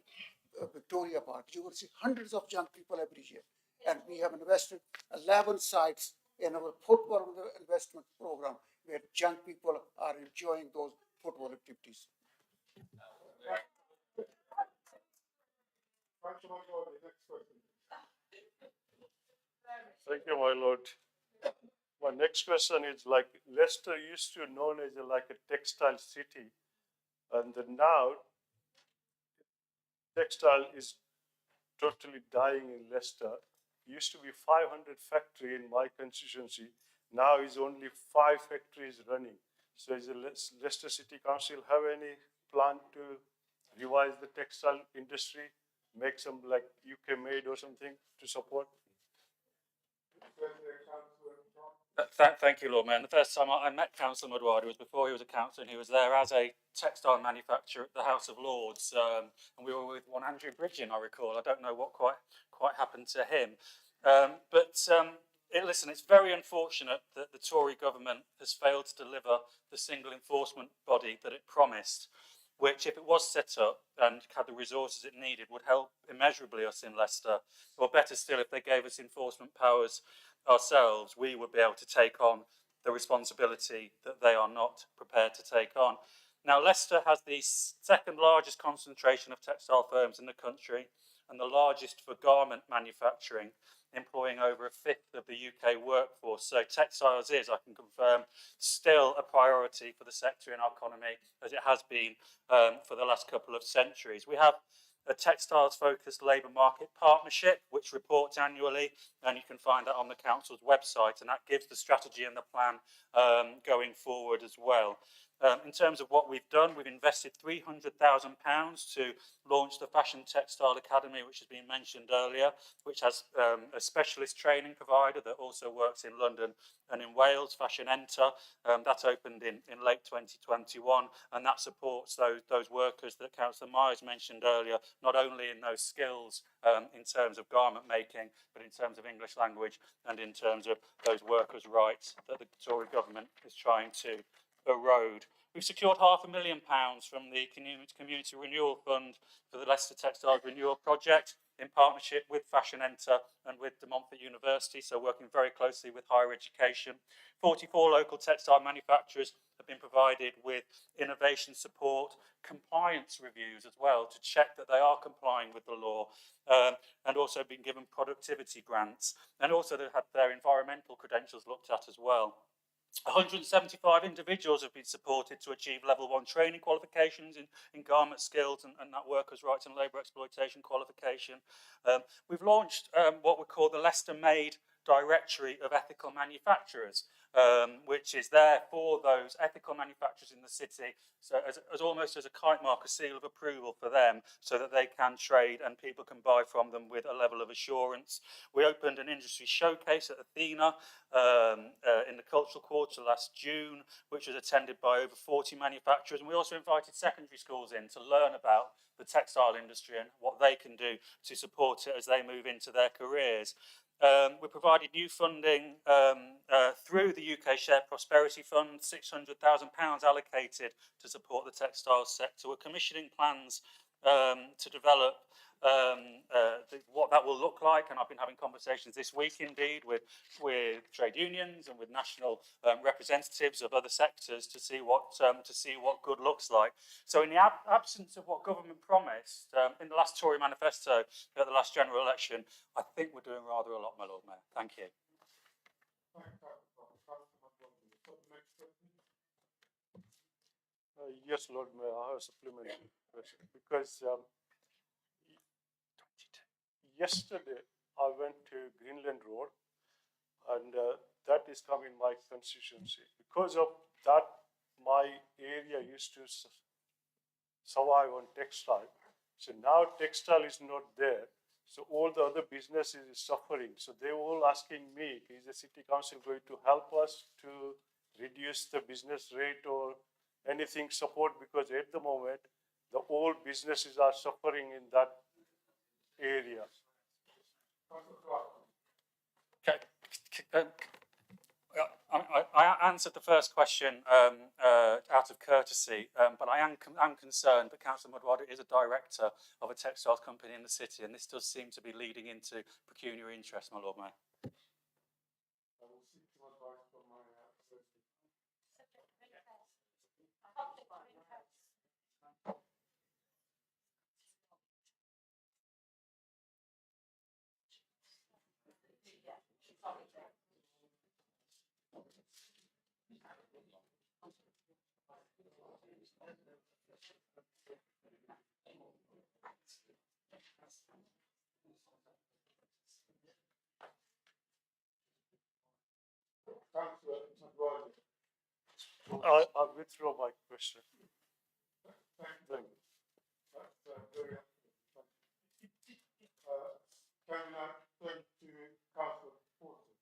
Victoria Park. You will see hundreds of young people every year. And we have invested 11 sites in our football investment program where young people are enjoying those football activities. Thank you, my lord. My next question is like Leicester used to be known as like a textile city, and now textile is totally dying in Leicester. Used to be 500 factory in my constituency. Now is only 5 factories running. So is the Leicester City Council have any plan to revise the textile industry, make some like UK made or something to support? Thank you, Lord Mayor. And the first time I met Councillor Mudwadi was before he was a councillor, and he was there as a textile manufacturer at the House of Lords, and we were with one Andrew Bridgen, I recall. I don't know what quite happened to him, listen, it's very unfortunate that the Tory government has failed to deliver the single enforcement body that it promised, which, if it was set up and had the resources it needed, would help immeasurably us in Leicester. Or better still, if they gave us enforcement powers ourselves, we would be able to take on the responsibility that they are not prepared to take on. Now, Leicester has the second largest concentration of textile firms in the country and the largest for garment manufacturing, employing over 1/5 of the UK workforce. So textiles is, I can confirm, still a priority for the sector in our economy, as it has been for the last couple of centuries. We have a textiles-focused labour market partnership, which reports annually, and you can find that on the council's website, and that gives the strategy and the plan going forward as well. In terms of what we've done, we've invested £300,000 to launch the Fashion Textile Academy, which has been mentioned earlier, which has a specialist training provider that also works in London and in Wales, Fashion Enter. That opened in late 2021, and that supports those workers that Councillor Myers mentioned earlier, not only in those skills in terms of garment making, but in terms of English language and in terms of those workers' rights that the Tory government is trying to erode. We've secured £500,000 from the Community Renewal Fund for the Leicester Textiles Renewal Project in partnership with Fashion Enter and with De Montfort University, so working very closely with higher education. 44 local textile manufacturers have been provided with innovation support, compliance reviews as well to check that they are complying with the law, and also been given productivity grants, and also they've had their environmental credentials looked at as well. 175 individuals have been supported to achieve level 1 training qualifications in garment skills and that workers' rights and labour exploitation qualification. We've launched what we call the Leicester Made Directory of Ethical Manufacturers, which is there for those ethical manufacturers in the city, so as almost as a kite mark, a seal of approval for them, so that they can trade and people can buy from them with a level of assurance. We opened an industry showcase at Athena in the Cultural Quarter last June, which was attended by over 40 manufacturers, and we also invited secondary schools in to learn about the textile industry and what they can do to support it as they move into their careers. We provided new funding through the UK Shared Prosperity Fund, £600,000 allocated to support the textiles sector. We're commissioning plans to develop what that will look like, and I've been having conversations this week indeed with trade unions and with national representatives of other sectors to see what good looks like. So in the absence of what government promised in the last Tory manifesto at the last general election, I think we're doing rather a lot, my Lord Mayor. Thank you. Yes, Lord Mayor, I have a supplementary question because yesterday I went to Greenland Road and that is coming my constituency. Because of that, my area used to survive on textile. So now textile is not there. So all the other businesses is suffering. So they were all asking me, is the city council going to help us to reduce the business rate or anything support? Because at the moment, the old businesses are suffering in that area. I answered the first question out of courtesy, but I am concerned that Councillor Mudwada is a director of a textiles company in the city, and this does seem to be leading into pecuniary interest, my Lord Mayor. I withdraw my question. Thank you. That's very helpful. Can I turn to Councillor Porter?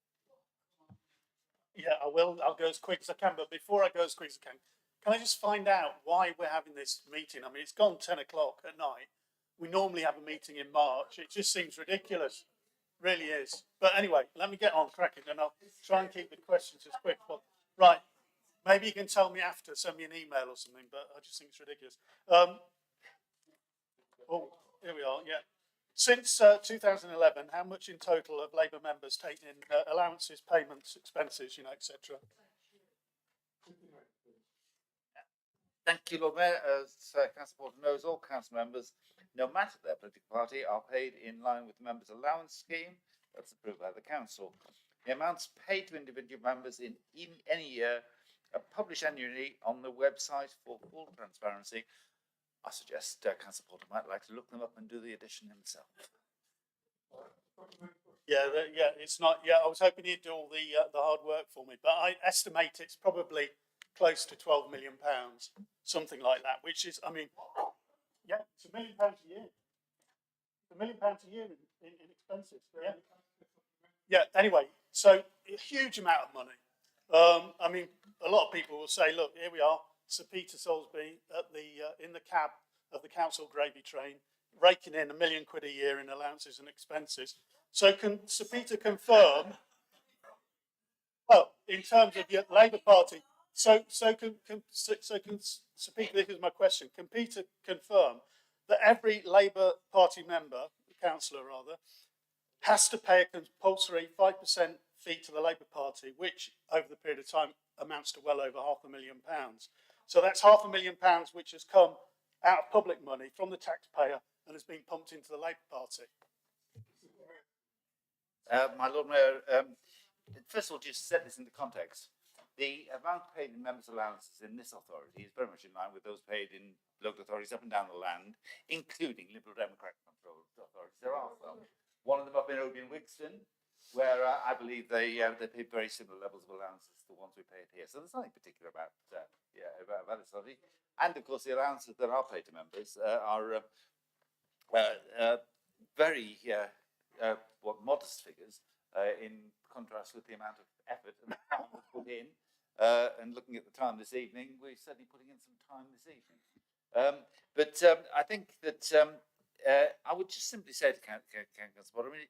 Yeah, I will. I'll go as quick as I can. But before I go as quick as I can I just find out why we're having this meeting? I mean, it's gone 10 o'clock at night. We normally have a meeting in March. It just seems ridiculous. Really is. But anyway, let me get on cracking and I'll try and keep the questions as quick as possible. Right. Maybe you can tell me after, send me an email or something, but I just think it's ridiculous. Oh, here we are, yeah. Since 2011, how much in total have Labour members taken in allowances, payments, expenses, etc.? Thank you, Lord Mayor. As Councillor Porter knows, all council members, no matter their political party, are paid in line with the members' allowance scheme that's approved by the council. The amounts paid to individual members in any year are published annually on the website for full transparency. I suggest Councillor Porter might like to look them up and do the addition himself. Yeah, it's not. Yeah, I was hoping he'd do all the hard work for me, but I estimate it's probably close to £12 million, something like that. Which is, I mean, yeah, it's £1 million a year. £1 million a year in expenses. Yeah. Yeah. Anyway, so a huge amount of money. I mean, a lot of people will say, look, here we are, Sir Peter Salisbury at the in the cab of the council gravy train, raking in £1 million a year in allowances and expenses. So can Sir Peter confirm? Well, in terms of your Labour Party, so can Sir Peter? This is my question. Can Peter confirm that every Labour Party member, councillor rather, has to pay a compulsory 5% fee to the Labour Party, which over the period of time amounts to well over £500,000. So that's £500,000 which has come out of public money from the taxpayer and has been pumped into the Labour Party. My Lord Mayor, first of all, just set this into context. The amount paid in members' allowances in this authority is very much in line with those paid in local authorities up and down the land, including Liberal Democratic controlled authorities. There are some. One of them up in Odeon Wigston, where I believe they pay very similar levels of allowances to the ones we paid here. So there's nothing particular about this authority. And of course, the allowances that are paid to members are very modest figures in contrast with the amount of effort and time we put in. And looking at the time this evening, we're certainly putting in some time this evening. But I think that I would just simply say to Councillor Potter, I mean,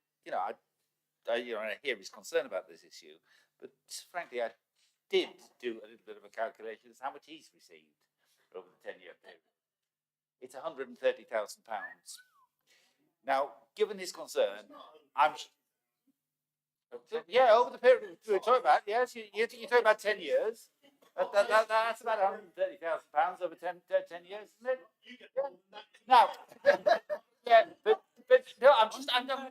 I hear his concern about this issue, but frankly, I did do a little bit of a calculation as how much he's received over the 10-year period. It's £130,000. Now, given his concern, over the period we're talking about, yes, you're talking about 10 years. That's about £130,000 over 10 years, isn't it? Now, but no, I'm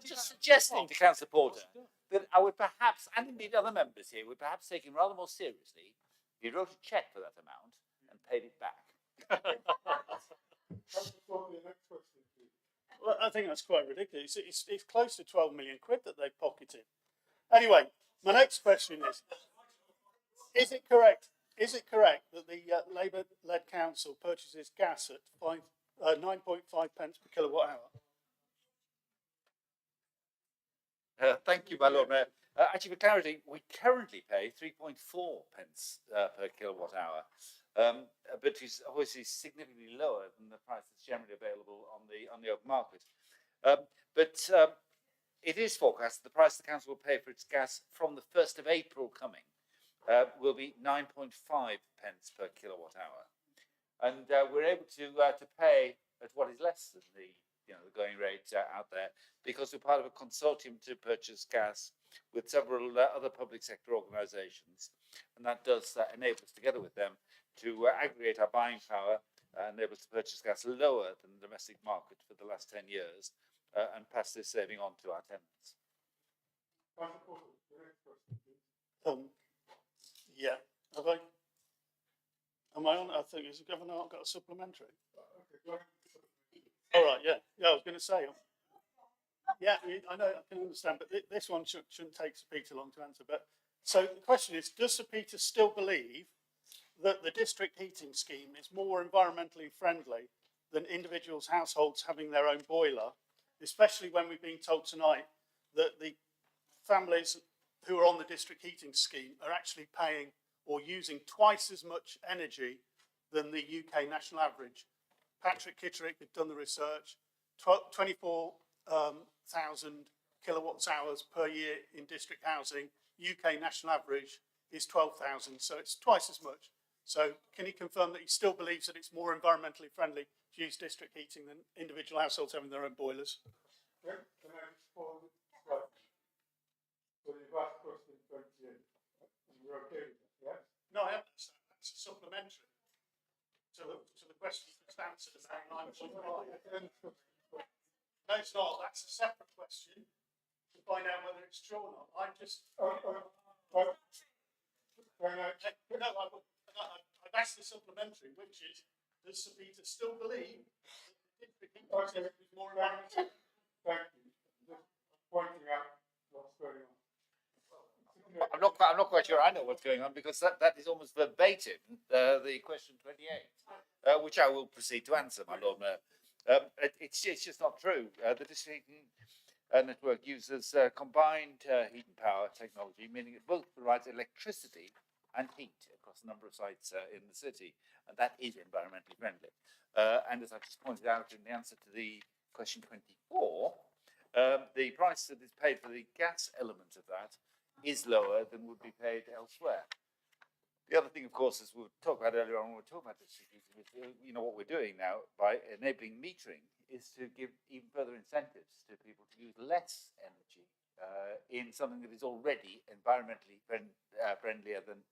just suggesting to Councillor Porter that I would perhaps, and indeed other members here, would perhaps take him rather more seriously if he wrote a cheque for that amount and paid it back. Well, I think that's quite ridiculous. It's close to 12 million quid that they've pocketed. Anyway, my next question is it correct that the Labour-led council purchases gas at 9.5 pence per kilowatt hour? Thank you, my Lord Mayor. Actually, for clarity, we currently pay 3.4 pence per kilowatt hour, but it's obviously significantly lower than the price that's generally available on the open market. But it is forecast that the price the council will pay for its gas from the 1st of April coming will be 9.5 pence per kilowatt hour, and we're able to pay at what is less than the going rate out there, because we're part of a consortium to purchase gas with several other public sector organisations, and that does enable us, together with them, to aggregate our buying power and enable us to purchase gas lower than the domestic market for the last 10 years and pass this saving on to our tenants. Yeah. Have I? Am I on? I think, has the governor not got a supplementary? All right, yeah. Yeah, I was going to say. Yeah, I know, I can understand, but this one shouldn't take Sir Peter long to answer. But so the question is, does Sir Peter still believe that the district heating scheme is more environmentally friendly than individuals' households having their own boiler, especially when we've been told tonight that the families who are on the district heating scheme are actually paying or using twice as much energy than the UK national average? Patrick Kitterick had done the research, 24,000 kilowatts hours per year in district housing. UK national average is 12,000, so it's twice as much. So can he confirm that he still believes that it's more environmentally friendly to use district heating than individual households having their own boilers? Can I respond? Right. So you've asked question 28, and you're okay with that, yeah? No, I haven't. That's a supplementary to the question you just answered about 9.5. No, it's not. That's a separate question to find out whether it's true or not. I'm just. I've asked the supplementary, which is, does Sir Peter still believe that the district heating is more environmental? Thank you. Just pointing out what's going on. I'm not quite sure I know what's going on, because that is almost verbatim the question 28, which I will proceed to answer, my Lord Mayor. It's just not true. The district heating network uses combined heat and power technology, meaning it both provides electricity and heat across a number of sites in the city, and that is environmentally friendly. And as I just pointed out in the answer to the question 24, the price that is paid for the gas element of that is lower than would be paid elsewhere. The other thing, of course, as we talked about earlier on when we were talking about district heating, what we're doing now by enabling metering is to give even further incentives to people to use less energy in something that is already environmentally friendlier than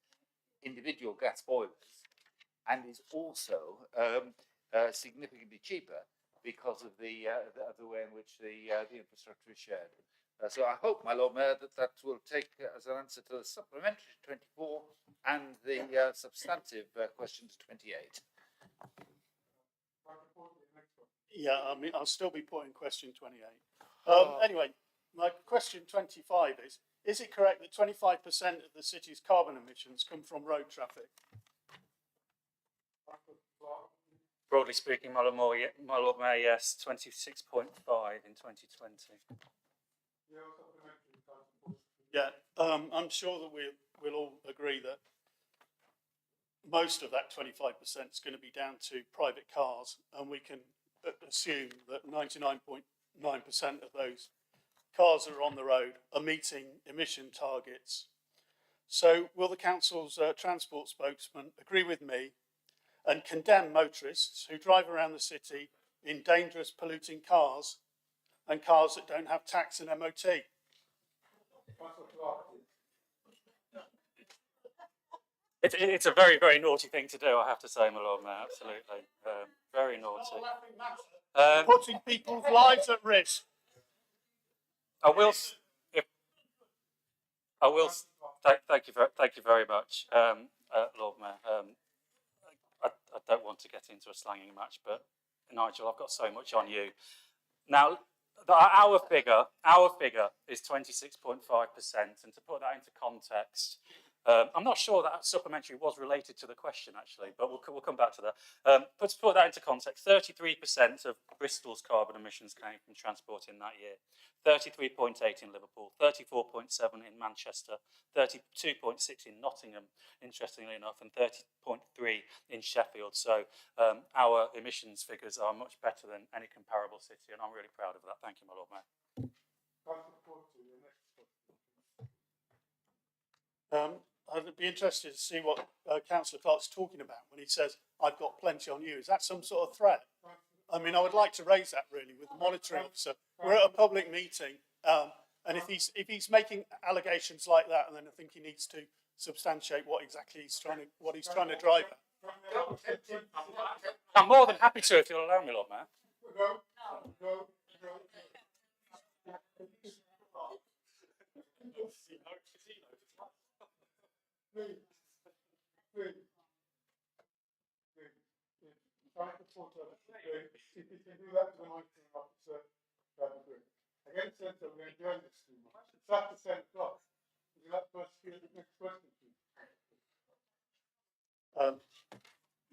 individual gas boilers, and is also significantly cheaper because of the way in which the infrastructure is shared. So I hope, my Lord Mayor, that will take as an answer to the supplementary 24 and the substantive question to 28. Yeah, I mean, I'll still be putting question 28. Anyway, my question 25 is it correct that 25% of the city's carbon emissions come from road traffic? Broadly speaking, my Lord Mayor, yes, 26.5 in 2020. Yeah, I'm sure that we'll all agree that most of that 25% is going to be down to private cars, and we can assume that 99.9% of those cars that are on the road are meeting emission targets. So will the council's transport spokesman agree with me and condemn motorists who drive around the city in dangerous polluting cars and cars that don't have tax and MOT? It's a very, very naughty thing to do, I have to say, my Lord Mayor, absolutely. Very naughty. Putting people's lives at risk. Thank you very much, Lord Mayor. I don't want to get into a slanging match, but Nigel, I've got so much on you. Now, our figure is 26.5%, and to put that into context, I'm not sure that supplementary was related to the question, actually, but we'll come back to that. But to put that into context, 33% of Bristol's carbon emissions came from transport in that year, 33.8 in Liverpool, 34.7 in Manchester, 32.6 in Nottingham, interestingly enough, and 30.3 in Sheffield. So our emissions figures are much better than any comparable city, and I'm really proud of that. Thank you, my Lord Mayor. I'd be interested to see what Councillor Clark's talking about when he says, I've got plenty on you. Is that some sort of threat? I mean, I would like to raise that really with the monitoring officer. We're at a public meeting, and if he's making allegations like that, and then I think he needs to substantiate what exactly he's trying to drive at. I'm more than happy to, if you'll allow me, Lord Mayor. Please. If you can do that to the monitoring officer, that'd be great. Again, Senator, we're enjoying this too much. It's after 10 o'clock. Would you like to ask the next question, please?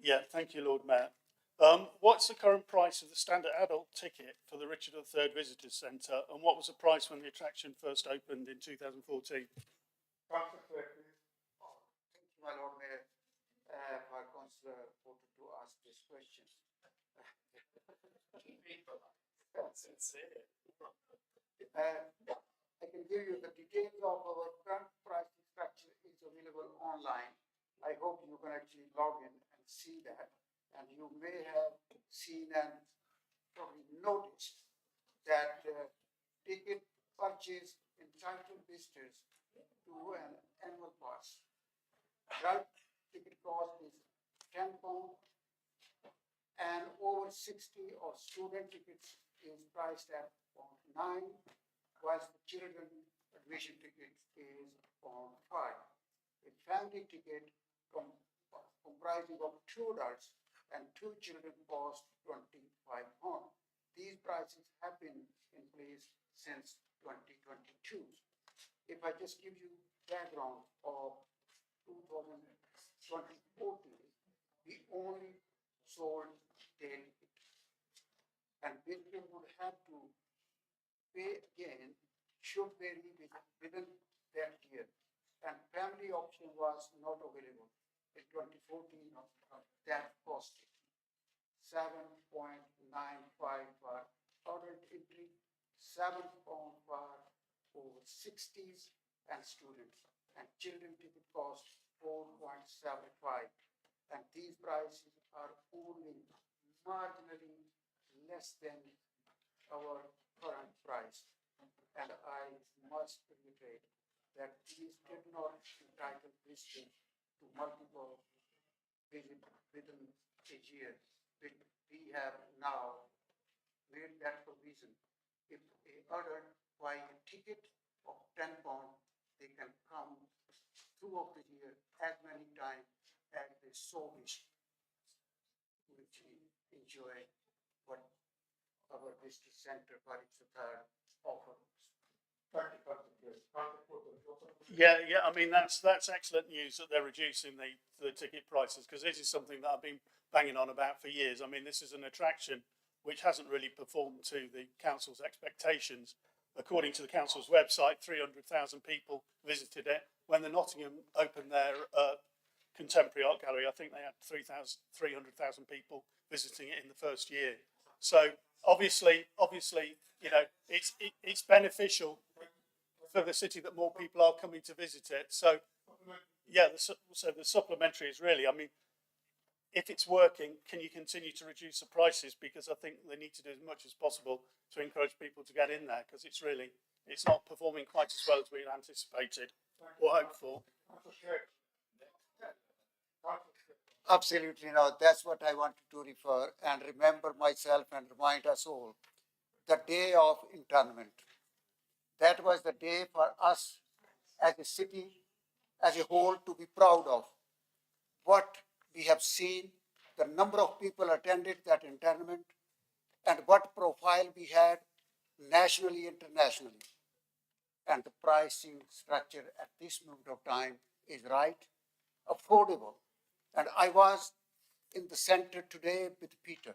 Yeah, thank you, Lord Mayor. What's the current price of the standard adult ticket for the Richard III Visitors Centre, and what was the price when the attraction first opened in 2014? Councillor Clare, please. Thank you, my Lord Mayor, for Councillor Porter to ask this question. I can give you the details of our current pricing structure is available online. I hope you can actually log in and see that. And you may have seen and probably noticed that ticket purchase entitled visitors to an annual pass. Adult ticket cost is £10, and over 60 or student tickets is priced at £9, whilst the children admission ticket is £5. A family ticket comprising of 2 adults and 2 children cost £25. These prices have been in place since 2022. If I just give you background of 2014, we only sold day ticket, and visitors would have to pay again should they leave within that year. And family option was not available. In 2014, that costed £7.95 for adult entry, £7 for over 60s and students, and children ticket cost £4.75. And these prices are only marginally less than our current price. And I must reiterate that these did not entitle visitors to multiple visits within a year. We have now made that provision. If an adult buy a ticket of £10, they can come throughout the year as many times as they so wish, which we enjoy what our visitor center Pariksathar offers. Yeah. I mean, that's excellent news that they're reducing the ticket prices, because this is something that I've been banging on about for years. I mean, this is an attraction which hasn't really performed to the council's expectations. According to the council's website, 300,000 people visited it. When the Nottingham opened their contemporary art gallery, I think they had 300,000 people visiting it in the first year. So obviously, you know, it's beneficial for the city that more people are coming to visit it. So, yeah, so the supplementary is really, I mean, if it's working, can you continue to reduce the prices? Because I think they need to do as much as possible to encourage people to get in there, because it's not performing quite as well as we had anticipated or hoped for. Absolutely, no, that's what I wanted to refer and remember myself and remind us all. The day of internment. That was the day for us as a city, as a whole, to be proud of. What we have seen, the number of people attended that internment, and what profile we had nationally, internationally. And the pricing structure at this moment of time is right, affordable. And I was in the center today with Peter.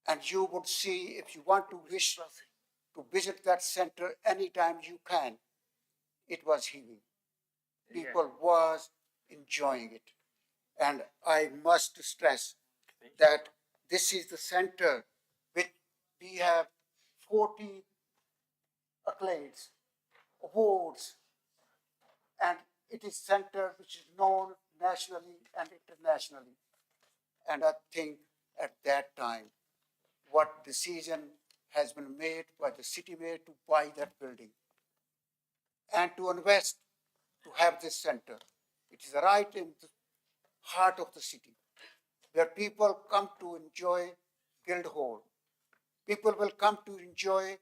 And you would see, if you want to wish to visit that center anytime you can, it was heaving. People was enjoying it. And I must stress that this is the center which we have 40 accolades, awards, and it is center which is known nationally and internationally. And I think at that time, what decision has been made by the city mayor to buy that building and to invest, to have this center. It is right in the heart of the city, where people come to enjoy Guildhall. People will come to enjoy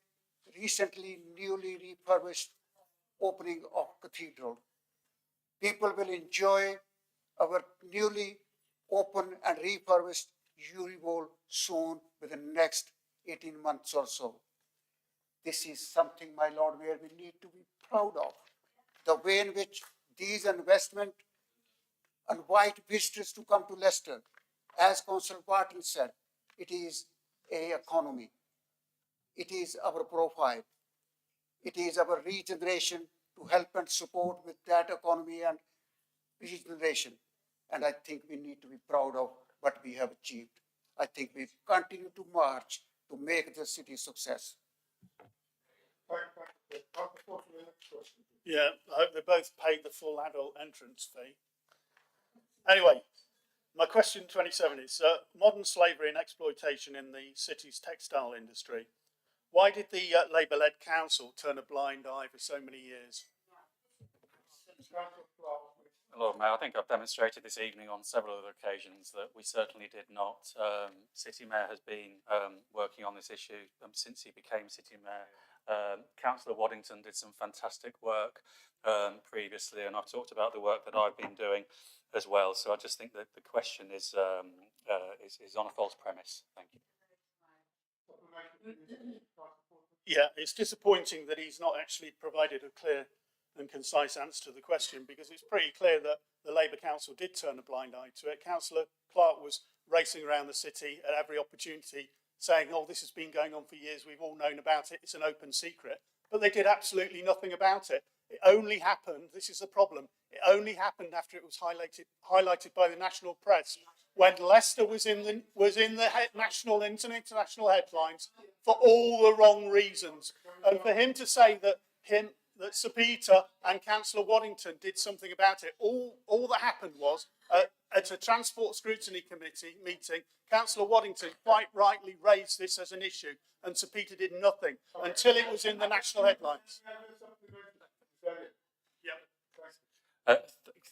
recently newly refurbished opening of Cathedral. People will enjoy our newly open and refurbished Uri Bowl soon within the next 18 months or so. This is something, my Lord Mayor, we need to be proud of. The way in which these investment invite visitors to come to Leicester. As Councillor Barton said, it is an economy. It is our profile. It is our regeneration to help and support with that economy and regeneration. And I think we need to be proud of what we have achieved. I think we continue to march to make the city a success. Yeah, I hope they both paid the full adult entrance fee. Anyway, my question 27 is modern slavery and exploitation in the city's textile industry. Why did the Labour-led council turn a blind eye for so many years? Lord Mayor, I think I've demonstrated this evening on several other occasions that we certainly did not. City Mayor has been working on this issue since he became City Mayor. Councillor Waddington did some fantastic work previously, and I've talked about the work that I've been doing as well. So I just think that the question is on a false premise. Thank you. Yeah, it's disappointing that he's not actually provided a clear and concise answer to the question, because it's pretty clear that the Labour Council did turn a blind eye to it. Councillor Clark was racing around the city at every opportunity saying, oh, this has been going on for years, we've all known about it, it's an open secret. But they did absolutely nothing about it. It only happened, this is the problem, it only happened after it was highlighted by the national press, when Leicester was in the national and international headlines for all the wrong reasons. And for him to say that Sir Peter and Councillor Waddington did something about it, all that happened was at a Transport Scrutiny Committee meeting, Councillor Waddington quite rightly raised this as an issue, and Sir Peter did nothing until it was in the national headlines.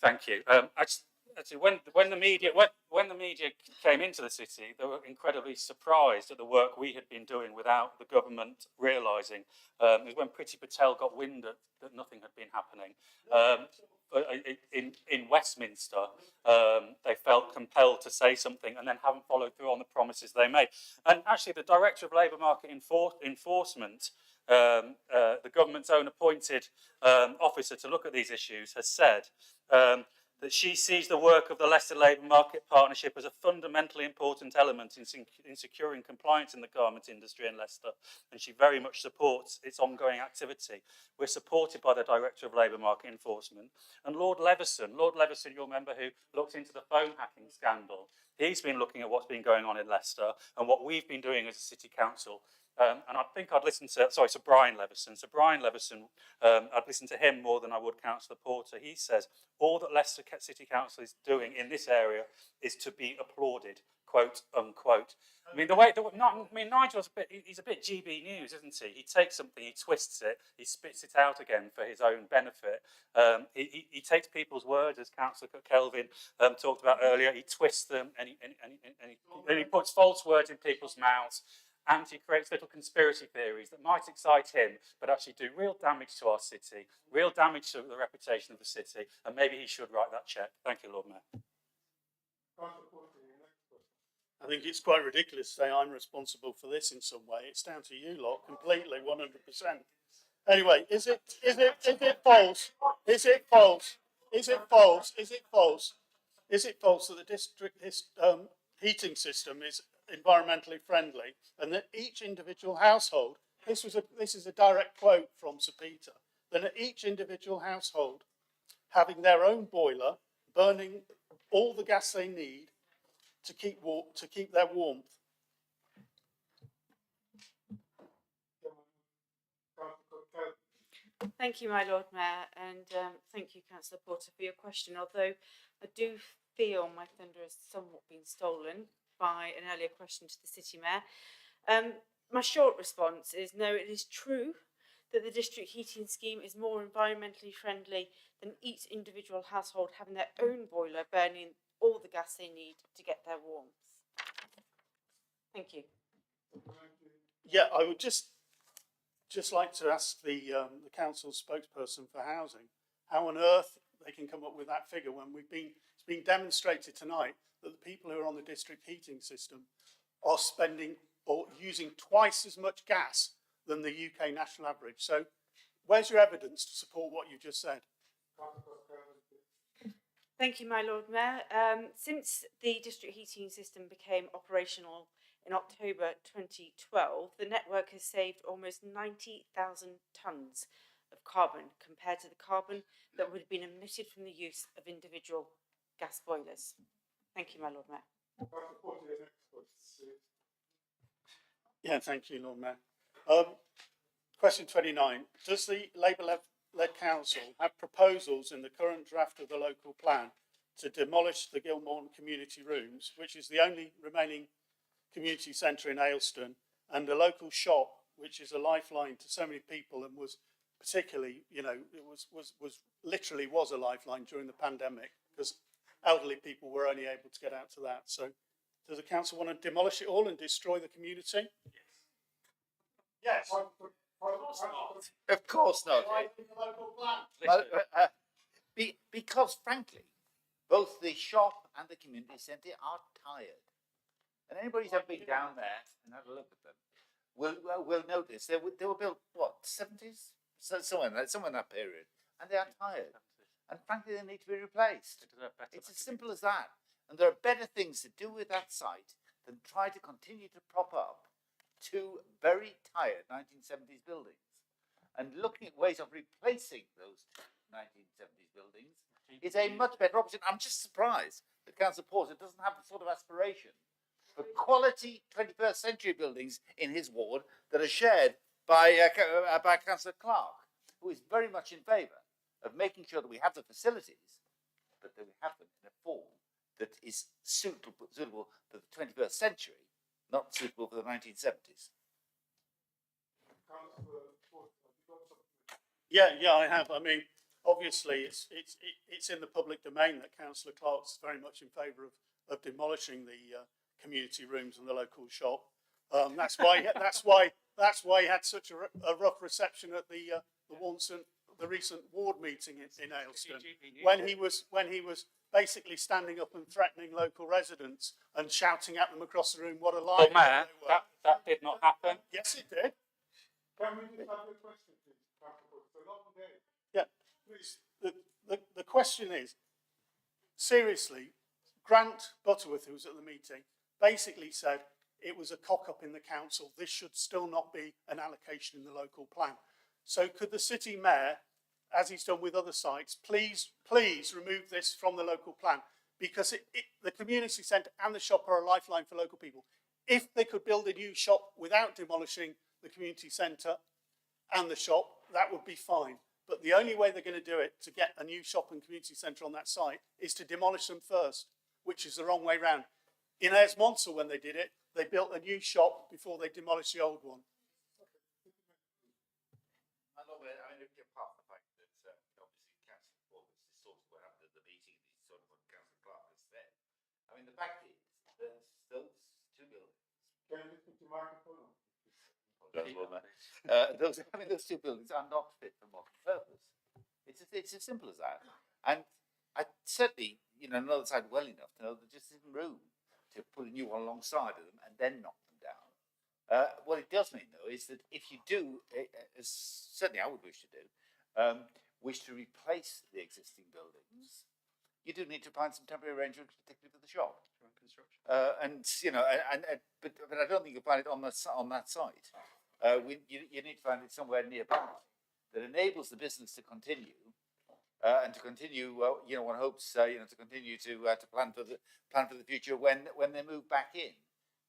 Thank you. Actually, when the media came into the city, they were incredibly surprised at the work we had been doing without the government realising. It was when Priti Patel got wind that nothing had been happening. In Westminster, they felt compelled to say something and then haven't followed through on the promises they made. And actually, the Director of Labour Market Enforcement, the government's own appointed officer to look at these issues, has said that she sees the work of the Leicester Labour Market Partnership as a fundamentally important element in securing compliance in the garment industry in Leicester, and she very much supports its ongoing activity. We're supported by the Director of Labour Market Enforcement. And Lord Leveson, you'll remember, who looked into the phone hacking scandal. He's been looking at what's been going on in Leicester and what we've been doing as a city council. And I think I'd listen to, Sir Brian Leveson. So Brian Leveson, I'd listen to him more than I would Councillor Porter. He says, all that Leicester City Council is doing in this area is to be applauded, quote unquote. I mean, Nigel's he's a bit GB News, isn't he? He takes something, he twists it, he spits it out again for his own benefit. He takes people's words, as Councillor Kelvin talked about earlier, he twists them and he puts false words in people's mouths. And he creates little conspiracy theories that might excite him, but actually do real damage to our city, real damage to the reputation of the city, and maybe he should write that cheque. Thank you, Lord Mayor. I think it's quite ridiculous to say I'm responsible for this in some way. It's down to you lot completely, 100%. Anyway, is it false? Is it false? Is it false? Is it false? Is it false that the district heating system is environmentally friendly, and that each individual household, this is a direct quote from Sir Peter, that each individual household having their own boiler, burning all the gas they need to keep their warmth. Thank you, my Lord Mayor, and thank you, Councillor Porter, for your question. Although I do feel my thunder has somewhat been stolen by an earlier question to the City Mayor. My short response is no, it is true that the district heating scheme is more environmentally friendly than each individual household having their own boiler burning all the gas they need to get their warmth. Thank you. Yeah, I would just like to ask the council's spokesperson for housing how on earth they can come up with that figure when it's been demonstrated tonight that the people who are on the district heating system are spending or using twice as much gas than the UK national average. So where's your evidence to support what you just said? Thank you, my Lord Mayor. Since the district heating system became operational in October 2012, the network has saved almost 90,000 tonnes of carbon compared to the carbon that would have been emitted from the use of individual gas boilers. Thank you, my Lord Mayor. Yeah, thank you, Lord Mayor. Question 29. Does the Labour-led council have proposals in the current draft of the local plan to demolish the Gilmorton community rooms, which is the only remaining community centre in Ayleston, and a local shop, which is a lifeline to so many people and was particularly, it was literally a lifeline during the pandemic because elderly people were only able to get out to that. So does the council want to demolish it all and destroy the community? Yes. Of course not. Well, because, frankly, both the shop and the community centre are tired. And anybody who's ever been down there and had a look at them will notice they were built, what, 70s? So somewhere in that period. And they are tired. And frankly, they need to be replaced. It's as simple as that. And there are better things to do with that site than try to continue to prop up two very tired 1970s buildings. And looking at ways of replacing those 1970s buildings is a much better option. I'm just surprised that Councillor Porter doesn't have the sort of aspiration for quality 21st century buildings in his ward that are shared by Councillor Clark, who is very much in favour of making sure that we have the facilities, but that we have them in a form that is suitable for the 21st century, not suitable for the 1970s. Yeah, I have. I mean, obviously, it's in the public domain that Councillor Clark's very much in favour of demolishing the community rooms and the local shop. That's why he had such a rough reception at the recent ward meeting in Ayleston, when he was basically standing up and threatening local residents and shouting at them across the room what a lie. Lord Mayor, that did not happen. Yes, it did. Can we just have a question, please? Yeah, please. The question is, seriously, Grant Butterworth, who was at the meeting, basically said it was a cock-up in the council. This should still not be an allocation in the local plan. So could the city mayor, as he's done with other sites, please remove this from the local plan? Because the community centre and the shop are a lifeline for local people. If they could build a new shop without demolishing the community centre and the shop, that would be fine. But the only way they're going to do it to get a new shop and community centre on that site is to demolish them first, which is the wrong way round. In Ayers Monsell, when they did it, they built a new shop before they demolished the old one. I love it. I mean, apart from the fact that obviously council performance is sort of what happened at the meeting, this is sort of what Councillor Clark has said. I mean, the fact is, there's still two buildings. Can you put your microphone on? Those two buildings are not fit for multi-purpose. It's as simple as that. And I certainly, know the other side well enough to know there just isn't room to put a new one alongside of them and then knock them down. What it does mean, though, is that if you do, as certainly I would wish to do, wish to replace the existing buildings, you do need to find some temporary arrangements, particularly for the shop. But I don't think you'll find it on that site. You need to find it somewhere nearby that enables the business to continue and to continue. One hopes to continue to plan for the future when they move back in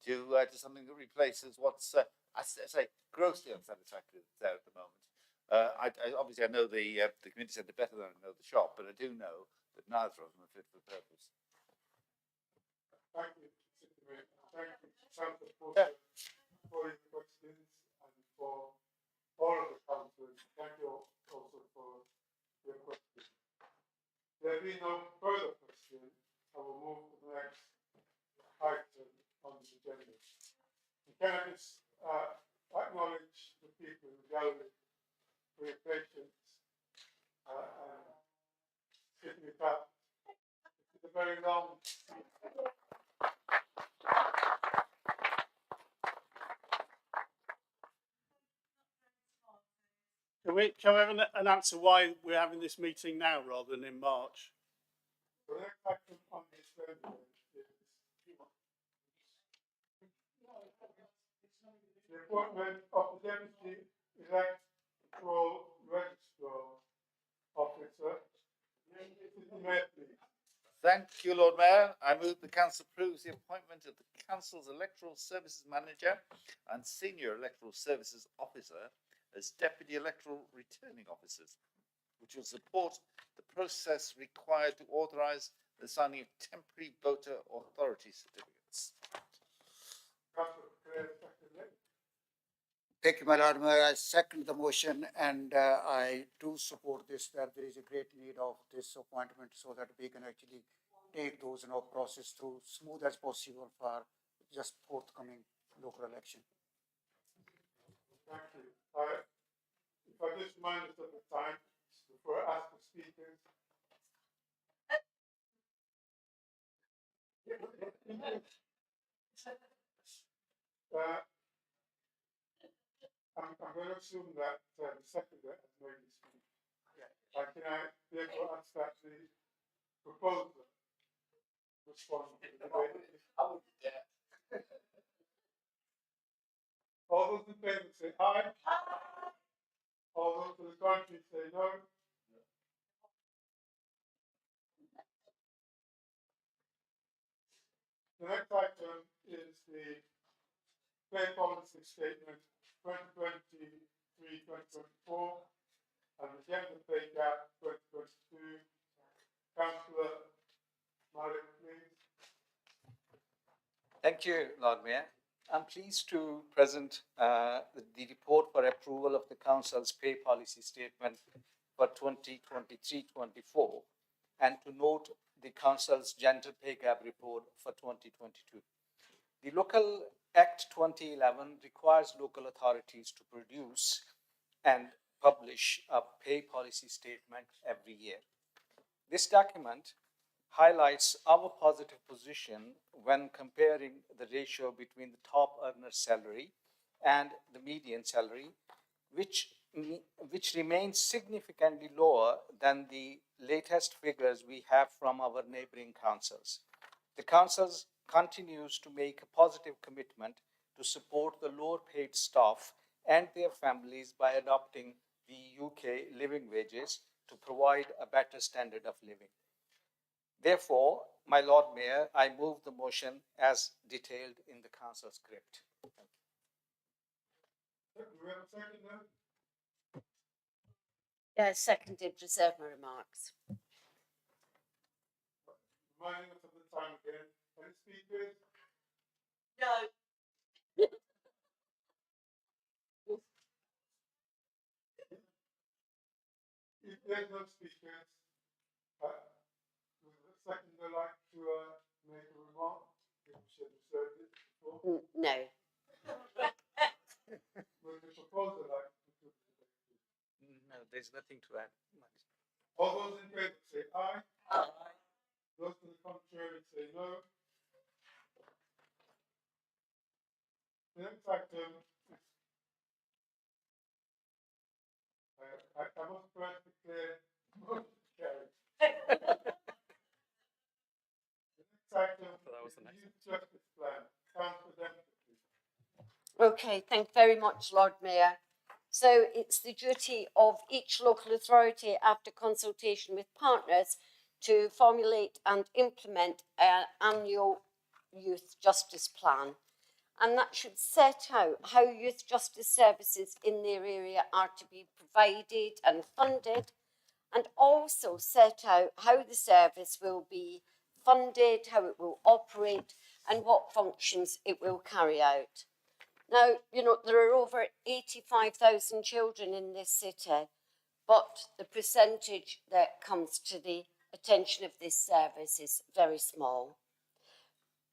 to something that replaces what's I say grossly unsatisfactory there at the moment. Obviously I know the community centre better than I know the shop, but I do know that neither of them are fit for purpose. Thank you, thank you, Councillor Porter, for your questions and for all of the councillors. Thank you also for your questions. There being no further questions, I will move to the next item on the agenda. Can I just acknowledge the people in the gallery for your patience and sitting it out. It's a very long Can we have an answer why we're having this meeting now rather than in March? The next item on the agenda is the appointment of the Deputy Electoral Registrar Officer. Mayor, please. Thank you, Lord Mayor. I move the council approves the appointment of the council's electoral services manager and senior electoral services officer as deputy electoral returning officers, which will support the process required to authorise the signing of temporary voter authority certificates. Thank you, my Lord Mayor. I second the motion, and I do support this, that there is a great need of this appointment so that we can actually take those process through smooth as possible for just forthcoming local election. Thank you. If I just remind us of the time before I ask the speakers. I'm going to assume that the seconder has made his speech. Can I therefore ask that the proposer respond to the debate? All those in favour say aye. All those to the contrary say no. The next item is the pay policy statement 2023-2024 and the gender pay gap 2022. Councillor Malik, please. Thank you, Lord Mayor. I'm pleased to present the report for approval of the Council's pay policy statement for 2023-24 and to note the Council's gender pay gap report for 2022. The Local Act 2011 requires local authorities to produce and publish a pay policy statement every year. This document highlights our positive position when comparing the ratio between the top earner salary and the median salary, which which remains significantly lower than the latest figures we have from our neighbouring councils. The councils continues to make a positive commitment to support the lower paid staff and their families by adopting the UK living wages to provide a better standard of living. Therefore, my Lord Mayor, I move the motion as detailed in the council script. Do we have a second now? Yeah, seconded, reserve my remarks. Reminding us of the time again. Any speakers? No. If there's no speakers, would the seconder like to make a remark? If she had observed it before. No. Would the proposer like to? No, there's nothing to add. All those in favour say aye. Aye. Those to the contrary say no. The next item is, I must first declare motion carried. The next item is the Youth Justice Plan. Councillor Dempsey. Okay, thank you very much, Lord Mayor. So it's the duty of each local authority, after consultation with partners, to formulate and implement an annual youth justice plan. And that should set out how youth justice services in their area are to be provided and funded, and also set out how the service will be funded, how it will operate, and what functions it will carry out. Now, you know, there are over 85,000 children in this city, but the percentage that comes to the attention of this service is very small.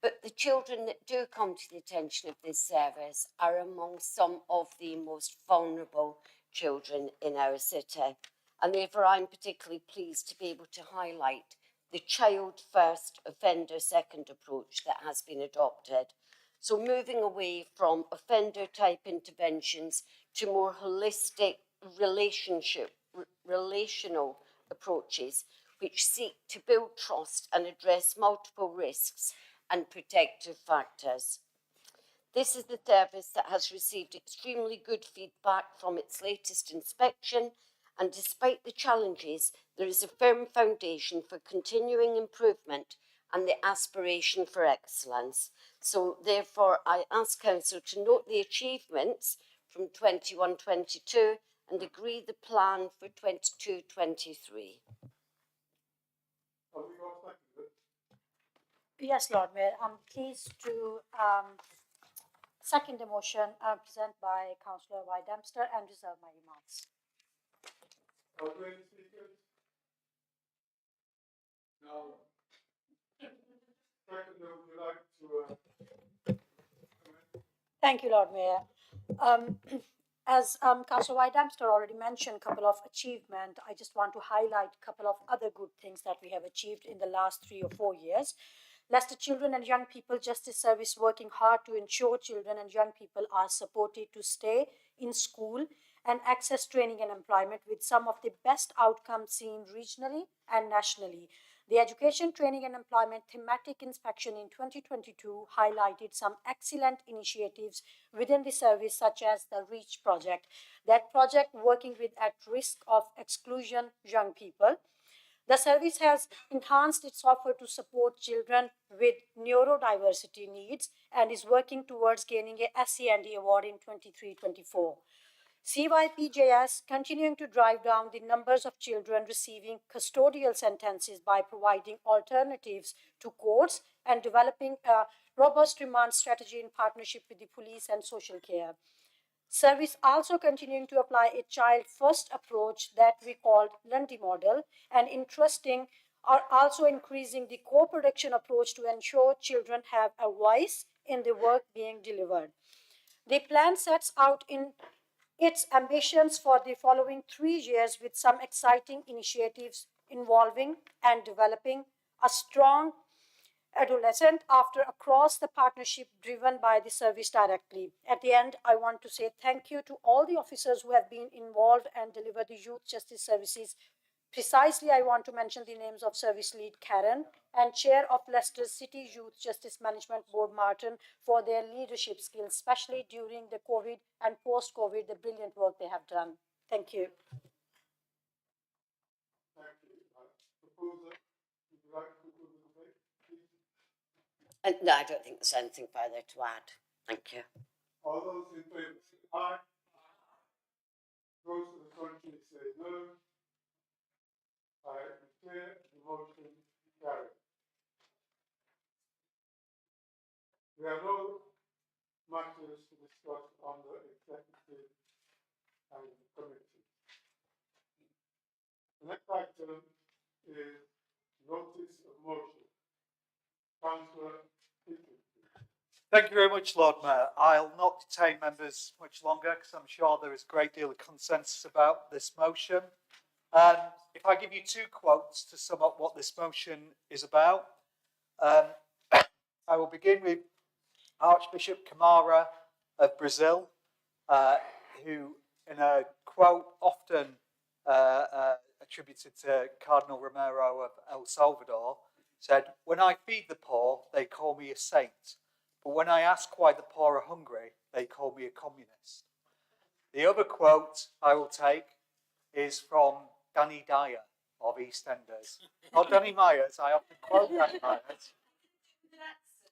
But the children that do come to the attention of this service are among some of the most vulnerable children in our city. And therefore, I'm particularly pleased to be able to highlight the child first, offender second approach that has been adopted. So moving away from offender type interventions to more holistic relational approaches, which seek to build trust and address multiple risks and protective factors. This is the service that has received extremely good feedback from its latest inspection, and despite the challenges, there is a firm foundation for continuing improvement and the aspiration for excellence. So therefore, I ask Council to note the achievements from 21-22 and agree the plan for 22-23. Yes, Lord Mayor, I'm pleased to second the motion presented by Councillor White Dempster and reserve my remarks. Are there any speakers? No. Seconder, would you like to Thank you, Lord Mayor. As Councillor White Dempster already mentioned a couple of achievements, I just want to highlight a couple of other good things that we have achieved in the last 3 or 4 years. Leicester Children and Young People Justice Service working hard to ensure children and young people are supported to stay in school and access training and employment with some of the best outcomes seen regionally and nationally. The Education, Training and Employment thematic inspection in 2022 highlighted some excellent initiatives within the service, such as the REACH project. That project working with at risk of exclusion young people. The service has enhanced its offer to support children with neurodiversity needs and is working towards gaining a SEND award in 23-24. CYPJS continuing to drive down the numbers of children receiving custodial sentences by providing alternatives to courts and developing a robust remand strategy in partnership with the police and social care. Service also continuing to apply a child-first approach that we called Lundy model, and interesting are also increasing the co-production approach to ensure children have a voice in the work being delivered. The plan sets out in its ambitions for the following 3 years with some exciting initiatives involving and developing a strong adolescent after across the partnership driven by the service directly. At the end, I want to say thank you to all the officers who have been involved and delivered the youth justice services. Precisely, I want to mention the names of Service Lead Karen and Chair of Leicester City Youth Justice Management Board Martin for their leadership skills, especially during the COVID and post-COVID, the brilliant work they have done. Thank you. Thank you. Proposer, would you like to conclude the debate, please? No, I don't think there's anything further to add. Thank you. All those in favour say aye. Those to the contrary say no. I declare the motion carried. There are no matters to discuss on the executive and committee. The next item is notice of motion. Councillor Hickey. Thank you very much, Lord Mayor. I'll not detain members much longer because I'm sure there is a great deal of consensus about this motion. If I give you two quotes to sum up what this motion is about, I will begin with Archbishop Camara of Brazil, who, in a quote often attributed to Cardinal Romero of El Salvador, said, "When I feed the poor, they call me a saint. But when I ask why the poor are hungry, they call me a communist." The other quote I will take is from Danny Dyer of EastEnders. Not Danny Myers, I often quote Danny Myers.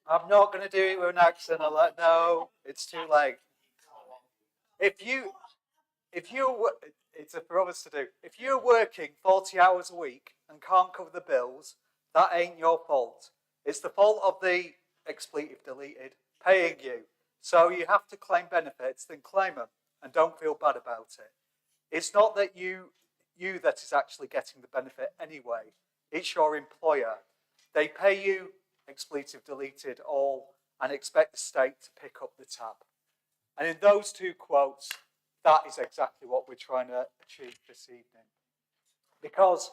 I'm not going to do it with an accent. No, it's too late. It's for others to do. If you're working 40 hours a week and can't cover the bills, that ain't your fault. It's the fault of the expletive deleted paying you. So you have to claim benefits, then claim them and don't feel bad about it. It's not that you that is actually getting the benefit anyway. It's your employer. They pay you, expletive deleted, all, and expect the state to pick up the tab. And in those two quotes, that is exactly what we're trying to achieve this evening. Because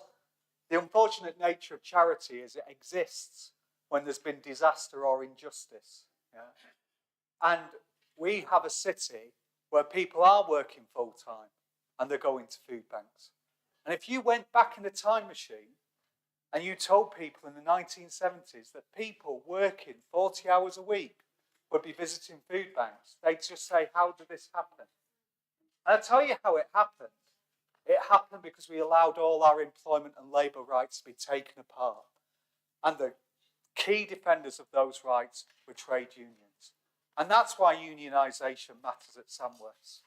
the unfortunate nature of charity is it exists when there's been disaster or injustice. Yeah? And we have a city where people are working full time and they're going to food banks. And if you went back in the time machine and you told people in the 1970s that people working 40 hours a week would be visiting food banks, they'd just say, how did this happen? And I'll tell you how it happened. It happened because we allowed all our employment and labour rights to be taken apart. And the key defenders of those rights were trade unions. And that's why unionisation matters at Samworths.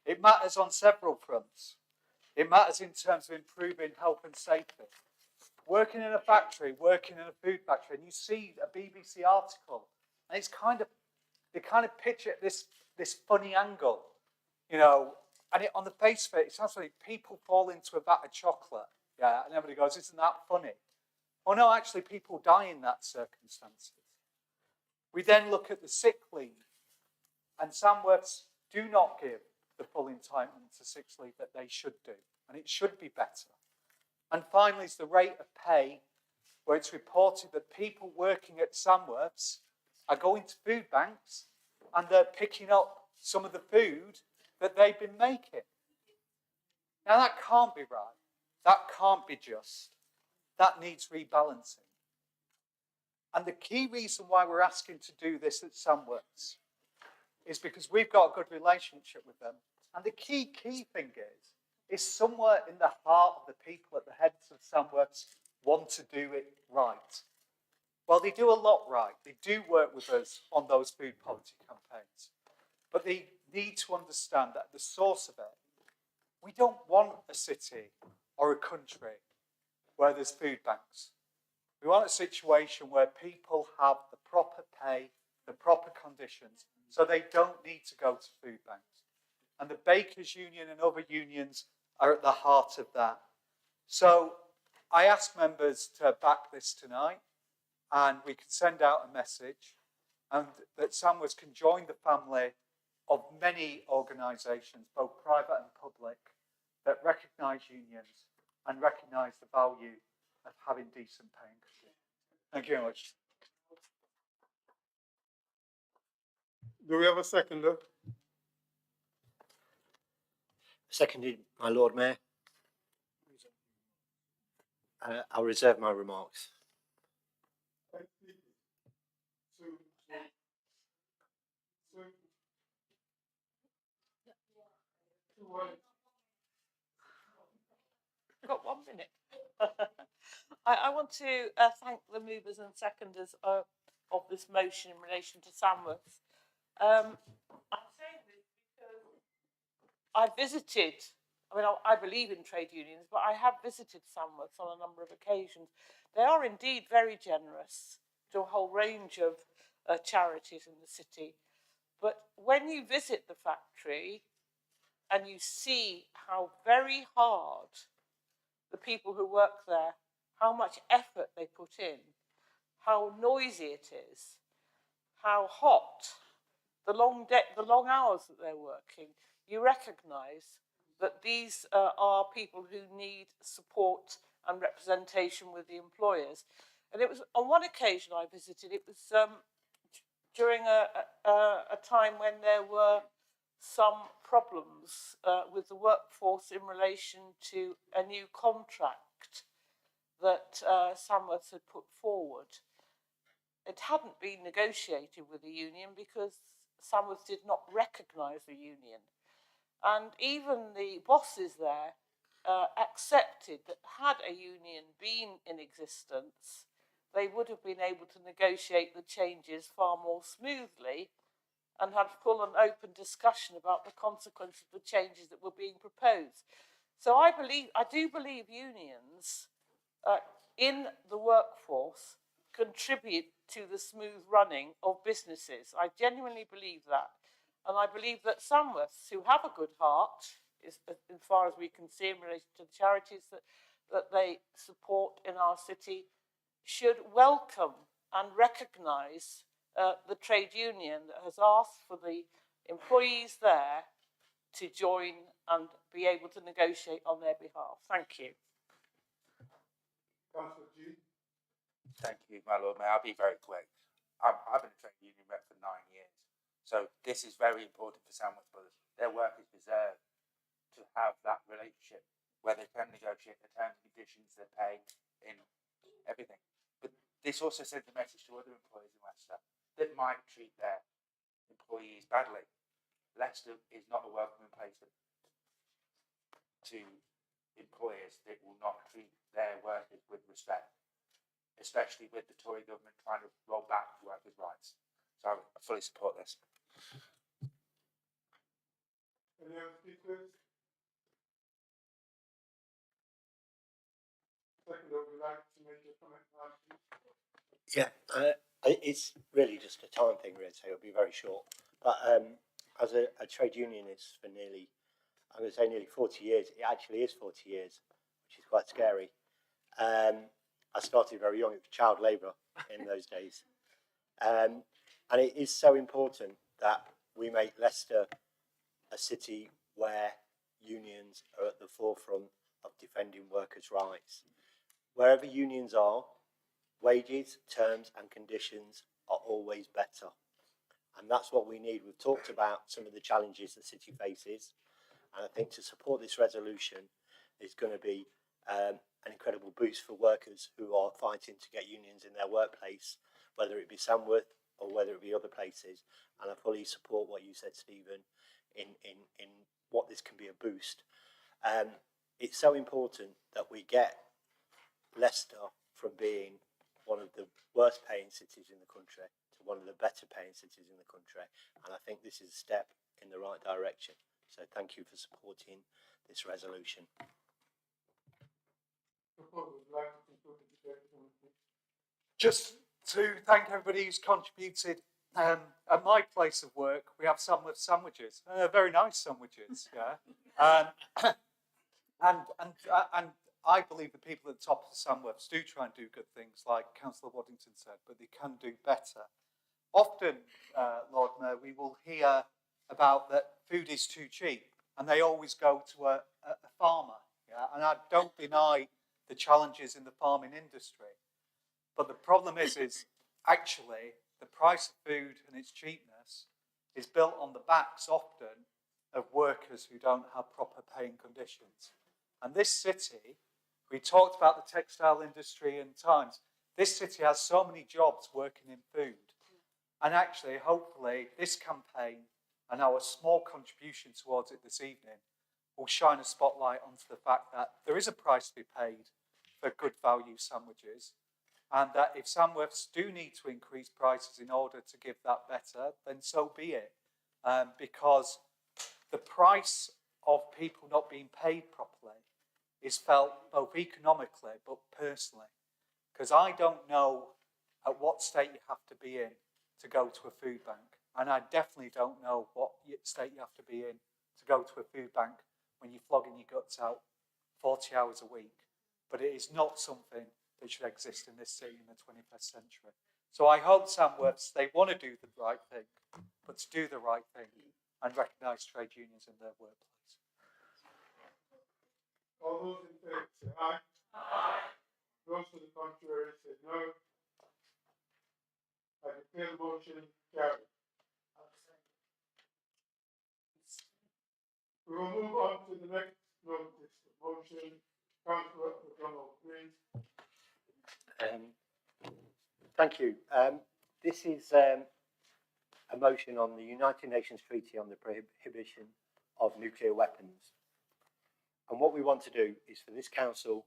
It matters on several fronts. It matters in terms of improving health and safety. Working in a factory, working in a food factory, and you see a BBC article, and it's they kind of picture this funny angle, you know, and on the face of it, it sounds like people fall into a vat of chocolate, yeah, and everybody goes, isn't that funny? Oh no, actually people die in that circumstances. We then look at the sick leave, and Samworths do not give the full entitlement to sick leave that they should do, and it should be better. And finally is the rate of pay, where it's reported that people working at Samworths are going to food banks and they're picking up some of the food that they've been making. Now that can't be right. That can't be just. That needs rebalancing. And the key reason why we're asking to do this at Samworths is because we've got a good relationship with them. And the key thing is somewhere in the heart of the people at the heads of Samworths want to do it right. Well, they do a lot right. They do work with us on those food poverty campaigns. But they need to understand that at the source of it, we don't want a city or a country where there's food banks. We want a situation where people have the proper pay, the proper conditions, so they don't need to go to food banks. And the Bakers Union and other unions are at the heart of that. So I ask members to back this tonight, and we can send out a message, and that Samworths can join the family of many organisations, both private and public, that recognise unions and recognise the value of having decent paying conditions. Thank you very much. Do we have a seconder? Seconded, my Lord Mayor. I'll reserve my remarks. Got 1 minute. I want to thank the movers and seconders of this motion in relation to Samworth. I'm saying this because I visited, I believe in trade unions, but I have visited Samworth on a number of occasions. They are indeed very generous to a whole range of charities in the city. But when you visit the factory and you see how very hard the people who work there, how much effort they put in, how noisy it is, how hot, the long hours that they're working, you recognise that these are people who need support and representation with the employers. And it was on one occasion I visited, it was during a time when there were some problems with the workforce in relation to a new contract that Samworth had put forward. It hadn't been negotiated with the union because Samworth did not recognise the union. And even the bosses there accepted that had a union been in existence, they would have been able to negotiate the changes far more smoothly and had full and open discussion about the consequence of the changes that were being proposed. So I do believe unions in the workforce contribute to the smooth running of businesses. I genuinely believe that. And I believe that Samworths who have a good heart, as far as we can see in relation to the charities that they support in our city, should welcome and recognise the trade union that has asked for the employees there to join and be able to negotiate on their behalf. Thank you. Thank you, my Lord Mayor. I'll be very quick. I've been a trade union rep for 9 years, so this is very important for Samworth Brothers. Their workers deserve to have that relationship where they can negotiate the terms and conditions, their pay, in everything. But this also sends a message to other employers in Leicester that might treat their employees badly. Leicester is not a welcoming place to employers that will not treat their workers with respect, especially with the Tory government trying to roll back workers' rights. So I fully support this. Any other speakers? Seconder, would you like to make a comment now, please? Yeah, it's really just a time thing, really, so it'll be very short. But as a trade unionist for nearly 40 years, it actually is 40 years, which is quite scary. I started very young, it was child labour in those days. And it is so important that we make Leicester a city where unions are at the forefront of defending workers' rights. Wherever unions are, wages, terms and conditions are always better. And that's what we need. We've talked about some of the challenges the city faces. And I think to support this resolution is going to be an incredible boost for workers who are fighting to get unions in their workplace, whether it be Samworth or whether it be other places. And I fully support what you said, Stephen, in what this can be a boost. It's so important that we get Leicester from being one of the worst paying cities in the country to one of the better paying cities in the country. And I think this is a step in the right direction. So thank you for supporting this resolution. Just to thank everybody who's contributed. At my place of work, we have Samworth sandwiches. Very nice sandwiches, yeah. And I believe the people at the top of the Samworths do try and do good things, like Councillor Waddington said, but they can do better. Often, Lord Mayor, we will hear about that food is too cheap, and they always go to a farmer. Yeah? And I don't deny the challenges in the farming industry, but the problem is actually the price of food and its cheapness is built on the backs often of workers who don't have proper paying conditions. And this city, we talked about the textile industry in times, this city has so many jobs working in food. And actually, hopefully, this campaign and our small contribution towards it this evening will shine a spotlight onto the fact that there is a price to be paid for good value sandwiches, and that if Samworths do need to increase prices in order to give that better, then so be it. Because the price of people not being paid properly is felt both economically but personally. Because I don't know at what state you have to be in to go to a food bank. And I definitely don't know what state you have to be in to go to a food bank when you're flogging your guts out 40 hours a week. But it is not something that should exist in this city in the 21st century. So I hope Samworths, they want to do the right thing, but to do the right thing and recognise trade unions in their workplace. All those in favour say aye. Aye. Those to the contrary say no. I declare the motion carried. We will move on to the next notice of motion. Councillor McDonald, please. Thank you. This is a motion on the United Nations Treaty on the Prohibition of Nuclear Weapons. And what we want to do is for this council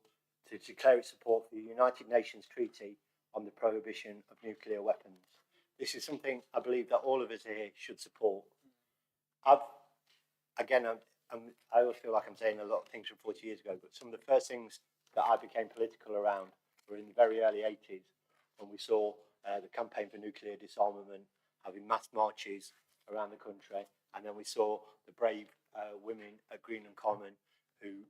to declare its support for the United Nations Treaty on the Prohibition of Nuclear Weapons. This is something I believe that all of us here should support. I always feel like I'm saying a lot of things from 40 years ago, but some of the first things that I became political around were in the very early 80s, when we saw the campaign for nuclear disarmament having mass marches around the country, and then we saw the brave women at Greenland Common who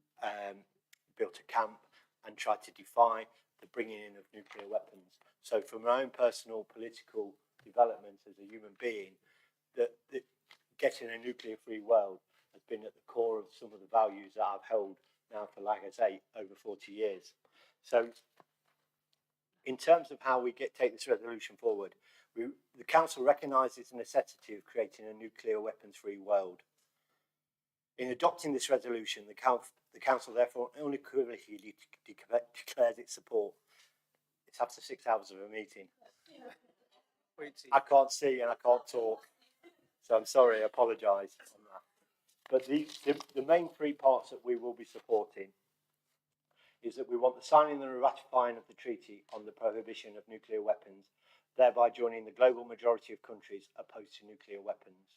built a camp and tried to defy the bringing in of nuclear weapons. So from my own personal political development as a human being, that getting a nuclear-free world has been at the core of some of the values that I've held now for, like I say, over 40 years. So in terms of how we take this resolution forward, the Council recognises the necessity of creating a nuclear weapons-free world. In adopting this resolution, the Council therefore unequivocally declares its support. It's after 6 hours of a meeting. I can't see and I can't talk, so I'm sorry, I apologise on that. But the main three parts that we will be supporting is that we want the signing and ratifying of the Treaty on the Prohibition of Nuclear Weapons, thereby joining the global majority of countries opposed to nuclear weapons.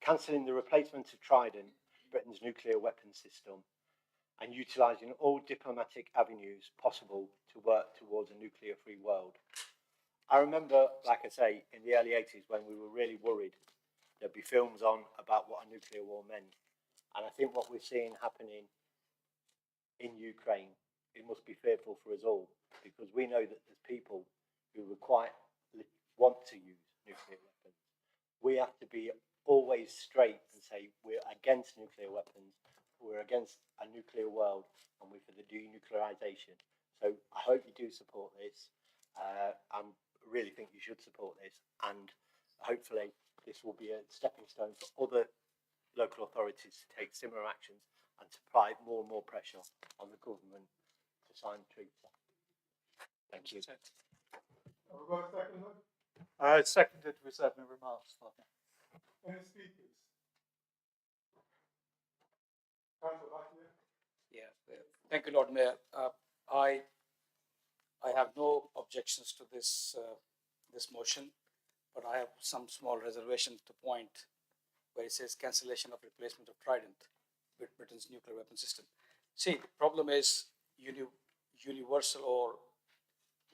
Cancelling the replacement of Trident, Britain's nuclear weapons system, and utilising all diplomatic avenues possible to work towards a nuclear-free world. I remember, like I say, in the early 80s when we were really worried there'd be films on about what a nuclear war meant. And I think what we're seeing happening in Ukraine, it must be fearful for us all, because we know that there's people who want to use nuclear weapons. We have to be always straight and say we're against nuclear weapons, we're against a nuclear world, and we're for the denuclearisation. So I hope you do support this. I really think you should support this, and hopefully this will be a stepping stone for other local authorities to take similar actions and to apply more and more pressure on the government to sign the treaty. Thank you. Have we got a second one? Seconded, reserve my remarks. Any speakers? Councillor Lachlan? Yeah, thank you, Lord Mayor. I have no objections to this this motion, but I have some small reservation to point where it says cancellation of replacement of Trident with Britain's nuclear weapon system. See, the problem is universal or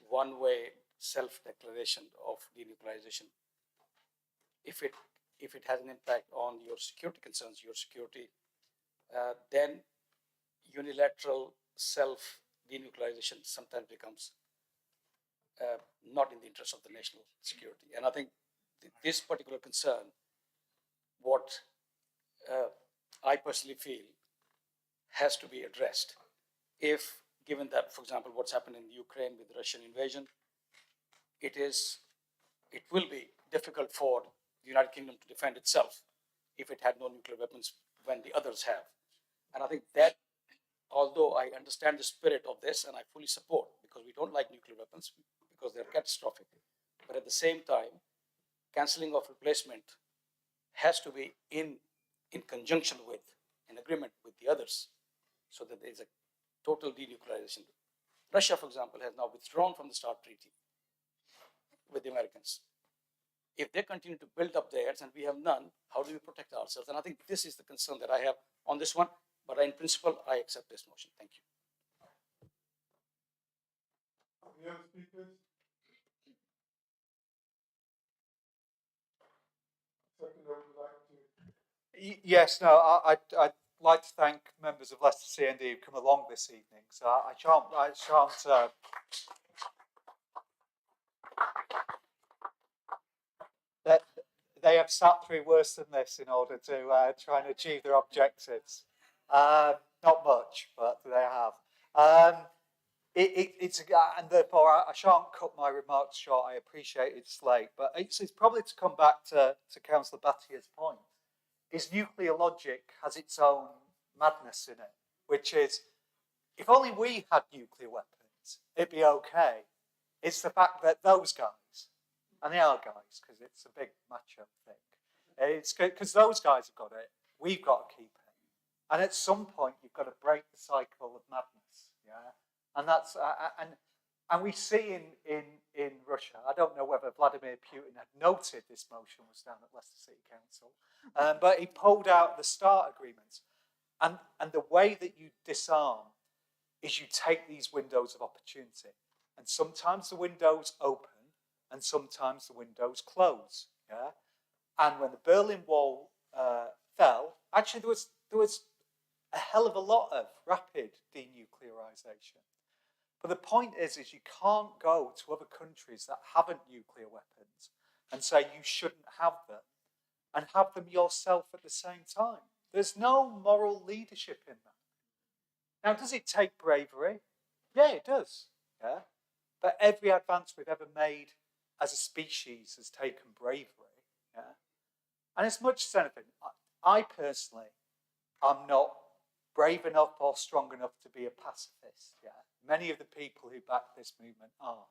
one-way self-declaration of denuclearization. If it has an impact on your security concerns, your security, then unilateral self-denuclearization sometimes becomes not in the interest of the national security. And I think this particular concern, what I personally feel has to be addressed. If, given that, for example, what's happened in Ukraine with the Russian invasion, it will be difficult for the United Kingdom to defend itself if it had no nuclear weapons when the others have. And I think that, although I understand the spirit of this and I fully support, because we don't like nuclear weapons because they're catastrophic, but at the same time, cancelling of replacement has to be in conjunction with, in agreement with the others, so that there is a total denuclearization. Russia, for example, has now withdrawn from the START treaty with the Americans. If they continue to build up theirs and we have none, how do we protect ourselves? And I think this is the concern that I have on this one, but in principle, I accept this motion. Thank you. Any other speakers? Second, I would like to. Yes, no, I'd like to thank members of Leicester C&D who've come along this evening. So I shan't that they have sat through worse than this in order to try and achieve their objectives. Not much, but they have. And therefore I shan't cut my remarks short. I appreciate it's late, but it's probably to come back to Councillor Bhattia's point. Is nuclear logic has its own madness in it, which is, if only we had nuclear weapons, it'd be okay. It's the fact that those guys, and they are guys, because it's a big macho thing, it's because those guys have got it, we've got to keep it. And at some point, you've got to break the cycle of madness, yeah? And that's, and we see in Russia, I don't know whether Vladimir Putin had noted this motion was down at Leicester City Council, but he pulled out the START agreements. And the way that you disarm is you take these windows of opportunity. And sometimes the windows open and sometimes the windows close. Yeah? And when the Berlin Wall fell, actually there was a hell of a lot of rapid denuclearization. But the point is you can't go to other countries that haven't nuclear weapons and say you shouldn't have them and have them yourself at the same time. There's no moral leadership in that. Now, does it take bravery? Yeah, it does. Yeah? But every advance we've ever made as a species has taken bravery. Yeah? And as much as anything, I personally am not brave enough or strong enough to be a pacifist. Yeah? Many of the people who back this movement are.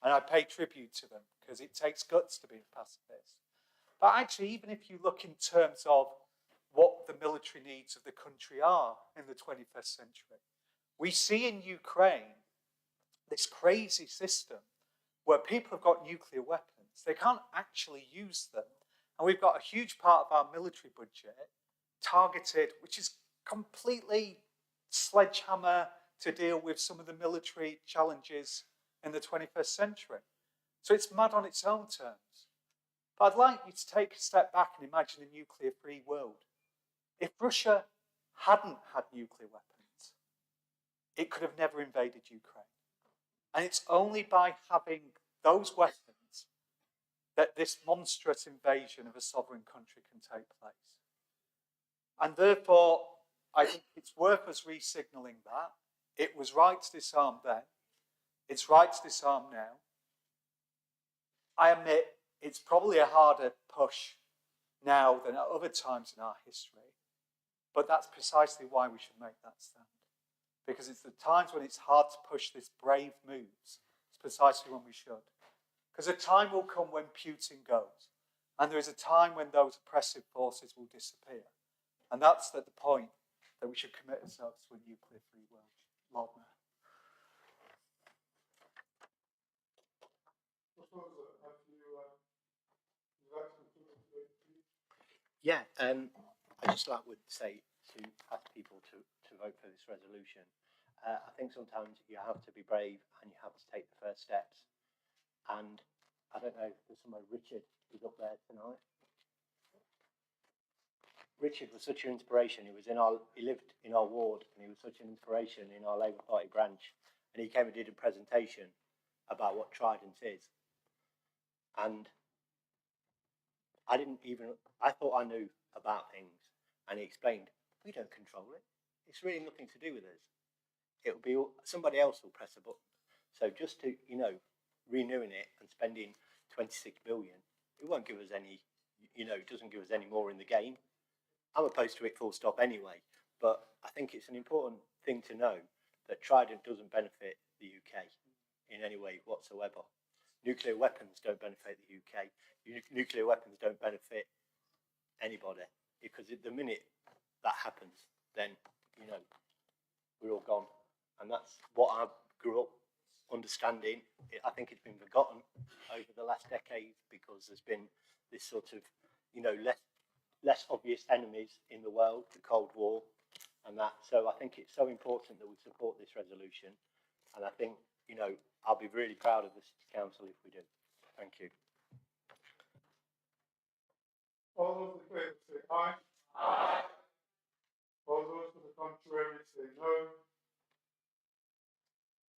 And I pay tribute to them because it takes guts to be a pacifist. But actually, even if you look in terms of what the military needs of the country are in the 21st century, we see in Ukraine this crazy system where people have got nuclear weapons. They can't actually use them. And we've got a huge part of our military budget targeted, which is completely sledgehammer to deal with some of the military challenges in the 21st century. So it's mad on its own terms. But I'd like you to take a step back and imagine a nuclear-free world. If Russia hadn't had nuclear weapons, it could have never invaded Ukraine. And it's only by having those weapons that this monstrous invasion of a sovereign country can take place. And therefore, I think it's worth us re-signalling that. It was right to disarm then. It's right to disarm now. I admit it's probably a harder push now than at other times in our history, but that's precisely why we should make that stand. Because it's the times when it's hard to push this brave moves, it's precisely when we should. Because a time will come when Putin goes, and there is a time when those oppressive forces will disappear. And that's at the point that we should commit ourselves to a nuclear-free world. Lord Mayor. Yeah, I just like would say to ask people to vote for this resolution. I think sometimes you have to be brave and you have to take the first steps. And I don't know, there's somewhere Richard is up there tonight. Richard was such an inspiration. He lived in our ward, and he was such an inspiration in our Labour Party branch. And he came and did a presentation about what Trident is. And I thought I knew about things, and he explained, we don't control it. It's really nothing to do with us. It'll be somebody else will press a button. So just to, renewing it and spending 26 billion, it won't give us any doesn't give us any more in the game. I'm opposed to it full stop anyway, but I think it's an important thing to know that Trident doesn't benefit the UK in any way whatsoever. Nuclear weapons don't benefit the UK. Nuclear weapons don't benefit anybody, because at the minute that happens, then, we're all gone. And that's what I grew up understanding. I think it's been forgotten over the last decade because there's been this sort of, less obvious enemies in the world, the Cold War and that. So I think it's so important that we support this resolution. And I think, I'll be really proud of the City Council if we do. Thank you. All those in favour say aye. Aye. All those to the contrary say no.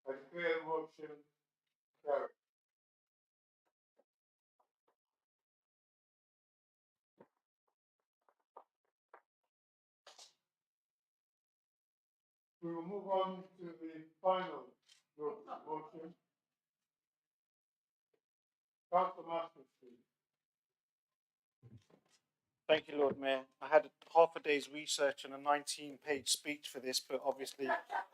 I declare the motion carried. We will move on to the final motion. Councillor Masters, please. Thank you, Lord Mayor. I had half a day's research and a 19-page speech for this, but obviously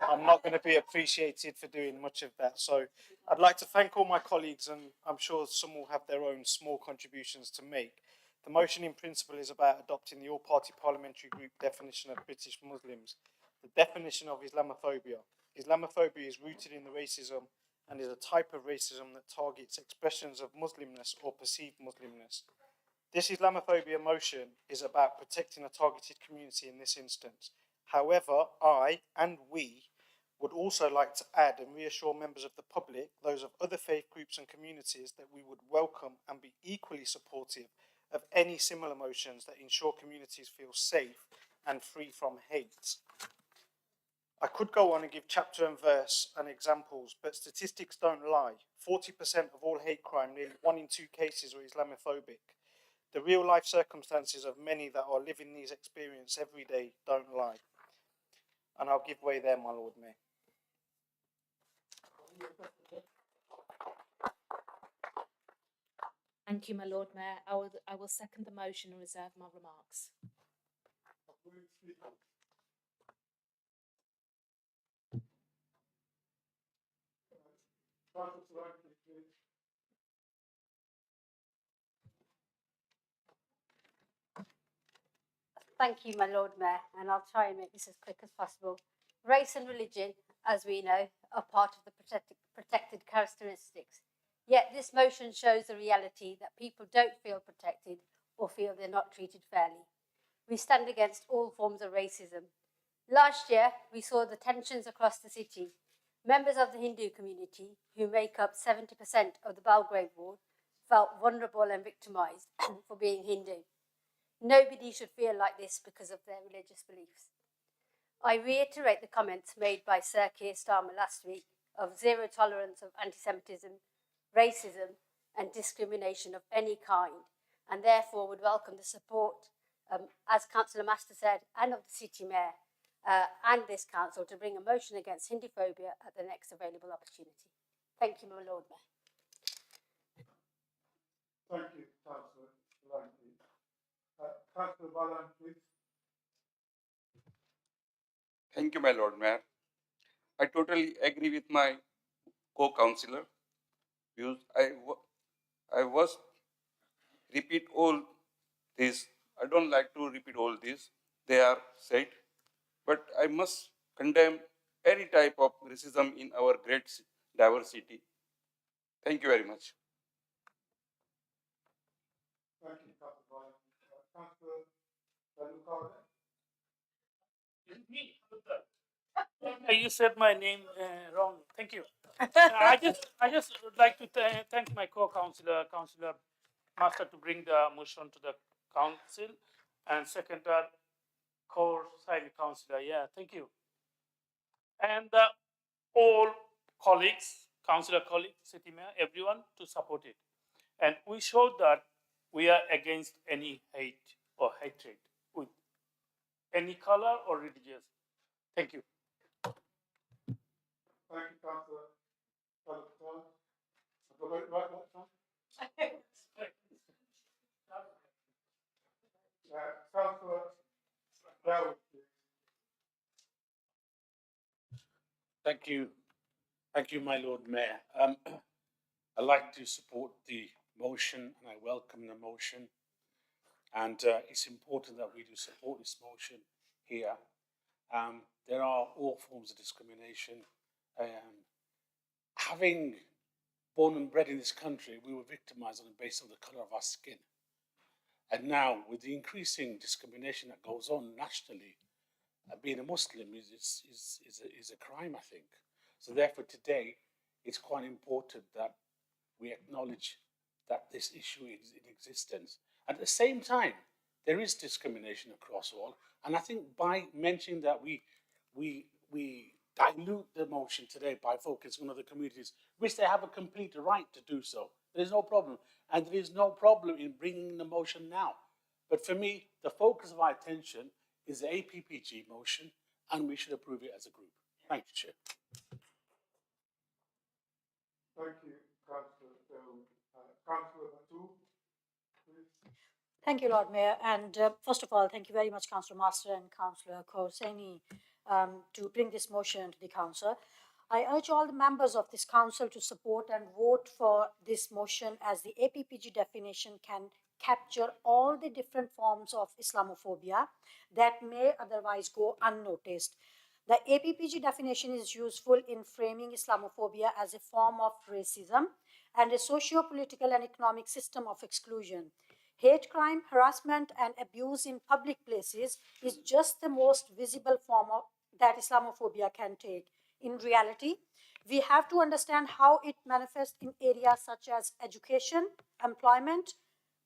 I'm not going to be appreciated for doing much of that. So I'd like to thank all my colleagues, and I'm sure some will have their own small contributions to make. The motion in principle is about adopting the all-party parliamentary group definition of British Muslims. The definition of Islamophobia. Islamophobia is rooted in the racism and is a type of racism that targets expressions of Muslimness or perceived Muslimness. This Islamophobia motion is about protecting a targeted community in this instance. However, I and we would also like to add and reassure members of the public, those of other faith groups and communities, that we would welcome and be equally supportive of any similar motions that ensure communities feel safe and free from hate. I could go on and give chapter and verse and examples, but statistics don't lie. 40% of all hate crime, nearly 1 in 2 cases, are Islamophobic. The real life circumstances of many that are living these experiences every day don't lie. And I'll give way there, my Lord Mayor. Thank you, my Lord Mayor. I will second the motion and reserve my remarks. Thank you, my Lord Mayor, and I'll try and make this as quick as possible. Race and religion, as we know, are part of the protected characteristics. Yet this motion shows the reality that people don't feel protected or feel they're not treated fairly. We stand against all forms of racism. Last year, we saw the tensions across the city. Members of the Hindu community, who make up 70% of the Belgrave ward, felt vulnerable and victimised for being Hindu. Nobody should feel like this because of their religious beliefs. I reiterate the comments made by Sir Keir Starmer last week of zero tolerance of anti-Semitism, racism and discrimination of any kind, and therefore would welcome the support, as Councillor Master said, and of the City Mayor and this Council to bring a motion against Hinduphobia at the next available opportunity. Thank you, my Lord Mayor. Thank you, Councillor Langley. Councillor Balan, please. Thank you, my Lord Mayor. I totally agree with my co-councillor views. I was repeat all this. I don't like to repeat all this. They are said, but I must condemn any type of racism in our great diversity. Thank you very much. Thank you, Councillor Balan. Councillor Balukarda. You said my name wrong. Thank you. I just would like to thank my co-councillor, Councillor Master, to bring the motion to the council, and second, core side councillor. Yeah, thank you. And all colleagues, councillor colleagues, city mayor, everyone to support it. And we showed that we are against any hate or hatred with any color or religious. Thank you. Thank you, Councillor Balukarda. Have I got it right that time? Thank you. Thank you, my Lord Mayor. I'd like to support the motion and I welcome the motion. And it's important that we do support this motion here. There are all forms of discrimination. Having born and bred in this country, we were victimized on the basis of the color of our skin. And now, with the increasing discrimination that goes on nationally, being a Muslim is a crime, I think. So therefore, today, it's quite important that we acknowledge that this issue is in existence. At the same time, there is discrimination across all, and I think by mentioning that we dilute the motion today by focusing on other communities, which they have a complete right to do so. There is no problem, and there is no problem in bringing the motion now. But for me, the focus of our attention is the APPG motion, and we should approve it as a group. Thank you, Chair. Thank you, Councillor. Councillor Batu, please. Thank you, Lord Mayor. And first of all, thank you very much, Councillor Master and Councillor Khorsani, to bring this motion to the Council. I urge all the members of this Council to support and vote for this motion, as the APPG definition can capture all the different forms of Islamophobia that may otherwise go unnoticed. The APPG definition is useful in framing Islamophobia as a form of racism and a socio-political and economic system of exclusion. Hate crime, harassment, and abuse in public places is just the most visible form of that Islamophobia can take. In reality, we have to understand how it manifests in areas such as education, employment,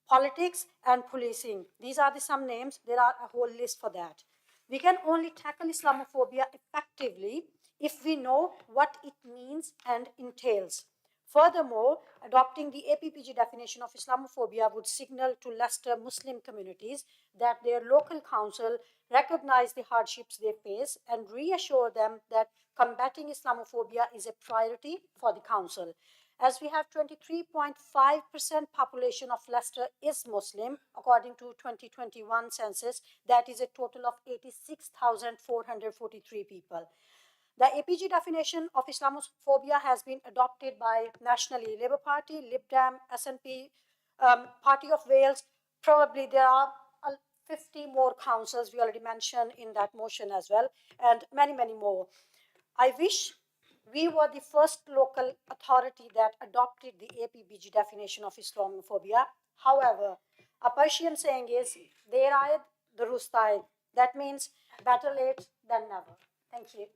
politics, and policing. These are some names. There are a whole list for that. We can only tackle Islamophobia effectively if we know what it means and entails. Furthermore, adopting the APPG definition of Islamophobia would signal to Leicester Muslim communities that their local council recognize the hardships they face and reassure them that combating Islamophobia is a priority for the council. As we have 23.5% population of Leicester is Muslim, according to 2021 census, that is a total of 86,443 people. The APG definition of Islamophobia has been adopted by Nationally Labour Party, Lib Dem, SNP, Party of Wales. Probably there are 50 more councils we already mentioned in that motion as well, and many, many more. I wish we were the first local authority that adopted the APBG definition of Islamophobia. However, a Persian saying is, "Der ayed, durust ayed." That means better late than never. Thank you.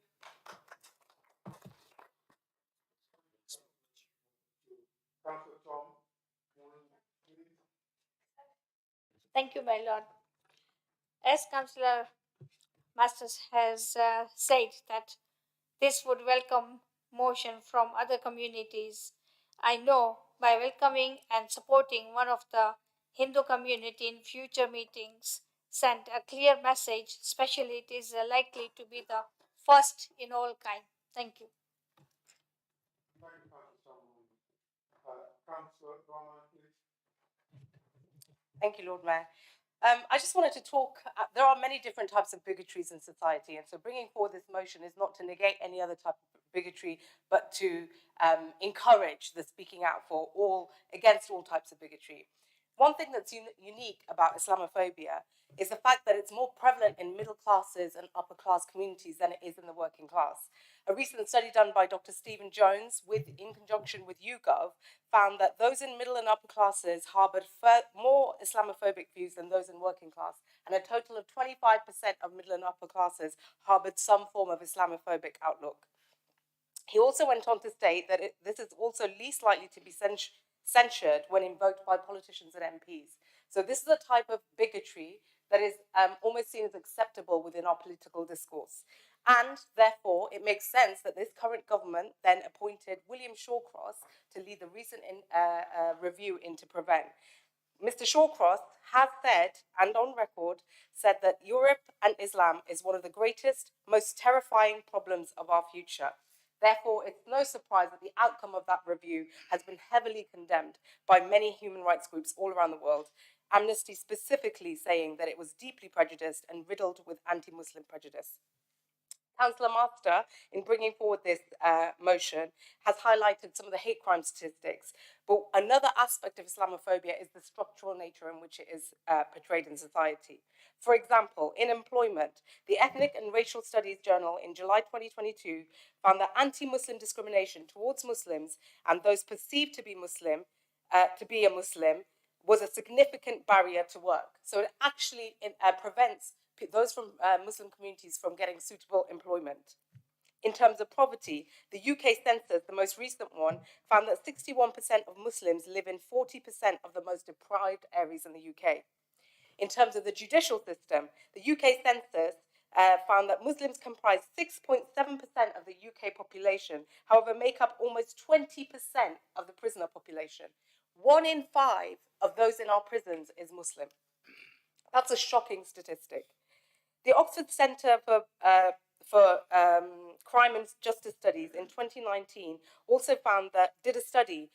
Thank you, my lord. As Councillor Masters has said that this would welcome motion from other communities, I know by welcoming and supporting one of the Hindu community in future meetings sent a clear message, especially it is likely to be the first in all kind. Thank you. Thank you, Lord Mayor. I just wanted to talk, there are many different types of bigotries in society, and so bringing forward this motion is not to negate any other type of bigotry, but to encourage the speaking out for all, against all types of bigotry. One thing that's unique about Islamophobia is the fact that it's more prevalent in middle classes and upper class communities than it is in the working class. A recent study done by Dr. Stephen Jones in conjunction with YouGov found that those in middle and upper classes harbored more Islamophobic views than those in working class, and a total of 25% of middle and upper classes harbored some form of Islamophobic outlook. He also went on to state that this is also least likely to be censured when invoked by politicians and MPs. So this is a type of bigotry that is almost seen as acceptable within our political discourse. And therefore, it makes sense that this current government then appointed William Shawcross to lead the recent review into Prevent. Mr. Shawcross has said, and on record, said that Europe and Islam is one of the greatest, most terrifying problems of our future. Therefore, it's no surprise that the outcome of that review has been heavily condemned by many human rights groups all around the world, Amnesty specifically saying that it was deeply prejudiced and riddled with anti-Muslim prejudice. Councillor Master, in bringing forward this motion, has highlighted some of the hate crime statistics. But another aspect of Islamophobia is the structural nature in which it is portrayed in society. For example, in employment, the Ethnic and Racial Studies Journal in July 2022 found that anti-Muslim discrimination towards Muslims and those perceived to be a Muslim, was a significant barrier to work. So it actually prevents those from Muslim communities from getting suitable employment. In terms of poverty, the UK census, the most recent one, found that 61% of Muslims live in 40% of the most deprived areas in the UK. In terms of the judicial system, the UK census found that Muslims comprise 6.7% of the UK population, however, make up almost 20% of the prisoner population. 1 in 5 of those in our prisons is Muslim. That's a shocking statistic. The Oxford Centre for Crime and Justice Studies in 2019 also did a study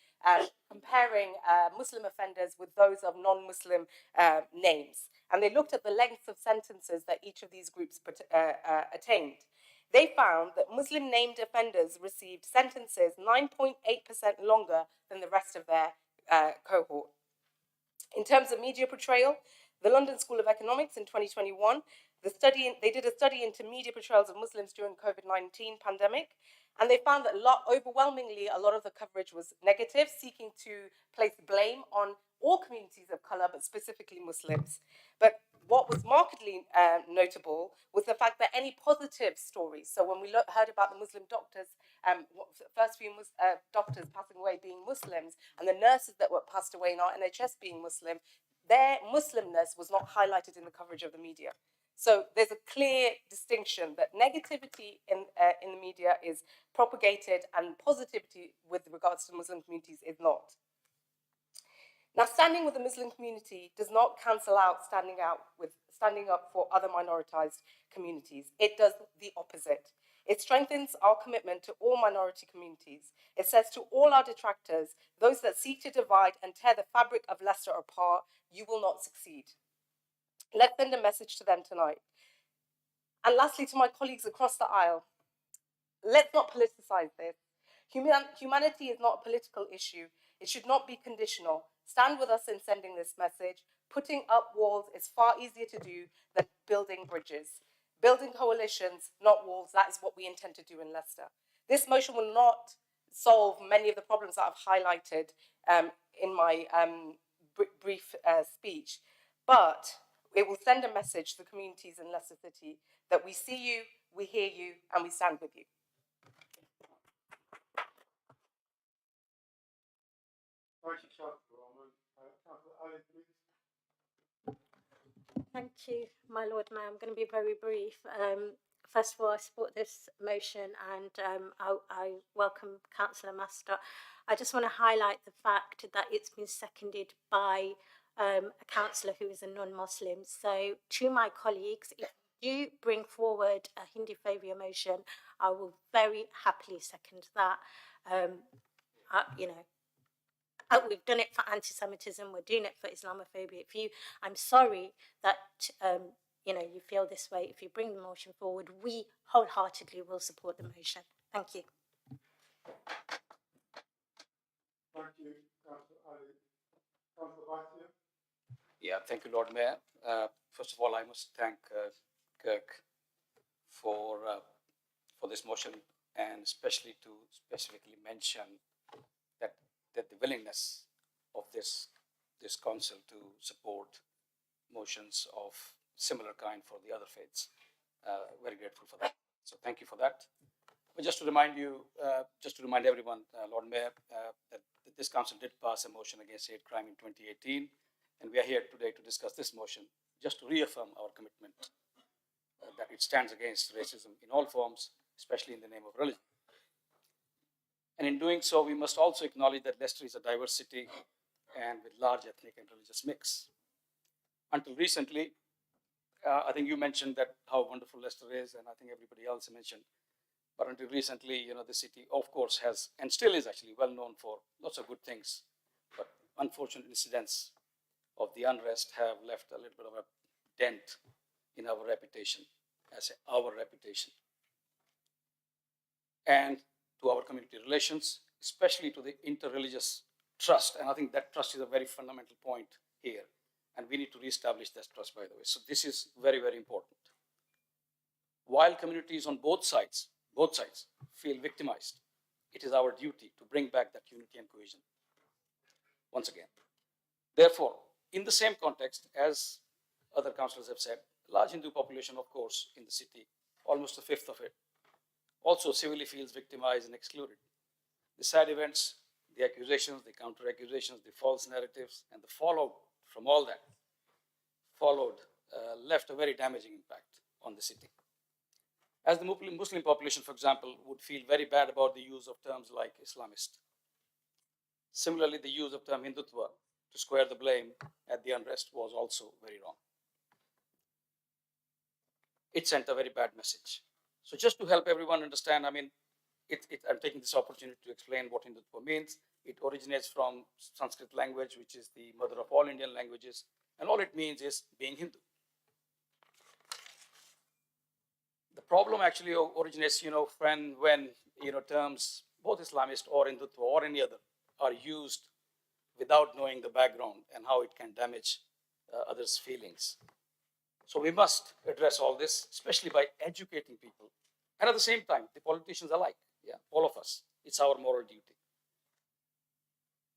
comparing Muslim offenders with those of non-Muslim names. And they looked at the lengths of sentences that each of these groups attained. They found that Muslim named offenders received sentences 9.8% longer than the rest of their cohort. In terms of media portrayal, the London School of Economics in 2021, they did a study into media portrayals of Muslims during COVID-19 pandemic, and they found that overwhelmingly a lot of the coverage was negative, seeking to place blame on all communities of colour, but specifically Muslims. But what was markedly notable was the fact that any positive stories, so when we heard about the Muslim doctors, first few doctors passing away being Muslims, and the nurses that were passed away in our NHS being Muslim, their Muslimness was not highlighted in the coverage of the media. So there's a clear distinction that negativity in the media is propagated and positivity with regards to Muslim communities is not. Now, standing with the Muslim community does not cancel out standing up for other minoritized communities. It does the opposite. It strengthens our commitment to all minority communities. It says to all our detractors, those that seek to divide and tear the fabric of Leicester apart, you will not succeed. Let's send a message to them tonight. And lastly, to my colleagues across the aisle, let's not politicize this. Humanity is not a political issue. It should not be conditional. Stand with us in sending this message. Putting up walls is far easier to do than building bridges. Building coalitions, not walls, that is what we intend to do in Leicester. This motion will not solve many of the problems that I've highlighted in my brief speech, but it will send a message to the communities in Leicester City that we see you, we hear you, and we stand with you. Thank you, my Lord Mayor. I'm going to be very brief. First of all, I support this motion and I welcome Councillor Master. I just want to highlight the fact that it's been seconded by a councillor who is a non-Muslim. So to my colleagues, if you bring forward a Hindu-favour motion, I will very happily second that. We've done it for anti-Semitism, we're doing it for Islamophobia. I'm sorry that you feel this way. If you bring the motion forward, we wholeheartedly will support the motion. Thank you. Thank you, Councillor Ali. Councillor Batia. Yeah, thank you, Lord Mayor. First of all, I must thank Kirk for this motion, and especially to specifically mention that the willingness of this council to support motions of similar kind for the other faiths. Very grateful for that. So thank you for that. But just to remind everyone, Lord Mayor, that this council did pass a motion against hate crime in 2018, and we are here today to discuss this motion, just to reaffirm our commitment that it stands against racism in all forms, especially in the name of religion. And in doing so, we must also acknowledge that Leicester is a diverse city and with large ethnic and religious mix. Until recently, I think you mentioned that how wonderful Leicester is, and I think everybody else mentioned. But until recently, the city, of course, has and still is actually well known for lots of good things. But unfortunate incidents of the unrest have left a little bit of a dent in our reputation, and to our community relations, especially to the interreligious trust. And I think that trust is a very fundamental point here. And we need to reestablish that trust, by the way. So this is very, very important. While communities on both sides feel victimized, it is our duty to bring back that unity and cohesion once again. Therefore, in the same context, as other councillors have said, large Hindu population, of course, in the city, almost a fifth of it, also civilly feels victimized and excluded. The sad events, the accusations, the counter accusations, the false narratives, and the fallout from all that left a very damaging impact on the city. As the Muslim population, for example, would feel very bad about the use of terms like Islamist. Similarly, the use of term Hindutva to square the blame at the unrest was also very wrong. It sent a very bad message. So just to help everyone understand, I mean, I'm taking this opportunity to explain what Hindutva means. It originates from Sanskrit language, which is the mother of all Indian languages, and all it means is being Hindu. The problem actually originates, when terms, both Islamist or Hindutva or any other, are used without knowing the background and how it can damage others' feelings. So we must address all this, especially by educating people. And at the same time, the politicians alike, all of us, it's our moral duty.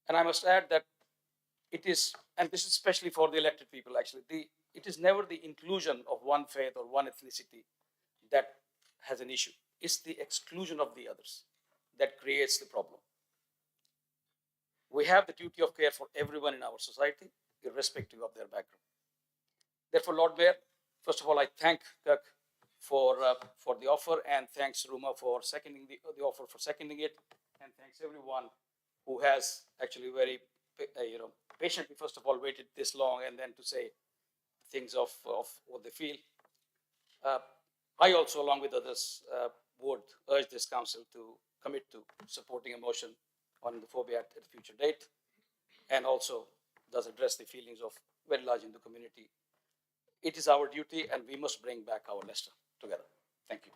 And I must add that it is, and this is especially for the elected people actually, it is never the inclusion of one faith or one ethnicity that has an issue. It's the exclusion of the others that creates the problem. We have the duty of care for everyone in our society, irrespective of their background. Therefore, Lord Mayor, first of all, I thank Kirk for the offer, and thanks Ruma for seconding the offer, for seconding it, and thanks everyone who has actually very patiently, first of all, waited this long, and then to say things of what they feel. I also, along with others, would urge this council to commit to supporting a motion on the phobia at a future date, and also does address the feelings of very large Hindu community. It is our duty, and we must bring back our Leicester together. Thank you.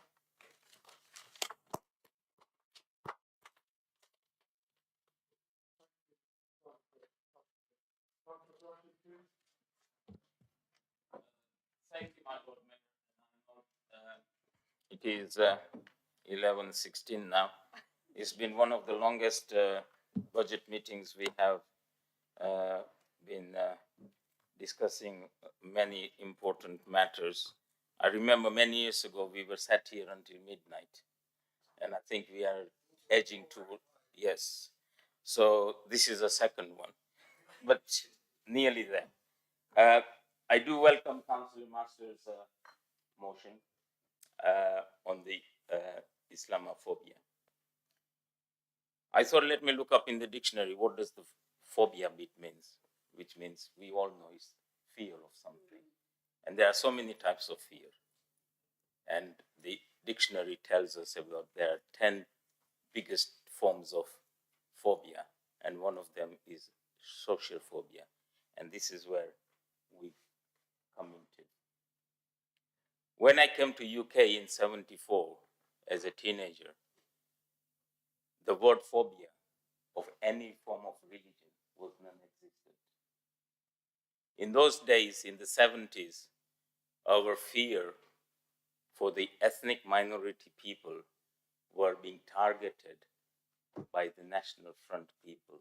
Thank you, my Lord Mayor. It is 11:16 now. It's been one of the longest budget meetings we have been discussing many important matters. I remember many years ago we were sat here until midnight, and I think we are edging to, yes. So this is a second one, but nearly there. I do welcome Councillor Master's motion on the Islamophobia. I thought, let me look up in the dictionary, what does the phobia bit means, which means we all know is fear of something. And there are so many types of fear. And the dictionary tells us about there are 10 biggest forms of phobia, and one of them is social phobia. And this is where we come into. When I came to UK in 74 as a teenager, the word phobia of any form of religion was non-existent. In those days, in the 70s, our fear for the ethnic minority people were being targeted by the National Front people.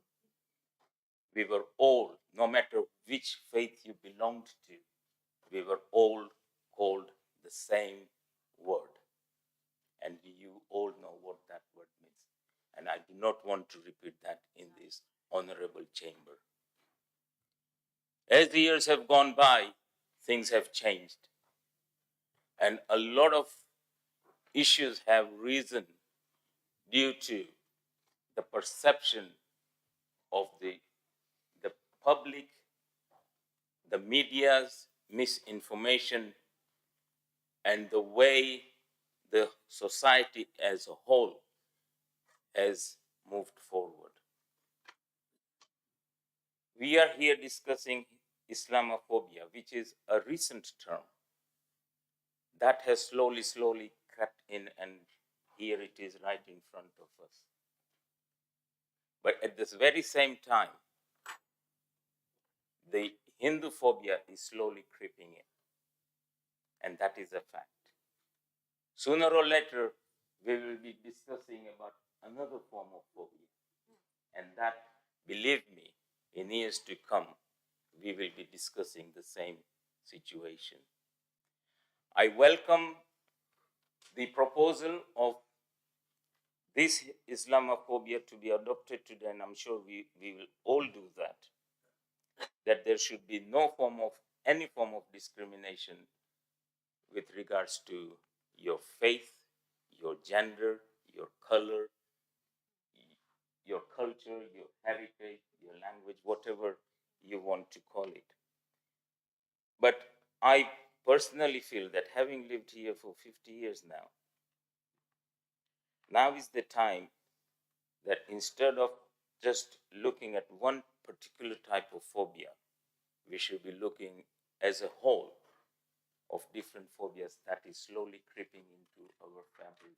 We were all, no matter which faith you belonged to, we were all called the same word. And you all know what that word means. And I do not want to repeat that in this honorable chamber. As the years have gone by, things have changed. And a lot of issues have risen due to the perception of the public, the media's misinformation, and the way the society as a whole has moved forward. We are here discussing Islamophobia, which is a recent term that has slowly crept in and here it is right in front of us. But at this very same time, the Hindu phobia is slowly creeping in. And that is a fact. Sooner or later, we will be discussing about another form of phobia. And that, believe me, in years to come, we will be discussing the same situation. I welcome the proposal of this Islamophobia to be adopted today, and I'm sure we will all do that there should be any form of discrimination with regards to your faith, your gender, your color, your culture, your heritage, your language, whatever you want to call it. But I personally feel that having lived here for 50 years now is the time that instead of just looking at one particular type of phobia, we should be looking as a whole of different phobias that is slowly creeping into our fabric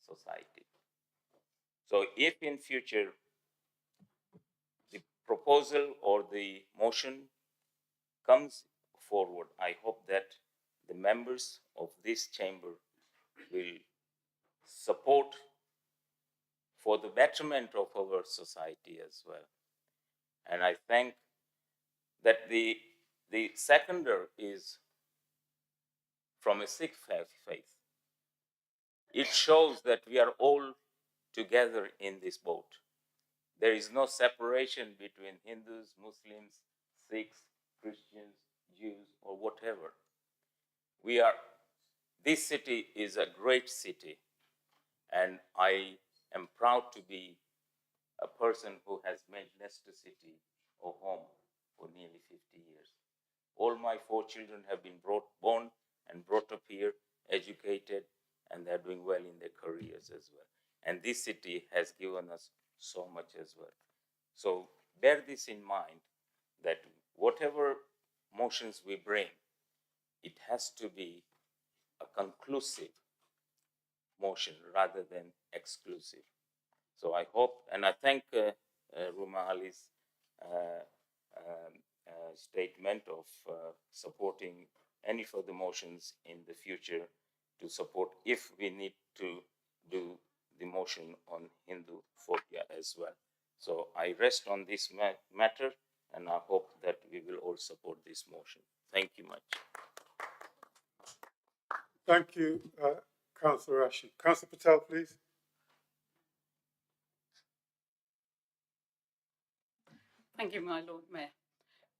society. So if in future the proposal or the motion comes forward, I hope that the members of this chamber will support for the betterment of our society as well. And I think that the seconder is from a Sikh faith. It shows that we are all together in this boat. There is no separation between Hindus, Muslims, Sikhs, Christians, Jews, or whatever. This city is a great city, and I am proud to be a person who has made Leicester City a home for nearly 50 years. All my 4 children have been born and brought up here, educated, and they're doing well in their careers as well. And this city has given us so much as well. So bear this in mind, that whatever motions we bring, it has to be a conclusive motion rather than exclusive. So I hope, and I thank Ruma Ali's statement of supporting any further motions in the future to support if we need to do the motion on Hindu phobia as well. So I rest on this matter, and I hope that we will all support this motion. Thank you much. Thank you, Councillor Rashid. Councillor Patel, please. Thank you, my Lord Mayor.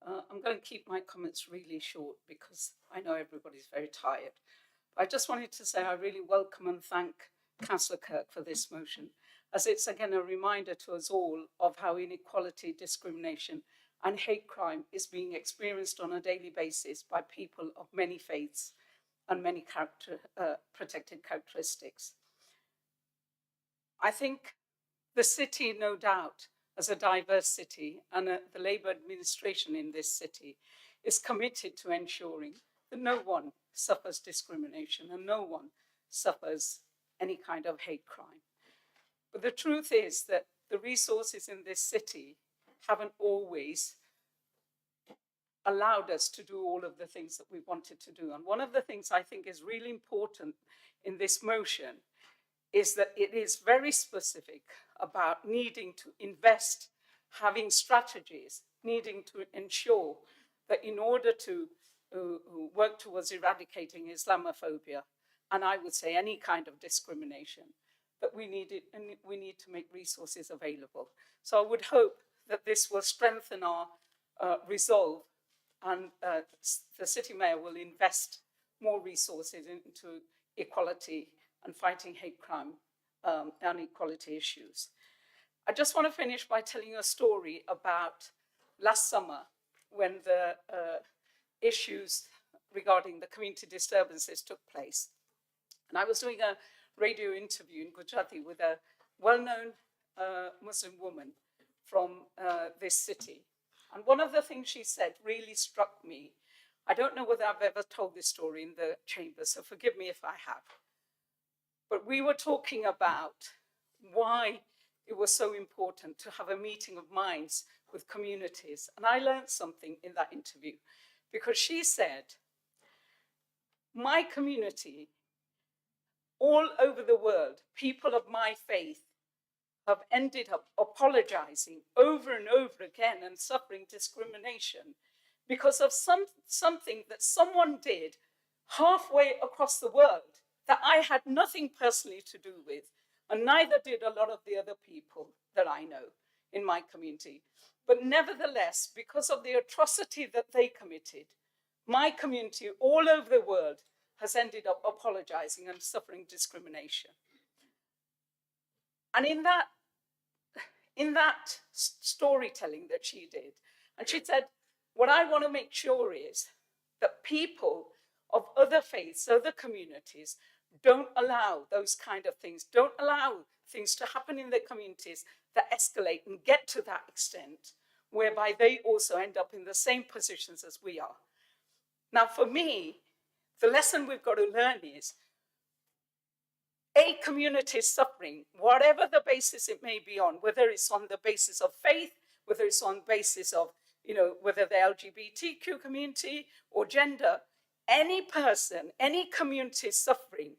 I'm going to keep my comments really short because I know everybody's very tired. I just wanted to say I really welcome and thank Councillor Kirk for this motion, as it's again a reminder to us all of how inequality, discrimination and hate crime is being experienced on a daily basis by people of many faiths and many protected characteristics. I think the city, no doubt, as a diverse city, and the Labour administration in this city is committed to ensuring that no one suffers discrimination and no one suffers any kind of hate crime. But the truth is that the resources in this city haven't always allowed us to do all of the things that we wanted to do. And one of the things I think is really important in this motion is that it is very specific about needing to invest, having strategies, needing to ensure that in order to work towards eradicating Islamophobia, and I would say any kind of discrimination, that we need to make resources available. So I would hope that this will strengthen our resolve, and the City Mayor will invest more resources into equality and fighting hate crime and equality issues. I just want to finish by telling you a story about last summer when the issues regarding the community disturbances took place. And I was doing a radio interview in Gujarati with a well-known Muslim woman from this city. And one of the things she said really struck me. I don't know whether I've ever told this story in the chamber, so forgive me if I have. but we were talking about why it was so important to have a meeting of minds with communities. And I learned something in that interview, because she said, my community, all over the world, people of my faith have ended up apologizing over and over again and suffering discrimination because of something that someone did halfway across the world that I had nothing personally to do with, and neither did a lot of the other people that I know in my community. But nevertheless, because of the atrocity that they committed, my community all over the world has ended up apologizing and suffering discrimination. And in that storytelling that she did, and she said, what I want to make sure is that people of other faiths, other communities, don't allow those kind of things, don't allow things to happen in their communities that escalate and get to that extent, whereby they also end up in the same positions as we are. Now, for me, the lesson we've got to learn is a community is suffering, whatever the basis it may be on, whether it's on the basis of faith, whether it's on the basis of, whether the LGBTQ community or gender, any person, any community suffering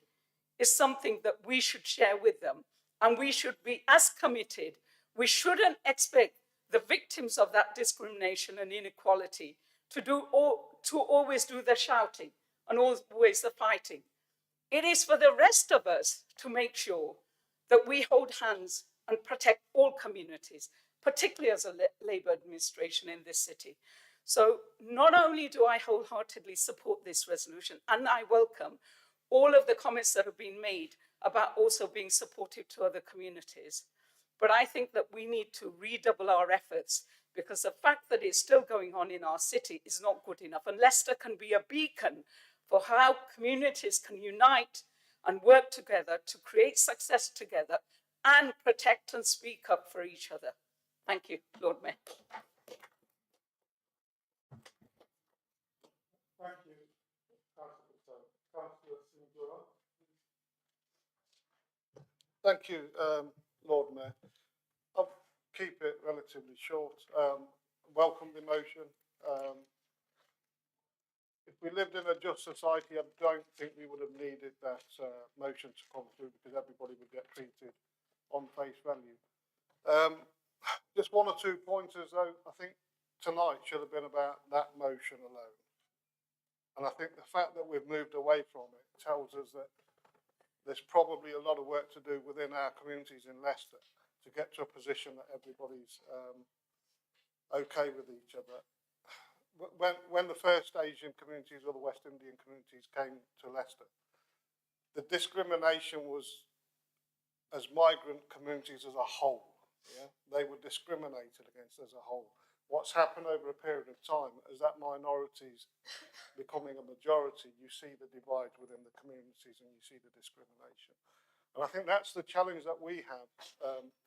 is something that we should share with them. And we should be as committed. We shouldn't expect the victims of that discrimination and inequality to always do the shouting and always the fighting. It is for the rest of us to make sure that we hold hands and protect all communities, particularly as a Labour administration in this city. So not only do I wholeheartedly support this resolution, and I welcome all of the comments that have been made about also being supportive to other communities, but I think that we need to redouble our efforts, because the fact that it's still going on in our city is not good enough. And Leicester can be a beacon for how communities can unite and work together to create success together and protect and speak up for each other. Thank you, Lord Mayor. Thank you, Councillor Singula. Thank you, Lord Mayor. I'll keep it relatively short. Welcome the motion. If we lived in a just society, I don't think we would have needed that motion to come through, because everybody would get treated on face value. Just one or two pointers, though. I think tonight should have been about that motion alone. And I think the fact that we've moved away from it tells us that there's probably a lot of work to do within our communities in Leicester to get to a position that everybody's okay with each other. When the first Asian communities or the West Indian communities came to Leicester, the discrimination was as migrant communities as a whole. Yeah? They were discriminated against as a whole. What's happened over a period of time is that minorities becoming a majority, you see the divide within the communities and you see the discrimination. And I think that's the challenge that we have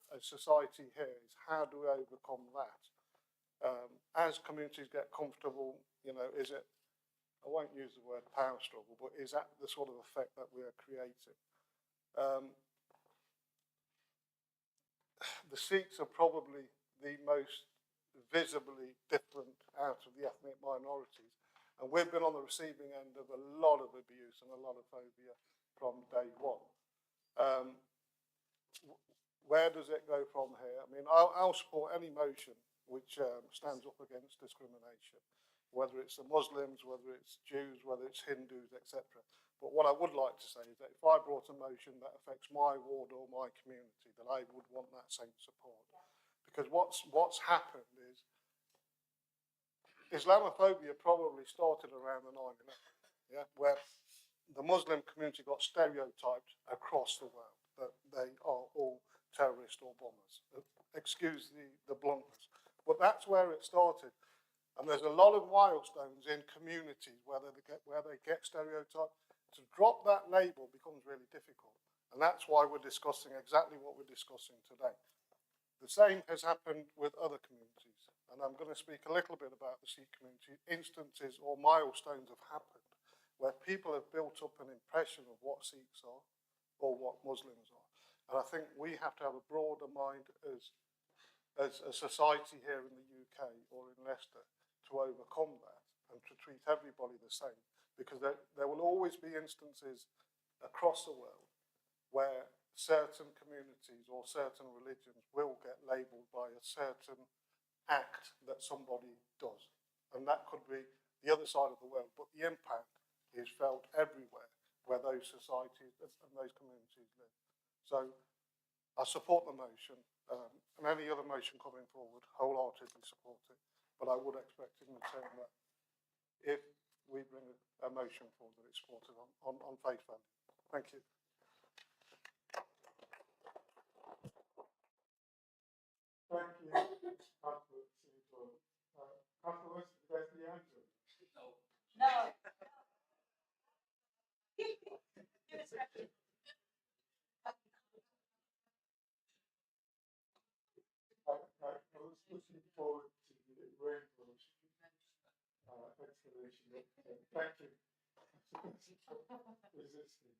as society here, is how do we overcome that? As communities get comfortable, is it, I won't use the word power struggle, but is that the sort of effect that we are creating? The Sikhs are probably the most visibly different out of the ethnic minorities, and we've been on the receiving end of a lot of abuse and a lot of phobia from day one. Where does it go from here? I mean, I'll support any motion which stands up against discrimination, whether it's the Muslims, whether it's Jews, whether it's Hindus, etc. But what I would like to say is that if I brought a motion that affects my ward or my community, that I would want that same support. Because what's happened is Islamophobia probably started around the 9/11, yeah, where the Muslim community got stereotyped across the world that they are all terrorists or bombers. Excuse the bluntness. But that's where it started. And there's a lot of milestones in communities where they get stereotyped. To drop that label becomes really difficult. And that's why we're discussing exactly what we're discussing today. The same has happened with other communities. And I'm going to speak a little bit about the Sikh community. Instances or milestones have happened where people have built up an impression of what Sikhs are, or what Muslims are. And I think we have to have a broader mind as a society here in the UK or in Leicester to overcome that and to treat everybody the same, because there will always be instances across the world where certain communities or certain religions will get labelled by a certain act that somebody does. And that could be the other side of the world, but the impact is felt everywhere where those societies and those communities live. So I support the motion, and any other motion coming forward, wholeheartedly support it. But I would expect in return that if we bring a motion forward, that it's supported on face value. Thank you. Thank you, Councillor Seaton. Councillor Wesley Andrew? No. I was looking forward to the rainbows explanation. Thank you. Resisting.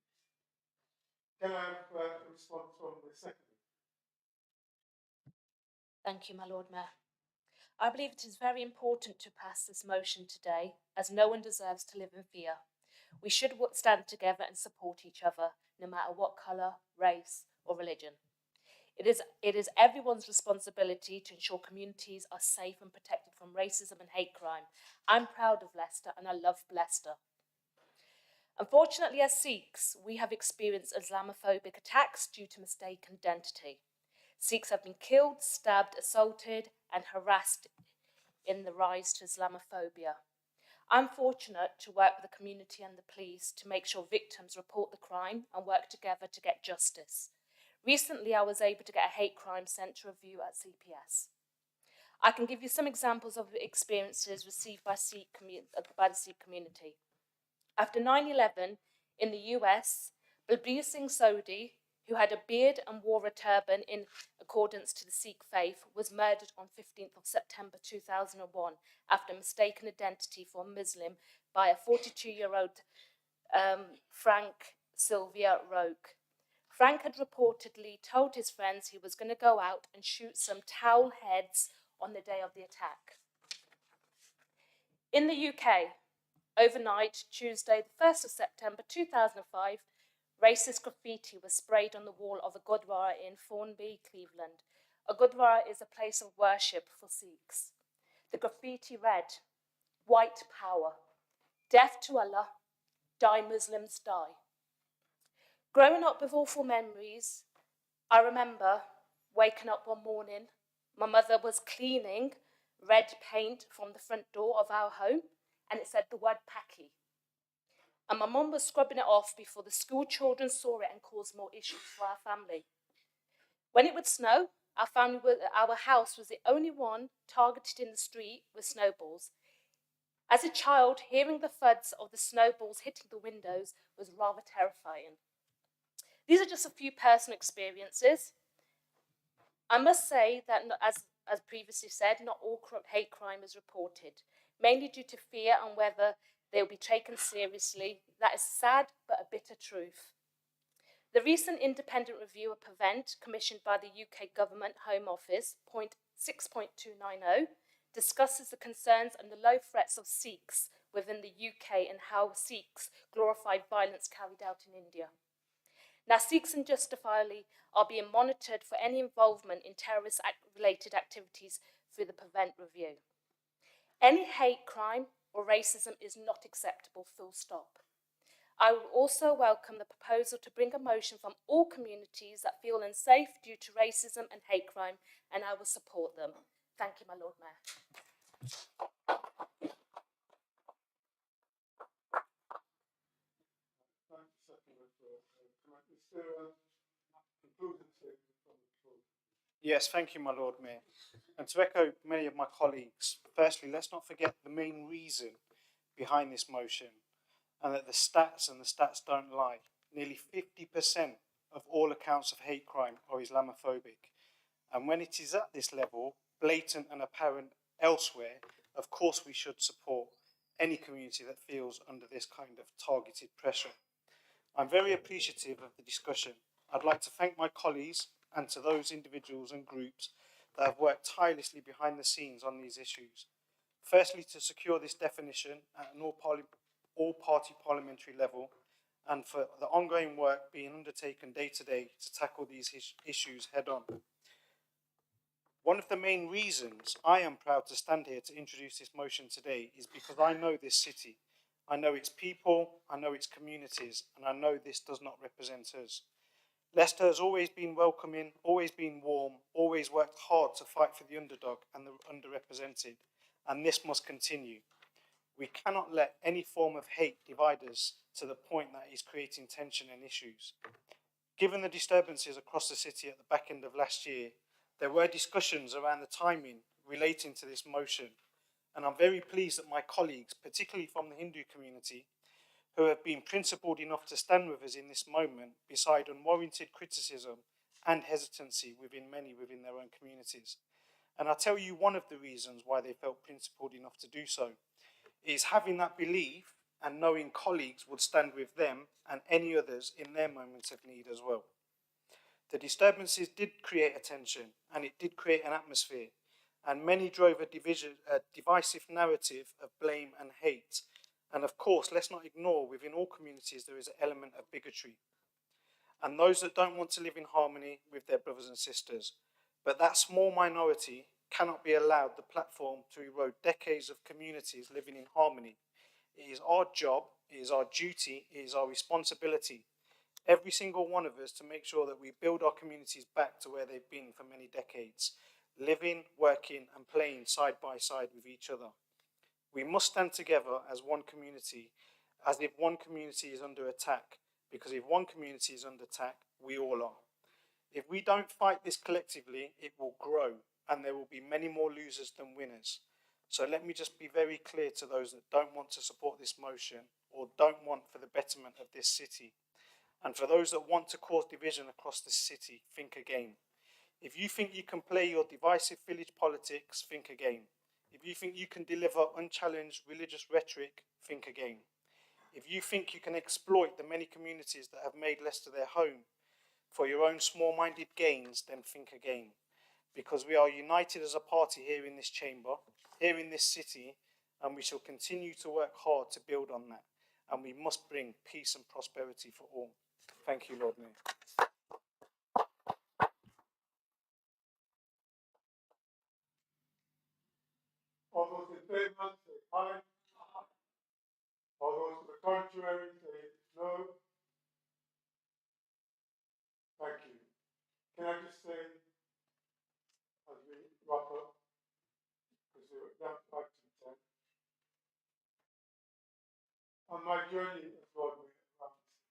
Can I have a response from the secretary? Thank you, my Lord Mayor. I believe it is very important to pass this motion today, as no one deserves to live in fear. We should stand together and support each other, no matter what colour, race or religion. It is everyone's responsibility to ensure communities are safe and protected from racism and hate crime. I'm proud of Leicester and I love Leicester. Unfortunately, as Sikhs, we have experienced Islamophobic attacks due to mistaken identity. Sikhs have been killed, stabbed, assaulted and harassed in the rise to Islamophobia. I'm fortunate to work with the community and the police to make sure victims report the crime and work together to get justice. Recently, I was able to get a hate crime centre review at CPS. I can give you some examples of experiences received by the Sikh community. After 9/11 in the US, Balbir Singh Sodhi, who had a beard and wore a turban in accordance to the Sikh faith, was murdered on 15th of September 2001 after mistaken identity for a Muslim by a 42-year-old Frank Sylvia Roque. Frank had reportedly told his friends he was going to go out and shoot some towel heads on the day of the attack. In the UK, overnight, Tuesday, the 1st of September 2005, racist graffiti was sprayed on the wall of a Gurdwara in Thornby, Cleveland. A Gurdwara is a place of worship for Sikhs. The graffiti read, "White power, death to Allah, die Muslims die." Growing up with awful memories, I remember waking up one morning, my mother was cleaning red paint from the front door of our home, and it said the word Paki. And my mum was scrubbing it off before the school children saw it and caused more issues for our family. When it would snow, our house was the only one targeted in the street with snowballs. As a child, hearing the thuds of the snowballs hitting the windows was rather terrifying. These are just a few personal experiences. I must say that, as previously said, not all hate crime is reported, mainly due to fear and whether they will be taken seriously. That is sad, but a bitter truth. The recent independent review of Prevent, commissioned by the UK Government Home Office, point 6.290, discusses the concerns and the low threats of Sikhs within the UK and how Sikhs glorify violence carried out in India. Now, Sikhs unjustifiably are being monitored for any involvement in terrorist-related activities through the Prevent review. Any hate crime or racism is not acceptable, full stop. I will also welcome the proposal to bring a motion from all communities that feel unsafe due to racism and hate crime, and I will support them. Thank you, my Lord Mayor. Yes, thank you, my Lord Mayor. And to echo many of my colleagues, firstly, let's not forget the main reason behind this motion, and that the stats don't lie. Nearly 50% of all accounts of hate crime are Islamophobic. And when it is at this level, blatant and apparent elsewhere, of course we should support any community that feels under this kind of targeted pressure. I'm very appreciative of the discussion. I'd like to thank my colleagues and to those individuals and groups that have worked tirelessly behind the scenes on these issues. Firstly, to secure this definition at an all-party parliamentary level, and for the ongoing work being undertaken day to day to tackle these issues head on. One of the main reasons I am proud to stand here to introduce this motion today is because I know this city. I know its people, I know its communities, and I know this does not represent us. Leicester has always been welcoming, always been warm, always worked hard to fight for the underdog and the underrepresented, and this must continue. We cannot let any form of hate divide us to the point that is creating tension and issues. Given the disturbances across the city at the back end of last year, there were discussions around the timing relating to this motion, and I'm very pleased that my colleagues, particularly from the Hindu community, who have been principled enough to stand with us in this moment, beside unwarranted criticism and hesitancy within many within their own communities. And I'll tell you one of the reasons why they felt principled enough to do so, is having that belief and knowing colleagues would stand with them and any others in their moments of need as well. The disturbances did create a tension and it did create an atmosphere, and many drove a divisive narrative of blame and hate. And of course, let's not ignore within all communities there is an element of bigotry and those that don't want to live in harmony with their brothers and sisters. But that small minority cannot be allowed the platform to erode decades of communities living in harmony. It is our job, it is our duty, it is our responsibility, every single one of us, to make sure that we build our communities back to where they've been for many decades, living, working and playing side by side with each other. We must stand together as one community, as if one community is under attack, because if one community is under attack, we all are. If we don't fight this collectively, it will grow and there will be many more losers than winners. So let me just be very clear to those that don't want to support this motion or don't want for the betterment of this city. And for those that want to cause division across this city, think again. If you think you can play your divisive village politics, think again. If you think you can deliver unchallenged religious rhetoric, think again. If you think you can exploit the many communities that have made Leicester their home for your own small-minded gains, then think again. Because we are united as a party here in this chamber, here in this city, and we shall continue to work hard to build on that. And we must bring peace and prosperity for all. Thank you, Lord Mayor. All those in favour say aye. All those to the contrary say no. Thank you. Can I just say, as we wrap up, because we're down to 5 to 10, on my journey as Lord Mayor around the city,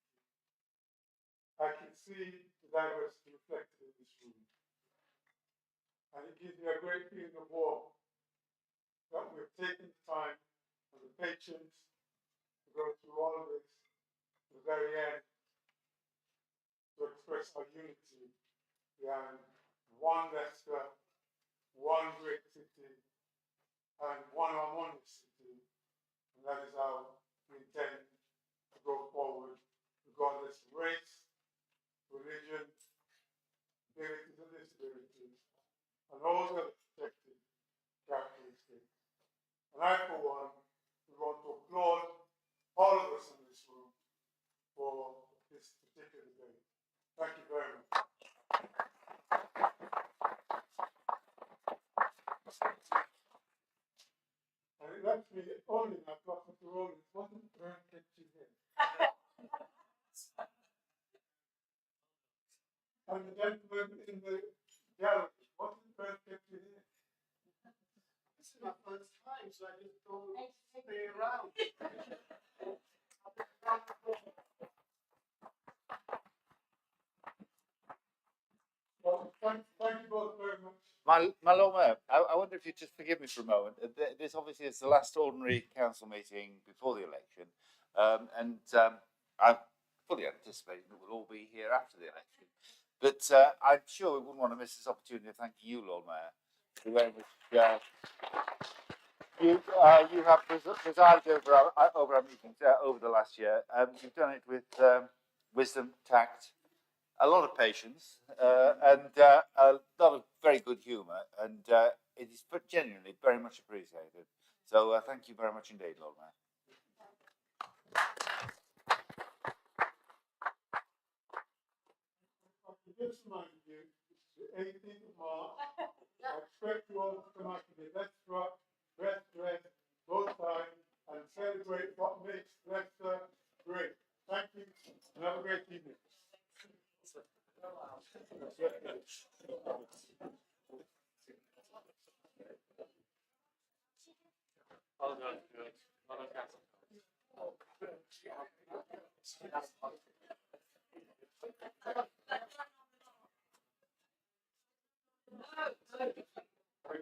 I can see the diversity reflected in this room. And it gives me a great feeling of warmth that we've taken the time and the patience to go through all of this to the very end to express our unity behind one Leicester, one great city, and one harmonious city. And that is how we intend to go forward, regardless of race, religion, abilities and disabilities, and all the protected characteristics. And I, for one, would want to applaud all of us in this room for this particular day. Thank you very much. And it left me only I've got to roll. It wasn't burnt picture here. And the gentleman in the gallery, wasn't burnt picture here. This is my first time, so I just thought stay around. Well, thank you both very much. My Lord Mayor, I wonder if you'd just forgive me for a moment. This obviously is the last ordinary council meeting before the election, and I'm fully anticipating that we'll all be here after the election. But I'm sure we wouldn't want to miss this opportunity of thanking you, Lord Mayor, for the way in which you have presided over our meetings over the last year. You've done it with wisdom, tact, a lot of patience, and a lot of very good humour, and it is genuinely very much appreciated. So thank you very much indeed, Lord Mayor. Just remind you, it's the 18th of March. I expect you all to come out to the Leicester Best Dress, both sides, and celebrate what makes Leicester great. Thank you, and have a great evening. Well done, good. Well done, Council.